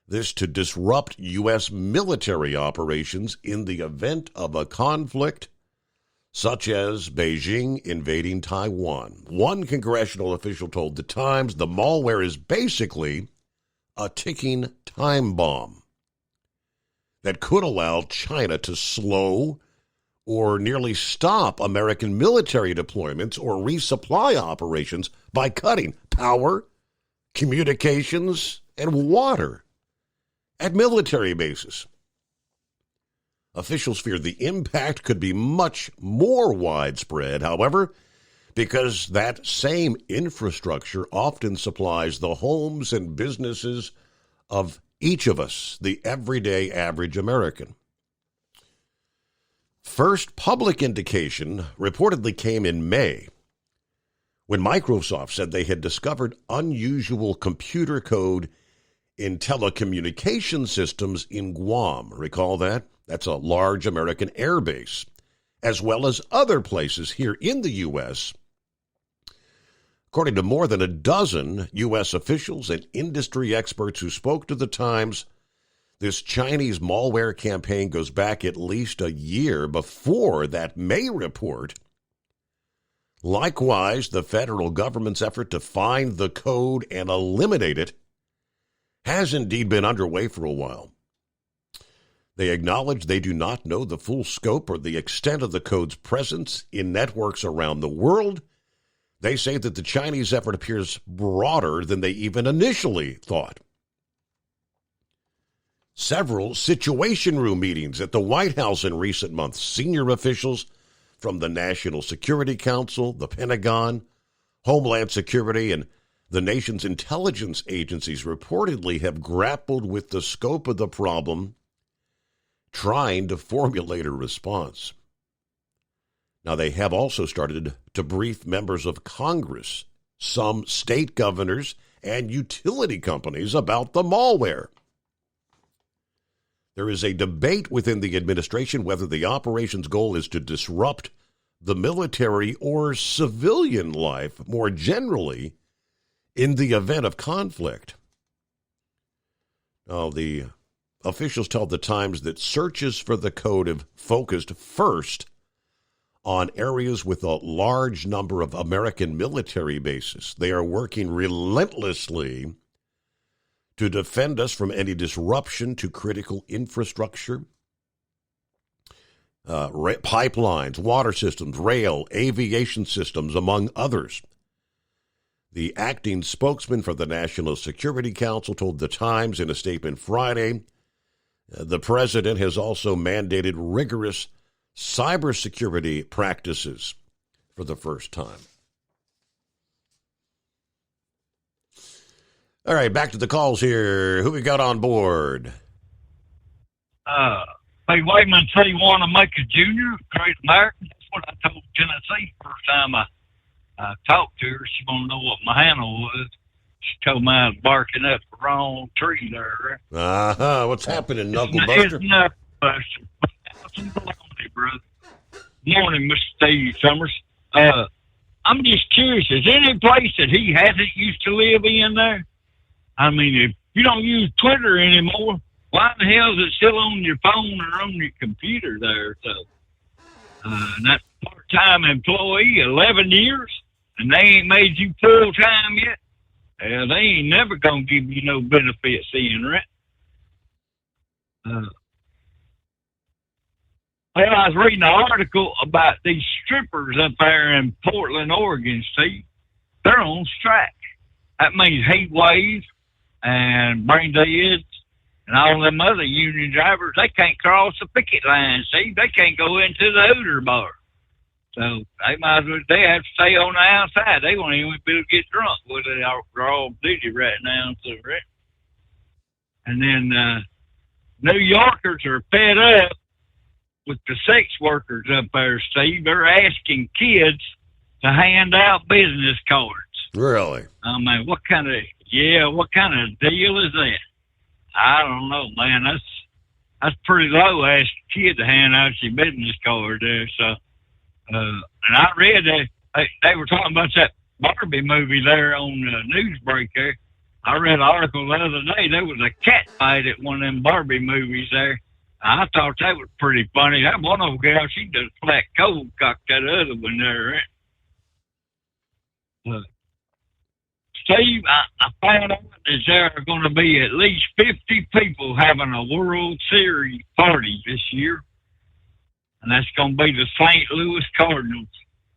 this to disrupt U.S. military operations in the event of a conflict such as Beijing invading Taiwan. One congressional official told the Times the malware is basically a ticking time bomb that could allow China to slow or nearly stop American military deployments or resupply operations by cutting power, communications, and water at military bases. Officials fear the impact could be much more widespread, however, because that same infrastructure often supplies the homes and businesses of each of us, the everyday average American. First public indication reportedly came in May when Microsoft said they had discovered unusual computer code in telecommunication systems in Guam. Recall that? That's a large American air base, as well as other places here in the U.S. According to more than a dozen U.S. officials and industry experts who spoke to the Times, this Chinese malware campaign goes back at least a year before that May report. Likewise, the federal government's effort to find the code and eliminate it has indeed been underway for a while. They acknowledge they do not know the full scope or the extent of the code's presence in networks around the world. They say that the Chinese effort appears broader than they even initially thought. Several Situation Room meetings at the White House in recent months, senior officials from the National Security Council, the Pentagon, Homeland Security, and the nation's intelligence agencies reportedly have grappled with the scope of the problem trying to formulate a response. Now, they have also started to brief members of Congress, some state governors, and utility companies about the malware. There is a debate within the administration whether the operation's goal is to disrupt the military or civilian life more generally in the event of conflict. Now, the officials tell the Times that searches for the code have focused first on areas with a large number of American military bases. They are working relentlessly to defend us from any disruption to critical infrastructure, pipelines, water systems, rail, aviation systems, among others. The acting spokesman for the National Security Council told the Times in a statement Friday, the president has also mandated rigorous cybersecurity practices for the first time. All right, back to the calls here. Who we got on board? Hey, Wayman said he wanted to make a junior, great American. That's what I told Tennessee first time I talked to her. She wanted to know what my handle was. She told me I was barking up the wrong tree there. What's happening, Knuckle Buster? It's Knuckle Buster. Brother. Morning, Mr. Steve Summers. I'm just curious, is there any place that he hasn't used to live in there? I mean, if you don't use Twitter anymore, why the hell is it still on your phone or on your computer there? So, that part-time employee, 11 years, and they ain't made you full-time yet? They ain't never going to give you no benefits in, right? Well, I was reading an article about these strippers up there in Portland, Oregon, Steve. They're on strike. That means heat waves and brain deads and all them other union drivers. They can't cross the picket line, Steve. They can't go into the Hooter bar. So they might as well, they have to stay on the outside. They won't even be able to get drunk. Well, they're all busy right now. So, right? And then New Yorkers are fed up with the sex workers up there, Steve. They're asking kids to hand out business cards. Really? I mean, what kind of deal is that? I don't know, man. That's pretty low. Ask a kid to hand out your business card there. So, and I read that they were talking about that Barbie movie there on Newsbreak there. I read an article the other day. There was a cat fight at one of them Barbie movies there. I thought that was pretty funny. That one old girl, she just flat cold cocked that other one there. Steve, I found out that there are going to be at least 50 people having a World Series party this year. And that's going to be the St. Louis Cardinals.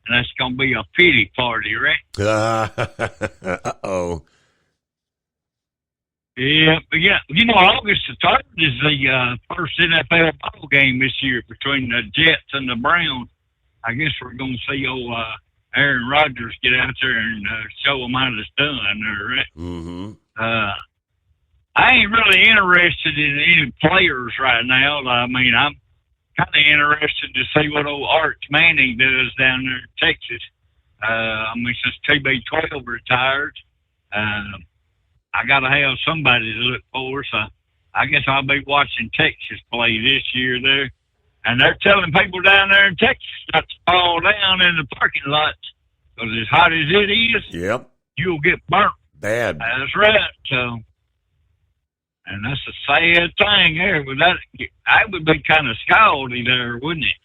And that's going to be a pity party, right? Uh-oh. Yeah, but yeah, you know, August the 3rd is the first NFL ball game this year between the Jets and the Browns. I guess we're going to see old Aaron Rodgers get out there and show them how it's done there, right? Mm-hmm. I ain't really interested in any players right now. I mean, I'm kind of interested to see what old Arch Manning does down there in Texas. I mean, since TB12 retired, I got to have somebody to look for, so I guess I'll be watching Texas play this year there. And they're telling people down there in Texas not to fall down in the parking lots, because as hot as it is, yep, you'll get burnt. Bad. That's right. So, and that's a sad thing there. But that would be kind of scaldy there, wouldn't it?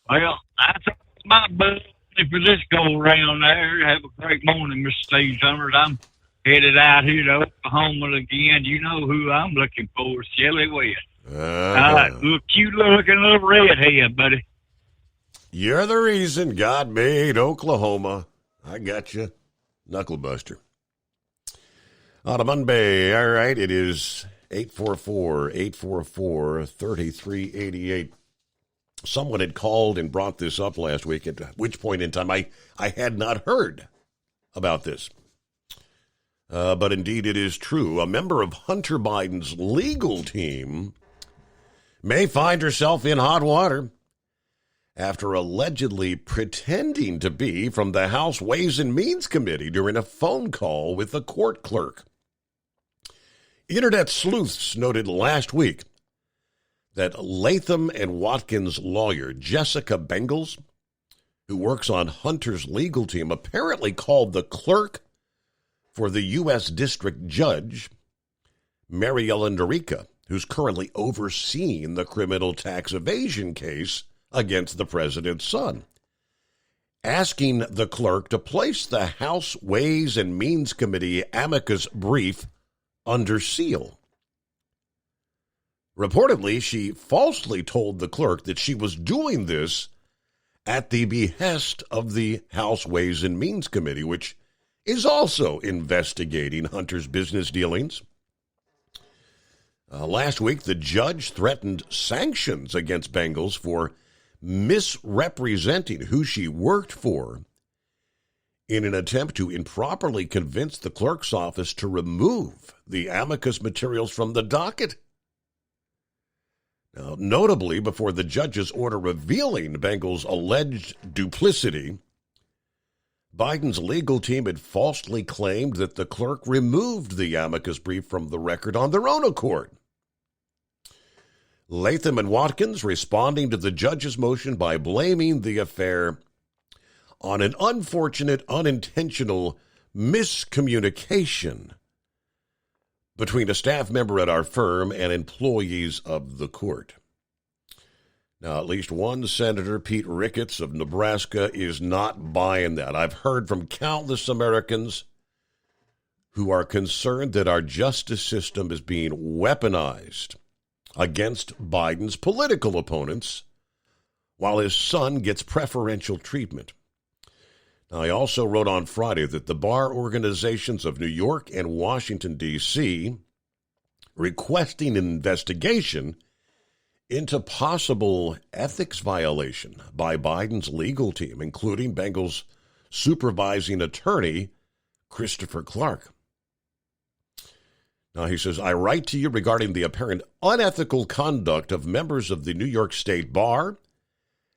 Well, that's my buddy for this go around there. Have a great morning, Mr. Steve Summers. I'm headed out here to Oklahoma again. You know who I'm looking for, Shelly West. Cute looking little redhead, buddy. You're the reason God made Oklahoma. I got you. Knucklebuster. On a Monday, all right, it is 844-844-3388. Someone had called and brought this up last week, at which point in time I had not heard about this. But indeed it is true. A member of Hunter Biden's legal team may find herself in hot water after allegedly pretending to be from the House Ways and Means Committee during a phone call with a court clerk. Internet sleuths noted last week that Latham and Watkins lawyer Jessica Bengals, who works on Hunter's legal team, apparently called the clerk for the U.S. District Judge, Mary Ellen Dorica, who's currently overseeing the criminal tax evasion case against the president's son, asking the clerk to place the House Ways and Means Committee amicus brief under seal. Reportedly, she falsely told the clerk that she was doing this at the behest of the House Ways and Means Committee, which is also investigating Hunter's business dealings. Last week, the judge threatened sanctions against Bengals for misrepresenting who she worked for in an attempt to improperly convince the clerk's office to remove the amicus materials from the docket. Now, notably, before the judge's order revealing Bengals' alleged duplicity, Biden's legal team had falsely claimed that the clerk removed the amicus brief from the record on their own accord. Latham and Watkins responding to the judge's motion by blaming the affair on an unfortunate, unintentional miscommunication between a staff member at our firm and employees of the court. Now, at least one Senator, Pete Ricketts of Nebraska, is not buying that. I've heard from countless Americans who are concerned that our justice system is being weaponized against Biden's political opponents, while his son gets preferential treatment. Now, I also wrote on Friday that the bar organizations of New York and Washington, D.C., requesting an investigation into possible ethics violation by Biden's legal team, including Bengals' supervising attorney, Christopher Clark. Now, he says, I write to you regarding the apparent unethical conduct of members of the New York State Bar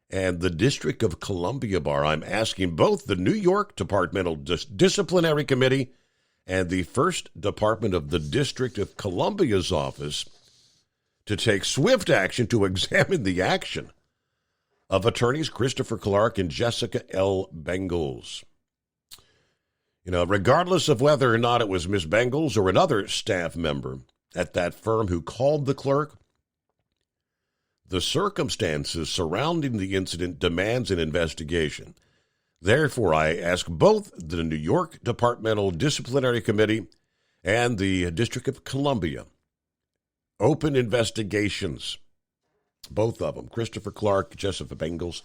and the District of Columbia Bar. I'm asking both the New York Departmental Disciplinary Committee and the First Department of the District of Columbia's office to take swift action to examine the action of attorneys Christopher Clark and Jessica L. Bengals. You know, regardless of whether or not it was Ms. Bengals or another staff member at that firm who called the clerk, the circumstances surrounding the incident demands an investigation. Therefore, I ask both the New York Departmental Disciplinary Committee and the District of Columbia open investigations. Both of them, Christopher Clark, Jessica Bengals.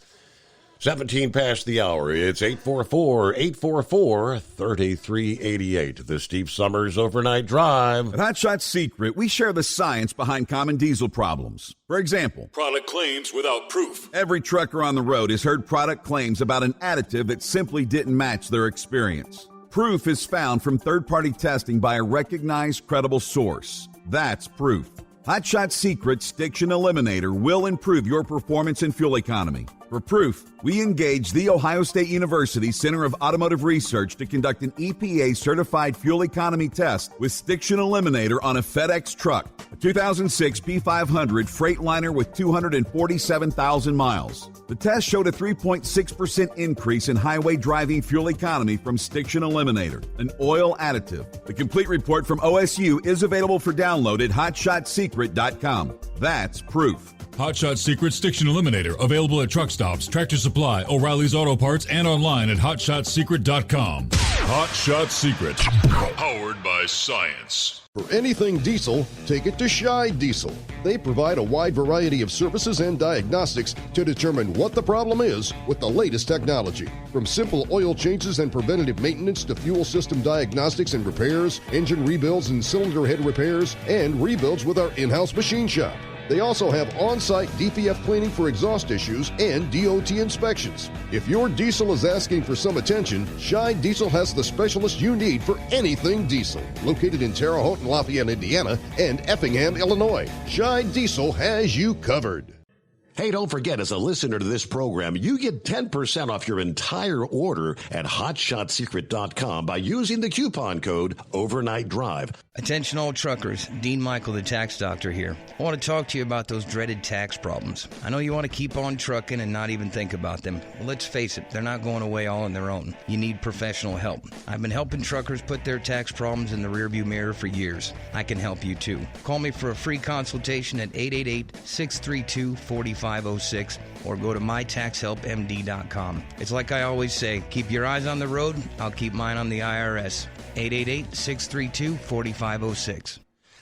17 past the hour. It's 844-844-3388. The Steve Summers Overnight Drive. At Hot Shot Secret, we share the science behind common diesel problems. For example, product claims without proof. Every trucker on the road has heard product claims about an additive that simply didn't match their experience. Proof is found from third-party testing by a recognized, credible source. That's proof. Hot Shot Secret's Stiction Eliminator will improve your performance and fuel economy. For proof, we engaged the Ohio State University Center of Automotive Research to conduct an EPA-certified fuel economy test with Stiction Eliminator on a FedEx truck, a 2006 P500 Freightliner with 247,000 miles. The test showed a 3.6% increase in highway driving fuel economy from Stiction Eliminator, an oil additive. The complete report from OSU is available for download at hotshotsecret.com. That's proof. Hot Shot Secret Stiction Eliminator, available at truck stops, Tractor Supply, O'Reilly's Auto Parts, and online at hotshotsecret.com. Hot Shot Secret, powered by science. For anything diesel, take it to Scheid Diesel. They provide a wide variety of services and diagnostics to determine what the problem is with the latest technology. From simple oil changes and preventative maintenance to fuel system diagnostics and repairs, engine rebuilds and cylinder head repairs, and rebuilds with our in-house machine shop. They also have on-site DPF cleaning for exhaust issues and DOT inspections. If your diesel is asking for some attention, Shine Diesel has the specialist you need for anything diesel. Located in Terre Haute and Lafayette, Indiana, and Effingham, Illinois, Shine Diesel has you covered. Hey, don't forget, as a listener to this program, you get 10% off your entire order at HotShotSecret.com by using the coupon code Overnight Drive. Attention all truckers, Dean Michael, the tax doctor here. I want to talk to you about those dreaded tax problems. I know you want to keep on trucking and not even think about them. Well, let's face it, they're not going away all on their own. You need professional help. I've been helping truckers put their tax problems in the rearview mirror for years. I can help you too. Call me for a free consultation at 888-632-4506 or go to mytaxhelpmd.com. It's like I always say, keep your eyes on the road, I'll keep mine on the IRS. 888-632-4506.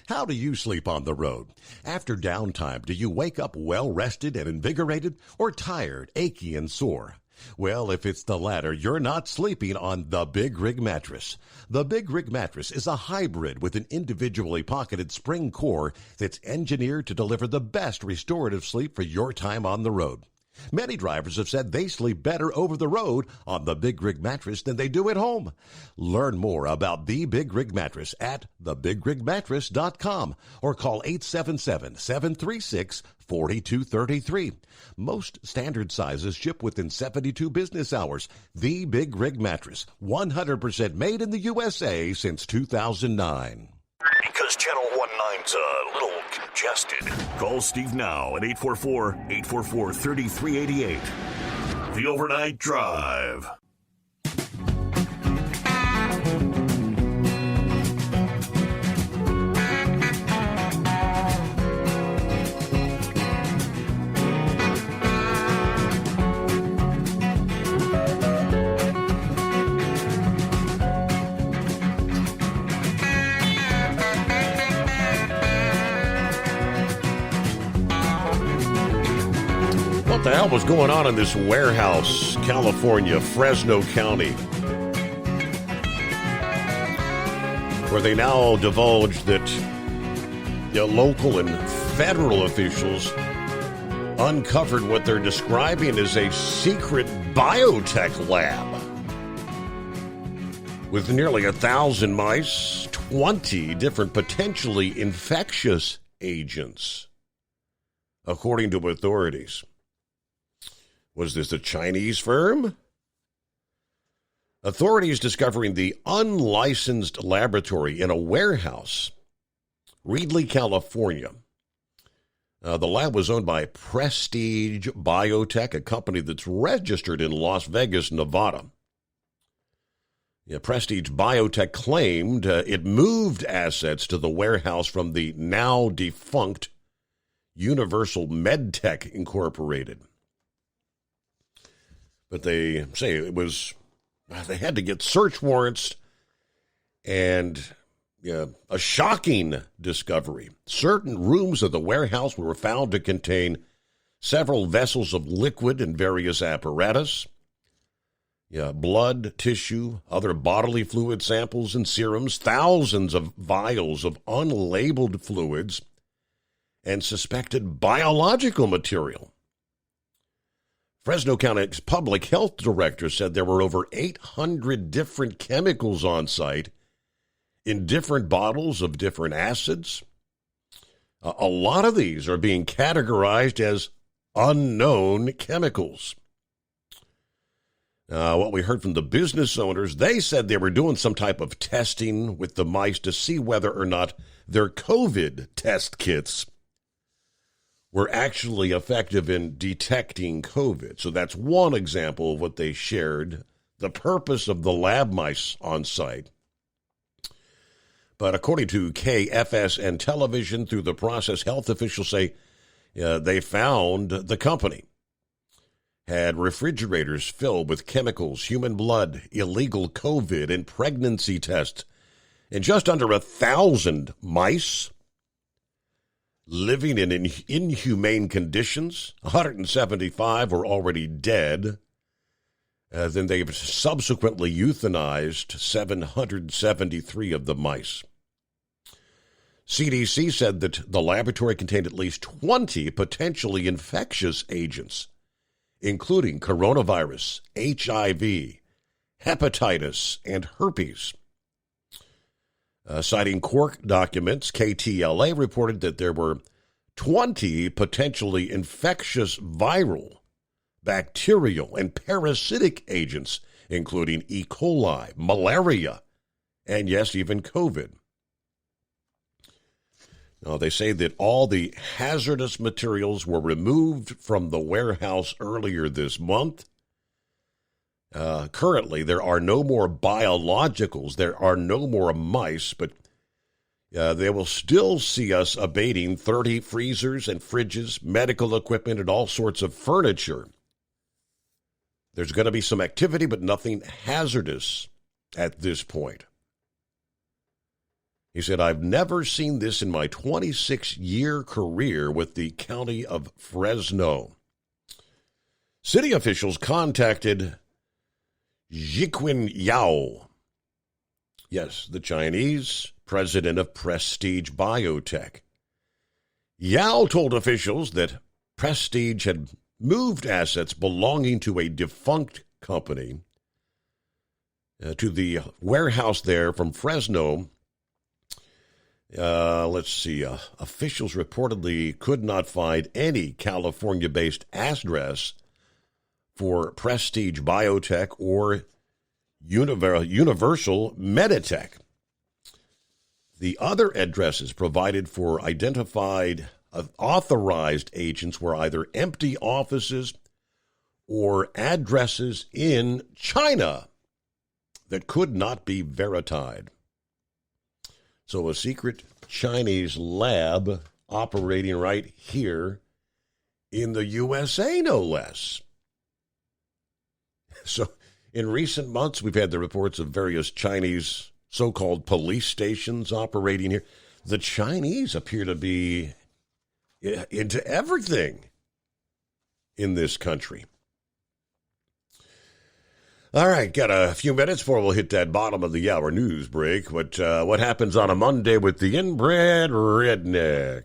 How do you sleep on the road? After downtime, do you wake up well-rested and invigorated or tired, achy, and sore? Well, if it's the latter, you're not sleeping on the Big Rig Mattress. The Big Rig Mattress is a hybrid with an individually pocketed spring core that's engineered to deliver the best restorative sleep for your time on the road. Many drivers have said they sleep better over the road on the Big Rig Mattress than they do at home. Learn more about the Big Rig Mattress at thebigrigmattress.com or call 877-736-4233. Most standard sizes ship within 72 business hours. The Big Rig Mattress, 100% made in the USA since 2009. Because Channel 19's a little congested. Call Steve now at 844-844-3388. The Overnight Drive. What the hell was going on in this warehouse, California, Fresno County, where they now divulged that local and federal officials uncovered what they're describing as a secret biotech lab with nearly 1,000 mice, 20 different potentially infectious agents, according to authorities. Was this a Chinese firm? Authorities discovering the unlicensed laboratory in a warehouse, Reedley, California. The lab was owned by Prestige Biotech, a company that's registered in Las Vegas, Nevada. Prestige Biotech claimed it moved assets to the warehouse from the now defunct Universal MedTech Incorporated. But they say they had to get search warrants and a shocking discovery. Certain rooms of the warehouse were found to contain several vessels of liquid and various apparatus, blood, tissue, other bodily fluid samples and serums, thousands of vials of unlabeled fluids, and suspected biological material. Fresno County's public health director said there were over 800 different chemicals on site in different bottles of different acids. A lot of these are being categorized as unknown chemicals. What we heard from the business owners, they said they were doing some type of testing with the mice to see whether or not their COVID test kits were actually effective in detecting COVID. So that's one example of what they shared, the purpose of the lab mice on site. But according to KFSN television, through the process, health officials say they found the company had refrigerators filled with chemicals, human blood, illegal COVID, and pregnancy tests, and just under 1,000 mice living in inhumane conditions. 175 were already dead. Then they've subsequently euthanized 773 of the mice. CDC said that the laboratory contained at least 20 potentially infectious agents, including coronavirus, HIV, hepatitis, and herpes. Citing court documents, KTLA reported that there were 20 potentially infectious viral, bacterial, and parasitic agents, including E. coli, malaria, and yes, even COVID. Now, they say that all the hazardous materials were removed from the warehouse earlier this month. Currently, there are no more biologicals, there are no more mice, but they will still see us abating 30 freezers and fridges, medical equipment, and all sorts of furniture. There's going to be some activity, but nothing hazardous at this point. He said, I've never seen this in my 26-year career with the county of Fresno. City officials contacted Jiqin Yao, yes, the Chinese president of Prestige Biotech. Yao told officials that Prestige had moved assets belonging to a defunct company to the warehouse there from Fresno. Officials reportedly could not find any California-based address for Prestige Biotech or Universal Meditech. The other addresses provided for identified authorized agents were either empty offices or addresses in China that could not be verified. So a secret Chinese lab operating right here in the USA, no less. So in recent months, we've had the reports of various Chinese so-called police stations operating here. The Chinese appear to be into everything in this country. All right, got a few minutes before we'll hit that bottom of the hour news break. But what happens on a Monday with the inbred redneck?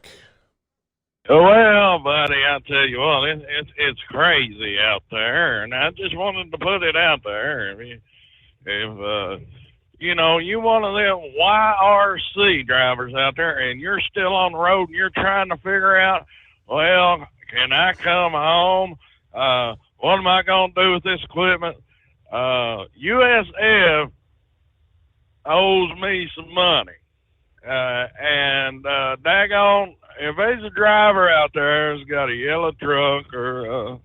Well, buddy, I tell you what, it's crazy out there, and I just wanted to put it out there. If you know, you one of them YRC drivers out there, and you're still on the road, and you're trying to figure out, well, can I come home? What am I going to do with this equipment? USF owes me some money, and daggone, if there's a driver out there who's got a yellow truck or a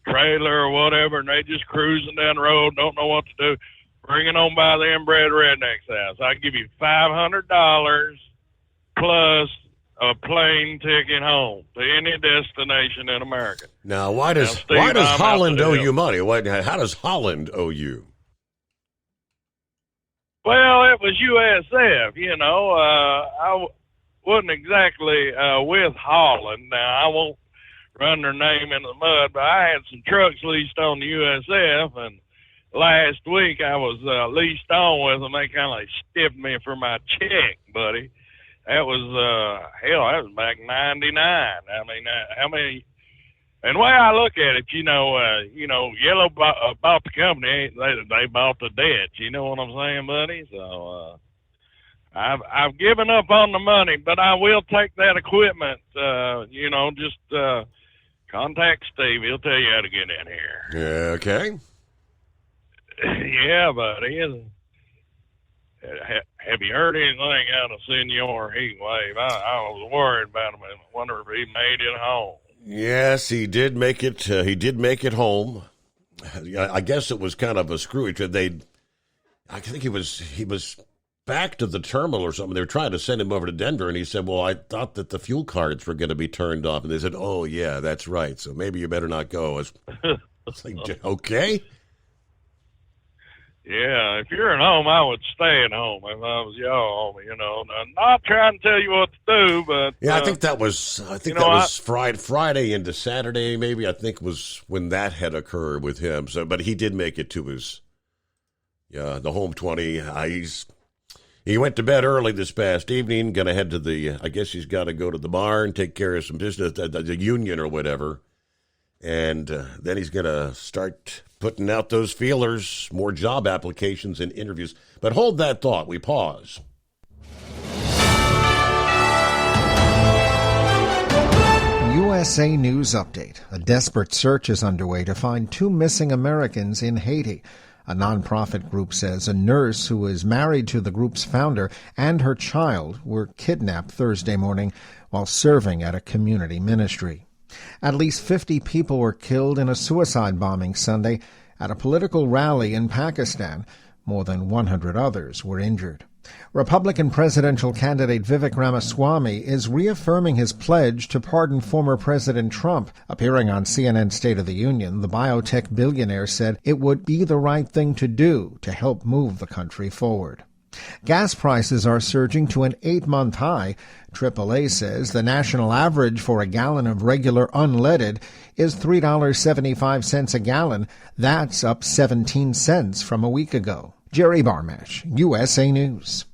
trailer or whatever, and they just cruising down the road, don't know what to do, bring it on by the inbred redneck's house. I can give you $500 plus a plane ticket home to any destination in America. Now, why does Holland owe you money? How does Holland owe you? Well, it was USF, you know. I wasn't exactly with Holland. Now, I won't run their name in the mud, but I had some trucks leased on the USF, and last week I was leased on with them. They kind of like stiffed me for my check, buddy. That was, that was back in 99. I mean, how many, and the way I look at it, Yellow bought the company, they bought the debt, you know what I'm saying, buddy? So, I've given up on the money, but I will take that equipment, just contact Steve. He'll tell you how to get in here. Yeah, okay. Yeah, buddy. Have you heard anything out of Senor Heatwave? I was worried about him and wonder if he made it home. Yes, he did make it. He did make it home. I guess it was kind of a screwy trip. I think he was back to the terminal or something. They were trying to send him over to Denver, and he said, "Well, I thought that the fuel cards were going to be turned off." And they said, "Oh, yeah, that's right. So maybe you better not go." I was like, okay. Yeah, if you're at home, I would stay at home if I was y'all. I'm not trying to tell you what to do, but yeah, I think that was Friday into Saturday, maybe. I think was when that had occurred with him. So, but he did make it to his the home 20. He went to bed early this past evening, going to head to I guess he's got to go to the bar and take care of some business at the union or whatever. And then he's going to start putting out those feelers, more job applications and interviews. But hold that thought. We pause. USA News Update. A desperate search is underway to find 2 missing Americans in Haiti. A nonprofit group says a nurse who is married to the group's founder and her child were kidnapped Thursday morning while serving at a community ministry. At least 50 people were killed in a suicide bombing Sunday at a political rally in Pakistan. More than 100 others were injured. Republican presidential candidate Vivek Ramaswamy is reaffirming his pledge to pardon former President Trump. Appearing on CNN State of the Union, the biotech billionaire said it would be the right thing to do to help move the country forward. Gas prices are surging to an 8-month high. AAA says the national average for a gallon of regular unleaded is $3.75 a gallon. That's up 17 cents from a week ago. Jerry Barmash, USA News.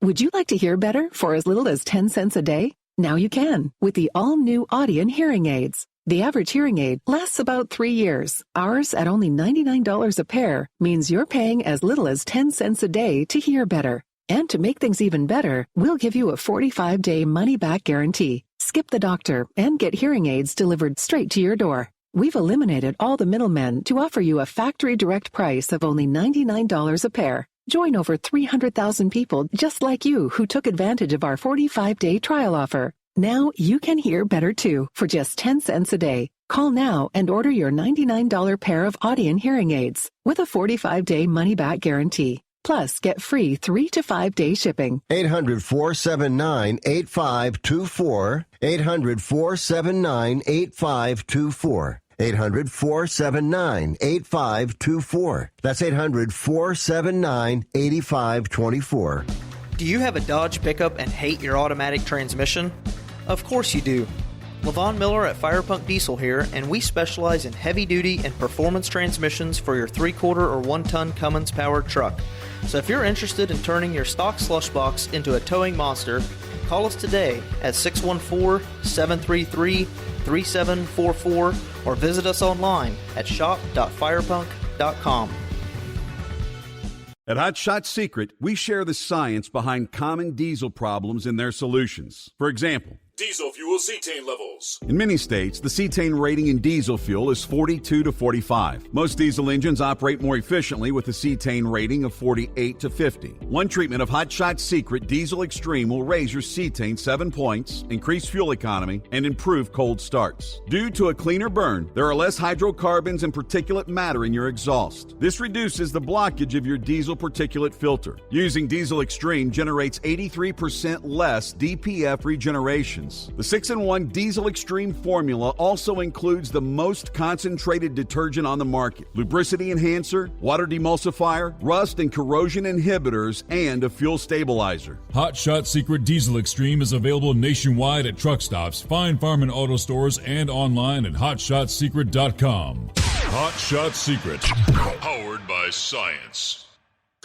Would you like to hear better for as little as 10 cents a day? Now you can with the all-new Audion hearing aids. The average hearing aid lasts about 3 years. Ours, at only $99 a pair, means you're paying as little as 10 cents a day to hear better. And to make things even better, we'll give you a 45-day money-back guarantee. Skip the doctor and get hearing aids delivered straight to your door. We've eliminated all the middlemen to offer you a factory direct price of only $99 a pair. Join over 300,000 people just like you who took advantage of our 45-day trial offer. Now you can hear better too for just 10 cents a day. Call now and order your $99 pair of Audion hearing aids with a 45-day money-back guarantee. Plus, get free 3 to 5 day shipping. 800-479-8524. 800-479-8524. 800-479-8524. That's 800-479-8524. Do you have a Dodge pickup and hate your automatic transmission? Of course you do. LaVon Miller at Firepunk Diesel here, and we specialize in heavy-duty and performance transmissions for your 3/4 or 1-ton Cummins-powered truck. So if you're interested in turning your stock slush box into a towing monster, call us today at 614-733-3744 or visit us online at shop.firepunk.com. At Hot Shot Secret, we share the science behind common diesel problems and their solutions. For example, diesel fuel cetane levels. In many states, the cetane rating in diesel fuel is 42 to 45. Most diesel engines operate more efficiently with a cetane rating of 48 to 50. One treatment of Hot Shot Secret Diesel Extreme will raise your cetane 7 points, increase fuel economy, and improve cold starts. Due to a cleaner burn, there are less hydrocarbons and particulate matter in your exhaust. This reduces the blockage of your diesel particulate filter. Using Diesel Extreme generates 83% less DPF regeneration. The 6-in-1 Diesel Extreme formula also includes the most concentrated detergent on the market, lubricity enhancer, water demulsifier, rust and corrosion inhibitors, and a fuel stabilizer. Hot Shot Secret Diesel Extreme is available nationwide at truck stops, Fine Farm and auto stores, and online at hotshotsecret.com. Hot Shot Secret, powered by science.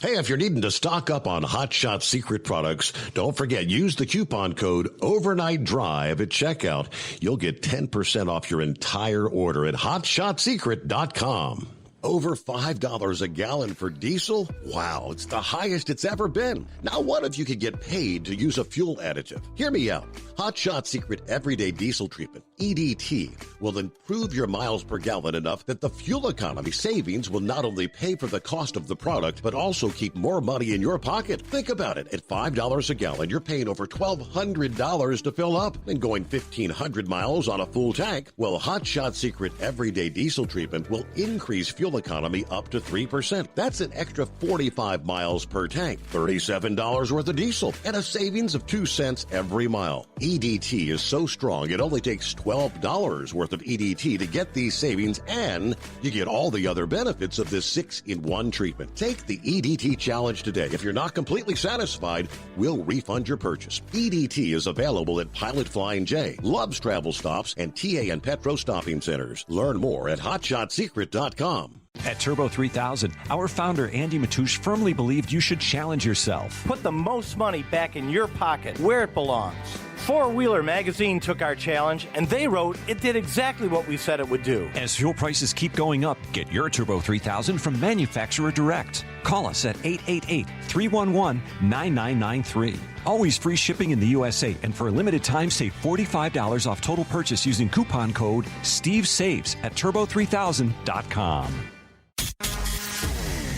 Hey, if you're needing to stock up on Hot Shot Secret products, don't forget, use the coupon code Overnight Drive at checkout. You'll get 10% off your entire order at hotshotsecret.com. Over $5 a gallon for diesel? Wow, it's the highest it's ever been. Now what if you could get paid to use a fuel additive? Hear me out. Hot Shot Secret Everyday Diesel Treatment, EDT, will improve your miles per gallon enough that the fuel economy savings will not only pay for the cost of the product, but also keep more money in your pocket. Think about it. At $5 a gallon, you're paying over $1,200 to fill up and going 1,500 miles on a full tank. Well, Hot Shot Secret Everyday Diesel Treatment will increase fuel economy up to 3%. That's an extra 45 miles per tank, $37 worth of diesel, and a savings of 2 cents every mile. EDT is so strong, it only takes $12 worth of EDT to get these savings, and you get all the other benefits of this 6-in-1 treatment. Take the EDT challenge today. If you're not completely satisfied, we'll refund your purchase. EDT is available at Pilot Flying J, Love's Travel Stops, and TA and Petro Stopping Centers. Learn more at hotshotsecret.com. At Turbo 3000, our founder Andy Matouche firmly believed you should challenge yourself. Put the most money back in your pocket, where it belongs. Four Wheeler Magazine took our challenge, and they wrote it did exactly what we said it would do. As fuel prices keep going up, get your Turbo 3000 from manufacturer direct. Call us at 888-311-9993. Always free shipping in the USA, and for a limited time, save $45 off total purchase using coupon code STEVESAVES at turbo3000.com.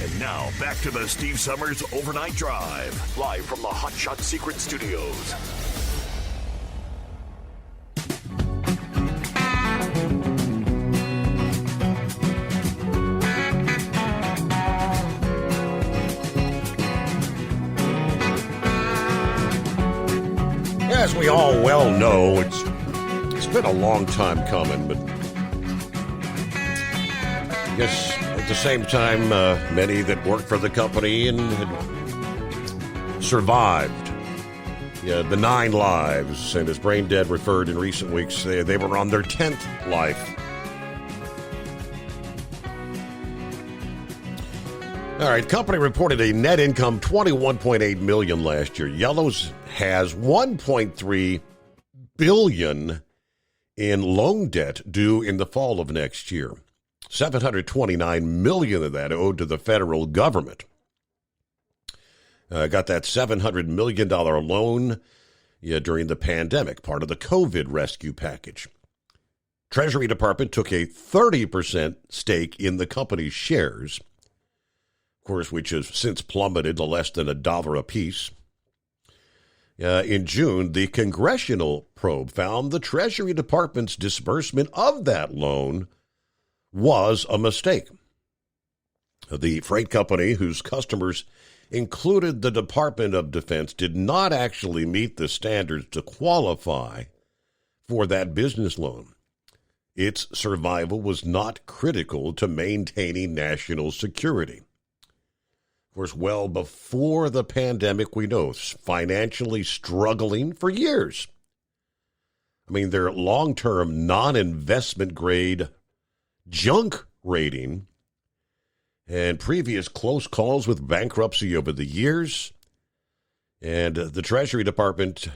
And now, back to the Steve Summers Overnight Drive, live from the Hot Shot Secret Studios. As we all well know, it's been a long time coming, but I guess at the same time, many that worked for the company and had survived the 9 lives, and as Brain Dead referred in recent weeks, they were on their 10th life. All right, company reported a net income $21.8 million last year. Yellow's has $1.3 billion in loan debt due in the fall of next year. $729 million of that owed to the federal government. Got that $700 million loan during the pandemic, part of the COVID rescue package. Treasury Department took a 30% stake in the company's shares, of course, which has since plummeted to less than $1 apiece. In June, the congressional probe found the Treasury Department's disbursement of that loan was a mistake. The freight company, whose customers included the Department of Defense, did not actually meet the standards to qualify for that business loan. Its survival was not critical to maintaining national security. Of course, well before the pandemic, we know, financially struggling for years. I mean, their long-term non-investment grade junk rating and previous close calls with bankruptcy over the years. And the Treasury Department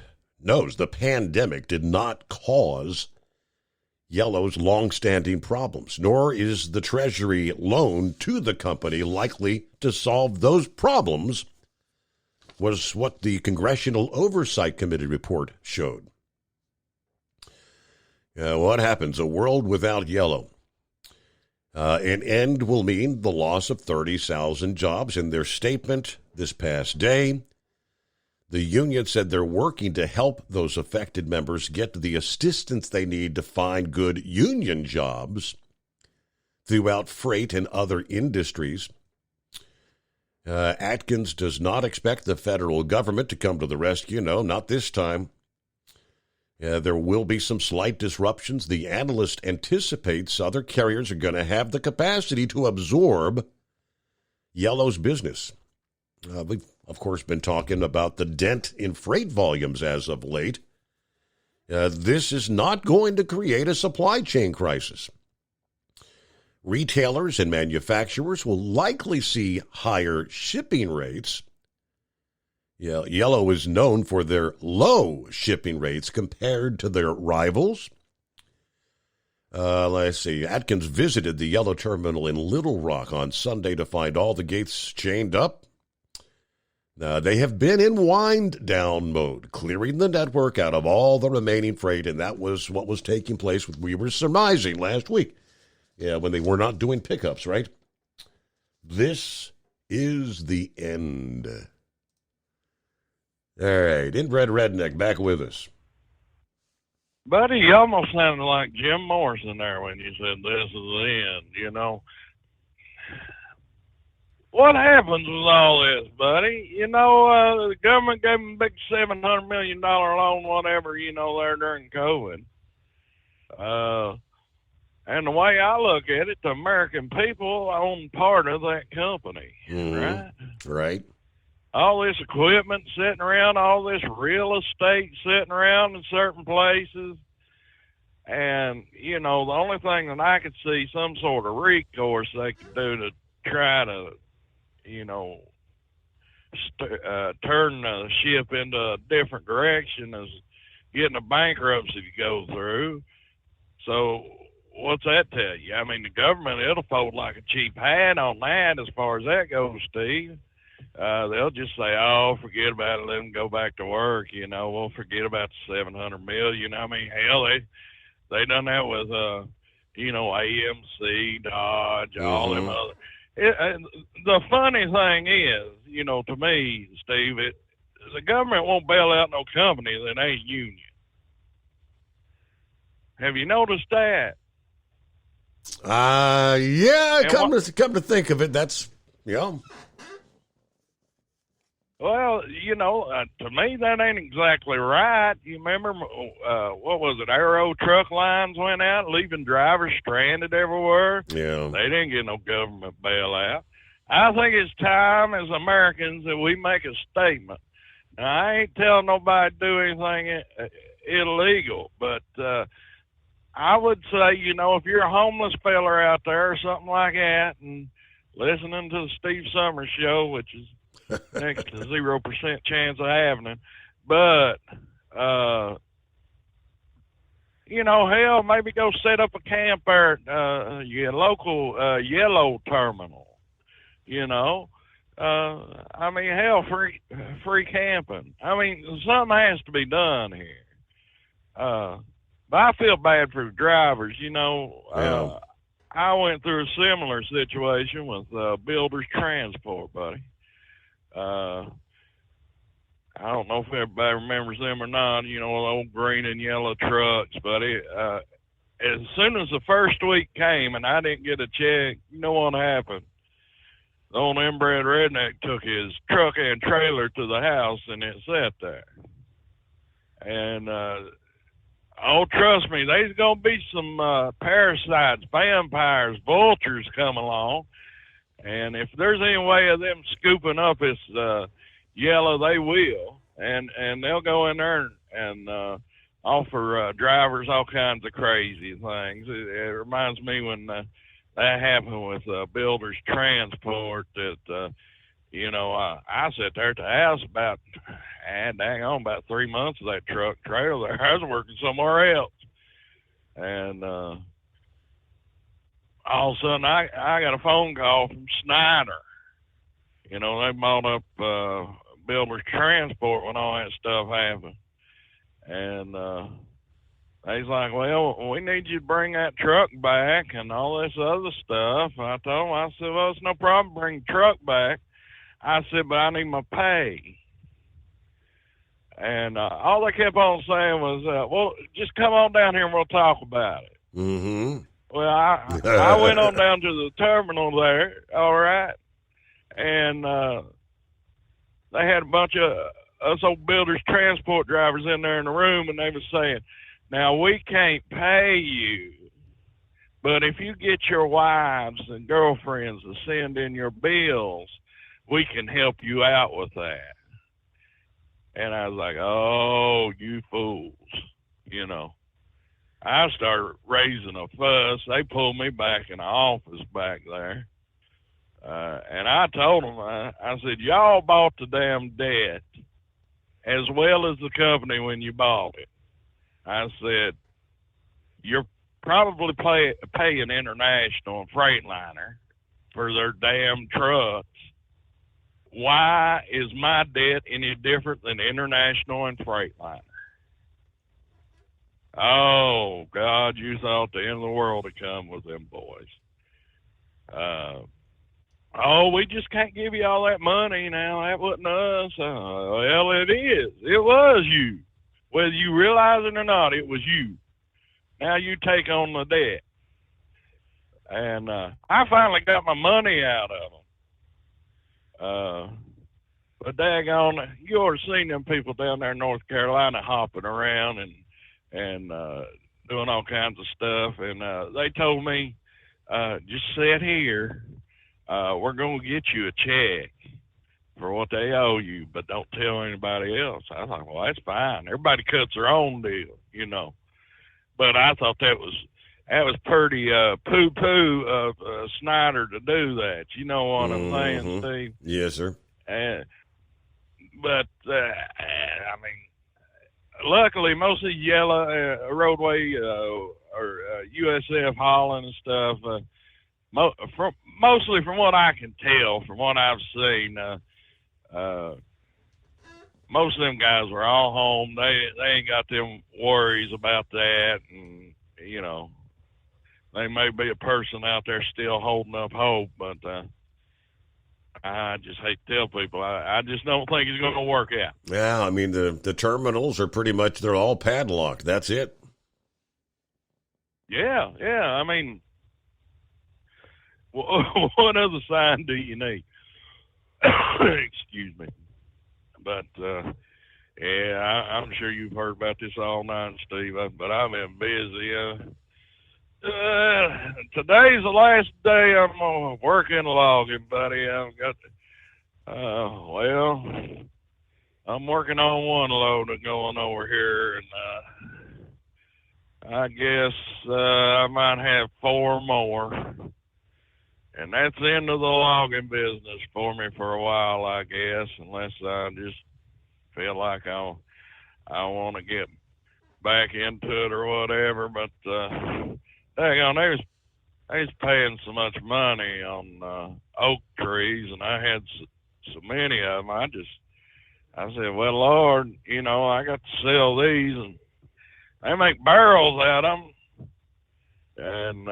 knows the pandemic did not cause Yellow's long-standing problems, nor is the Treasury loan to the company likely to solve those problems, was what the Congressional Oversight Committee report showed. What happens? A world without Yellow. An end will mean the loss of 30,000 jobs. In their statement this past day, the union said they're working to help those affected members get the assistance they need to find good union jobs throughout freight and other industries. Atkins does not expect the federal government to come to the rescue. No, not this time. There will be some slight disruptions. The analyst anticipates other carriers are going to have the capacity to absorb Yellow's business. We've, of course, been talking about the dent in freight volumes as of late. This is not going to create a supply chain crisis. Retailers and manufacturers will likely see higher shipping rates. Yellow is known for their low shipping rates compared to their rivals. Let's see. Atkins visited the Yellow terminal in Little Rock on Sunday to find all the gates chained up. They have been in wind-down mode, clearing the network out of all the remaining freight, and that was what was taking place. We were surmising last week, when they were not doing pickups, right? This is the end. All right, Inbred Redneck back with us. Buddy, you almost sounded like Jim Morrison there when you said this is the end, you know. What happens with all this, buddy? You know, the government gave them a big $700 million loan, whatever, you know, there during COVID. And the way I look at it, the American people own part of that company, right? Right. All this equipment sitting around, all this real estate sitting around in certain places. And, you know, the only thing that I could see some sort of recourse they could do to try to, you know, turn the ship into a different direction is getting a bankruptcy to go through. So what's that tell you? I mean, the government, it'll fold like a cheap hat on that as far as that goes, Steve. They'll just say, oh, forget about it, let them go back to work, you know, we'll forget about the $700 million. I mean, hell, they done that with, you know, AMC, Dodge, all them other. The funny thing is, you know, to me, Steve, the government won't bail out no company that ain't union. Have you noticed that? Yeah, come to think of it, that's, yeah. Well, you know, to me, that ain't exactly right. You remember, what was it, Aero truck lines went out, leaving drivers stranded everywhere? Yeah. They didn't get no government bailout. I think it's time as Americans that we make a statement. Now, I ain't telling nobody to do anything illegal, but I would say, you know, if you're a homeless feller out there or something like that and listening to the Steve Summers show, which is next to 0% chance of happening, but you know, hell, maybe go set up a camp there at your local yellow terminal, you know. I mean, hell, free camping. I mean, something has to be done here. But I feel bad for the drivers, you know. I went through a similar situation with Builders Transport, buddy. I don't know if everybody remembers them or not, you know, the old green and yellow trucks, buddy. As soon as the first week came and I didn't get a check, you know what happened? The old inbred redneck took his truck and trailer to the house and it sat there. And, oh, trust me, there's going to be some parasites, vampires, vultures come along. And if there's any way of them scooping up this yellow, they will. And they'll go in there and offer drivers all kinds of crazy things. It reminds me when that happened with Builders Transport that, you know, I sat there at the house about 3 months of that truck trailer there. I was working somewhere else. And all of a sudden, I got a phone call from Snyder. You know, they bought up Builders Transport when all that stuff happened. And he's like, well, we need you to bring that truck back and all this other stuff. I told him, I said, well, it's no problem to bring the truck back. I said, but I need my pay. And all they kept on saying was, well, just come on down here and we'll talk about it. Mm-hmm. Well, I went on down to the terminal there, all right, and they had a bunch of us old Builders Transport drivers in there in the room, and they were saying, now, we can't pay you, but if you get your wives and girlfriends to send in your bills, we can help you out with that. And I was like, oh, you fools, you know. I started raising a fuss. They pulled me back in the office back there. And I told them, I said, y'all bought the damn debt as well as the company when you bought it. I said, you're probably paying International and Freightliner for their damn trucks. Why is my debt any different than International and Freightliner? Oh, God, you thought the end of the world had come with them boys. Oh, we just can't give you all that money now. That wasn't us. Well, it is. It was you. Whether you realize it or not, it was you. Now you take on the debt. And I finally got my money out of them. But daggone, you ought to seen them people down there in North Carolina hopping around and doing all kinds of stuff. And they told me, just sit here. We're going to get you a check for what they owe you, but don't tell anybody else. I thought, well, that's fine. Everybody cuts their own deal, you know. but I thought that was pretty poo-poo of Snyder to do that. You know what I'm saying, Steve? Yes, sir. But I mean, luckily, most of the yellow roadway or USF hauling and stuff, mostly from what I can tell, from what I've seen, most of them guys were all home. They ain't got them worries about that, and you know, they may be a person out there still holding up hope, but I just hate to tell people. I just don't think it's going to work out. Yeah, I mean, the terminals are pretty much, they're all padlocked. That's it. Yeah. I mean, what other sign do you need? Excuse me. But, yeah, I'm sure you've heard about this all night, Steve, but I've been busy. Today's the last day I'm working logging, buddy. I've got well, I'm working on one load going over here, and I guess I might have 4 more, and that's the end of the logging business for me for a while, I guess, unless I just feel like I want to get back into it or whatever, but dang on, they was paying so much money on oak trees, and I had so many of them. I said, well, Lord, you know, I got to sell these, and they make barrels out of them, and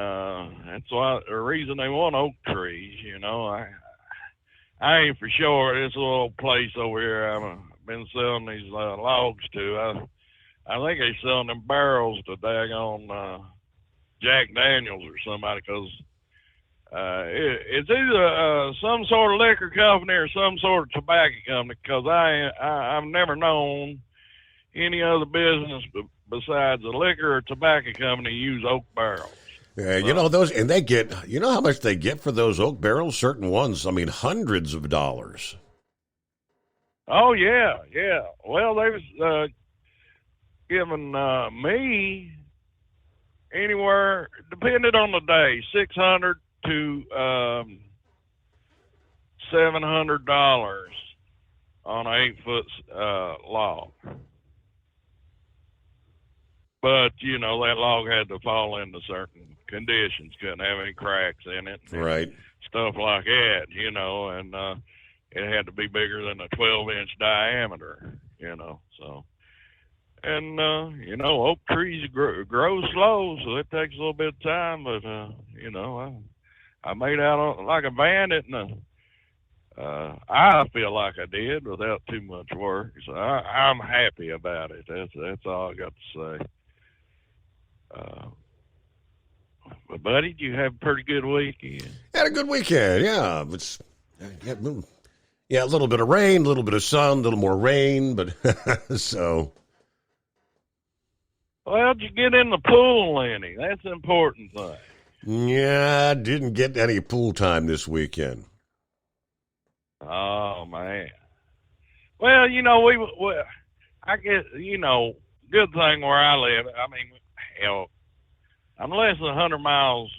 that's why the reason they want oak trees. You know, I ain't for sure. This little place over here I've been selling these logs to. I think they selling them barrels to daggone Jack Daniels or somebody, because it's either some sort of liquor company or some sort of tobacco company, because I've never known any other business besides a liquor or tobacco company use oak barrels. Yeah, you know those, and they get, you know how much they get for those oak barrels? Certain ones, I mean, hundreds of dollars. Oh yeah. Well, they was giving me anywhere, depending on the day, $600 to $700 on an 8-foot log. But you know, that log had to fall into certain conditions, couldn't have any cracks in it, right? Stuff like that, you know, and it had to be bigger than a 12-inch diameter, you know. So. And, you know, oak trees grow slow, so it takes a little bit of time. But, you know, I made out like a bandit, and I feel like I did without too much work. So I'm happy about it. That's all I got to say. But, buddy, did you have a pretty good weekend? Had a good weekend, yeah. Yeah, a little bit of rain, a little bit of sun, a little more rain, but so... Well, did you get in the pool, Lenny? That's the important thing. Yeah, I didn't get any pool time this weekend. Oh, man. Well, you know, I guess, you know, good thing where I live. I mean, hell, I'm less than 100 miles,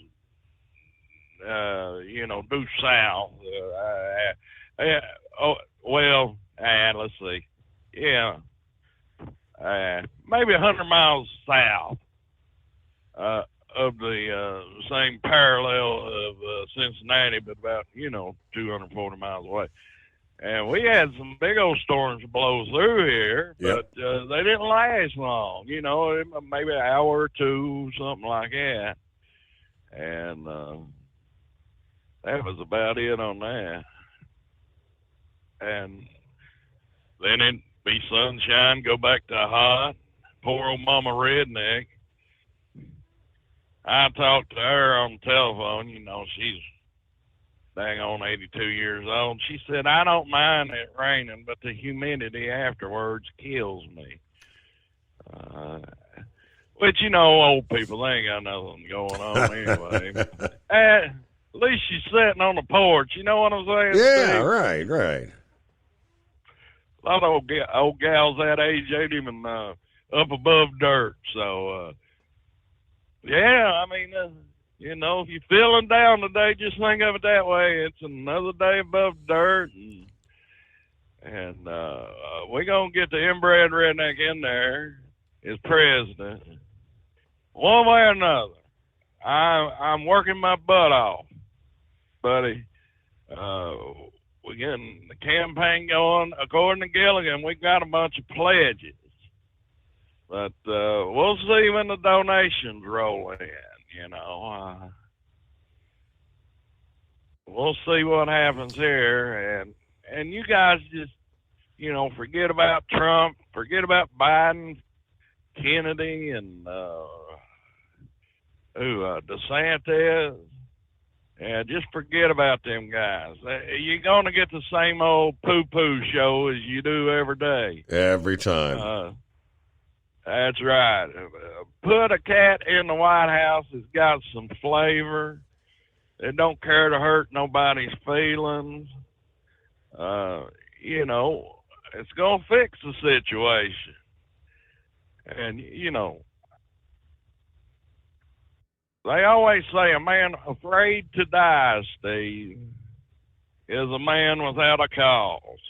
you know, due south. Let's see. Yeah. Maybe 100 miles south of the same parallel of Cincinnati, but about, you know, 240 miles away. And we had some big old storms blow through here, but they didn't last long. You know, maybe an hour or two, something like that. And that was about it on that. And then it'd be sunshine, go back to hot. Poor old Mama Redneck. I talked to her on the telephone. You know, she's dang on 82 years old. She said, I don't mind it raining, but the humidity afterwards kills me. Which, you know, old people, they ain't got nothing going on anyway. At least she's sitting on the porch. You know what I'm saying? Yeah, Steve? right. A lot of old gals that age ain't even up above dirt. So, Yeah, I mean, you know, if you're feeling down today, just think of it that way. It's another day above dirt, and we're going to get the inbred redneck in there as president. One way or another. I'm working my butt off, buddy. We're getting the campaign going. According to Gilligan, we got a bunch of pledges. But we'll see when the donations roll in, you know. We'll see what happens here. And you guys just, you know, forget about Trump, forget about Biden, Kennedy, and DeSantis. Yeah, just forget about them guys. You're going to get the same old poo-poo show as you do every day. Every time. That's right. Put a cat in the White House that's got some flavor. They don't care to hurt nobody's feelings. You know, it's going to fix the situation. And, you know, they always say a man afraid to die, Steve, is a man without a cause.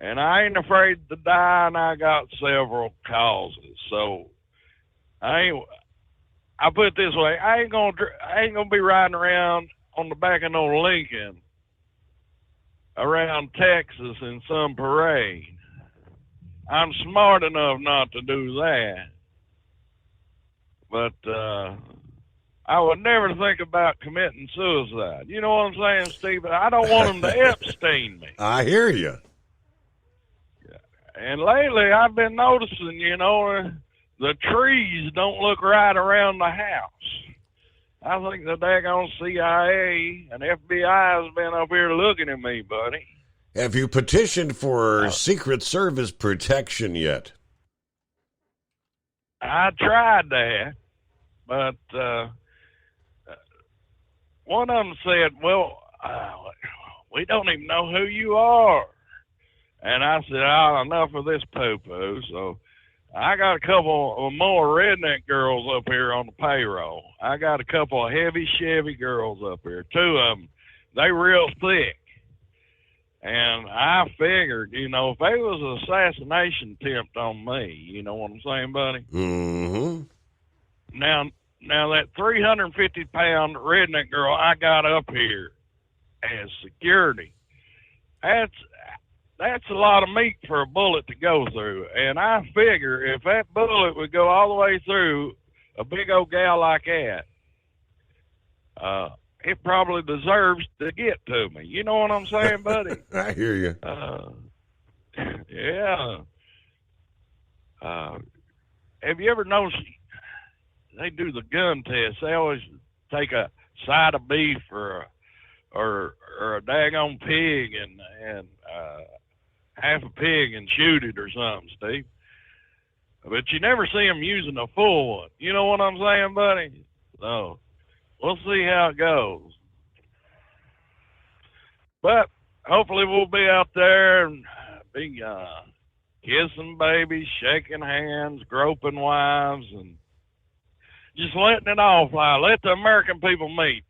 And I ain't afraid to die, and I got several causes. So I put it this way: I ain't gonna be riding around on the back of no Lincoln around Texas in some parade. I'm smart enough not to do that. But I would never think about committing suicide. You know what I'm saying, Steve? I don't want them to Epstein me. I hear you. And lately, I've been noticing, you know, the trees don't look right around the house. I think the daggone CIA and FBI has been up here looking at me, buddy. Have you petitioned for Secret Service protection yet? I tried that, but one of them said, well, we don't even know who you are. And I said, enough of this poo-poo. So I got a couple of more redneck girls up here on the payroll. I got a couple of heavy Chevy girls up here, 2 of them. They real thick. And I figured, you know, if there was an assassination attempt on me, you know what I'm saying, buddy? Mm-hmm. Now that 350-pound redneck girl I got up here as security, that's a lot of meat for a bullet to go through. And I figure if that bullet would go all the way through a big old gal like that, it probably deserves to get to me. You know what I'm saying, buddy? I hear you. Yeah. Have you ever noticed they do the gun test? They always take a side of beef or a daggone pig and half a pig and shoot it or something, Steve. But you never see them using a full one. You know what I'm saying, buddy? So we'll see how it goes. But hopefully we'll be out there and be kissing babies, shaking hands, groping wives, and just letting it all fly. Let the American people meet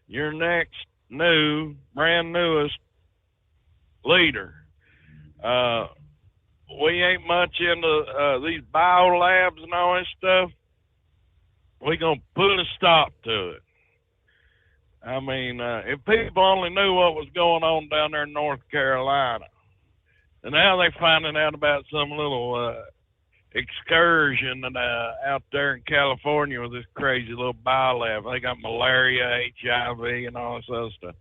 your next brand newest leader. We ain't much into these bio labs and all that stuff. We're going to put a stop to it. I mean, if people only knew what was going on down there in North Carolina, and now they're finding out about some little excursion out there in California with this crazy little bio lab. They got malaria, HIV, and all this other stuff.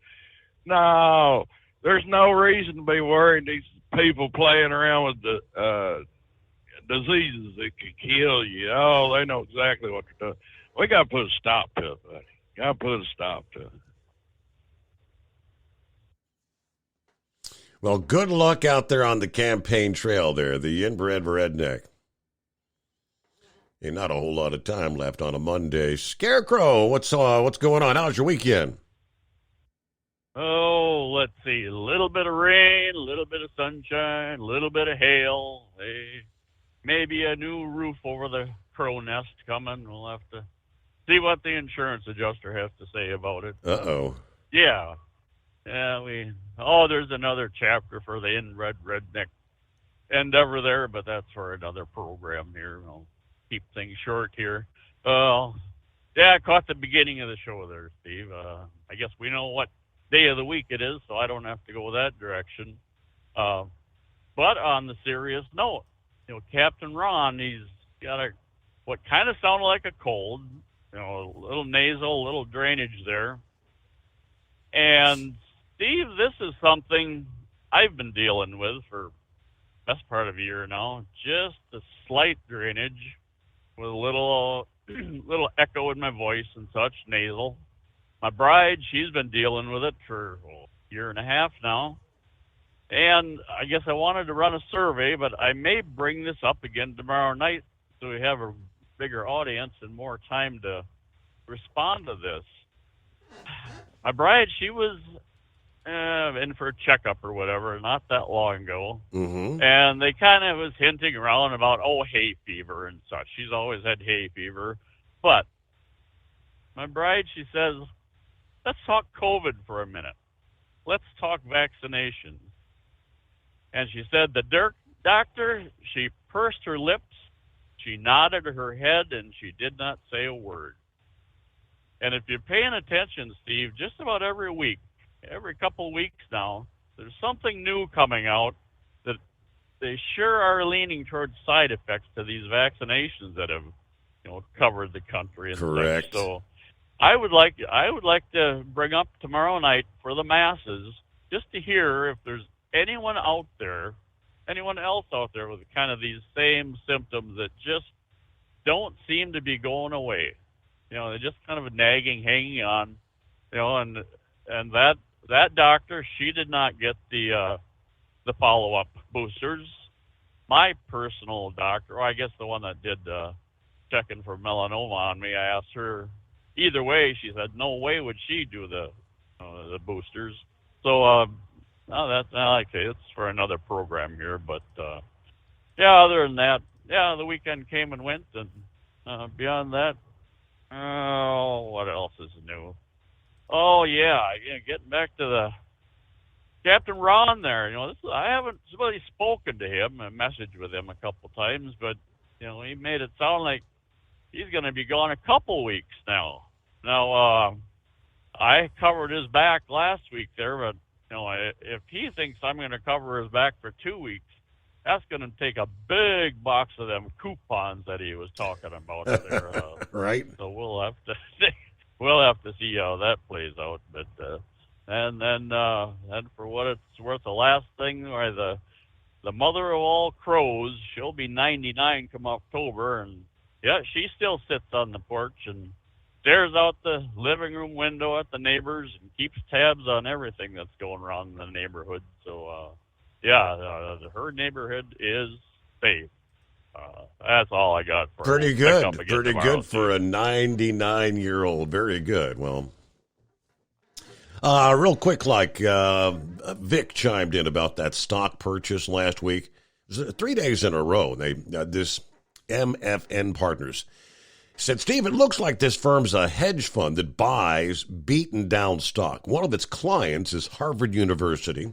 No, there's no reason to be worried. These people playing around with the diseases that could kill you. Oh, they know exactly what they're doing. We got to put a stop to it, buddy. Got to put a stop to it. Well, good luck out there on the campaign trail there, the inbred redneck. Ain't not a whole lot of time left on a Monday. Scarecrow, what's going on? How's your weekend? Oh, let's see. A little bit of rain, a little bit of sunshine, a little bit of hail. Hey, maybe a new roof over the crow nest coming. We'll have to see what the insurance adjuster has to say about it. Uh-oh. Yeah. There's another chapter for the inbred redneck endeavor there, but that's for another program here. I'll keep things short here. I caught the beginning of the show there, Steve. I guess we know what day of the week it is, so I don't have to go that direction. But on the serious note, Captain Ron, he's got what kind of sounded like a cold, a little nasal, a little drainage there. And Steve, this is something I've been dealing with for the best part of a year now. Just a slight drainage with a little echo in my voice and such, nasal. My bride, she's been dealing with it for a year and a half now. And I guess I wanted to run a survey, but I may bring this up again tomorrow night so we have a bigger audience and more time to respond to this. My bride, she was in for a checkup or whatever not that long ago. Mm-hmm. And they kind of was hinting around about, hay fever and such. She's always had hay fever. But my bride, she says, let's talk COVID for a minute. Let's talk vaccinations. And she said the doctor, she pursed her lips, she nodded her head, and she did not say a word. And if you're paying attention, Steve, just about every week, every couple of weeks now, there's something new coming out that they sure are leaning towards side effects to these vaccinations that have, covered the country. And correct. Such. So I would like to bring up tomorrow night for the masses just to hear if there's anyone else out there with kind of these same symptoms that just don't seem to be going away. They're just kind of a nagging, hanging on. And that doctor, she did not get the follow-up boosters. My personal doctor, or I guess the one that did checking for melanoma on me, I asked her. Either way, she said no way would she do the boosters. So it's for another program here. But other than that, the weekend came and went, and beyond that, what else is new? Getting back to the Captain Ron there. I haven't really spoken to him, I messaged with him a couple times, but he made it sound like he's going to be gone a couple weeks now. Now, I covered his back last week there, but if he thinks I'm going to cover his back for 2 weeks, that's going to take a big box of them coupons that he was talking about there. Right. So we'll have to see how that plays out. But and then for what it's worth, the last thing, or the mother of all crows, she'll be 99 come October, and she still sits on the porch and stares out the living room window at the neighbors and keeps tabs on everything that's going on in the neighborhood. So, her neighborhood is safe. That's all I got for Pretty good. Pretty good for a 99-year-old. Very good. Well, real quick, Vic chimed in about that stock purchase last week. It was 3 days in a row. This MFN Partners said, Steve, it looks like this firm's a hedge fund that buys beaten down stock. One of its clients is Harvard University.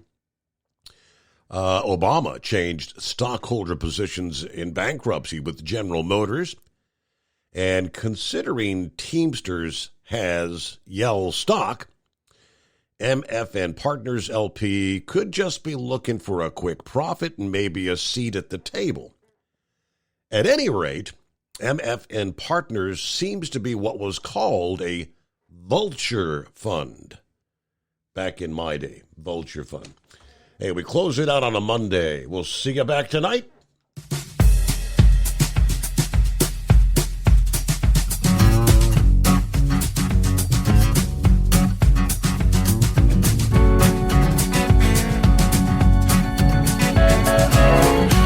Obama changed stockholder positions in bankruptcy with General Motors. And considering Teamsters has Yell stock, MFN Partners LP could just be looking for a quick profit and maybe a seat at the table. At any rate, MFN Partners seems to be what was called a vulture fund. Back in my day, vulture fund. Hey, we close it out on a Monday. We'll see you back tonight.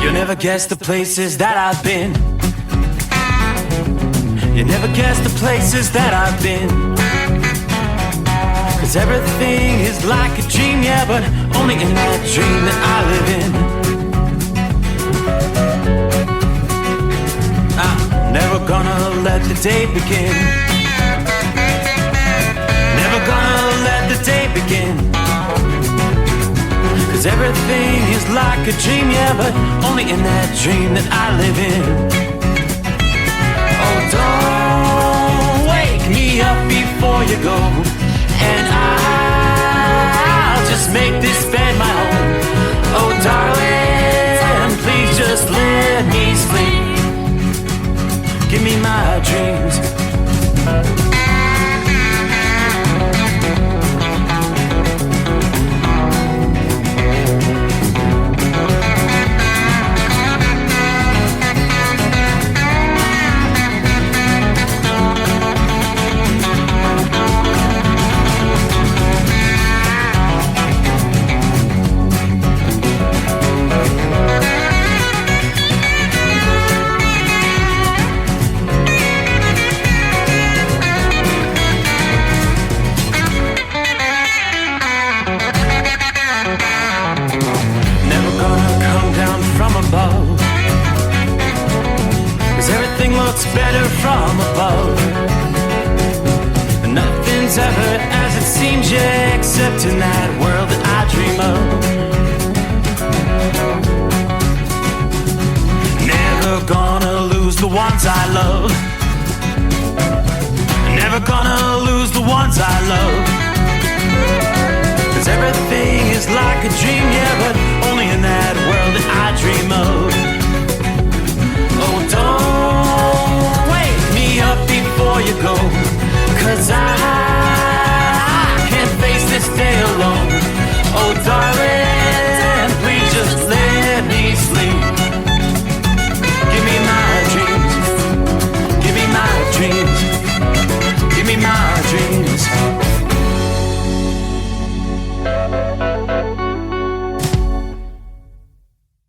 You'll never guess the places that I've been. You never guess the places that I've been. 'Cause everything is like a dream, yeah, but only in that dream that I live in. Never gonna let the day begin. Never gonna let the day begin. 'Cause everything is like a dream, yeah, but only in that dream that I live in. Oh, don't wake me up before you go, and I'll just make this bed my home. Oh, darling, please just let me sleep. Give me my dreams. Better from above. Nothing's ever as it seems, yeah, except in that world that I dream of. Never gonna lose the ones I love. Never gonna lose the ones I love. 'Cause everything is like a dream, yeah, but